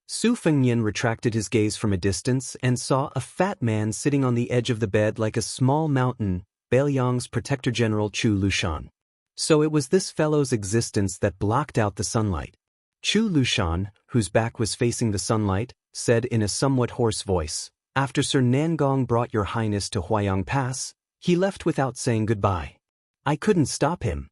Su Fengnian retracted his gaze from a distance and saw a fat man sitting on the edge of the bed like a small mountain, Beiliang's Protector General Chu Lushan. So it was this fellow's existence that blocked out the sunlight. Chu Lushan, whose back was facing the sunlight, said in a somewhat hoarse voice, "After Sir Nangong brought your highness to Huayang Pass, he left without saying goodbye. I couldn't stop him."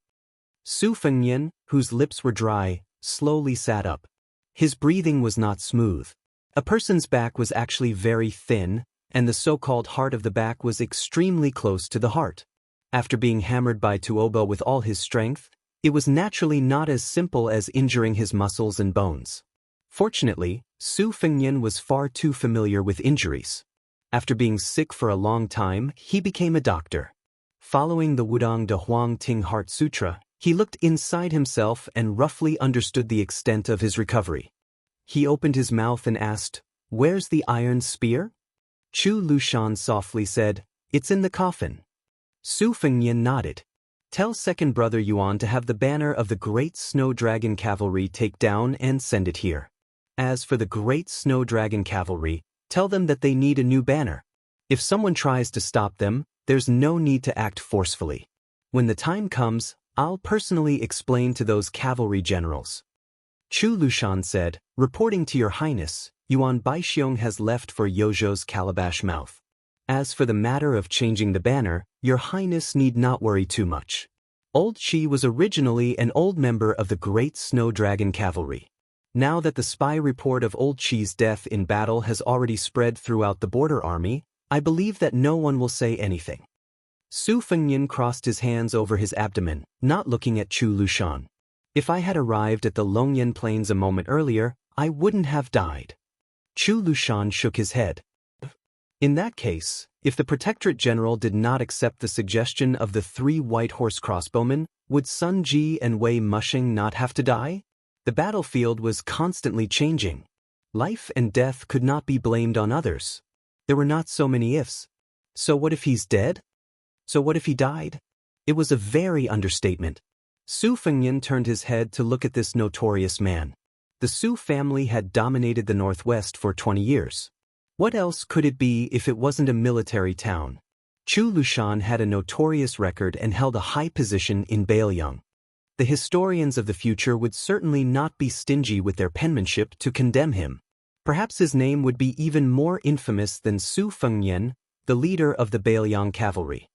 Su Fengnian, whose lips were dry, slowly sat up. His breathing was not smooth. A person's back was actually very thin, and the so-called heart of the back was extremely close to the heart. After being hammered by Tuobo with all his strength, it was naturally not as simple as injuring his muscles and bones. Fortunately, Su Fengnian was far too familiar with injuries. After being sick for a long time, he became a doctor. Following the Wudang De Huang Ting Heart Sutra, he looked inside himself and roughly understood the extent of his recovery. He opened his mouth and asked, "Where's the iron spear?" Chu Lushan softly said, "It's in the coffin." Su Fengnian nodded. "Tell second brother Yuan to have the banner of the Great Snow Dragon Cavalry take down and send it here. As for the Great Snow Dragon Cavalry, tell them that they need a new banner. If someone tries to stop them, there's no need to act forcefully. When the time comes, I'll personally explain to those cavalry generals." Chu Lushan said, "Reporting to your highness, Yuan Baixiong has left for Yozhou's Calabash Mouth. As for the matter of changing the banner, your highness need not worry too much. Old Qi was originally an old member of the Great Snow Dragon Cavalry. Now that the spy report of Old Qi's death in battle has already spread throughout the border army, I believe that no one will say anything." Su Fengnian crossed his hands over his abdomen, not looking at Chu Lushan. "If I had arrived at the Longyan Plains a moment earlier, I wouldn't have died." Chu Lushan shook his head. "In that case, if the Protectorate General did not accept the suggestion of the 3 white horse crossbowmen, would Sun Ji and Wei Mushing not have to die? The battlefield was constantly changing. Life and death could not be blamed on others. There were not so many ifs. So what if he's dead? So what if he died?" It was a very understatement. Su Fengnian turned his head to look at this notorious man. The Su family had dominated the Northwest for 20 years. What else could it be if it wasn't a military town? Chu Lushan had a notorious record and held a high position in Beiliang. The historians of the future would certainly not be stingy with their penmanship to condemn him. Perhaps his name would be even more infamous than Su Fengnian, the leader of the Beiliang cavalry.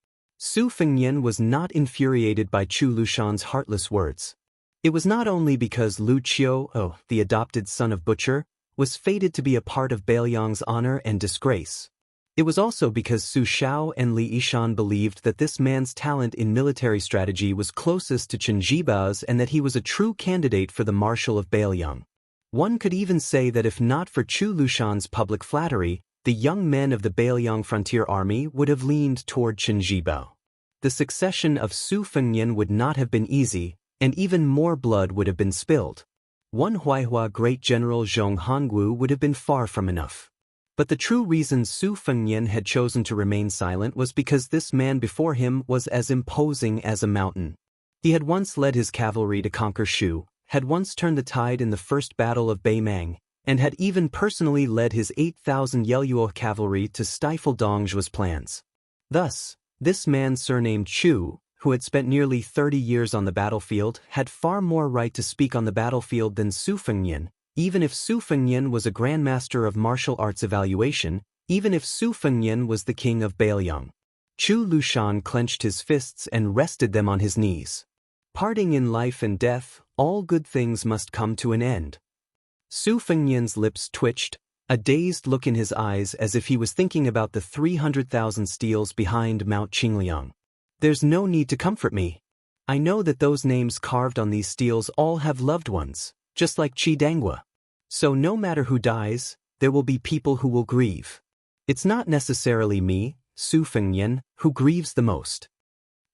Su Fengnian was not infuriated by Chu Lushan's heartless words. It was not only because Lu Qiu, the adopted son of Butcher, was fated to be a part of Beiliang's honor and disgrace. It was also because Su Shao and Li Yishan believed that this man's talent in military strategy was closest to Chen Jibao's and that he was a true candidate for the Marshal of Beiliang. One could even say that if not for Chu Lushan's public flattery, the young men of the Beiliang frontier army would have leaned toward Chen Jibao. The succession of Su Fengnian would not have been easy, and even more blood would have been spilled. One Huaihua great general Zhong Hongwu would have been far from enough. But the true reason Su Fengnian had chosen to remain silent was because this man before him was as imposing as a mountain. He had once led his cavalry to conquer Shu, had once turned the tide in the first battle of Beimang, and had even personally led his 8,000 Yelluo cavalry to stifle Dongzhuo's plans. Thus, this man surnamed Chu, who had spent nearly 30 years on the battlefield, had far more right to speak on the battlefield than Su Fengnian, even if Su Fengnian was a grandmaster of martial arts evaluation, even if Su Fengnian was the king of Beiliang. Chu Lushan clenched his fists and rested them on his knees. Parting in life and death, all good things must come to an end. Su Fengnian's lips twitched, a dazed look in his eyes as if he was thinking about the 300,000 steels behind Mount Qingliang. "There's no need to comfort me. I know that those names carved on these steels all have loved ones, just like Qi Dangua. So no matter who dies, there will be people who will grieve. It's not necessarily me, Su Fengnian, who grieves the most."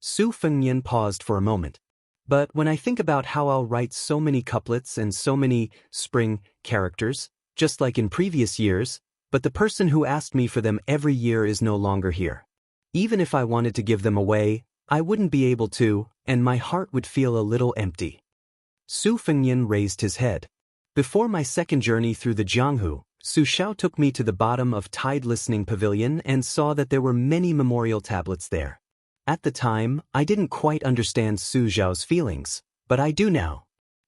Su Fengnian paused for a moment. "But when I think about how I'll write so many couplets and so many spring characters, just like in previous years, but the person who asked me for them every year is no longer here. Even if I wanted to give them away, I wouldn't be able to, and my heart would feel a little empty." Su Fengnian raised his head. Before my second journey through the Jianghu, Su Xiao took me to the bottom of Tide Listening Pavilion and saw that there were many memorial tablets there. At the time, I didn't quite understand Su Xiao's feelings, but I do now.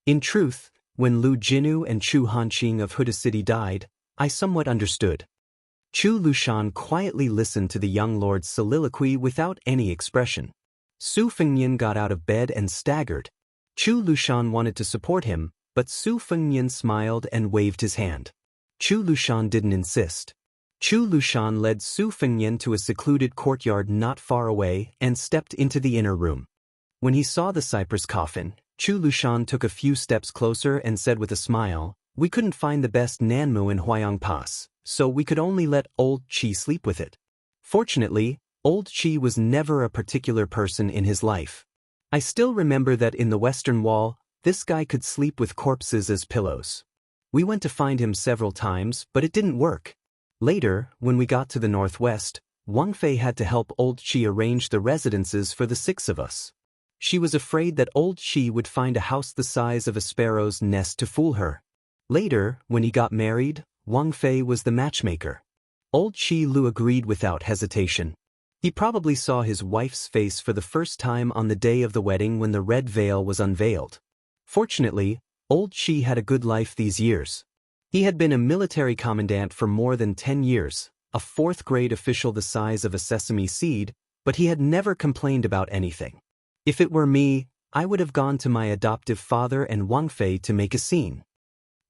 In truth, when Lu Jinu and Chu Hanqing of Huda City died, I somewhat understood. Chu Lushan quietly listened to the young lord's soliloquy without any expression. Su Fengnian got out of bed and staggered. Chu Lushan wanted to support him, but Su Fengnian smiled and waved his hand. Chu Lushan didn't insist. Chu Lushan led Su Fengnian to a secluded courtyard not far away and stepped into the inner room. When he saw the cypress coffin, Chu Lushan took a few steps closer and said with a smile, "We couldn't find the best Nanmu in Huayang Pass, so we could only let Old Qi sleep with it." Fortunately, Old Qi was never a particular person in his life. I still remember that in the Western Wall, this guy could sleep with corpses as pillows. We went to find him several times, but it didn't work. Later, when we got to the northwest, Wang Fei had to help Old Qi arrange the residences for the 6 of us. She was afraid that Old Qi would find a house the size of a sparrow's nest to fool her. Later, when he got married, Wang Fei was the matchmaker. Old Qi Lu agreed without hesitation. He probably saw his wife's face for the first time on the day of the wedding when the red veil was unveiled. Fortunately, Old Qi had a good life these years. He had been a military commandant for more than 10 years, a 4th-grade official the size of a sesame seed, but he had never complained about anything. If it were me, I would have gone to my adoptive father and Wang Fei to make a scene.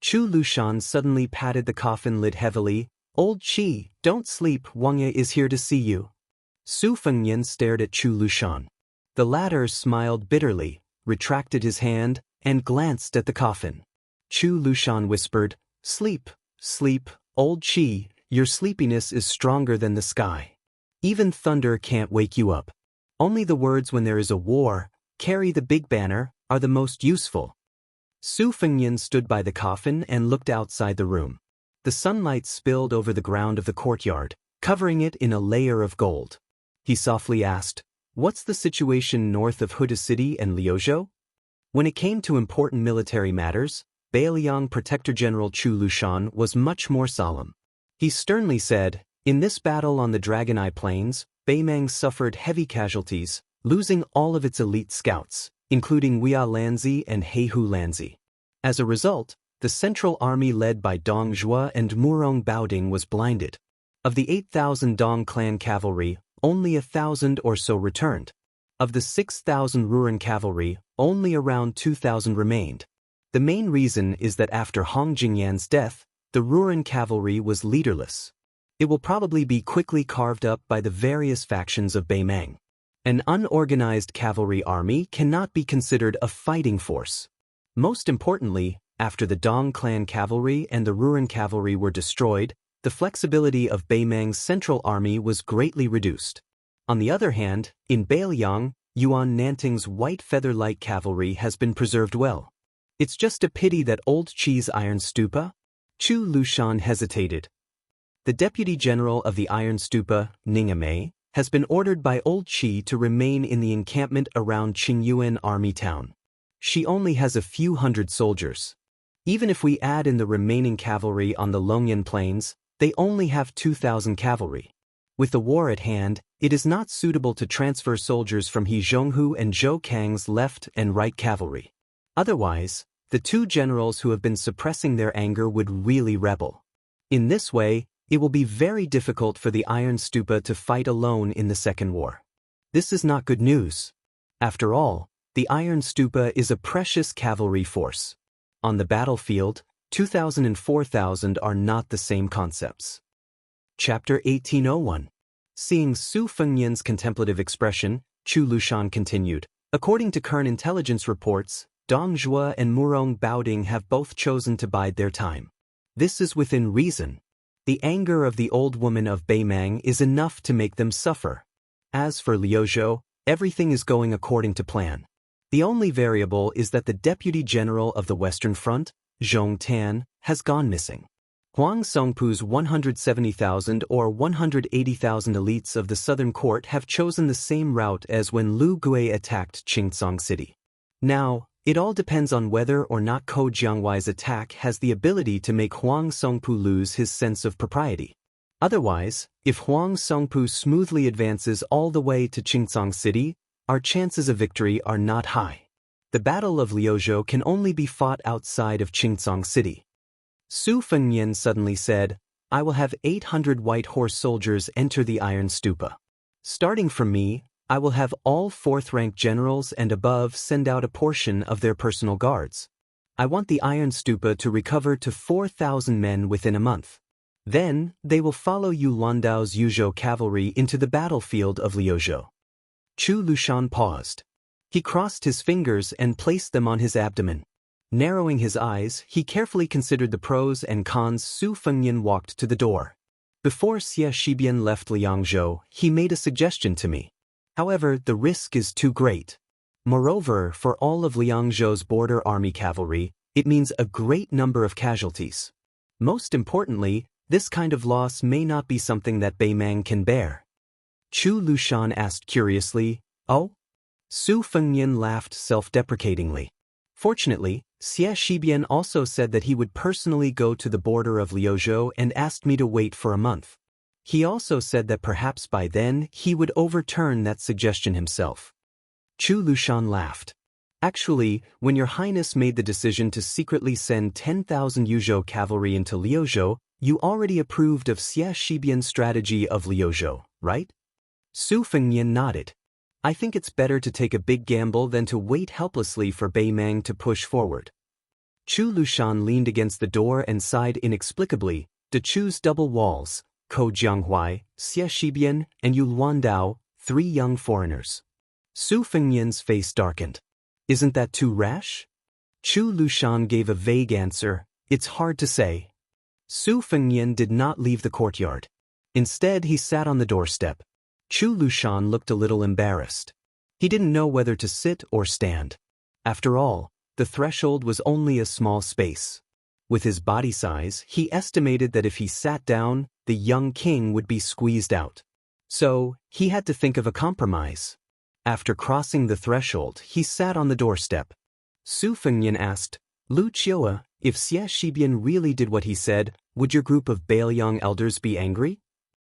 Chu Lushan suddenly patted the coffin lid heavily. "Old Qi, don't sleep, Wang Ye is here to see you." Su Fengnian stared at Chu Lushan. The latter smiled bitterly, retracted his hand, and glanced at the coffin. Chu Lushan whispered, "Sleep, sleep, Old Qi, your sleepiness is stronger than the sky. Even thunder can't wake you up. Only the words when there is a war, carry the big banner, are the most useful." Su Fengnian stood by the coffin and looked outside the room. The sunlight spilled over the ground of the courtyard, covering it in a layer of gold. He softly asked, "What's the situation north of Huda City and Liuzhou?" When it came to important military matters, Bailiang Protector General Chu Lushan was much more solemn. He sternly said, "In this battle on the Dragon Eye Plains, Beimang suffered heavy casualties, losing all of its elite scouts, including Wia Lanzi and Heihu Lanzi. As a result, the Central Army led by Dong Zhuo and Murong Baoding was blinded. Of the 8,000 Dong clan cavalry, only 1,000 or so returned. Of the 6,000 Ruren cavalry, only around 2,000 remained. The main reason is that after Hong Jingyan's death, the Ruren cavalry was leaderless. It will probably be quickly carved up by the various factions of Beimang. An unorganized cavalry army cannot be considered a fighting force. Most importantly, after the Dong clan cavalry and the Ruren cavalry were destroyed, the flexibility of Beimang's central army was greatly reduced. On the other hand, in Bailiang, Yuan Nanting's white feather-light cavalry has been preserved well. It's just a pity that Old Qi's Iron Stupa." Chu Lushan hesitated. "The Deputy General of the Iron Stupa, Ningamei, has been ordered by Old Qi to remain in the encampment around Qingyuan Army Town. She only has a few hundred soldiers. Even if we add in the remaining cavalry on the Longyan Plains, they only have 2,000 cavalry. With the war at hand, it is not suitable to transfer soldiers from He Zhonghu and Zhou Kang's left and right cavalry. Otherwise, the 2 generals who have been suppressing their anger would really rebel. In this way, it will be very difficult for the Iron Stupa to fight alone in the Second War. This is not good news. After all, the Iron Stupa is a precious cavalry force. On the battlefield, 2,000 and 4,000 are not the same concepts." Chapter 1801. Seeing Su Fengnian's contemplative expression, Chu Lushan continued, "According to current intelligence reports, Dong Zhuo and Murong Baoding have both chosen to bide their time. This is within reason. The anger of the old woman of Beimang is enough to make them suffer. As for Liuzhou, everything is going according to plan. The only variable is that the Deputy General of the Western Front, Zhong Tan, has gone missing. Huang Songpu's 170,000 or 180,000 elites of the Southern Court have chosen the same route as when Lu Gui attacked Qingcong City. Now, It all depends on whether or not Ko Jiangwai's attack has the ability to make Huang Songpu lose his sense of propriety. Otherwise, if Huang Songpu smoothly advances all the way to Qingcang City, our chances of victory are not high. The Battle of Liuzhou can only be fought outside of Qingcang City. Su Fengnian suddenly said, I will have 800 white horse soldiers enter the Iron Stupa. Starting from me, I will have all 4th-rank generals and above send out a portion of their personal guards. I want the Iron Stupa to recover to 4,000 men within a month. Then, they will follow Yu Landao's Yuzhou cavalry into the battlefield of Liuzhou. Chu Lushan paused. He crossed his fingers and placed them on his abdomen. Narrowing his eyes, he carefully considered the pros and cons. Su Fengnian walked to the door. Before Xie Shibian left Liangzhou, he made a suggestion to me. However, the risk is too great. Moreover, for all of Liangzhou's border army cavalry, it means a great number of casualties. Most importantly, this kind of loss may not be something that Bei Mang can bear. Chu Lushan asked curiously, Oh? Su Fengnian laughed self-deprecatingly. Fortunately, Xie Shibian also said that he would personally go to the border of Liuzhou and asked me to wait for a month. He also said that perhaps by then he would overturn that suggestion himself. Chu Lushan laughed. Actually, when Your Highness made the decision to secretly send 10,000 Yuzhou cavalry into Liuzhou, you already approved of Xie Shibian's strategy of Liuzhou, right? Su Fengnian nodded. I think it's better to take a big gamble than to wait helplessly for Bei Mang to push forward. Chu Lushan leaned against the door and sighed inexplicably. De Chu's double walls, Ko Jianghuai, Xie Shibian, and Yu Landao, 3 young foreigners. Su Fengnian's face darkened. Isn't that too rash? Chu Lushan gave a vague answer. It's hard to say. Su Fengnian did not leave the courtyard. Instead, he sat on the doorstep. Chu Lushan looked a little embarrassed. He didn't know whether to sit or stand. After all, the threshold was only a small space. With his body size, he estimated that if he sat down, the young king would be squeezed out. So, he had to think of a compromise. After crossing the threshold, he sat on the doorstep. Su Fengnian asked, Lu Qiuwa, if Xie Shibian really did what he said, would your group of Bailiang elders be angry?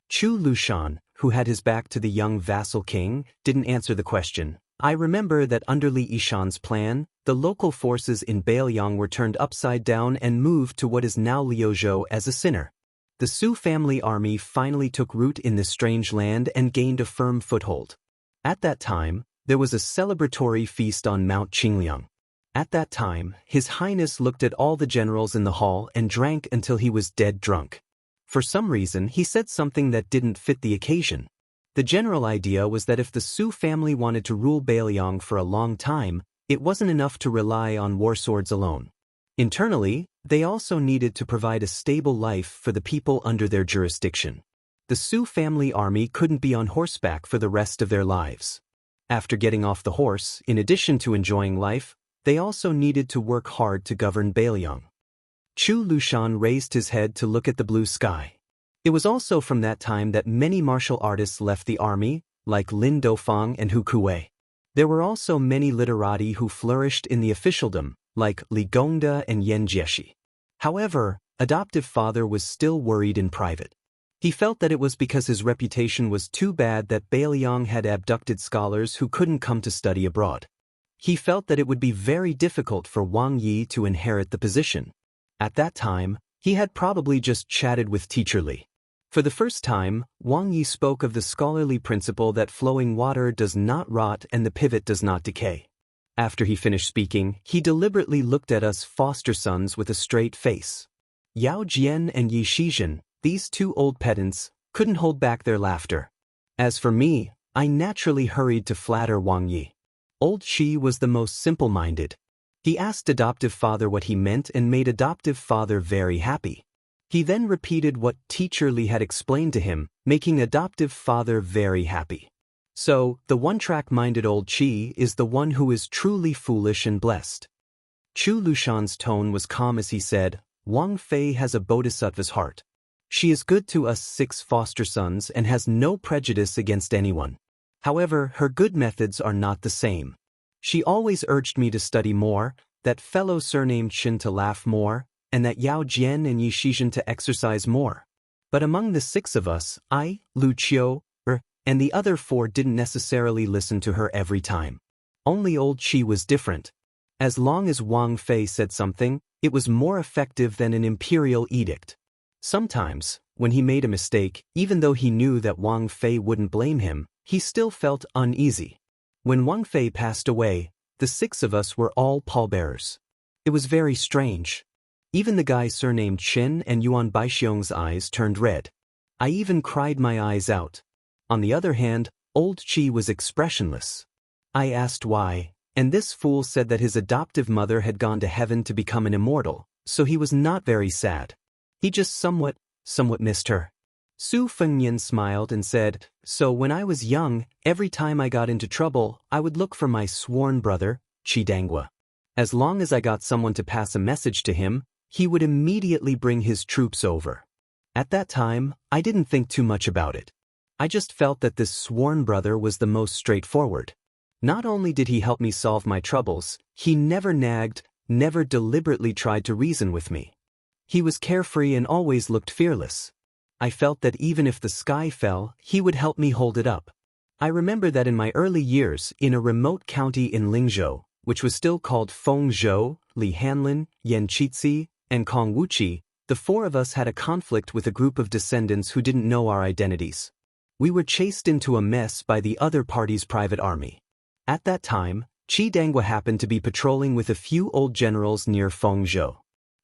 Chu Lushan, who had his back to the young vassal king, didn't answer the question. I remember that under Li Yishan's plan, the local forces in Bailiang were turned upside down and moved to what is now Liuzhou as a sinner. The Su family army finally took root in this strange land and gained a firm foothold. At that time, there was a celebratory feast on Mount Qingliang. At that time, His Highness looked at all the generals in the hall and drank until he was dead drunk. For some reason, he said something that didn't fit the occasion. The general idea was that if the Su family wanted to rule Bailiang for a long time, it wasn't enough to rely on war swords alone. Internally, they also needed to provide a stable life for the people under their jurisdiction. The Su family army couldn't be on horseback for the rest of their lives. After getting off the horse, in addition to enjoying life, they also needed to work hard to govern Bailiang. Chu Lushan raised his head to look at the blue sky. It was also from that time that many martial artists left the army, like Lin Dofang and Hu Kuwei. There were also many literati who flourished in the officialdom, like Li Gongda and Yan Jieshi. However, adoptive father was still worried in private. He felt that it was because his reputation was too bad that Bailiang had abducted scholars who couldn't come to study abroad. He felt that it would be very difficult for Wang Yi to inherit the position. At that time, he had probably just chatted with Teacher Li. For the first time, Wang Yi spoke of the scholarly principle that flowing water does not rot and the pivot does not decay. After he finished speaking, he deliberately looked at us foster sons with a straight face. Yao Jian and Yi Shizhen, these 2 old pedants, couldn't hold back their laughter. As for me, I naturally hurried to flatter Wang Yi. Old Shi was the most simple-minded. He asked adoptive father what he meant and made adoptive father very happy. He then repeated what Teacher Li had explained to him, making adoptive father very happy. So, the one-track-minded old Qi is the one who is truly foolish and blessed. Chu Lushan's tone was calm as he said, Wang Fei has a bodhisattva's heart. She is good to us 6 foster sons and has no prejudice against anyone. However, her good methods are not the same. She always urged me to study more, that fellow surnamed Shin to laugh more, and that Yao Jian and Yi Shizhen to exercise more. But among the 6 of us, I, Lu Qiu, and the other 4 didn't necessarily listen to her every time. Only old Qi was different. As long as Wang Fei said something, it was more effective than an imperial edict. Sometimes, when he made a mistake, even though he knew that Wang Fei wouldn't blame him, he still felt uneasy. When Wang Fei passed away, the 6 of us were all pallbearers. It was very strange. Even the guy surnamed Qin and Yuan Baixiong's eyes turned red. I even cried my eyes out. On the other hand, old Qi was expressionless. I asked why, and this fool said that his adoptive mother had gone to heaven to become an immortal, so he was not very sad. He just somewhat missed her. Su Fengnian smiled and said, "So when I was young, every time I got into trouble, I would look for my sworn brother, Qi Dangua. As long as I got someone to pass a message to him, he would immediately bring his troops over. At that time, I didn't think too much about it. I just felt that this sworn brother was the most straightforward. Not only did he help me solve my troubles, he never nagged, never deliberately tried to reason with me. He was carefree and always looked fearless. I felt that even if the sky fell, he would help me hold it up. I remember that in my early years, in a remote county in Lingzhou, which was still called Fengzhou, Li Hanlin, Yan Qixi, and Kong Wuqi, the 4 of us had a conflict with a group of descendants who didn't know our identities. We were chased into a mess by the other party's private army. At that time, Qi Dangua happened to be patrolling with a few old generals near Fengzhou.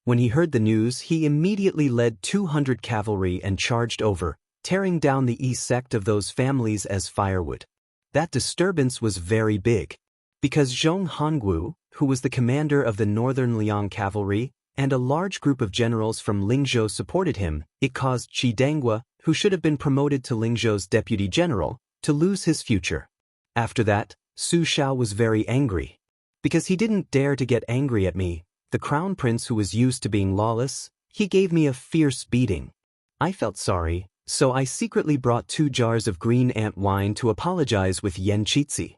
When he heard the news, he immediately led 200 cavalry and charged over, tearing down the east sect of those families as firewood. That disturbance was very big. Because Zhong Hongwu, who was the commander of the Northern Liang cavalry, and a large group of generals from Lingzhou supported him, it caused Qi Dangua, who should have been promoted to Lingzhou's deputy general, to lose his future. After that, Su Xiao was very angry. Because he didn't dare to get angry at me, the crown prince who was used to being lawless, he gave me a fierce beating. I felt sorry, so I secretly brought 2 jars of green ant wine to apologize with Yan Qixi.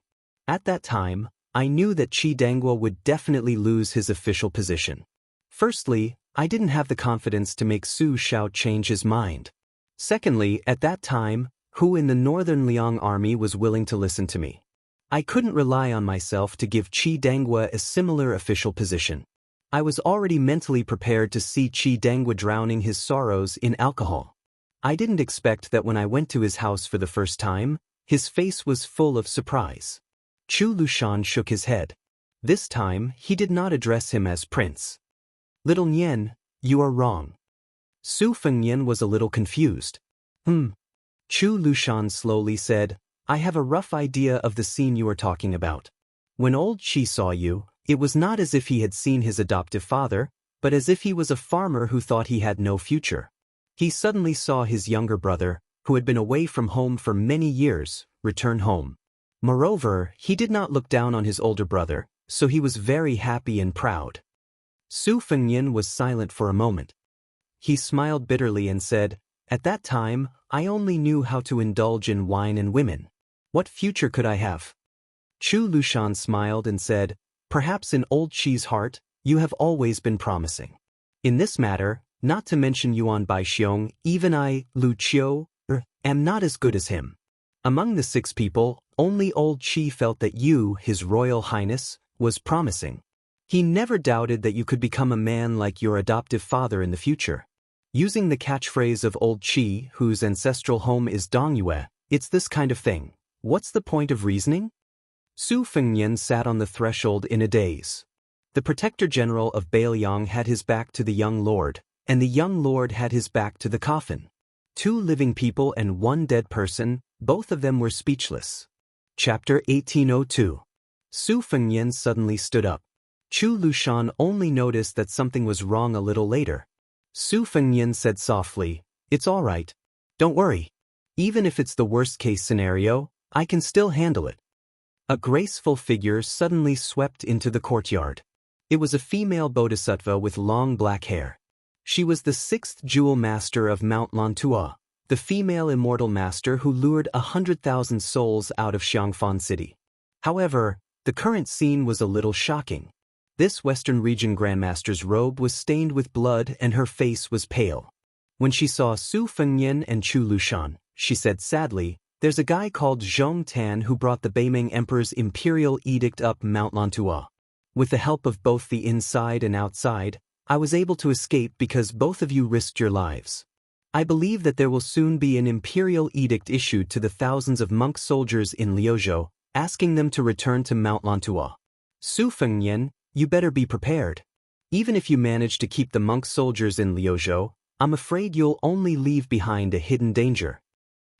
At that time, I knew that Qi Dangua would definitely lose his official position. Firstly, I didn't have the confidence to make Su Xiao change his mind. Secondly, at that time, who in the Northern Liang army was willing to listen to me? I couldn't rely on myself to give Qi Dangua a similar official position. I was already mentally prepared to see Qi Dangua drowning his sorrows in alcohol. I didn't expect that when I went to his house for the first time, his face was full of surprise. Chu Lushan shook his head. This time, he did not address him as prince. "Little Nian, you are wrong." Su Fengnian was a little confused. Chu Lushan slowly said, "I have a rough idea of the scene you are talking about. When old Qi saw you, it was not as if he had seen his adoptive father, but as if he was a farmer who thought he had no future. He suddenly saw his younger brother, who had been away from home for many years, return home. Moreover, he did not look down on his older brother, so he was very happy and proud." Su Fengnian was silent for a moment. He smiled bitterly and said, "At that time, I only knew how to indulge in wine and women. What future could I have?" Chu Lushan smiled and said, "Perhaps in old Qi's heart, you have always been promising. In this matter, not to mention Yuan Baixiong, even I, Lu Qiu, am not as good as him. Among the 6 people, only old Qi felt that you, His Royal Highness, was promising. He never doubted that you could become a man like your adoptive father in the future. Using the catchphrase of old Qi, whose ancestral home is Dongyue, it's this kind of thing. What's the point of reasoning?" Su Fengnian sat on the threshold in a daze. The Protector General of Bailiang had his back to the young lord, and the young lord had his back to the coffin. 2 living people and 1 dead person, both of them were speechless. Chapter 1802. Su Fengnian suddenly stood up. Chu Lushan only noticed that something was wrong a little later. Su Fengnian said softly, "It's all right. Don't worry. Even if it's the worst-case scenario, I can still handle it." A graceful figure suddenly swept into the courtyard. It was a female bodhisattva with long black hair. She was the 6th jewel master of Mount Lantua, the female immortal master who lured 100,000 souls out of Xiangfan City. However, The current scene was a little shocking. This Western region grandmaster's robe was stained with blood and her face was pale. When she saw Su Fengnian and Chu Lushan, she said sadly, "There's a guy called Zhong Tan who brought the Beimeng Emperor's imperial edict up Mount Lantua. With the help of both the inside and outside, I was able to escape because both of you risked your lives. I believe that there will soon be an imperial edict issued to the thousands of monk soldiers in Liuzhou, asking them to return to Mount Lantua. Su Fengnian, you better be prepared. Even if you manage to keep the monk soldiers in Liuzhou, I'm afraid you'll only leave behind a hidden danger."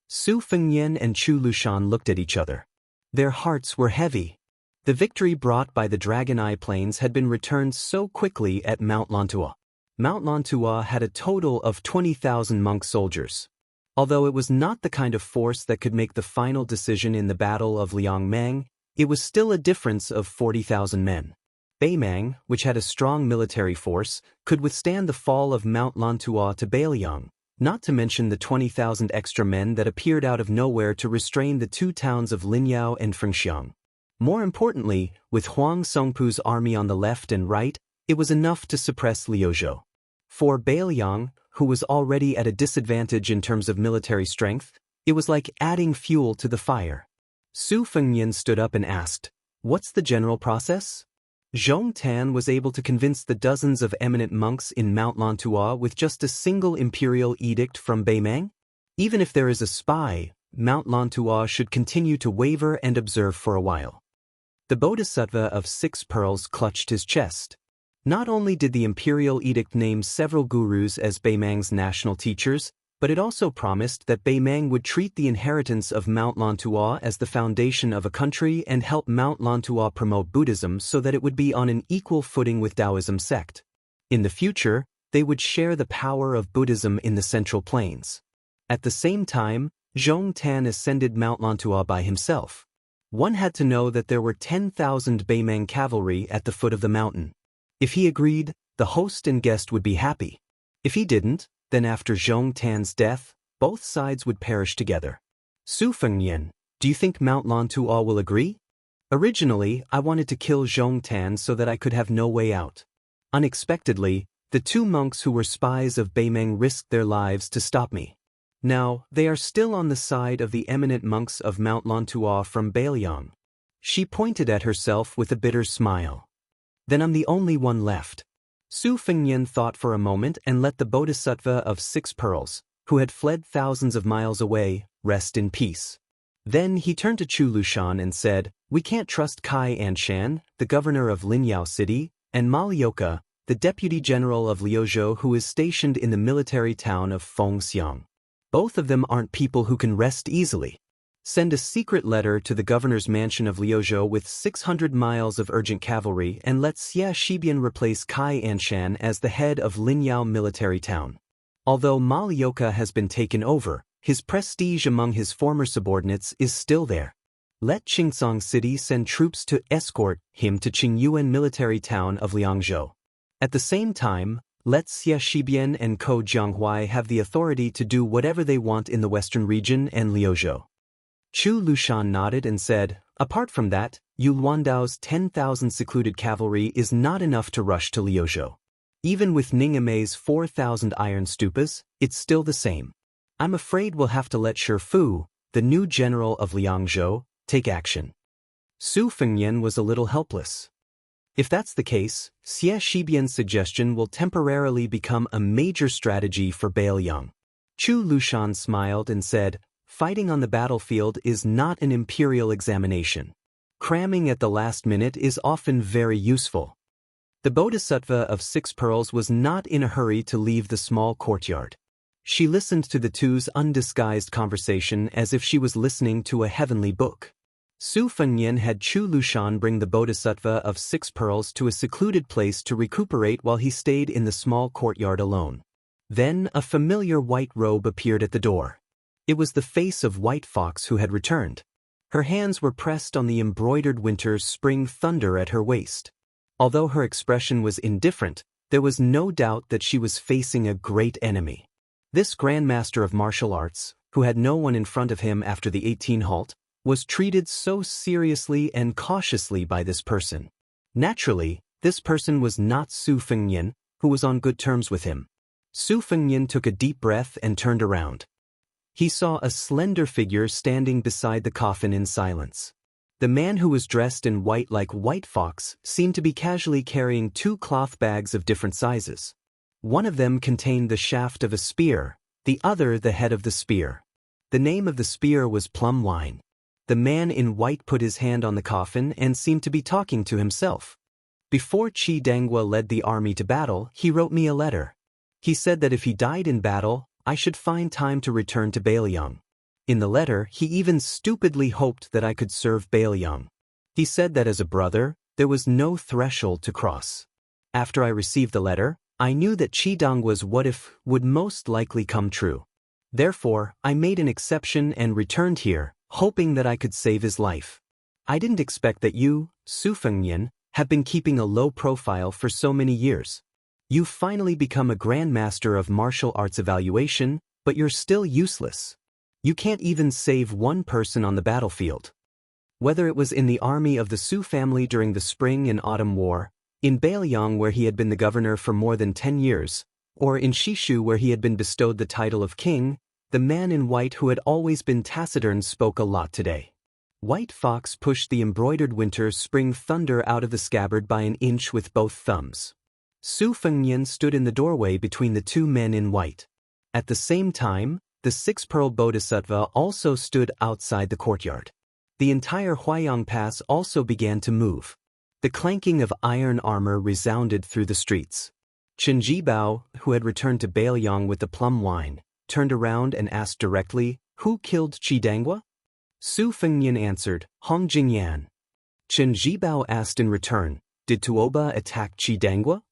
Su Fengnian and Chu Lushan looked at each other. Their hearts were heavy. The victory brought by the Dragon Eye Plains had been returned so quickly at Mount Lantua. Mount Lantua had a total of 20,000 monk soldiers. Although it was not the kind of force that could make the final decision in the Battle of Liangmang, it was still a difference of 40,000 men. Beimeng, which had a strong military force, could withstand the fall of Mount Lantua to Bailiang, not to mention the 20,000 extra men that appeared out of nowhere to restrain the two towns of Linyao and Fengxiang. More importantly, with Huang Songpu's army on the left and right, it was enough to suppress Liuzhou. For Bailiang, who was already at a disadvantage in terms of military strength, it was like adding fuel to the fire. Su Fengnian stood up and asked, "What's the general process?" Zhong Tan was able to convince the dozens of eminent monks in Mount Lantua with just a single imperial edict from Beimeng. Even if there is a spy, Mount Lantua should continue to waver and observe for a while. The Bodhisattva of 6 pearls clutched his chest. Not only did the imperial edict name several gurus as Beimeng's national teachers, but it also promised that Beimeng would treat the inheritance of Mount Lantua as the foundation of a country and help Mount Lantua promote Buddhism so that it would be on an equal footing with Taoism sect. In the future, they would share the power of Buddhism in the Central Plains. At the same time, Zhong Tan ascended Mount Lantua by himself. One had to know that there were 10,000 Beimeng cavalry at the foot of the mountain. If he agreed, the host and guest would be happy. If he didn't, then after Zhong Tan's death, both sides would perish together. Su Fengnian, do you think Mount Lantua will agree? Originally, I wanted to kill Zhong Tan so that I could have no way out. Unexpectedly, the 2 monks who were spies of Beimeng risked their lives to stop me. Now, they are still on the side of the eminent monks of Mount Lantua from Bailiang. She pointed at herself with a bitter smile. Then I'm the only one left. Su Fengnian thought for a moment and let the Bodhisattva of 6 pearls, who had fled thousands of miles away, rest in peace. Then he turned to Chu Lushan and said, "We can't trust Kai Anshan, the governor of Linyao City, and Ma Lioka, the deputy general of Liuzhou who is stationed in the military town of Fengxiang. Both of them aren't people who can rest easily. Send a secret letter to the governor's mansion of Liuzhou with 600 miles of urgent cavalry and let Xie Shibian replace Kai Anshan as the head of Linyao military town. Although Ma Lioka has been taken over, his prestige among his former subordinates is still there. Let Qingsong City send troops to escort him to Qingyuan military town of Liangzhou. At the same time, let Xie Shibian and Ko Jianghuai have the authority to do whatever they want in the western region and Liuzhou." Chu Lushan nodded and said, "Apart from that, Yu Luandao's 10,000 secluded cavalry is not enough to rush to Liuzhou. Even with Ningamei's 4,000 iron stupas, it's still the same. I'm afraid we'll have to let Shifu, the new general of Liangzhou, take action." Su Fengnian was a little helpless. If that's the case, Xie Shibian's suggestion will temporarily become a major strategy for Bailiang. Chu Lushan smiled and said, "Fighting on the battlefield is not an imperial examination. Cramming at the last minute is often very useful." The Bodhisattva of 6 pearls was not in a hurry to leave the small courtyard. She listened to the two's undisguised conversation as if she was listening to a heavenly book. Su Fengnian had Chu Lushan bring the Bodhisattva of 6 pearls to a secluded place to recuperate while he stayed in the small courtyard alone. Then a familiar white robe appeared at the door. It was the face of White Fox who had returned. Her hands were pressed on the embroidered winter spring thunder at her waist. Although her expression was indifferent, there was no doubt that she was facing a great enemy. This grandmaster of martial arts, who had no one in front of him after the 18 halt, was treated so seriously and cautiously by this person. Naturally, this person was not Su Fengnian, who was on good terms with him. Su Fengnian took a deep breath and turned around. He saw a slender figure standing beside the coffin in silence. The man who was dressed in white like White Fox seemed to be casually carrying 2 cloth bags of different sizes. One of them contained the shaft of a spear, the other the head of the spear. The name of the spear was plum wine. The man in white put his hand on the coffin and seemed to be talking to himself. Before Qi Dangua led the army to battle, he wrote me a letter. He said that if he died in battle, I should find time to return to Bailiang. In the letter, he even stupidly hoped that I could serve Bailiang. He said that as a brother, there was no threshold to cross. After I received the letter, I knew that Qi Dangua's what-if would most likely come true. Therefore, I made an exception and returned here, hoping that I could save his life. I didn't expect that you, Su Fengnian, have been keeping a low profile for so many years. You've finally become a grandmaster of martial arts evaluation, but you're still useless. You can't even save one person on the battlefield. Whether it was in the army of the Su family during the Spring and Autumn War, in Bailiang where he had been the governor for more than 10 years, or in Shishu where he had been bestowed the title of king, the man in white who had always been taciturn spoke a lot today. White Fox pushed the embroidered winter-spring thunder out of the scabbard by an inch with both thumbs. Su Fengnian stood in the doorway between the 2 men in white. At the same time, the 6-pearl bodhisattva also stood outside the courtyard. The entire Huayang Pass also began to move. The clanking of iron armor resounded through the streets. Chen Jibao, who had returned to Bailiang with the plum wine, turned around and asked directly, "Who killed Qi Dangua?" Su Fengnian answered, "Hong Jingyan." Chen Jibao asked in return, "Did Tuoba attack Qi Dangua?"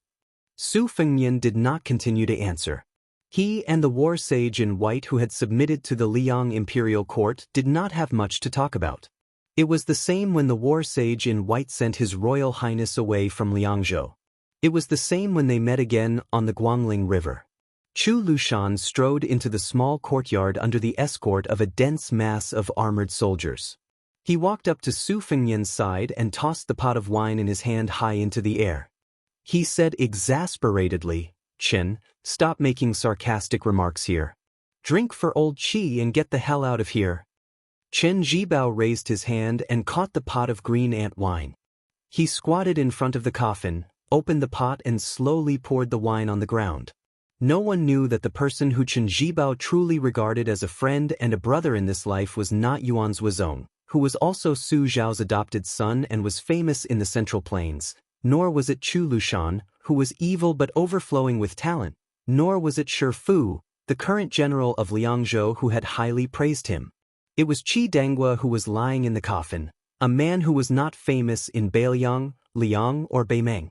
Su Fengnian did not continue to answer. He and the war sage in white who had submitted to the Liang imperial court did not have much to talk about. It was the same when the war sage in white sent his royal highness away from Liangzhou. It was the same when they met again on the Guangling River. Chu Lushan strode into the small courtyard under the escort of a dense mass of armored soldiers. He walked up to Su Fengnian's side and tossed the pot of wine in his hand high into the air. He said exasperatedly, "Chen, stop making sarcastic remarks here. Drink for old Qi and get the hell out of here." Chen Jibao raised his hand and caught the pot of green ant wine. He squatted in front of the coffin, opened the pot and slowly poured the wine on the ground. No one knew that the person who Chen Jibao truly regarded as a friend and a brother in this life was not Yuan Zuozong, who was also Su Zhao's adopted son and was famous in the Central Plains, nor was it Chu Lushan, who was evil but overflowing with talent, nor was it Shi Fu, the current general of Liangzhou who had highly praised him. It was Qi Dangua who was lying in the coffin, a man who was not famous in Bailiang, Liang or Beimeng.